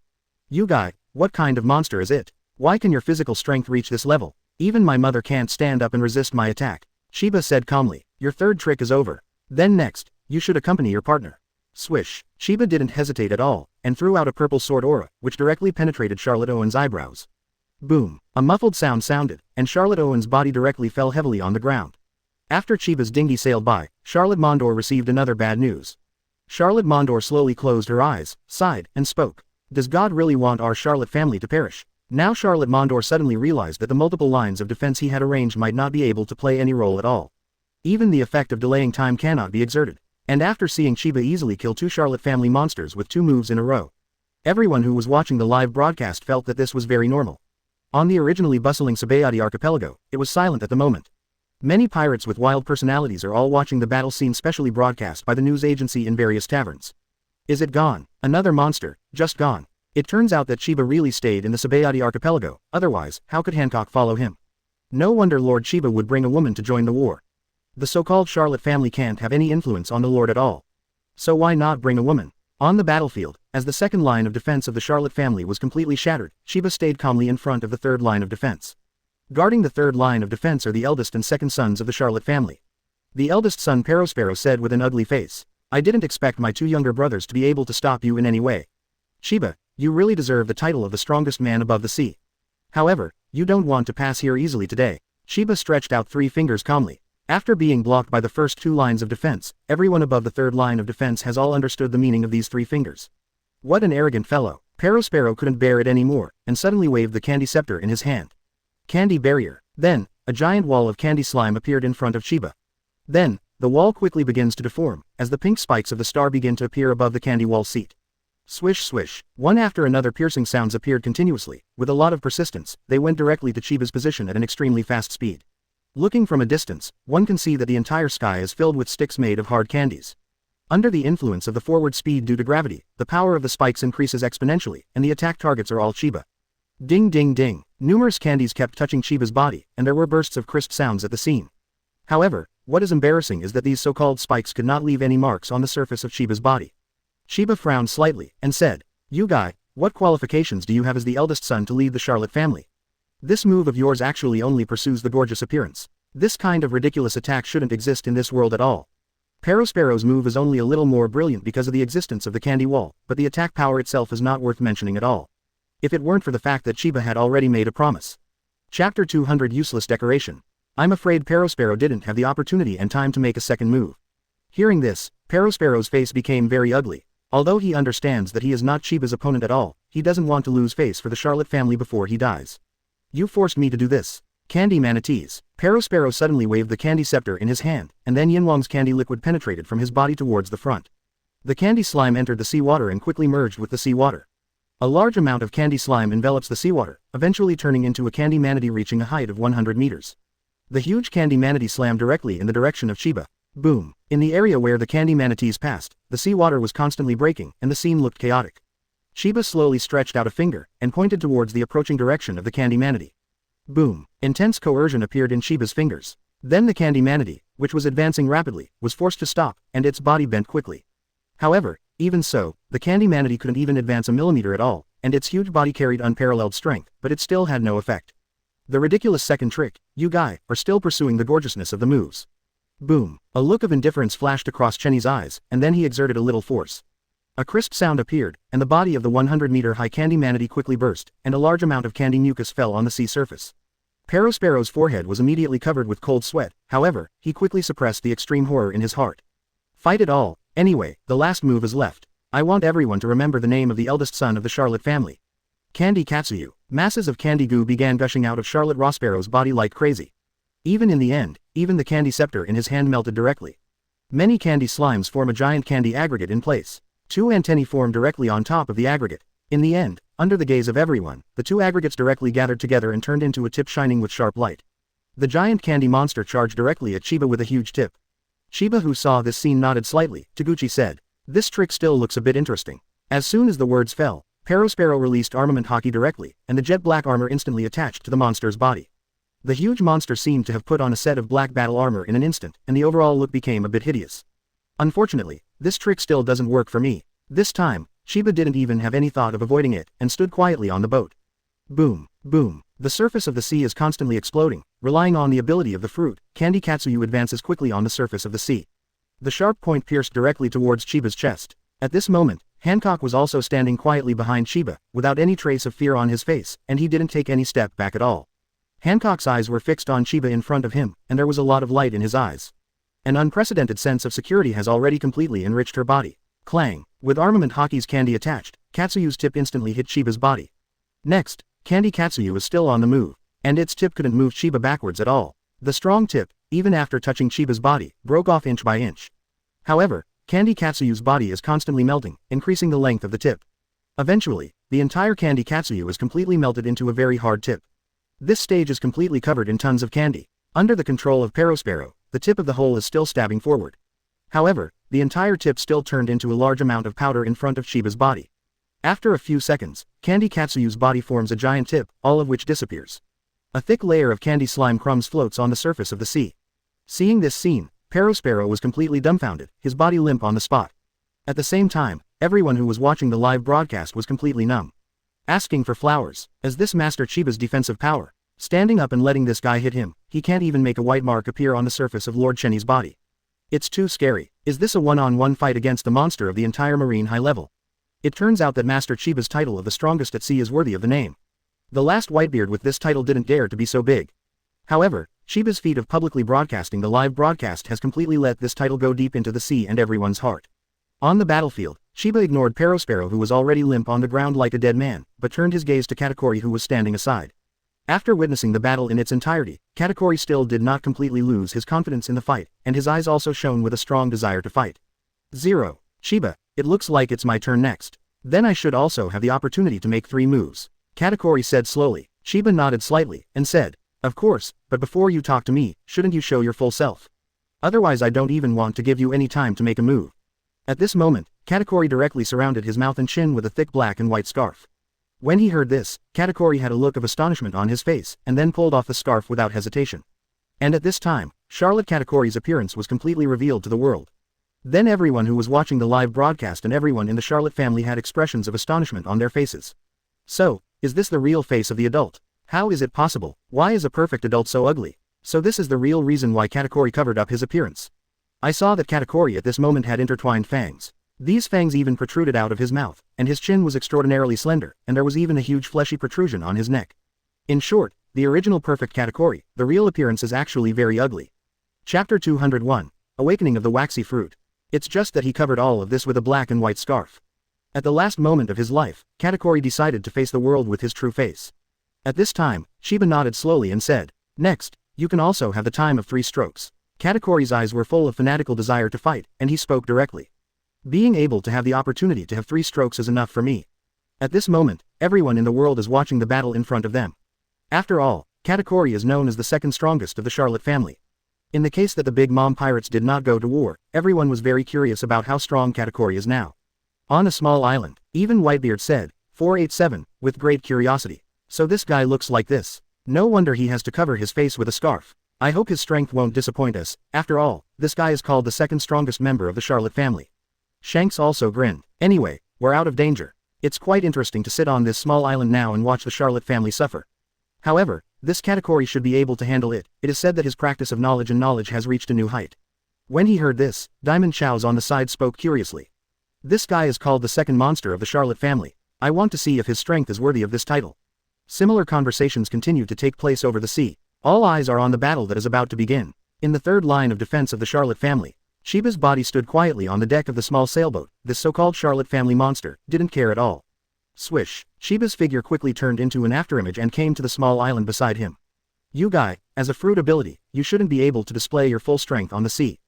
You guy, what kind of monster is it? Why can your physical strength reach this level? Even my mother can't stand up and resist my attack. Chiba said calmly, your third trick is over. Then next, you should accompany your partner. Swish! Chiba didn't hesitate at all, and threw out a purple sword aura, which directly penetrated Charlotte Owen's eyebrows. Boom! A muffled sound sounded, and Charlotte Owen's body directly fell heavily on the ground. After Chiba's dinghy sailed by, Charlotte Mondor received another bad news. Charlotte Mondor slowly closed her eyes, sighed, and spoke. Does God really want our Charlotte family to perish? Now Charlotte Mondor suddenly realized that the multiple lines of defense he had arranged might not be able to play any role at all. Even the effect of delaying time cannot be exerted. And after seeing Chiba easily kill 2 Charlotte family monsters with 2 moves in a row, everyone who was watching the live broadcast felt that this was very normal. On the originally bustling Sabayati archipelago, it was silent at the moment. Many pirates with wild personalities are all watching the battle scene specially broadcast by the news agency in various taverns. Is it gone? Another monster, just gone. It turns out that Chiba really stayed in the Sabayati archipelago, otherwise, how could Hancock follow him? No wonder Lord Chiba would bring a woman to join the war. The so-called Charlotte family can't have any influence on the Lord at all. So why not bring a woman? On the battlefield, as the second line of defense of the Charlotte family was completely shattered, Chiba stayed calmly in front of the third line of defense. Guarding the third line of defense are the eldest and second sons of the Charlotte family. The eldest son Perospero said with an ugly face, I didn't expect my 2 younger brothers to be able to stop you in any way. Chiba, you really deserve the title of the strongest man above the sea. However, you don't want to pass here easily today. Chiba stretched out 3 fingers calmly. After being blocked by the first 2 lines of defense, everyone above the third line of defense has all understood the meaning of these 3 fingers. What an arrogant fellow. Perospero couldn't bear it anymore, and suddenly waved the candy scepter in his hand. Candy barrier. Then, a giant wall of candy slime appeared in front of Chiba. Then, the wall quickly begins to deform, as the pink spikes of the star begin to appear above the candy wall seat. Swish swish, one after another piercing sounds appeared continuously, with a lot of persistence, they went directly to Chiba's position at an extremely fast speed. Looking from a distance, one can see that the entire sky is filled with sticks made of hard candies. Under the influence of the forward speed due to gravity, the power of the spikes increases exponentially, and the attack targets are all Chiba. Ding ding ding, numerous candies kept touching Chiba's body, and there were bursts of crisp sounds at the scene. However, what is embarrassing is that these so-called spikes could not leave any marks on the surface of Chiba's body. Chiba frowned slightly, and said, You guy, what qualifications do you have as the eldest son to lead the Charlotte family? This move of yours actually only pursues the gorgeous appearance. This kind of ridiculous attack shouldn't exist in this world at all. Perospero's move is only a little more brilliant because of the existence of the candy wall, but the attack power itself is not worth mentioning at all. If it weren't for the fact that Chiba had already made a promise. Chapter 200 Useless Decoration. I'm afraid Perospero didn't have the opportunity and time to make a second move. Hearing this, Perospero's face became very ugly. Although he understands that he is not Chiba's opponent at all, he doesn't want to lose face for the Charlotte family before he dies. You forced me to do this. Candy manatees. Perospero suddenly waved the candy scepter in his hand, and then Yinwang's candy liquid penetrated from his body towards the front. The candy slime entered the seawater and quickly merged with the seawater. A large amount of candy slime envelops the seawater, eventually turning into a candy manatee reaching a height of 100 meters. The huge candy manatee slammed directly in the direction of Chiba. Boom. In the area where the candy manatees passed, the seawater was constantly breaking, and the scene looked chaotic. Chiba slowly stretched out a finger, and pointed towards the approaching direction of the candy manatee. Boom. Intense coercion appeared in Chiba's fingers. Then the candy manatee, which was advancing rapidly, was forced to stop, and its body bent quickly. However, even so, the candy manatee couldn't even advance a millimeter at all, and its huge body carried unparalleled strength, but it still had no effect. The ridiculous second trick, you guy, are still pursuing the gorgeousness of the moves. Boom. A look of indifference flashed across Chenny's eyes, and then he exerted a little force. A crisp sound appeared, and the body of the 100-meter-high candy manatee quickly burst, and a large amount of candy mucus fell on the sea surface. Perospero's forehead was immediately covered with cold sweat, however, he quickly suppressed the extreme horror in his heart. Fight it all. Anyway, the last move is left. I want everyone to remember the name of the eldest son of the Charlotte family. Candy Katsuyu. Masses of candy goo began gushing out of Charlotte Rospero's body like crazy. Even in the end, even the candy scepter in his hand melted directly. Many candy slimes form a giant candy aggregate in place. 2 antennae form directly on top of the aggregate. In the end, under the gaze of everyone, the 2 aggregates directly gathered together and turned into a tip shining with sharp light. The giant candy monster charged directly at Chiba with a huge tip. Chiba, who saw this scene, nodded slightly. Taguchi said, This trick still looks a bit interesting. As soon as the words fell, Perospero released armament haki directly, and the jet black armor instantly attached to the monster's body. The huge monster seemed to have put on a set of black battle armor in an instant, and the overall look became a bit hideous. Unfortunately, this trick still doesn't work for me. This time, Chiba didn't even have any thought of avoiding it, and stood quietly on the boat. Boom, boom. The surface of the sea is constantly exploding. Relying on the ability of the fruit, Candy Katsuyu advances quickly on the surface of the sea. The sharp point pierced directly towards Chiba's chest. At this moment, Hancock was also standing quietly behind Chiba, without any trace of fear on his face, and he didn't take any step back at all. Hancock's eyes were fixed on Chiba in front of him, and there was a lot of light in his eyes. An unprecedented sense of security has already completely enriched her body. Clang! With armament haki's candy attached, Katsuyu's tip instantly hit Chiba's body. Next, Candy Katsuyu was still on the move, and its tip couldn't move Chiba backwards at all. The strong tip, even after touching Chiba's body, broke off inch by inch. However, Candy Katsuyu's body is constantly melting, increasing the length of the tip. Eventually, the entire Candy Katsuyu is completely melted into a very hard tip. This stage is completely covered in tons of candy. Under the control of Perospero, the tip of the hole is still stabbing forward. However, the entire tip still turned into a large amount of powder in front of Chiba's body. After a few seconds, Candy Katsuyu's body forms a giant tip, all of which disappears. A thick layer of candy slime crumbs floats on the surface of the sea. Seeing this scene, Perospero was completely dumbfounded, his body limp on the spot. At the same time, everyone who was watching the live broadcast was completely numb. Asking for flowers, as this master Chiba's defensive power. Standing up and letting this guy hit him, he can't even make a white mark appear on the surface of Lord Cheney's body. It's too scary. Is this a one-on-one fight against the monster of the entire marine high level? It turns out that Master Chiba's title of the strongest at sea is worthy of the name. The last Whitebeard with this title didn't dare to be so big. However, Chiba's feat of publicly broadcasting the live broadcast has completely let this title go deep into the sea and everyone's heart. On the battlefield, Chiba ignored Perospero, who was already limp on the ground like a dead man, but turned his gaze to Katakuri, who was standing aside. After witnessing the battle in its entirety, Katakuri still did not completely lose his confidence in the fight, and his eyes also shone with a strong desire to fight. 0. Chiba, it looks like it's my turn next. Then I should also have the opportunity to make 3 moves. Katakuri said slowly. Chiba nodded slightly, and said, of course, but before you talk to me, shouldn't you show your full self? Otherwise I don't even want to give you any time to make a move. At this moment, Katakuri directly surrounded his mouth and chin with a thick black and white scarf. When he heard this, Katakuri had a look of astonishment on his face, and then pulled off the scarf without hesitation. And at this time, Charlotte Katakuri's appearance was completely revealed to the world. Then everyone who was watching the live broadcast and everyone in the Charlotte family had expressions of astonishment on their faces. So, is this the real face of the adult? How is it possible? Why is a perfect adult so ugly? So this is the real reason why Katakuri covered up his appearance. I saw that Katakuri at this moment had intertwined fangs. These fangs even protruded out of his mouth, and his chin was extraordinarily slender, and there was even a huge fleshy protrusion on his neck. In short, the original perfect Katakuri, the real appearance is actually very ugly. Chapter 201. Awakening of the Waxy Fruit. It's just that he covered all of this with a black and white scarf. At the last moment of his life, Katakuri decided to face the world with his true face. At this time, Chiba nodded slowly and said, next, you can also have the time of 3 strokes. Katakuri's eyes were full of fanatical desire to fight, and he spoke directly. Being able to have the opportunity to have 3 strokes is enough for me. At this moment, everyone in the world is watching the battle in front of them. After all, Katakuri is known as the second strongest of the Charlotte family. In the case that the Big Mom pirates did not go to war, everyone was very curious about how strong Katakuri is now. On a small island, even Whitebeard said, 487, with great curiosity. So this guy looks like this. No wonder he has to cover his face with a scarf. I hope his strength won't disappoint us. After all, this guy is called the second strongest member of the Charlotte family. Shanks also grinned. Anyway, we're out of danger. It's quite interesting to sit on this small island now and watch the Charlotte family suffer. However, this Katakuri should be able to handle it. It is said that his practice of knowledge and knowledge has reached a new height. When he heard this, Diamond Chow's on the side spoke curiously. This guy is called the second monster of the Charlotte family. I want to see if his strength is worthy of this title. Similar conversations continue to take place over the sea. All eyes are on the battle that is about to begin. In the third line of defense of the Charlotte family, Chiba's body stood quietly on the deck of the small sailboat. This so-called Charlotte family monster didn't care at all. Swish, Chiba's figure quickly turned into an afterimage and came to the small island beside him. You guy, as a fruit ability, you shouldn't be able to display your full strength on the sea.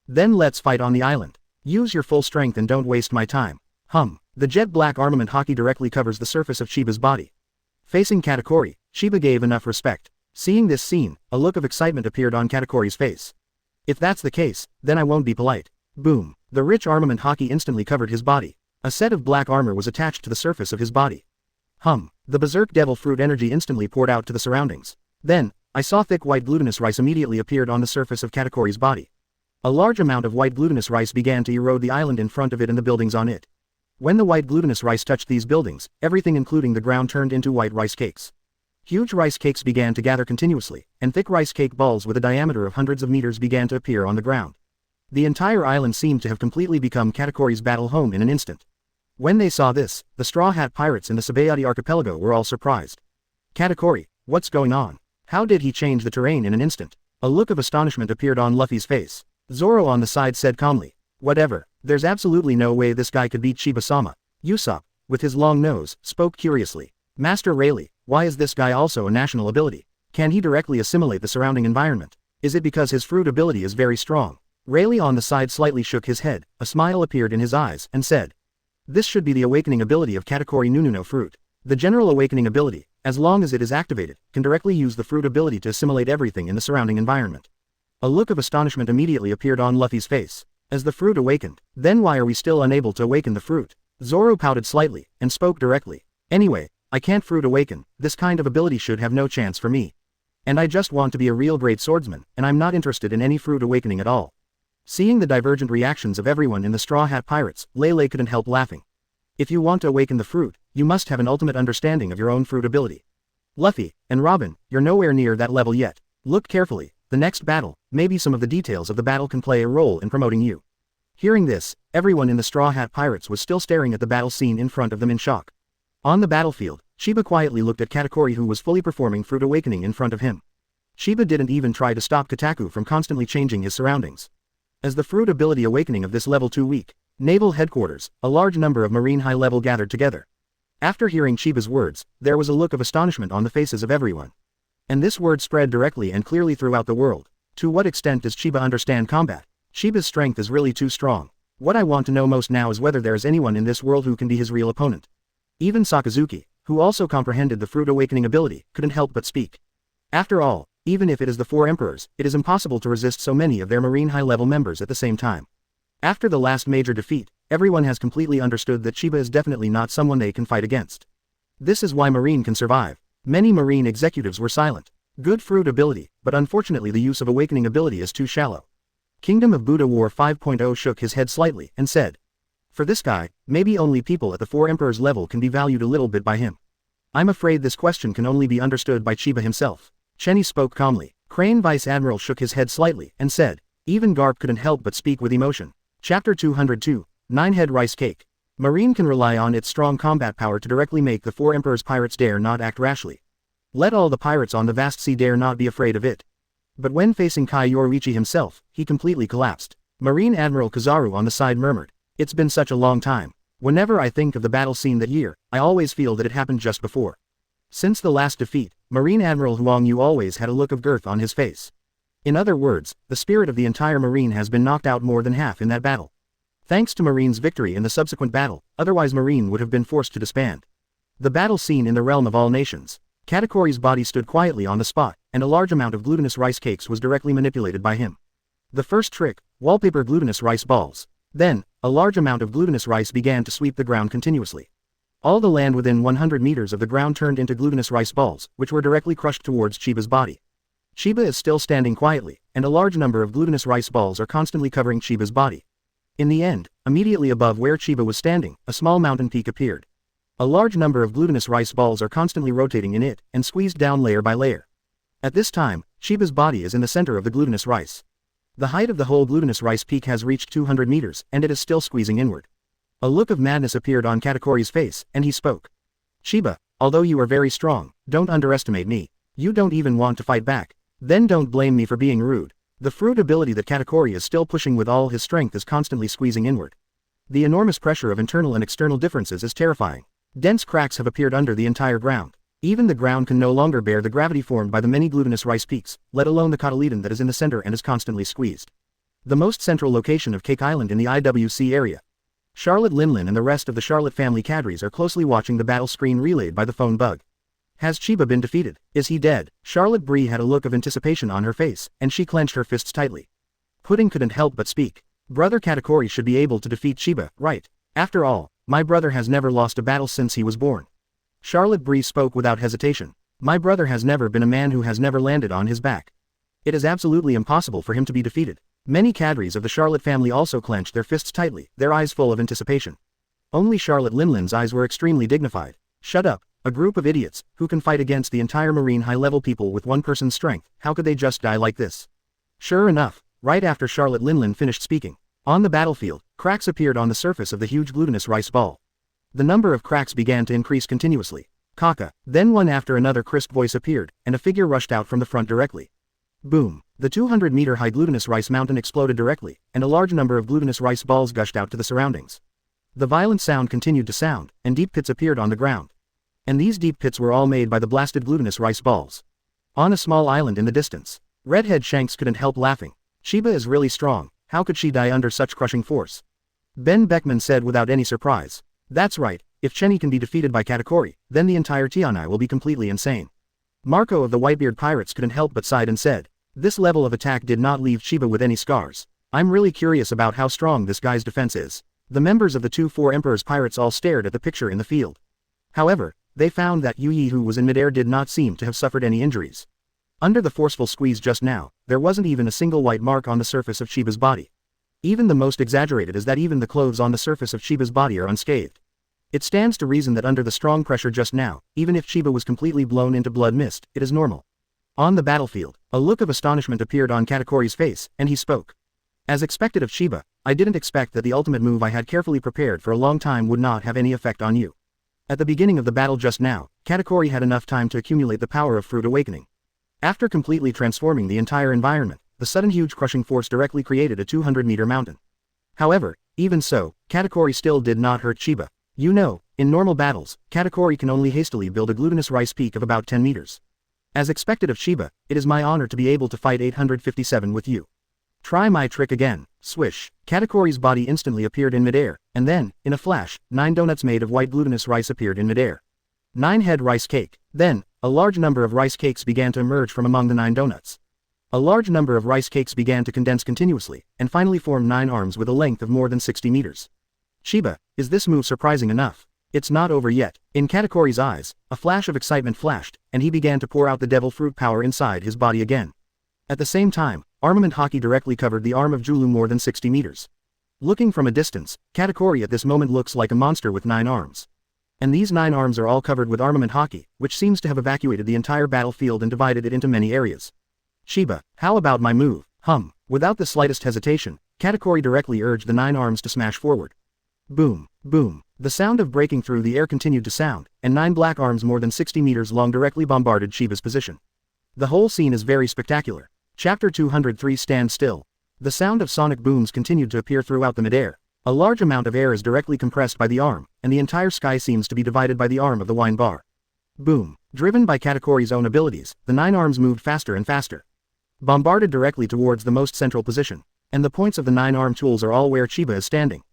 Then let's fight on the island. Use your full strength and don't waste my time. The jet black armament haki directly covers the surface of Chiba's body. Facing Katakuri, Chiba gave enough respect. Seeing this scene, a look of excitement appeared on Katakuri's face. If that's the case, then I won't be polite. Boom. The rich armament haki instantly covered his body. A set of black armor was attached to the surface of his body. The berserk devil fruit energy instantly poured out to the surroundings. Then, I saw thick white glutinous rice immediately appeared on the surface of Katakori's body. A large amount of white glutinous rice began to erode the island in front of it and the buildings on it. When the white glutinous rice touched these buildings, everything including the ground turned into white rice cakes. Huge rice cakes began to gather continuously, and thick rice cake balls with a diameter of hundreds of meters began to appear on the ground. The entire island seemed to have completely become Katakori's battle home in an instant. When they saw this, the Straw Hat Pirates in the Sabayati archipelago were all surprised. Katakori, what's going on? How did he change the terrain in an instant? A look of astonishment appeared on Luffy's face. Zoro on the side said calmly, whatever, there's absolutely no way this guy could beat Chiba-sama. Usopp, with his long nose, spoke curiously. Master Rayleigh, why is this guy also a national ability? Can he directly assimilate the surrounding environment? Is it because his fruit ability is very strong? Rayleigh on the side slightly shook his head, a smile appeared in his eyes, and said, this should be the awakening ability of Katakori Nununo fruit. The general awakening ability, as long as it is activated, can directly use the fruit ability to assimilate everything in the surrounding environment. A look of astonishment immediately appeared on Luffy's face. As the fruit awakened, then why are we still unable to awaken the fruit? Zoro pouted slightly, and spoke directly. Anyway, I can't fruit awaken, this kind of ability should have no chance for me. And I just want to be a real great swordsman, and I'm not interested in any fruit awakening at all. Seeing the divergent reactions of everyone in the Straw Hat Pirates, Lele couldn't help laughing. If you want to awaken the fruit, you must have an ultimate understanding of your own fruit ability. Luffy, and Robin, you're nowhere near that level yet. Look carefully, the next battle, maybe some of the details of the battle can play a role in promoting you. Hearing this, everyone in the Straw Hat Pirates was still staring at the battle scene in front of them in shock. On the battlefield, Chiba quietly looked at Katakori who was fully performing fruit awakening in front of him. Chiba didn't even try to stop Kotaku from constantly changing his surroundings. As the fruit ability awakening of this level 2 weak, Naval Headquarters, a large number of Marine high level gathered together. After hearing Chiba's words, there was a look of astonishment on the faces of everyone. And this word spread directly and clearly throughout the world. To what extent does Chiba understand combat? Chiba's strength is really too strong. What I want to know most now is whether there is anyone in this world who can be his real opponent. Even Sakazuki, who also comprehended the fruit awakening ability, couldn't help but speak. After all, even if it is the 4 emperors, it is impossible to resist so many of their Marine high-level members at the same time. After the last major defeat, everyone has completely understood that Chiba is definitely not someone they can fight against. This is why Marine can survive. Many Marine executives were silent. Good fruit ability, but unfortunately the use of awakening ability is too shallow. Kingdom of Buddha War 5.0 shook his head slightly and said, for this guy, maybe only people at the 4 emperors level can be valued a little bit by him. I'm afraid this question can only be understood by Chiba himself. Chenny spoke calmly. Crane Vice Admiral shook his head slightly and said, even Garp couldn't help but speak with emotion. Chapter 202, 9-Head Rice Cake. Marine can rely on its strong combat power to directly make the 4 emperors pirates dare not act rashly. Let all the pirates on the vast sea dare not be afraid of it. But when facing Kai Yoruichi himself, he completely collapsed. Marine Admiral Kizaru on the side murmured, it's been such a long time. Whenever I think of the battle scene that year, I always feel that it happened just before. Since the last defeat, Marine Admiral Huang Yu always had a look of girth on his face. In other words, the spirit of the entire Marine has been knocked out more than half in that battle. Thanks to Marine's victory in the subsequent battle, otherwise Marine would have been forced to disband. The battle scene in the realm of all nations. Katakori's body stood quietly on the spot, and a large amount of glutinous rice cakes was directly manipulated by him. The first trick, wallpaper glutinous rice balls. Then, a large amount of glutinous rice began to sweep the ground continuously. All the land within 100 meters of the ground turned into glutinous rice balls, which were directly crushed towards Chiba's body. Chiba is still standing quietly, and a large number of glutinous rice balls are constantly covering Chiba's body. In the end, immediately above where Chiba was standing, a small mountain peak appeared. A large number of glutinous rice balls are constantly rotating in it, and squeezed down layer by layer. At this time, Chiba's body is in the center of the glutinous rice. The height of the whole glutinous rice peak has reached 200 meters, and it is still squeezing inward. A look of madness appeared on Katakori's face, and he spoke. Chiba, although you are very strong, don't underestimate me. You don't even want to fight back. Then don't blame me for being rude. The fruit ability that Katakori is still pushing with all his strength is constantly squeezing inward. The enormous pressure of internal and external differences is terrifying. Dense cracks have appeared under the entire ground. Even the ground can no longer bear the gravity formed by the many glutinous rice peaks, let alone the cotyledon that is in the center and is constantly squeezed. The most central location of Cake Island in the IWC area. Charlotte Linlin and the rest of the Charlotte family cadres are closely watching the battle screen relayed by the phone bug. Has Chiba been defeated? Is he dead? Charlotte Bree had a look of anticipation on her face, and she clenched her fists tightly. Pudding couldn't help but speak. Brother Katakori should be able to defeat Chiba, right? After all, My brother has never lost a battle since he was born. Charlotte Bree spoke without hesitation. My brother has never been a man who has never landed on his back. It is absolutely impossible for him to be defeated. Many cadres of the Charlotte family also clenched their fists tightly, their eyes full of anticipation. Only Charlotte Linlin's eyes were extremely dignified. Shut up, a group of idiots, who can fight against the entire marine high-level people with one person's strength, how could they just die like this? Sure enough, right after Charlotte Linlin finished speaking, on the battlefield, cracks appeared on the surface of the huge glutinous rice ball. The number of cracks began to increase continuously. Kaka, then one after another crisp voice appeared, and a figure rushed out from the front directly. Boom, the 200-meter-high glutinous rice mountain exploded directly, and a large number of glutinous rice balls gushed out to the surroundings. The violent sound continued to sound, and deep pits appeared on the ground. And these deep pits were all made by the blasted glutinous rice balls. On a small island in the distance, Redhead Shanks couldn't help laughing. Chiba is really strong, how could she die under such crushing force? Ben Beckman said without any surprise. That's right, if Chenny can be defeated by Katakuri, then the entire Tianai will be completely insane. Marco of the Whitebeard Pirates couldn't help but sighed and said, this level of attack did not leave Chiba with any scars. I'm really curious about how strong this guy's defense is. The members of the 2-4 Emperor's Pirates all stared at the picture in the field. However, they found that Yu Yi, who was in midair, did not seem to have suffered any injuries. Under the forceful squeeze just now, there wasn't even a single white mark on the surface of Chiba's body. Even the most exaggerated is that even the clothes on the surface of Chiba's body are unscathed. It stands to reason that under the strong pressure just now, even if Chiba was completely blown into blood mist, it is normal. On the battlefield, a look of astonishment appeared on Katakuri's face, and he spoke. As expected of Chiba, I didn't expect that the ultimate move I had carefully prepared for a long time would not have any effect on you. At the beginning of the battle just now, Katakuri had enough time to accumulate the power of Fruit Awakening. After completely transforming the entire environment, the sudden huge crushing force directly created a 200-meter mountain. However, even so, Katakuri still did not hurt Chiba. You know, in normal battles, Katakuri can only hastily build a glutinous rice peak of about 10 meters. As expected of Chiba, it is my honor to be able to fight 857 with you. Try my trick again. Swish. Katakuri's body instantly appeared in midair, and then, in a flash, 9 donuts made of white glutinous rice appeared in midair. 9-head rice cake. Then, a large number of rice cakes began to emerge from among the 9 donuts. A large number of rice cakes began to condense continuously, and finally formed 9 arms with a length of more than 60 meters. Chiba, is this move surprising enough? It's not over yet. In Katakuri's eyes, a flash of excitement flashed, and he began to pour out the devil fruit power inside his body again. At the same time, armament haki directly covered the arm of Julu more than 60 meters. Looking from a distance, Katakuri at this moment looks like a monster with 9 arms. And these 9 arms are all covered with armament haki, which seems to have evacuated the entire battlefield and divided it into many areas. Chiba, how about my move? Without the slightest hesitation, Katakuri directly urged the 9 arms to smash forward. Boom, boom. The sound of breaking through the air continued to sound, and 9 black arms more than 60 meters long directly bombarded Chiba's position. The whole scene is very spectacular. Chapter 203 Stand Still. The sound of sonic booms continued to appear throughout the midair. A large amount of air is directly compressed by the arm, and the entire sky seems to be divided by the arm of the wine bar. Boom. Driven by Katakuri's own abilities, the 9 arms moved faster and faster. Bombarded directly towards the most central position. And the points of the 9 arm tools are all where Chiba is standing.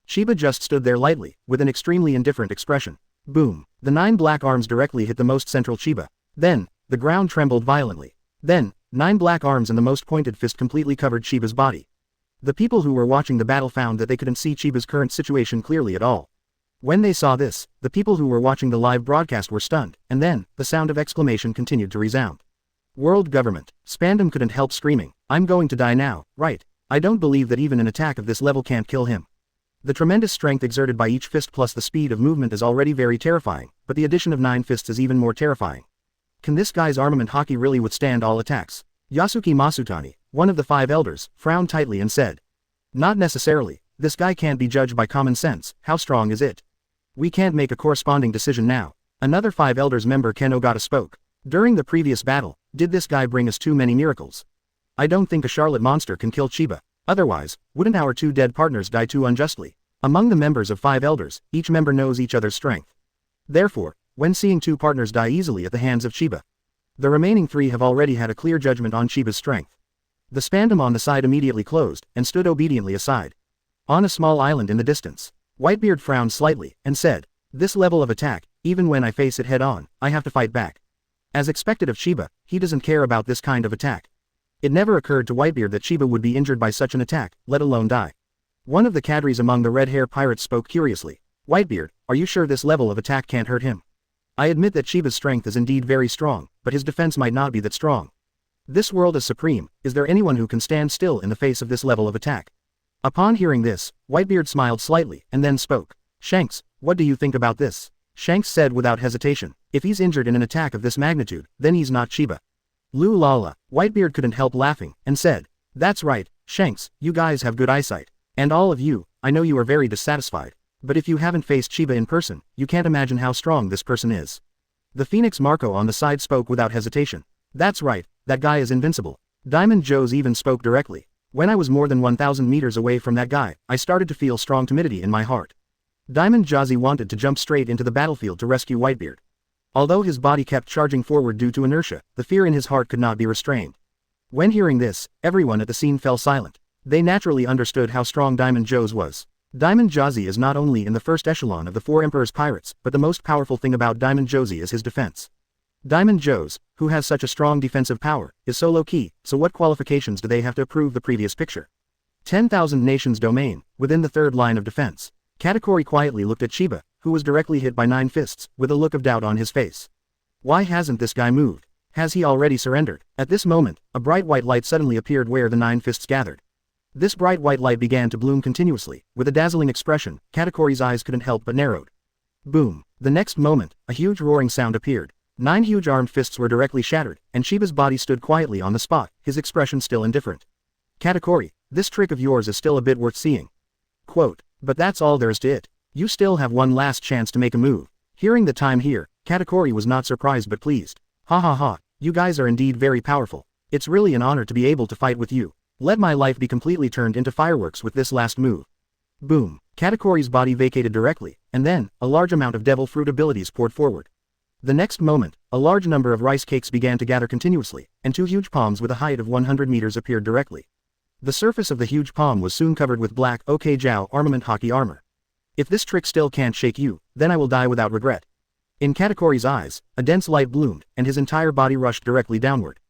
Chiba just stood there lightly, with an extremely indifferent expression. Boom. The 9 black arms directly hit the most central Chiba. Then, the ground trembled violently. Then, 9 black arms and the most pointed fist completely covered Chiba's body. The people who were watching the battle found that they couldn't see Chiba's current situation clearly at all. When they saw this, the people who were watching the live broadcast were stunned, and then, the sound of exclamation continued to resound. World government. Spandam couldn't help screaming, I'm going to die now, right? I don't believe that even an attack of this level can't kill him. The tremendous strength exerted by each fist plus the speed of movement is already very terrifying, but the addition of 9 fists is even more terrifying. Can this guy's armament haki really withstand all attacks? Yasuki Masutani, one of the 5 elders, frowned tightly and said. Not necessarily, this guy can't be judged by common sense, how strong is it? We can't make a corresponding decision now. Another 5 elders member Ken Ogata spoke. During the previous battle, did this guy bring us too many miracles? I don't think a Charlotte monster can kill Chiba. Otherwise, wouldn't our 2 dead partners die too unjustly? Among the members of 5 elders, each member knows each other's strength. Therefore, when seeing 2 partners die easily at the hands of Chiba, the remaining 3 have already had a clear judgment on Chiba's strength. The spandam on the side immediately closed, and stood obediently aside. On a small island in the distance, Whitebeard frowned slightly, and said, this level of attack, even when I face it head-on, I have to fight back. As expected of Chiba, he doesn't care about this kind of attack. It never occurred to Whitebeard that Chiba would be injured by such an attack, let alone die. One of the cadres among the red-hair pirates spoke curiously. Whitebeard, are you sure this level of attack can't hurt him? I admit that Chiba's strength is indeed very strong, but his defense might not be that strong. This world is supreme, is there anyone who can stand still in the face of this level of attack? Upon hearing this, Whitebeard smiled slightly, and then spoke. Shanks, what do you think about this? Shanks said without hesitation, if he's injured in an attack of this magnitude, then he's not Chiba. Loo Lala, Whitebeard couldn't help laughing, and said, that's right, Shanks, you guys have good eyesight. And all of you, I know you are very dissatisfied. But if you haven't faced Chiba in person, you can't imagine how strong this person is. The Phoenix Marco on the side spoke without hesitation. That's right, that guy is invincible. Diamond Joe's even spoke directly. When I was more than 1,000 meters away from that guy, I started to feel strong timidity in my heart. Diamond Jazzy wanted to jump straight into the battlefield to rescue Whitebeard. Although his body kept charging forward due to inertia, the fear in his heart could not be restrained. When hearing this, everyone at the scene fell silent. They naturally understood how strong Diamond Joe's was. Diamond Jazzy is not only in the first echelon of the Four Emperors Pirates, but the most powerful thing about Diamond Josie is his defense. Diamond Joe's, who has such a strong defensive power, is so low-key, so what qualifications do they have to approve the previous picture? 10,000 nations domain, within the third line of defense. Katakuri quietly looked at Chiba, who was directly hit by 9 fists, with a look of doubt on his face. Why hasn't this guy moved? Has he already surrendered? At this moment, a bright white light suddenly appeared where the 9 fists gathered. This bright white light began to bloom continuously, with a dazzling expression. Katakuri's eyes couldn't help but narrowed. Boom. The next moment, a huge roaring sound appeared. 9 huge armed fists were directly shattered, and Chiba's body stood quietly on the spot, his expression still indifferent. Katakuri, this trick of yours is still a bit worth seeing. Quote, but that's all there is to it. You still have one last chance to make a move. Hearing the time here, Katakuri was not surprised but pleased. Ha ha ha, you guys are indeed very powerful. It's really an honor to be able to fight with you. Let my life be completely turned into fireworks with this last move. Boom. Katakuri's body vacated directly, and then, a large amount of devil fruit abilities poured forward. The next moment, a large number of rice cakes began to gather continuously, and 2 huge palms with a height of 100 meters appeared directly. The surface of the huge palm was soon covered with black Okajou armament hockey armor. If this trick still can't shake you, then I will die without regret. In Katakuri's eyes, a dense light bloomed, and his entire body rushed directly downward.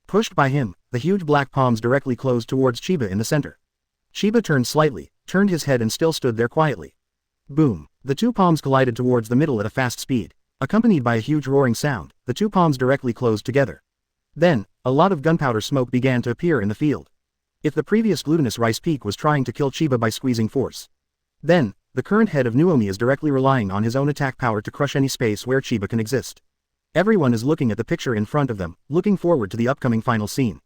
Pushed by him, the huge black palms directly closed towards Chiba in the center. Chiba turned slightly, turned his head and still stood there quietly. Boom. The 2 palms collided towards the middle at a fast speed. Accompanied by a huge roaring sound, the 2 palms directly closed together. Then, a lot of gunpowder smoke began to appear in the field. If the previous glutinous rice peak was trying to kill Chiba by squeezing force, then, the current head of Nuomi is directly relying on his own attack power to crush any space where Chiba can exist. Everyone is looking at the picture in front of them, looking forward to the upcoming final scene.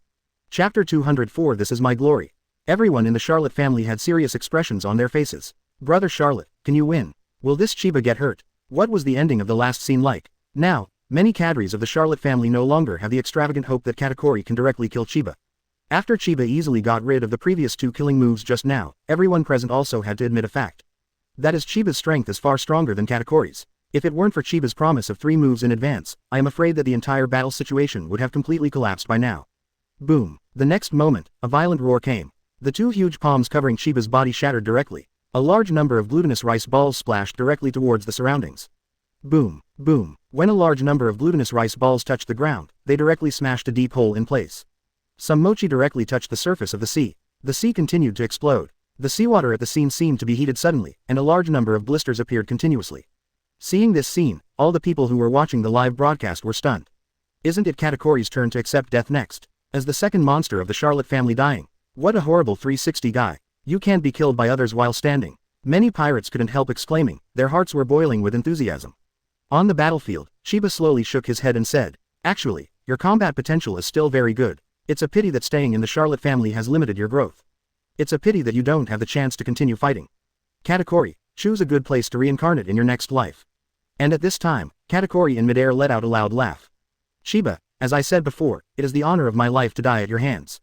Chapter 204 This is my glory. Everyone in the Charlotte family had serious expressions on their faces. Brother Charlotte, can you win? Will this Chiba get hurt? What was the ending of the last scene like? Now, many cadres of the Charlotte family no longer have the extravagant hope that Katakuri can directly kill Chiba. After Chiba easily got rid of the previous 2 killing moves just now, everyone present also had to admit a fact. That is, Chiba's strength is far stronger than Katakuri's. If it weren't for Chiba's promise of 3 moves in advance, I am afraid that the entire battle situation would have completely collapsed by now. Boom. The next moment, a violent roar came. The 2 huge palms covering Chiba's body shattered directly. A large number of glutinous rice balls splashed directly towards the surroundings. Boom. Boom. When a large number of glutinous rice balls touched the ground, they directly smashed a deep hole in place. Some mochi directly touched the surface of the sea. The sea continued to explode. The seawater at the scene seemed to be heated suddenly, and a large number of blisters appeared continuously. Seeing this scene, all the people who were watching the live broadcast were stunned. Isn't it Katakuri's turn to accept death next? As the second monster of the Charlotte family dying. What a horrible 360 guy. You can't be killed by others while standing. Many pirates couldn't help exclaiming, their hearts were boiling with enthusiasm. On the battlefield, Chiba slowly shook his head and said, actually, your combat potential is still very good. It's a pity that staying in the Charlotte family has limited your growth. It's a pity that you don't have the chance to continue fighting. Katakuri, choose a good place to reincarnate in your next life. And at this time, Katakuri in midair let out a loud laugh. Chiba, as I said before, it is the honor of my life to die at your hands.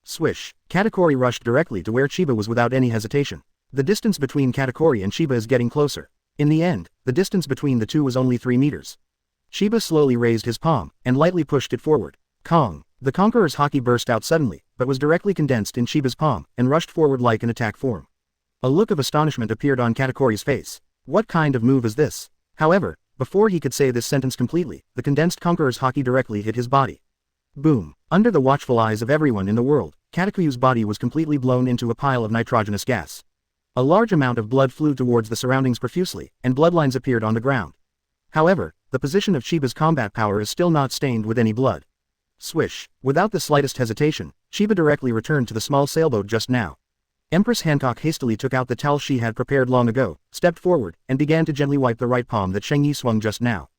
Swish. Katakuri rushed directly to where Chiba was without any hesitation. The distance between Katakuri and Chiba is getting closer. In the end, the distance between the two was only 3 meters. Chiba slowly raised his palm, and lightly pushed it forward. Kong. The Conqueror's haki burst out suddenly, but was directly condensed in Chiba's palm, and rushed forward like an attack form. A look of astonishment appeared on Katakuri's face. What kind of move is this? However, before he could say this sentence completely, the condensed Conqueror's haki directly hit his body. Boom. Under the watchful eyes of everyone in the world, Katakuri's body was completely blown into a pile of nitrogenous gas. A large amount of blood flew towards the surroundings profusely, and bloodlines appeared on the ground. However, the position of Chiba's combat power is still not stained with any blood. Swish. Without the slightest hesitation, Chiba directly returned to the small sailboat just now. Empress Hancock hastily took out the towel she had prepared long ago, stepped forward, and began to gently wipe the right palm that Shang Yi swung just now.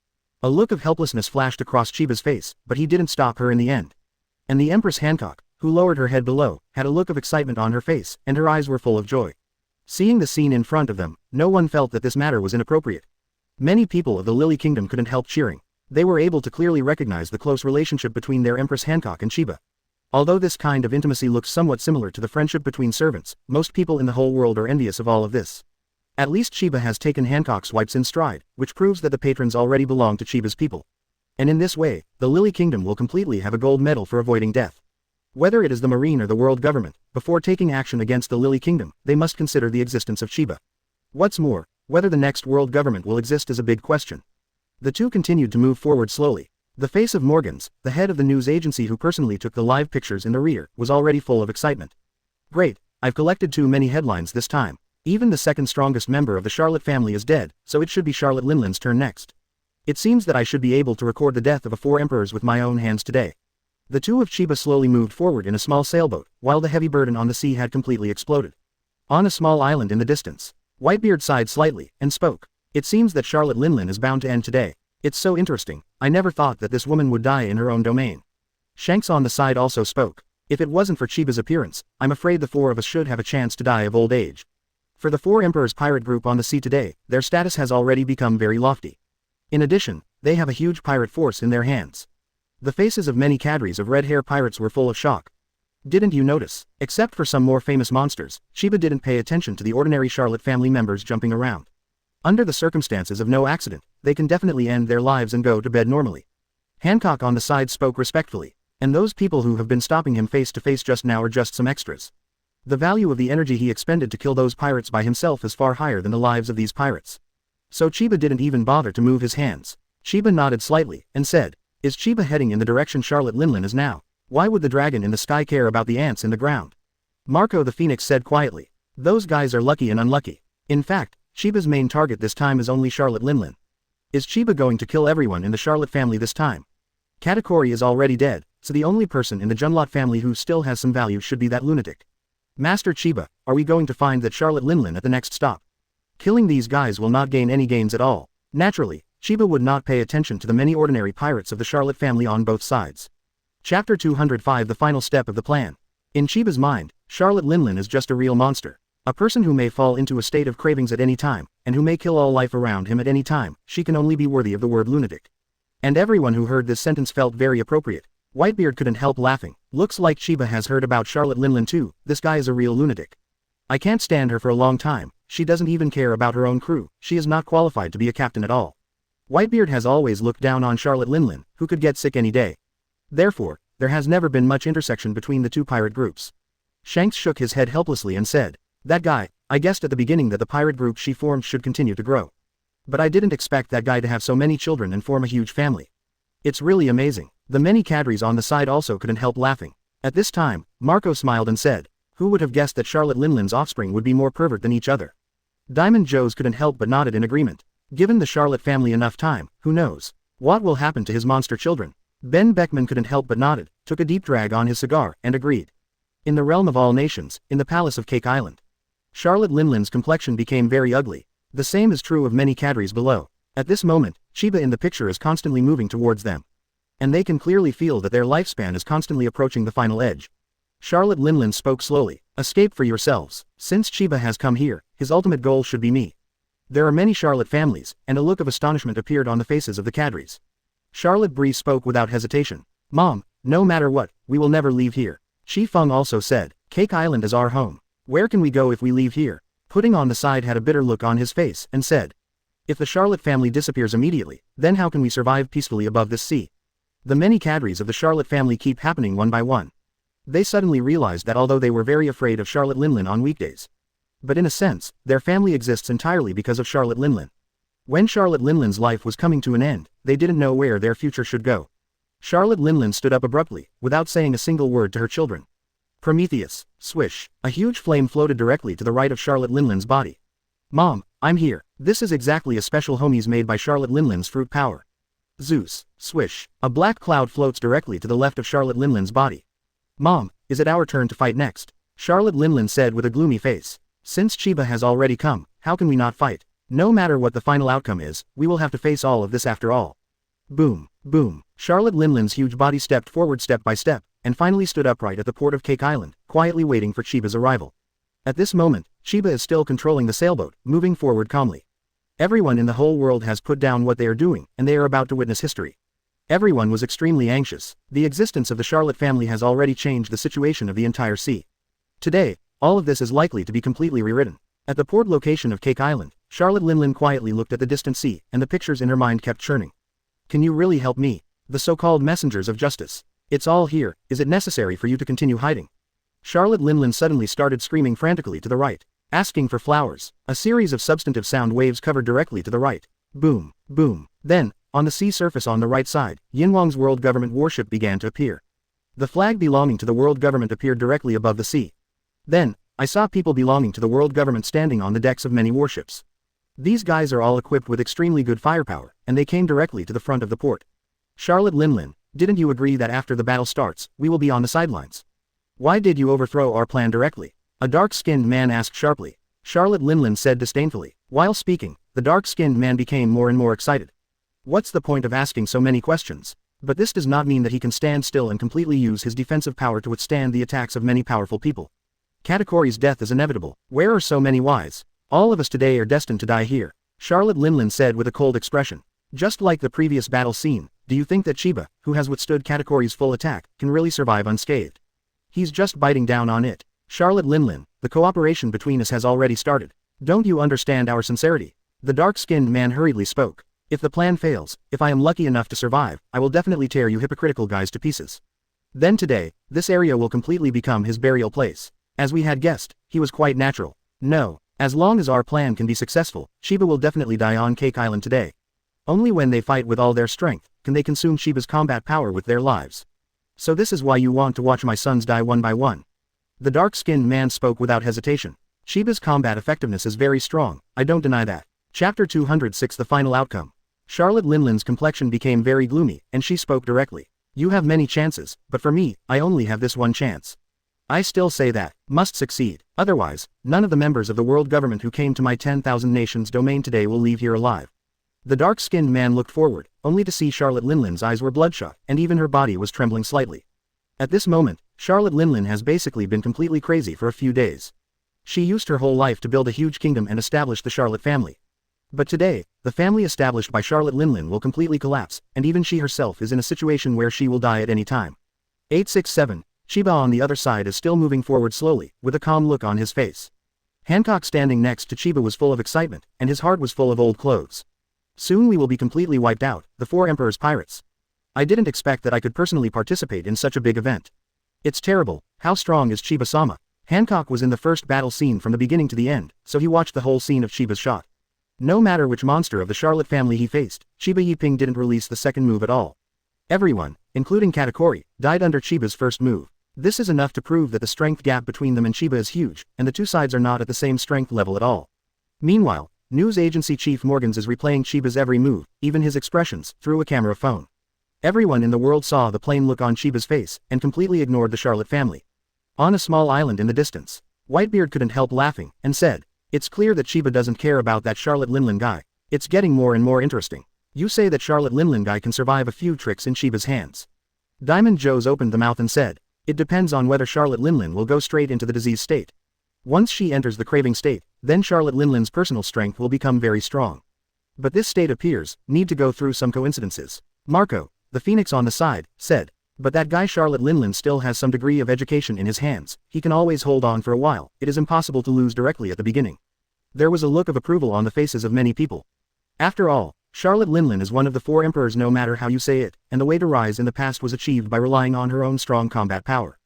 A look of helplessness flashed across Chiba's face, but he didn't stop her in the end. And the Empress Hancock, who lowered her head below, had a look of excitement on her face, and her eyes were full of joy. Seeing the scene in front of them, no one felt that this matter was inappropriate. Many people of the Lily Kingdom couldn't help cheering. They were able to clearly recognize the close relationship between their Empress Hancock and Chiba. Although this kind of intimacy looks somewhat similar to the friendship between servants, most people in the whole world are envious of all of this. At least Chiba has taken Hancock's wipes in stride, which proves that the patrons already belong to Chiba's people. And in this way, the Lily Kingdom will completely have a gold medal for avoiding death. Whether it is the Marine or the world government, before taking action against the Lily Kingdom, they must consider the existence of Chiba. What's more, whether the next world government will exist is a big question. The two continued to move forward slowly. The face of Morgans, the head of the news agency who personally took the live pictures in the rear, was already full of excitement. Great, I've collected too many headlines this time. Even the second strongest member of the Charlotte family is dead, so it should be Charlotte Linlin's turn next. It seems that I should be able to record the death of 4 emperors with my own hands today. The two of Chiba slowly moved forward in a small sailboat, while the heavy burden on the sea had completely exploded. On a small island in the distance, Whitebeard sighed slightly, and spoke. It seems that Charlotte Linlin is bound to end today. It's so interesting, I never thought that this woman would die in her own domain. Shanks on the side also spoke. If it wasn't for Chiba's appearance, I'm afraid the 4 of us should have a chance to die of old age. For the 4 Emperors pirate group on the sea today, their status has already become very lofty. In addition, they have a huge pirate force in their hands. The faces of many cadres of red hair pirates were full of shock. Didn't you notice? Except for some more famous monsters, Chiba didn't pay attention to the ordinary Charlotte family members jumping around. Under the circumstances of no accident, they can definitely end their lives and go to bed normally. Hancock on the side spoke respectfully, and those people who have been stopping him face to face just now are just some extras. The value of the energy he expended to kill those pirates by himself is far higher than the lives of these pirates. So Chiba didn't even bother to move his hands. Chiba nodded slightly, and said, is Chiba heading in the direction Charlotte Linlin is now? Why would the dragon in the sky care about the ants in the ground? Marco the Phoenix said quietly. Those guys are lucky and unlucky. In fact, Chiba's main target this time is only Charlotte Linlin. Is Chiba going to kill everyone in the Charlotte family this time? Katakuri is already dead, so the only person in the Junlot family who still has some value should be that lunatic. Master Chiba, are we going to find that Charlotte Linlin at the next stop? Killing these guys will not gain any gains at all. Naturally, Chiba would not pay attention to the many ordinary pirates of the Charlotte family on both sides. Chapter 205 The final step of the plan. In Chiba's mind, Charlotte Linlin is just a real monster. A person who may fall into a state of cravings at any time, and who may kill all life around him at any time. She can only be worthy of the word lunatic. And everyone who heard this sentence felt very appropriate. Whitebeard couldn't help laughing. Looks like Chiba has heard about Charlotte Linlin too. This guy is a real lunatic. I can't stand her for a long time. She doesn't even care about her own crew. She is not qualified to be a captain at all. Whitebeard has always looked down on Charlotte Linlin, who could get sick any day. Therefore, there has never been much intersection between the two pirate groups. Shanks shook his head helplessly and said, that guy, I guessed at the beginning that the pirate group she formed should continue to grow. But I didn't expect that guy to have so many children and form a huge family. It's really amazing. The many cadres on the side also couldn't help laughing. At this time, Marco smiled and said, who would have guessed that Charlotte Linlin's offspring would be more pervert than each other? Diamond Joes couldn't help but nodded in agreement. Given the Charlotte family enough time, who knows what will happen to his monster children? Ben Beckman couldn't help but nodded, took a deep drag on his cigar, and agreed. In the realm of all nations, in the palace of Cake Island, Charlotte Linlin's complexion became very ugly. The same is true of many cadres below. At this moment, Chiba in the picture is constantly moving towards them. And they can clearly feel that their lifespan is constantly approaching the final edge. Charlotte Linlin spoke slowly. Escape for yourselves. Since Chiba has come here, his ultimate goal should be me. There are many Charlotte families, and a look of astonishment appeared on the faces of the cadres. Charlotte Bree spoke without hesitation. Mom, no matter what, we will never leave here. Shi Feng also said, Cake Island is our home. Where can we go if we leave here? Pudding on the side had a bitter look on his face, and said, if the Charlotte family disappears immediately, then how can we survive peacefully above this sea? The many cadres of the Charlotte family keep happening one by one. They suddenly realized that although they were very afraid of Charlotte Linlin on weekdays, but in a sense, their family exists entirely because of Charlotte Linlin. When Charlotte Linlin's life was coming to an end, they didn't know where their future should go. Charlotte Linlin stood up abruptly, without saying a single word to her children. Prometheus, swish, a huge flame floated directly to the right of Charlotte Linlin's body. Mom, I'm here. This is exactly a special homies made by Charlotte Linlin's fruit power. Zeus, swish, a black cloud floats directly to the left of Charlotte Linlin's body. Mom, is it our turn to fight next? Charlotte Linlin said with a gloomy face. Since Chiba has already come, how can we not fight? No matter what the final outcome is, we will have to face all of this after all. Boom, boom. Charlotte Linlin's huge body stepped forward step by step, and finally stood upright at the port of Cake Island, quietly waiting for Chiba's arrival. At this moment, Chiba is still controlling the sailboat, moving forward calmly. Everyone in the whole world has put down what they are doing, and they are about to witness history. Everyone was extremely anxious. The existence of the Charlotte family has already changed the situation of the entire sea. Today, all of this is likely to be completely rewritten. At the port location of Cake Island, Charlotte Linlin quietly looked at the distant sea, and the pictures in her mind kept churning. Can you really help me? The so-called messengers of justice. It's all here. Is it necessary for you to continue hiding? Charlotte Linlin suddenly started screaming frantically to the right, asking for flowers. A series of substantive sound waves covered directly to the right. Boom, boom. Then, on the sea surface on the right side, Yinhuang's world government warship began to appear. The flag belonging to the world government appeared directly above the sea. Then, I saw people belonging to the world government standing on the decks of many warships. These guys are all equipped with extremely good firepower, and they came directly to the front of the port. Charlotte Linlin, didn't you agree that after the battle starts, we will be on the sidelines? Why did you overthrow our plan directly? A dark-skinned man asked sharply. Charlotte Linlin said disdainfully. While speaking, the dark-skinned man became more and more excited. What's the point of asking so many questions? But this does not mean that he can stand still and completely use his defensive power to withstand the attacks of many powerful people. Katakori's death is inevitable. Where are so many wise? All of us today are destined to die here, Charlotte Linlin said with a cold expression. Just like the previous battle scene, do you think that Chiba, who has withstood Katakori's full attack, can really survive unscathed? He's just biting down on it. Charlotte Linlin, the cooperation between us has already started. Don't you understand our sincerity? The dark-skinned man hurriedly spoke. If the plan fails, if I am lucky enough to survive, I will definitely tear you hypocritical guys to pieces. Then today, this area will completely become his burial place. As we had guessed, he was quite natural. No, as long as our plan can be successful, Chiba will definitely die on Cake Island today. Only when they fight with all their strength, can they consume Chiba's combat power with their lives. So this is why you want to watch my sons die one by one. The dark-skinned man spoke without hesitation. Chiba's combat effectiveness is very strong, I don't deny that. Chapter 206 The Final Outcome. Charlotte Linlin's complexion became very gloomy, and she spoke directly. You have many chances, but for me, I only have this one chance. I still say that, must succeed, otherwise, none of the members of the world government who came to my 10,000 nations domain today will leave here alive. The dark-skinned man looked forward, only to see Charlotte Linlin's eyes were bloodshot, and even her body was trembling slightly. At this moment, Charlotte Linlin has basically been completely crazy for a few days. She used her whole life to build a huge kingdom and establish the Charlotte family. But today, the family established by Charlotte Linlin will completely collapse, and even she herself is in a situation where she will die at any time. 867. Chiba on the other side is still moving forward slowly, with a calm look on his face. Hancock standing next to Chiba was full of excitement, and his heart was full of old clothes. Soon we will be completely wiped out, the four Emperor's pirates. I didn't expect that I could personally participate in such a big event. It's terrible. How strong is Chiba-sama? Hancock was in the first battle scene from the beginning to the end, so he watched the whole scene of Chiba's shot. No matter which monster of the Charlotte family he faced, Chiba Yiping didn't release the second move at all. Everyone, including Katakori, died under Chiba's first move. This is enough to prove that the strength gap between them and Chiba is huge, and the two sides are not at the same strength level at all. Meanwhile, news agency Chief Morgans is replaying Chiba's every move, even his expressions, through a camera phone. Everyone in the world saw the plain look on Chiba's face, and completely ignored the Charlotte family. On a small island in the distance, Whitebeard couldn't help laughing, and said, "It's clear that Chiba doesn't care about that Charlotte Linlin guy. It's getting more and more interesting. You say that Charlotte Linlin guy can survive a few tricks in Chiba's hands." Diamond Joes opened the mouth and said, "It depends on whether Charlotte Linlin will go straight into the disease state. Once she enters the craving state, then Charlotte Linlin's personal strength will become very strong. But this state appears, need to go through some coincidences." Marco, the Phoenix on the side, said, "But that guy Charlotte Linlin still has some degree of education in his hands, he can always hold on for a while, it is impossible to lose directly at the beginning." There was a look of approval on the faces of many people. After all, Charlotte Linlin is one of the four emperors no matter how you say it, and the way to rise in the past was achieved by relying on her own strong combat power.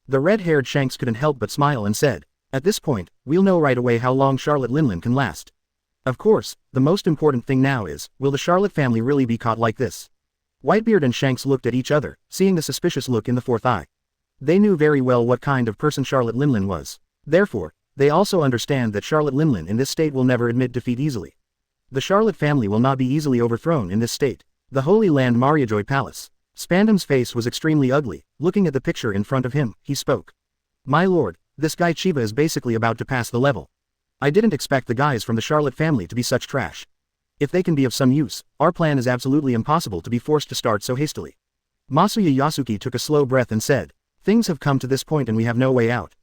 The red-haired Shanks couldn't help but smile and said, "At this point, we'll know right away how long Charlotte Linlin can last. Of course, the most important thing now is, will the Charlotte family really be caught like this?" Whitebeard and Shanks looked at each other, seeing the suspicious look in the fourth eye. They knew very well what kind of person Charlotte Linlin was. Therefore, they also understand that Charlotte Linlin in this state will never admit defeat easily. The Charlotte family will not be easily overthrown in this state. The Holy Land Mangekyou Palace. Spandam's face was extremely ugly. Looking at the picture in front of him, he spoke. My lord, this guy Chiba is basically about to pass the level. I didn't expect the guys from the Charlotte family to be such trash. If they can be of some use, our plan is absolutely impossible to be forced to start so hastily. Masuya Yasuki took a slow breath and said, things have come to this point and we have no way out.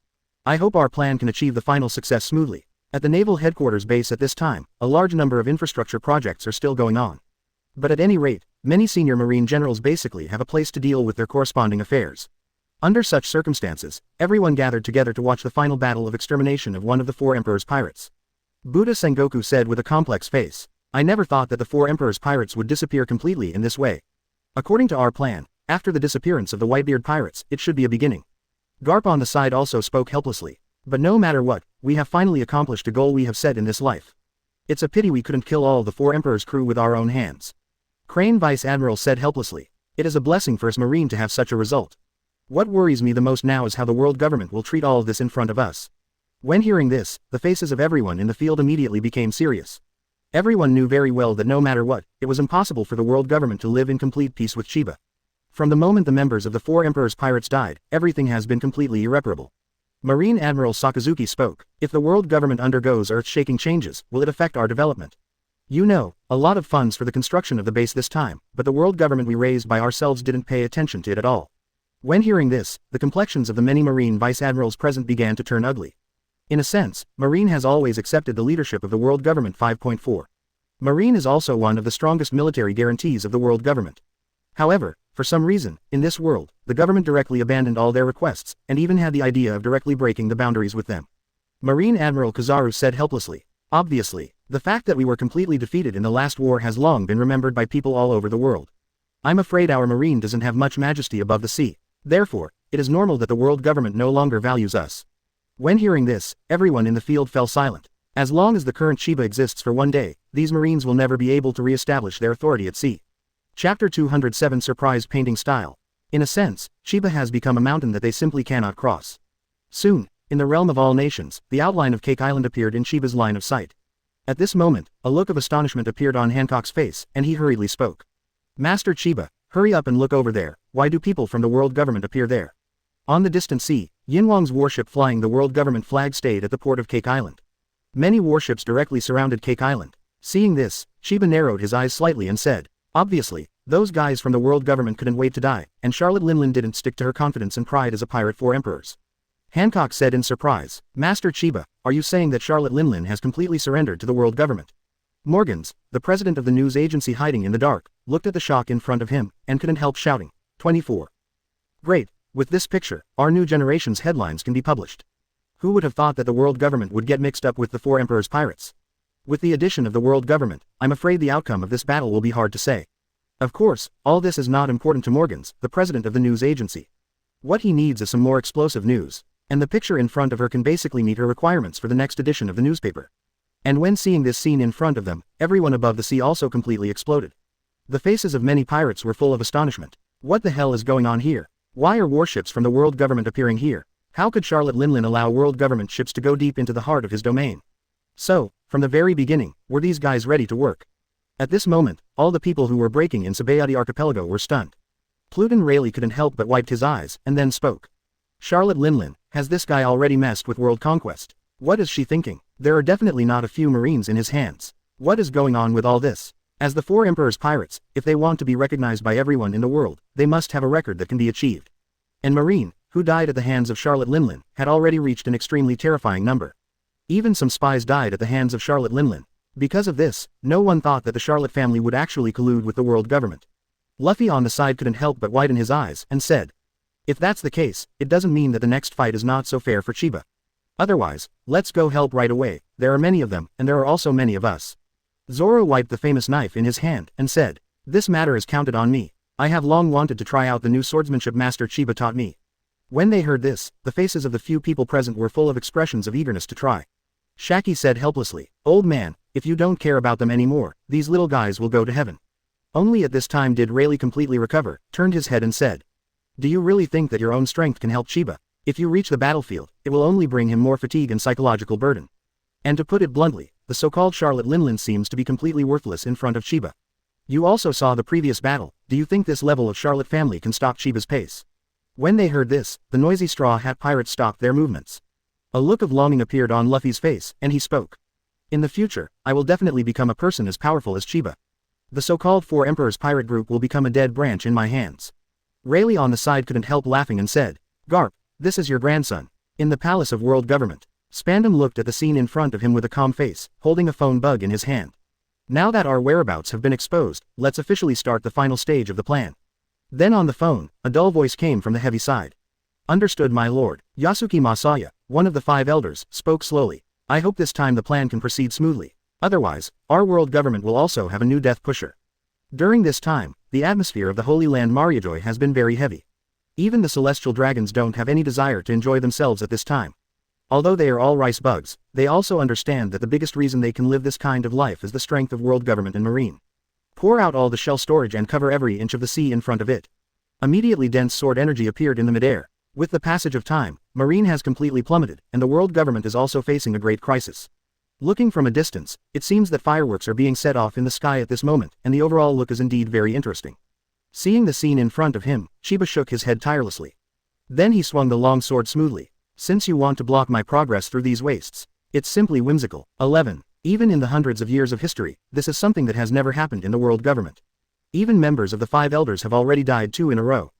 I hope our plan can achieve the final success smoothly. At the Naval Headquarters base at this time, a large number of infrastructure projects are still going on. But at any rate, many senior Marine generals basically have a place to deal with their corresponding affairs. Under such circumstances, everyone gathered together to watch the final battle of extermination of one of the four Emperor's pirates. Buddha Sengoku said with a complex face, I never thought that the four Emperor's pirates would disappear completely in this way. According to our plan, after the disappearance of the Whitebeard pirates, it should be a beginning. Garp on the side also spoke helplessly. But no matter what, we have finally accomplished a goal we have set in this life. It's a pity we couldn't kill all the four Emperor's crew with our own hands. Crane Vice Admiral said helplessly. It is a blessing for us Marine to have such a result. What worries me the most now is how the world government will treat all of this in front of us. When hearing this, the faces of everyone in the field immediately became serious. Everyone knew very well that no matter what, it was impossible for the world government to live in complete peace with Chiba. From the moment the members of the four Emperor's pirates died, everything has been completely irreparable. Marine Admiral Sakazuki spoke. If the world government undergoes earth-shaking changes, will it affect our development? You know, a lot of funds for the construction of the base this time, but the world government we raised by ourselves didn't pay attention to it at all. When hearing this, the complexions of the many Marine vice admirals present began to turn ugly. In a sense, Marine has always accepted the leadership of the world government 5.4. Marine is also one of the strongest military guarantees of the world government. However, for some reason, in this world, the government directly abandoned all their requests, and even had the idea of directly breaking the boundaries with them. Marine Admiral Kizaru said helplessly. Obviously, the fact that we were completely defeated in the last war has long been remembered by people all over the world. I'm afraid our Marine doesn't have much majesty above the sea. Therefore, it is normal that the world government no longer values us. When hearing this, everyone in the field fell silent. As long as the current Chiba exists for one day, these Marines will never be able to re-establish their authority at sea. Chapter 207 Surprise Painting Style. In a sense, Chiba has become a mountain that they simply cannot cross. Soon, in the realm of all nations, the outline of Cake Island appeared in Chiba's line of sight. At this moment, a look of astonishment appeared on Hancock's face, and he hurriedly spoke. Master Chiba, hurry up and look over there. Why do people from the world government appear there? On the distant sea, Yinhuang's warship flying the world government flag stayed at the port of Cake Island. Many warships directly surrounded Cake Island. Seeing this, Chiba narrowed his eyes slightly and said, obviously, those guys from the world government couldn't wait to die, and Charlotte Linlin didn't stick to her confidence and pride as a pirate for emperors. Hancock said in surprise, Master Chiba, are you saying that Charlotte Linlin has completely surrendered to the world government? Morgans, the president of the news agency hiding in the dark, looked at the shock in front of him, and couldn't help shouting. 24. Great, with this picture, our new generation's headlines can be published. Who would have thought that the world government would get mixed up with the four emperors' pirates? With the addition of the world government, I'm afraid the outcome of this battle will be hard to say. Of course, all this is not important to Morgans, the president of the news agency. What he needs is some more explosive news. And the picture in front of her can basically meet her requirements for the next edition of the newspaper. And when seeing this scene in front of them, everyone above the sea also completely exploded. The faces of many pirates were full of astonishment. What the hell is going on here? Why are warships from the world government appearing here? How could Charlotte Linlin allow world government ships to go deep into the heart of his domain? So, from the very beginning, were these guys ready to work? At this moment, all the people who were breaking in Sabayati Archipelago were stunned. Pluton Rayleigh couldn't help but wiped his eyes, and then spoke. Charlotte Linlin, has this guy already messed with world conquest? What is she thinking? There are definitely not a few Marines in his hands. What is going on with all this? As the four emperors' pirates, if they want to be recognized by everyone in the world, they must have a record that can be achieved. And Marine, who died at the hands of Charlotte Linlin, had already reached an extremely terrifying number. Even some spies died at the hands of Charlotte Linlin. Because of this, no one thought that the Charlotte family would actually collude with the world government. Luffy on the side couldn't help but widen his eyes, and said, if that's the case, it doesn't mean that the next fight is not so fair for Chiba. Otherwise, let's go help right away. There are many of them, and there are also many of us. Zoro wiped the famous knife in his hand, and said, this matter is counted on me. I have long wanted to try out the new swordsmanship Master Chiba taught me. When they heard this, the faces of the few people present were full of expressions of eagerness to try. Shaki said helplessly, old man, if you don't care about them anymore, these little guys will go to heaven. Only at this time did Rayleigh completely recover, turned his head and said, Do you really think that your own strength can help Chiba? If you reach the battlefield, it will only bring him more fatigue and psychological burden. And to put it bluntly, the so-called Charlotte Linlin seems to be completely worthless in front of Chiba. You also saw the previous battle, do you think this level of Charlotte family can stop Chiba's pace? When they heard this, the noisy Straw Hat Pirates stopped their movements. A look of longing appeared on Luffy's face, and he spoke. In the future, I will definitely become a person as powerful as Chiba. The so-called Four Emperors pirate group will become a dead branch in my hands. Rayleigh on the side couldn't help laughing and said, Garp, this is your grandson. In the Palace of World Government. Spandam looked at the scene in front of him with a calm face, holding a phone bug in his hand. Now that our whereabouts have been exposed, let's officially start the final stage of the plan. Then on the phone, a dull voice came from the heavy side. Understood, my lord. Yasuki Masaya, one of the 5 elders, spoke slowly. I hope this time the plan can proceed smoothly. Otherwise, our world government will also have a new death pusher. During this time, the atmosphere of the Holy Land Mangekyou has been very heavy. Even the celestial dragons don't have any desire to enjoy themselves at this time. Although they are all rice bugs, they also understand that the biggest reason they can live this kind of life is the strength of world government and marine. Pour out all the shell storage and cover every inch of the sea in front of it. Immediately dense sword energy appeared in the midair. With the passage of time, marine has completely plummeted, and the world government is also facing a great crisis. Looking from a distance, it seems that fireworks are being set off in the sky at this moment, and the overall look is indeed very interesting. Seeing the scene in front of him, Chiba shook his head tirelessly. Then he swung the long sword smoothly. Since you want to block my progress through these wastes, it's simply whimsical. 11. Even in the hundreds of years of history, this is something that has never happened in the world government. Even members of the 5 elders have already died 2 in a row.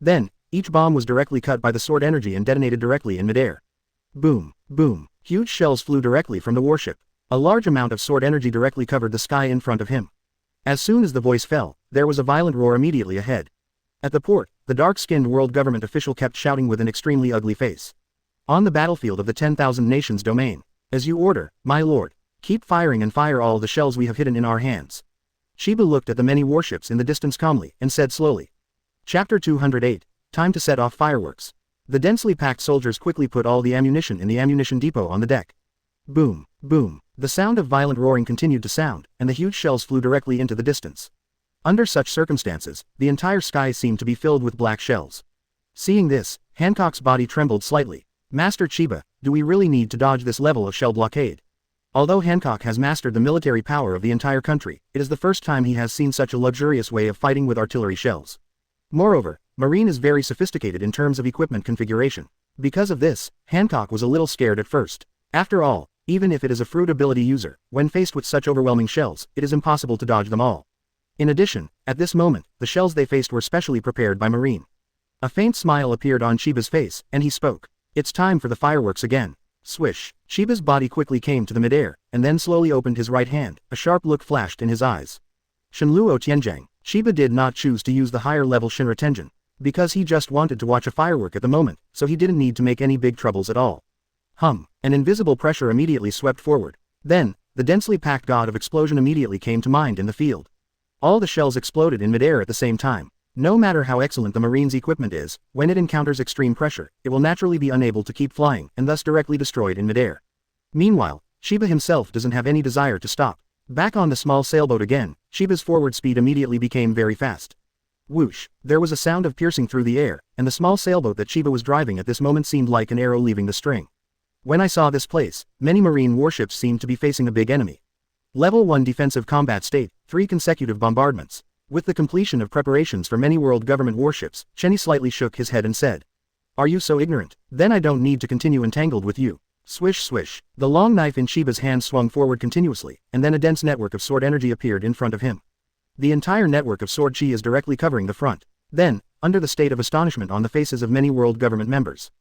Then, each bomb was directly cut by the sword energy and detonated directly in midair. Boom, boom, huge shells flew directly from the warship. A large amount of sword energy directly covered the sky in front of him. As soon as the voice fell, there was a violent roar immediately ahead. At the port, the dark-skinned world government official kept shouting with an extremely ugly face. On the battlefield of the 10,000 nations domain. As you order, my lord. Keep firing and fire all the shells we have hidden in our hands. Chiba looked at the many warships in the distance calmly, and said slowly. Chapter 208. Time to set off fireworks. The densely packed soldiers quickly put all the ammunition in the ammunition depot on the deck. Boom, boom. The sound of violent roaring continued to sound, and the huge shells flew directly into the distance. Under such circumstances, the entire sky seemed to be filled with black shells. Seeing this, Hancock's body trembled slightly. Master Chiba, do we really need to dodge this level of shell blockade? Although Hancock has mastered the military power of the entire country, it is the first time he has seen such a luxurious way of fighting with artillery shells. Moreover, marine is very sophisticated in terms of equipment configuration. Because of this, Hancock was a little scared at first. After all, even if it is a fruit ability user, when faced with such overwhelming shells, it is impossible to dodge them all. In addition, at this moment, the shells they faced were specially prepared by marine. A faint smile appeared on Chiba's face, and he spoke. It's time for the fireworks again. Swish. Chiba's body quickly came to the midair, and then slowly opened his right hand. A sharp look flashed in his eyes. Shinluo Tianjiang. Chiba did not choose to use the higher level Shinra Tenjin, because he just wanted to watch a firework at the moment, so he didn't need to make any big troubles at all. An invisible pressure immediately swept forward. Then, the densely packed god of explosion immediately came to mind in the field. All the shells exploded in midair at the same time. No matter how excellent the marine's equipment is, when it encounters extreme pressure, it will naturally be unable to keep flying and thus directly destroyed in midair. Meanwhile, Chiba himself doesn't have any desire to stop. Back on the small sailboat again, Chiba's forward speed immediately became very fast. Whoosh, there was a sound of piercing through the air, and the small sailboat that Chiba was driving at this moment seemed like an arrow leaving the string. When I saw this place, many marine warships seemed to be facing a big enemy. Level 1 defensive combat state, 3 consecutive bombardments. With the completion of preparations for many world government warships, Chenny slightly shook his head and said. Are you so ignorant? Then I don't need to continue entangled with you. Swish swish. The long knife in Chiba's hand swung forward continuously, and then a dense network of sword energy appeared in front of him. The entire network of sword chi is directly covering the front. Then, under the state of astonishment on the faces of many world government members,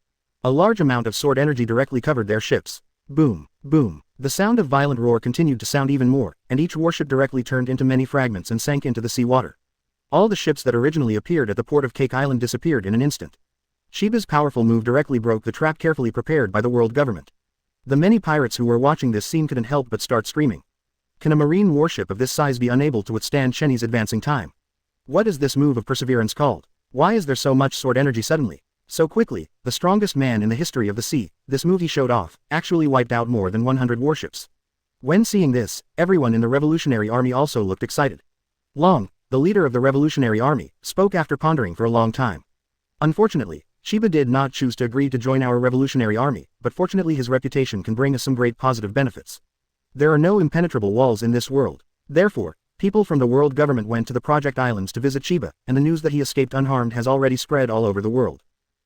a large amount of sword energy directly covered their ships. Boom, boom. The sound of violent roar continued to sound even more, and each warship directly turned into many fragments and sank into the sea water. All the ships that originally appeared at the port of Cake Island disappeared in an instant. Chiba's powerful move directly broke the trap carefully prepared by the world government. The many pirates who were watching this scene couldn't help but start screaming. Can a marine warship of this size be unable to withstand Chenny's advancing time? What is this move of perseverance called? Why is there so much sword energy suddenly? So quickly, the strongest man in the history of the sea, this move he showed off, actually wiped out more than 100 warships. When seeing this, everyone in the Revolutionary Army also looked excited. Long, the leader of the Revolutionary Army, spoke after pondering for a long time. Unfortunately, Chiba did not choose to agree to join our revolutionary army, but fortunately his reputation can bring us some great positive benefits. There are no impenetrable walls in this world. Therefore, people from the world government went to the Project Islands to visit Chiba, and the news that he escaped unharmed has already spread all over the world.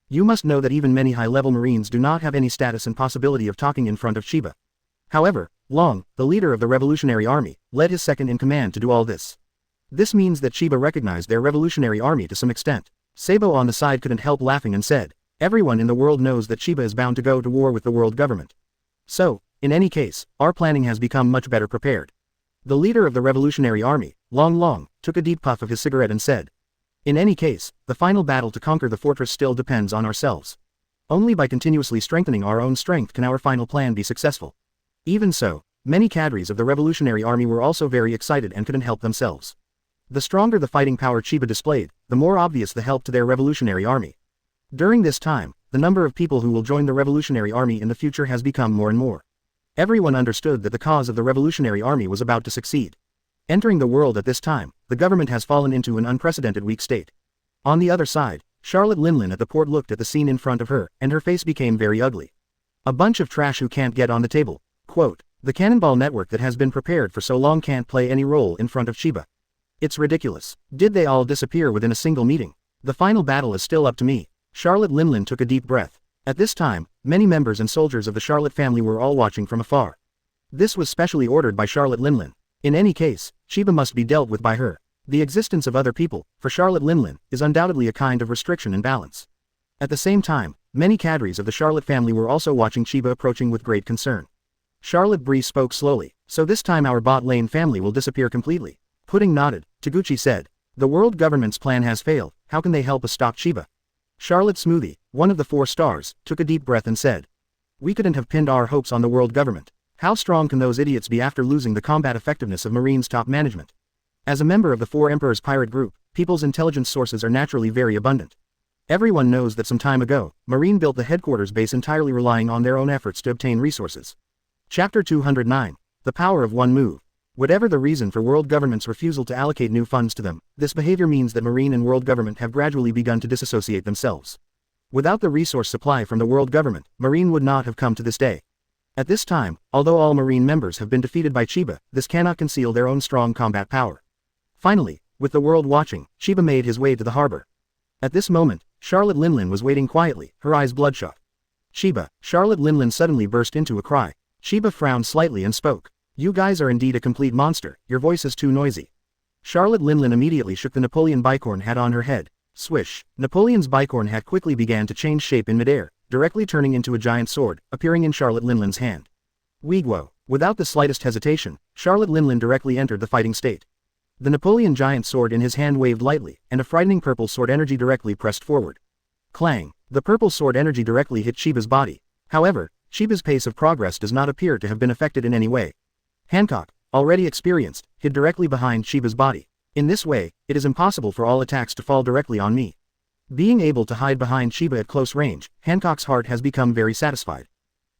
You must know that even many high-level Marines do not have any status and possibility of talking in front of Chiba. However, Long, the leader of the revolutionary army, led his second-in-command to do all this. This means that Chiba recognized their revolutionary army to some extent. Sabo on the side couldn't help laughing and said, "Everyone in the world knows that Chiba is bound to go to war with the world government. So, in any case, our planning has become much better prepared." The leader of the revolutionary army, Long, took a deep puff of his cigarette and said, "In any case, the final battle to conquer the fortress still depends on ourselves. Only by continuously strengthening our own strength can our final plan be successful." Even so, many cadres of the revolutionary army were also very excited and couldn't help themselves. The stronger the fighting power Chiba displayed, the more obvious the help to their revolutionary army. During this time, the number of people who will join the revolutionary army in the future has become more and more. Everyone understood that the cause of the revolutionary army was about to succeed. Entering the world at this time, the government has fallen into an unprecedented weak state. On the other side, Charlotte Linlin at the port looked at the scene in front of her, and her face became very ugly. "A bunch of trash who can't get on the table." Quote, "The cannonball network that has been prepared for so long can't play any role in front of Chiba. It's ridiculous. Did they all disappear within a single meeting? The final battle is still up to me." Charlotte Linlin took a deep breath. At this time, many members and soldiers of the Charlotte family were all watching from afar. This was specially ordered by Charlotte Linlin. In any case, Chiba must be dealt with by her. The existence of other people, for Charlotte Linlin, is undoubtedly a kind of restriction and balance. At the same time, many cadres of the Charlotte family were also watching Chiba approaching with great concern. Charlotte Bree spoke slowly, "So this time our bot lane family will disappear completely." Pudding nodded. Taguchi said, "The world government's plan has failed, how can they help us stop Chiba?" Charlotte Smoothie, one of the 4 stars, took a deep breath and said, "We couldn't have pinned our hopes on the world government. How strong can those idiots be after losing the combat effectiveness of Marine's top management?" As a member of the 4 Emperors pirate group, people's intelligence sources are naturally very abundant. Everyone knows that some time ago, Marine built the headquarters base entirely relying on their own efforts to obtain resources. Chapter 209. The Power of One Move. Whatever the reason for world government's refusal to allocate new funds to them, this behavior means that Marine and world government have gradually begun to disassociate themselves. Without the resource supply from the world government, Marine would not have come to this day. At this time, although all Marine members have been defeated by Chiba, this cannot conceal their own strong combat power. Finally, with the world watching, Chiba made his way to the harbor. At this moment, Charlotte Linlin was waiting quietly, her eyes bloodshot. "Chiba," Charlotte Linlin suddenly burst into a cry. Chiba frowned slightly and spoke. "You guys are indeed a complete monster, your voice is too noisy." Charlotte Linlin immediately shook the Napoleon bicorn hat on her head. Swish! Napoleon's bicorn hat quickly began to change shape in midair, directly turning into a giant sword, appearing in Charlotte Linlin's hand. Weegwo! Without the slightest hesitation, Charlotte Linlin directly entered the fighting state. The Napoleon giant sword in his hand waved lightly, and a frightening purple sword energy directly pressed forward. Clang! The purple sword energy directly hit Chiba's body. However, Chiba's pace of progress does not appear to have been affected in any way. Hancock, already experienced, hid directly behind Chiba's body. In this way, it is impossible for all attacks to fall directly on me. Being able to hide behind Chiba at close range, Hancock's heart has become very satisfied.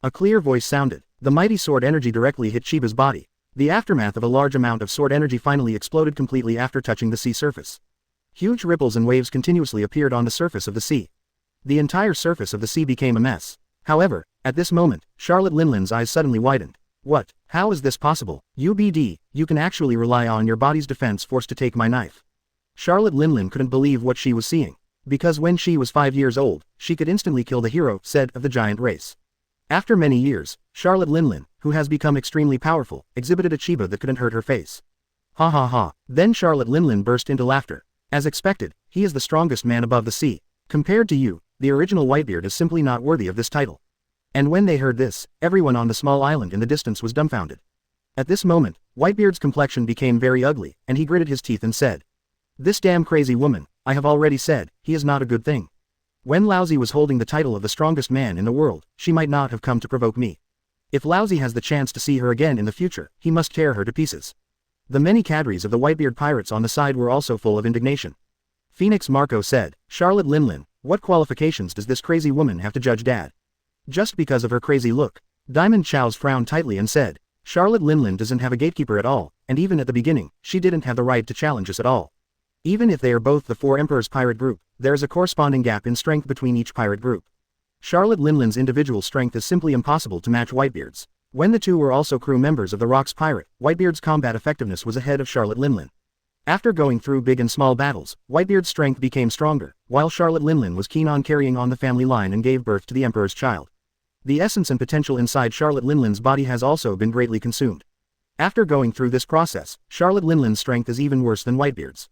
A clear voice sounded. The mighty sword energy directly hit Chiba's body. The aftermath of a large amount of sword energy finally exploded completely after touching the sea surface. Huge ripples and waves continuously appeared on the surface of the sea. The entire surface of the sea became a mess. However, at this moment, Charlotte Linlin's eyes suddenly widened. "What? How is this possible? UBD, you can actually rely on your body's defense force to take my knife." Charlotte Linlin couldn't believe what she was seeing. Because when she was 5 years old, she could instantly kill the hero, said, of the giant race. After many years, Charlotte Linlin, who has become extremely powerful, exhibited a Chiba that couldn't hurt her face. Ha ha ha. Then Charlotte Linlin burst into laughter. As expected, he is the strongest man above the sea. Compared to you, the original Whitebeard is simply not worthy of this title. And when they heard this, everyone on the small island in the distance was dumbfounded. At this moment, Whitebeard's complexion became very ugly, and he gritted his teeth and said, "This damn crazy woman, I have already said, he is not a good thing. When Lousy was holding the title of the strongest man in the world, she might not have come to provoke me. If Lousy has the chance to see her again in the future, he must tear her to pieces." The many cadres of the Whitebeard pirates on the side were also full of indignation. Phoenix Marco said, "Charlotte Linlin, what qualifications does this crazy woman have to judge Dad? Just because of her crazy look?" Diamond Chow's frowned tightly and said, "Charlotte Linlin doesn't have a gatekeeper at all, and even at the beginning, she didn't have the right to challenge us at all. Even if they are both the Four Emperors pirate group, there is a corresponding gap in strength between each pirate group. Charlotte Linlin's individual strength is simply impossible to match Whitebeard's. When the two were also crew members of the Rocks pirate, Whitebeard's combat effectiveness was ahead of Charlotte Linlin. After going through big and small battles, Whitebeard's strength became stronger, while Charlotte Linlin was keen on carrying on the family line and gave birth to the Emperor's child. The essence and potential inside Charlotte Linlin's body has also been greatly consumed. After going through this process, Charlotte Linlin's strength is even worse than Whitebeard's.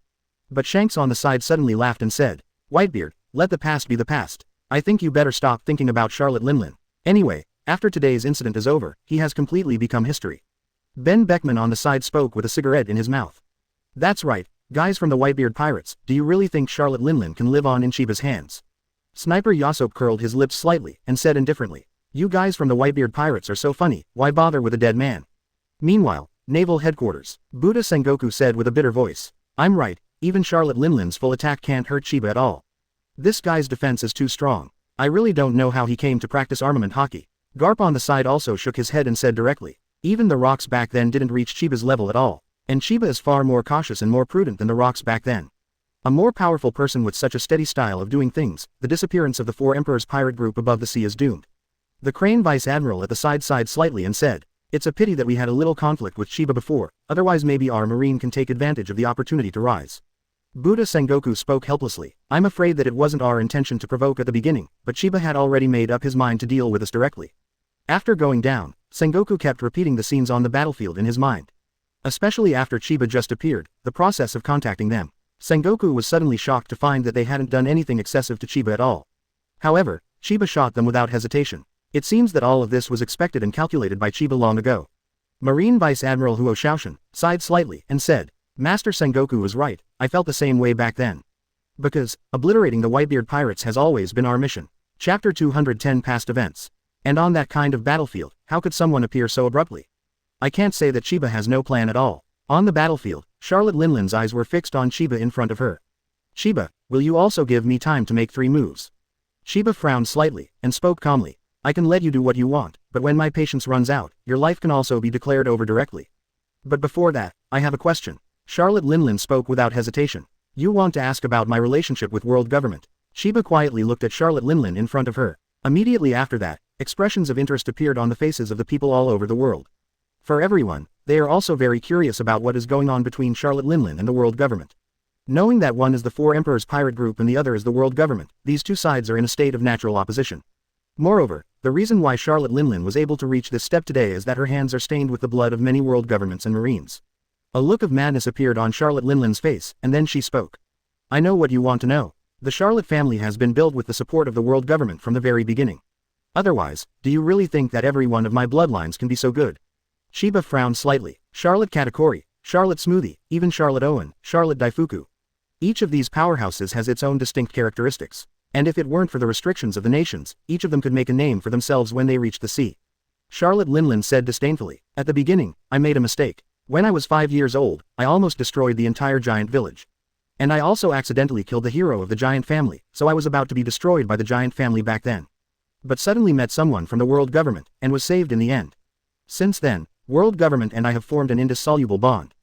But Shanks on the side suddenly laughed and said, "Whitebeard, let the past be the past. I think you better stop thinking about Charlotte Linlin. Anyway, after today's incident is over, he has completely become history." Ben Beckman on the side spoke with a cigarette in his mouth. "That's right, guys from the Whitebeard Pirates, do you really think Charlotte Linlin can live on in Chiba's hands?" Sniper Yasop curled his lips slightly, and said indifferently, "You guys from the Whitebeard Pirates are so funny, why bother with a dead man?" Meanwhile, Naval Headquarters, Buddha Sengoku said with a bitter voice, "I'm right, even Charlotte Linlin's full attack can't hurt Chiba at all. This guy's defense is too strong. I really don't know how he came to practice armament hockey." Garp on the side also shook his head and said directly, "Even the Rocks back then didn't reach Chiba's level at all, and Chiba is far more cautious and more prudent than the Rocks back then. A more powerful person with such a steady style of doing things, the disappearance of the Four Emperors pirate group above the sea is doomed." The Crane Vice Admiral at the side sighed slightly and said, "It's a pity that we had a little conflict with Chiba before, otherwise maybe our marine can take advantage of the opportunity to rise." Buddha Sengoku spoke helplessly, "I'm afraid that it wasn't our intention to provoke at the beginning, but Chiba had already made up his mind to deal with us directly." After going down, Sengoku kept repeating the scenes on the battlefield in his mind. Especially after Chiba just appeared, the process of contacting them. Sengoku was suddenly shocked to find that they hadn't done anything excessive to Chiba at all. However, Chiba shot them without hesitation. It seems that all of this was expected and calculated by Chiba long ago. Marine Vice Admiral Huo Shaoshan sighed slightly and said, "Master Sengoku was right, I felt the same way back then. Because, obliterating the Whitebeard Pirates has always been our mission." Chapter 210 Past Events. And on that kind of battlefield, how could someone appear so abruptly? I can't say that Chiba has no plan at all. On the battlefield, Charlotte Linlin's eyes were fixed on Chiba in front of her. "Chiba, will you also give me time to make 3 moves?" Chiba frowned slightly, and spoke calmly, "I can let you do what you want, but when my patience runs out, your life can also be declared over directly. But before that, I have a question." Charlotte Linlin spoke without hesitation. "You want to ask about my relationship with world government?" Chiba quietly looked at Charlotte Linlin in front of her. Immediately after that, expressions of interest appeared on the faces of the people all over the world. For everyone, they are also very curious about what is going on between Charlotte Linlin and the world government. Knowing that one is the Four Emperors pirate group and the other is the world government, these two sides are in a state of natural opposition. Moreover, the reason why Charlotte Linlin was able to reach this step today is that her hands are stained with the blood of many world governments and marines. A look of madness appeared on Charlotte Linlin's face, and then she spoke. "I know what you want to know. The Charlotte family has been built with the support of the world government from the very beginning. Otherwise, do you really think that every one of my bloodlines can be so good?" Chiba frowned slightly. Charlotte Katakuri, Charlotte Smoothie, even Charlotte Owen, Charlotte Daifuku. Each of these powerhouses has its own distinct characteristics. And if it weren't for the restrictions of the nations, each of them could make a name for themselves when they reached the sea. Charlotte Linlin said disdainfully, "At the beginning, I made a mistake. When I was 5 years old, I almost destroyed the entire giant village. And I also accidentally killed the hero of the giant family, so I was about to be destroyed by the giant family back then. But suddenly met someone from the world government, and was saved in the end. Since then, world government and I have formed an indissoluble bond.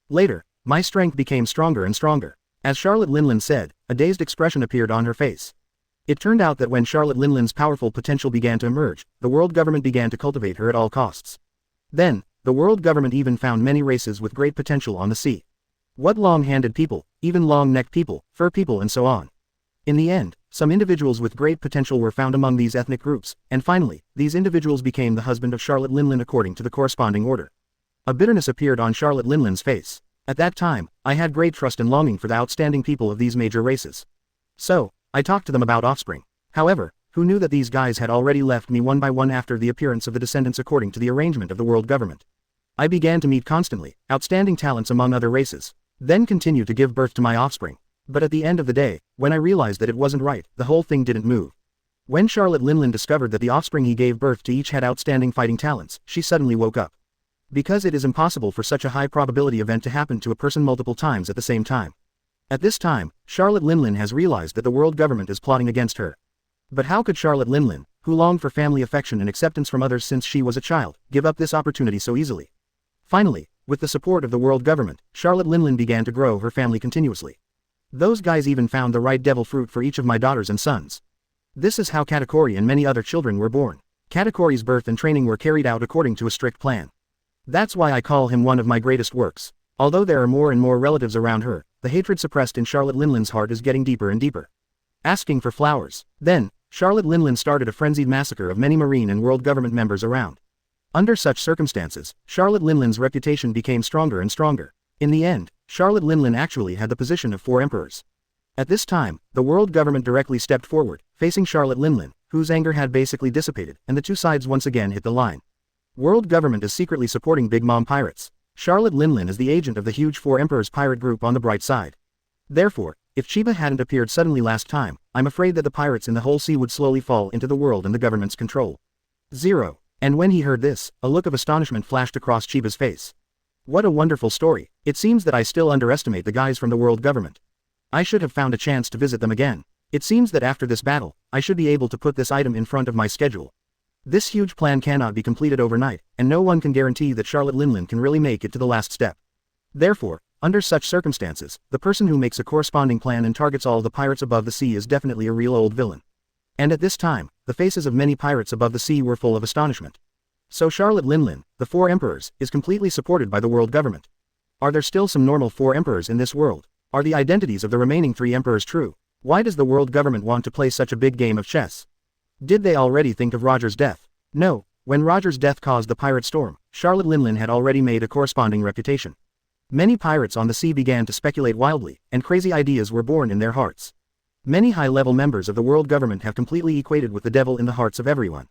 Later, my strength became stronger and stronger." As Charlotte Linlin said, a dazed expression appeared on her face. It turned out that when Charlotte Linlin's powerful potential began to emerge, the world government began to cultivate her at all costs. Then, the world government even found many races with great potential on the sea. What long-handed people, even long-necked people, fur people and so on. In the end, some individuals with great potential were found among these ethnic groups, and finally, these individuals became the husband of Charlotte Linlin according to the corresponding order. A bitterness appeared on Charlotte Linlin's face. "At that time, I had great trust and longing for the outstanding people of these major races. So, I talked to them about offspring. However, who knew that these guys had already left me one by one after the appearance of the descendants according to the arrangement of the world government. I began to meet constantly, outstanding talents among other races, then continue to give birth to my offspring. But at the end of the day, when I realized that it wasn't right, the whole thing didn't move. When Charlotte Linlin discovered that the offspring he gave birth to each had outstanding fighting talents, she suddenly woke up. Because it is impossible for such a high probability event to happen to a person multiple times at the same time. At this time, Charlotte Linlin has realized that the world government is plotting against her. But how could Charlotte Linlin, who longed for family affection and acceptance from others since she was a child, give up this opportunity so easily? Finally, with the support of the world government, Charlotte Linlin began to grow her family continuously. Those guys even found the right devil fruit for each of my daughters and sons. This is how Katakuri and many other children were born. Katakuri's birth and training were carried out according to a strict plan. That's why I call him one of my greatest works. Although there are more and more relatives around her, the hatred suppressed in Charlotte Linlin's heart is getting deeper and deeper. Asking for flowers. Then, Charlotte Linlin started a frenzied massacre of many Marine and world government members around. Under such circumstances, Charlotte Linlin's reputation became stronger and stronger. In the end, Charlotte Linlin actually had the position of 4 emperors. At this time, the world government directly stepped forward, facing Charlotte Linlin, whose anger had basically dissipated, and the two sides once again hit the line. World government is secretly supporting Big Mom pirates. Charlotte Linlin is the agent of the huge 4 emperors pirate group on the bright side. Therefore, if Chiba hadn't appeared suddenly last time, I'm afraid that the pirates in the whole sea would slowly fall into the world and the government's control. 0. And when he heard this, a look of astonishment flashed across Chiba's face. What a wonderful story. It seems that I still underestimate the guys from the world government. I should have found a chance to visit them again. It seems that after this battle, I should be able to put this item in front of my schedule. This huge plan cannot be completed overnight, and no one can guarantee that Charlotte Linlin can really make it to the last step. Therefore, under such circumstances, the person who makes a corresponding plan and targets all the pirates above the sea is definitely a real old villain. And at this time, the faces of many pirates above the sea were full of astonishment. So Charlotte Linlin, the 4 emperors, is completely supported by the world government. Are there still some normal 4 emperors in this world? Are the identities of the remaining 3 emperors true? Why does the world government want to play such a big game of chess? Did they already think of Roger's death? No, when Roger's death caused the pirate storm, Charlotte Linlin had already made a corresponding reputation. Many pirates on the sea began to speculate wildly, and crazy ideas were born in their hearts. Many high-level members of the world government have completely equated with the devil in the hearts of everyone.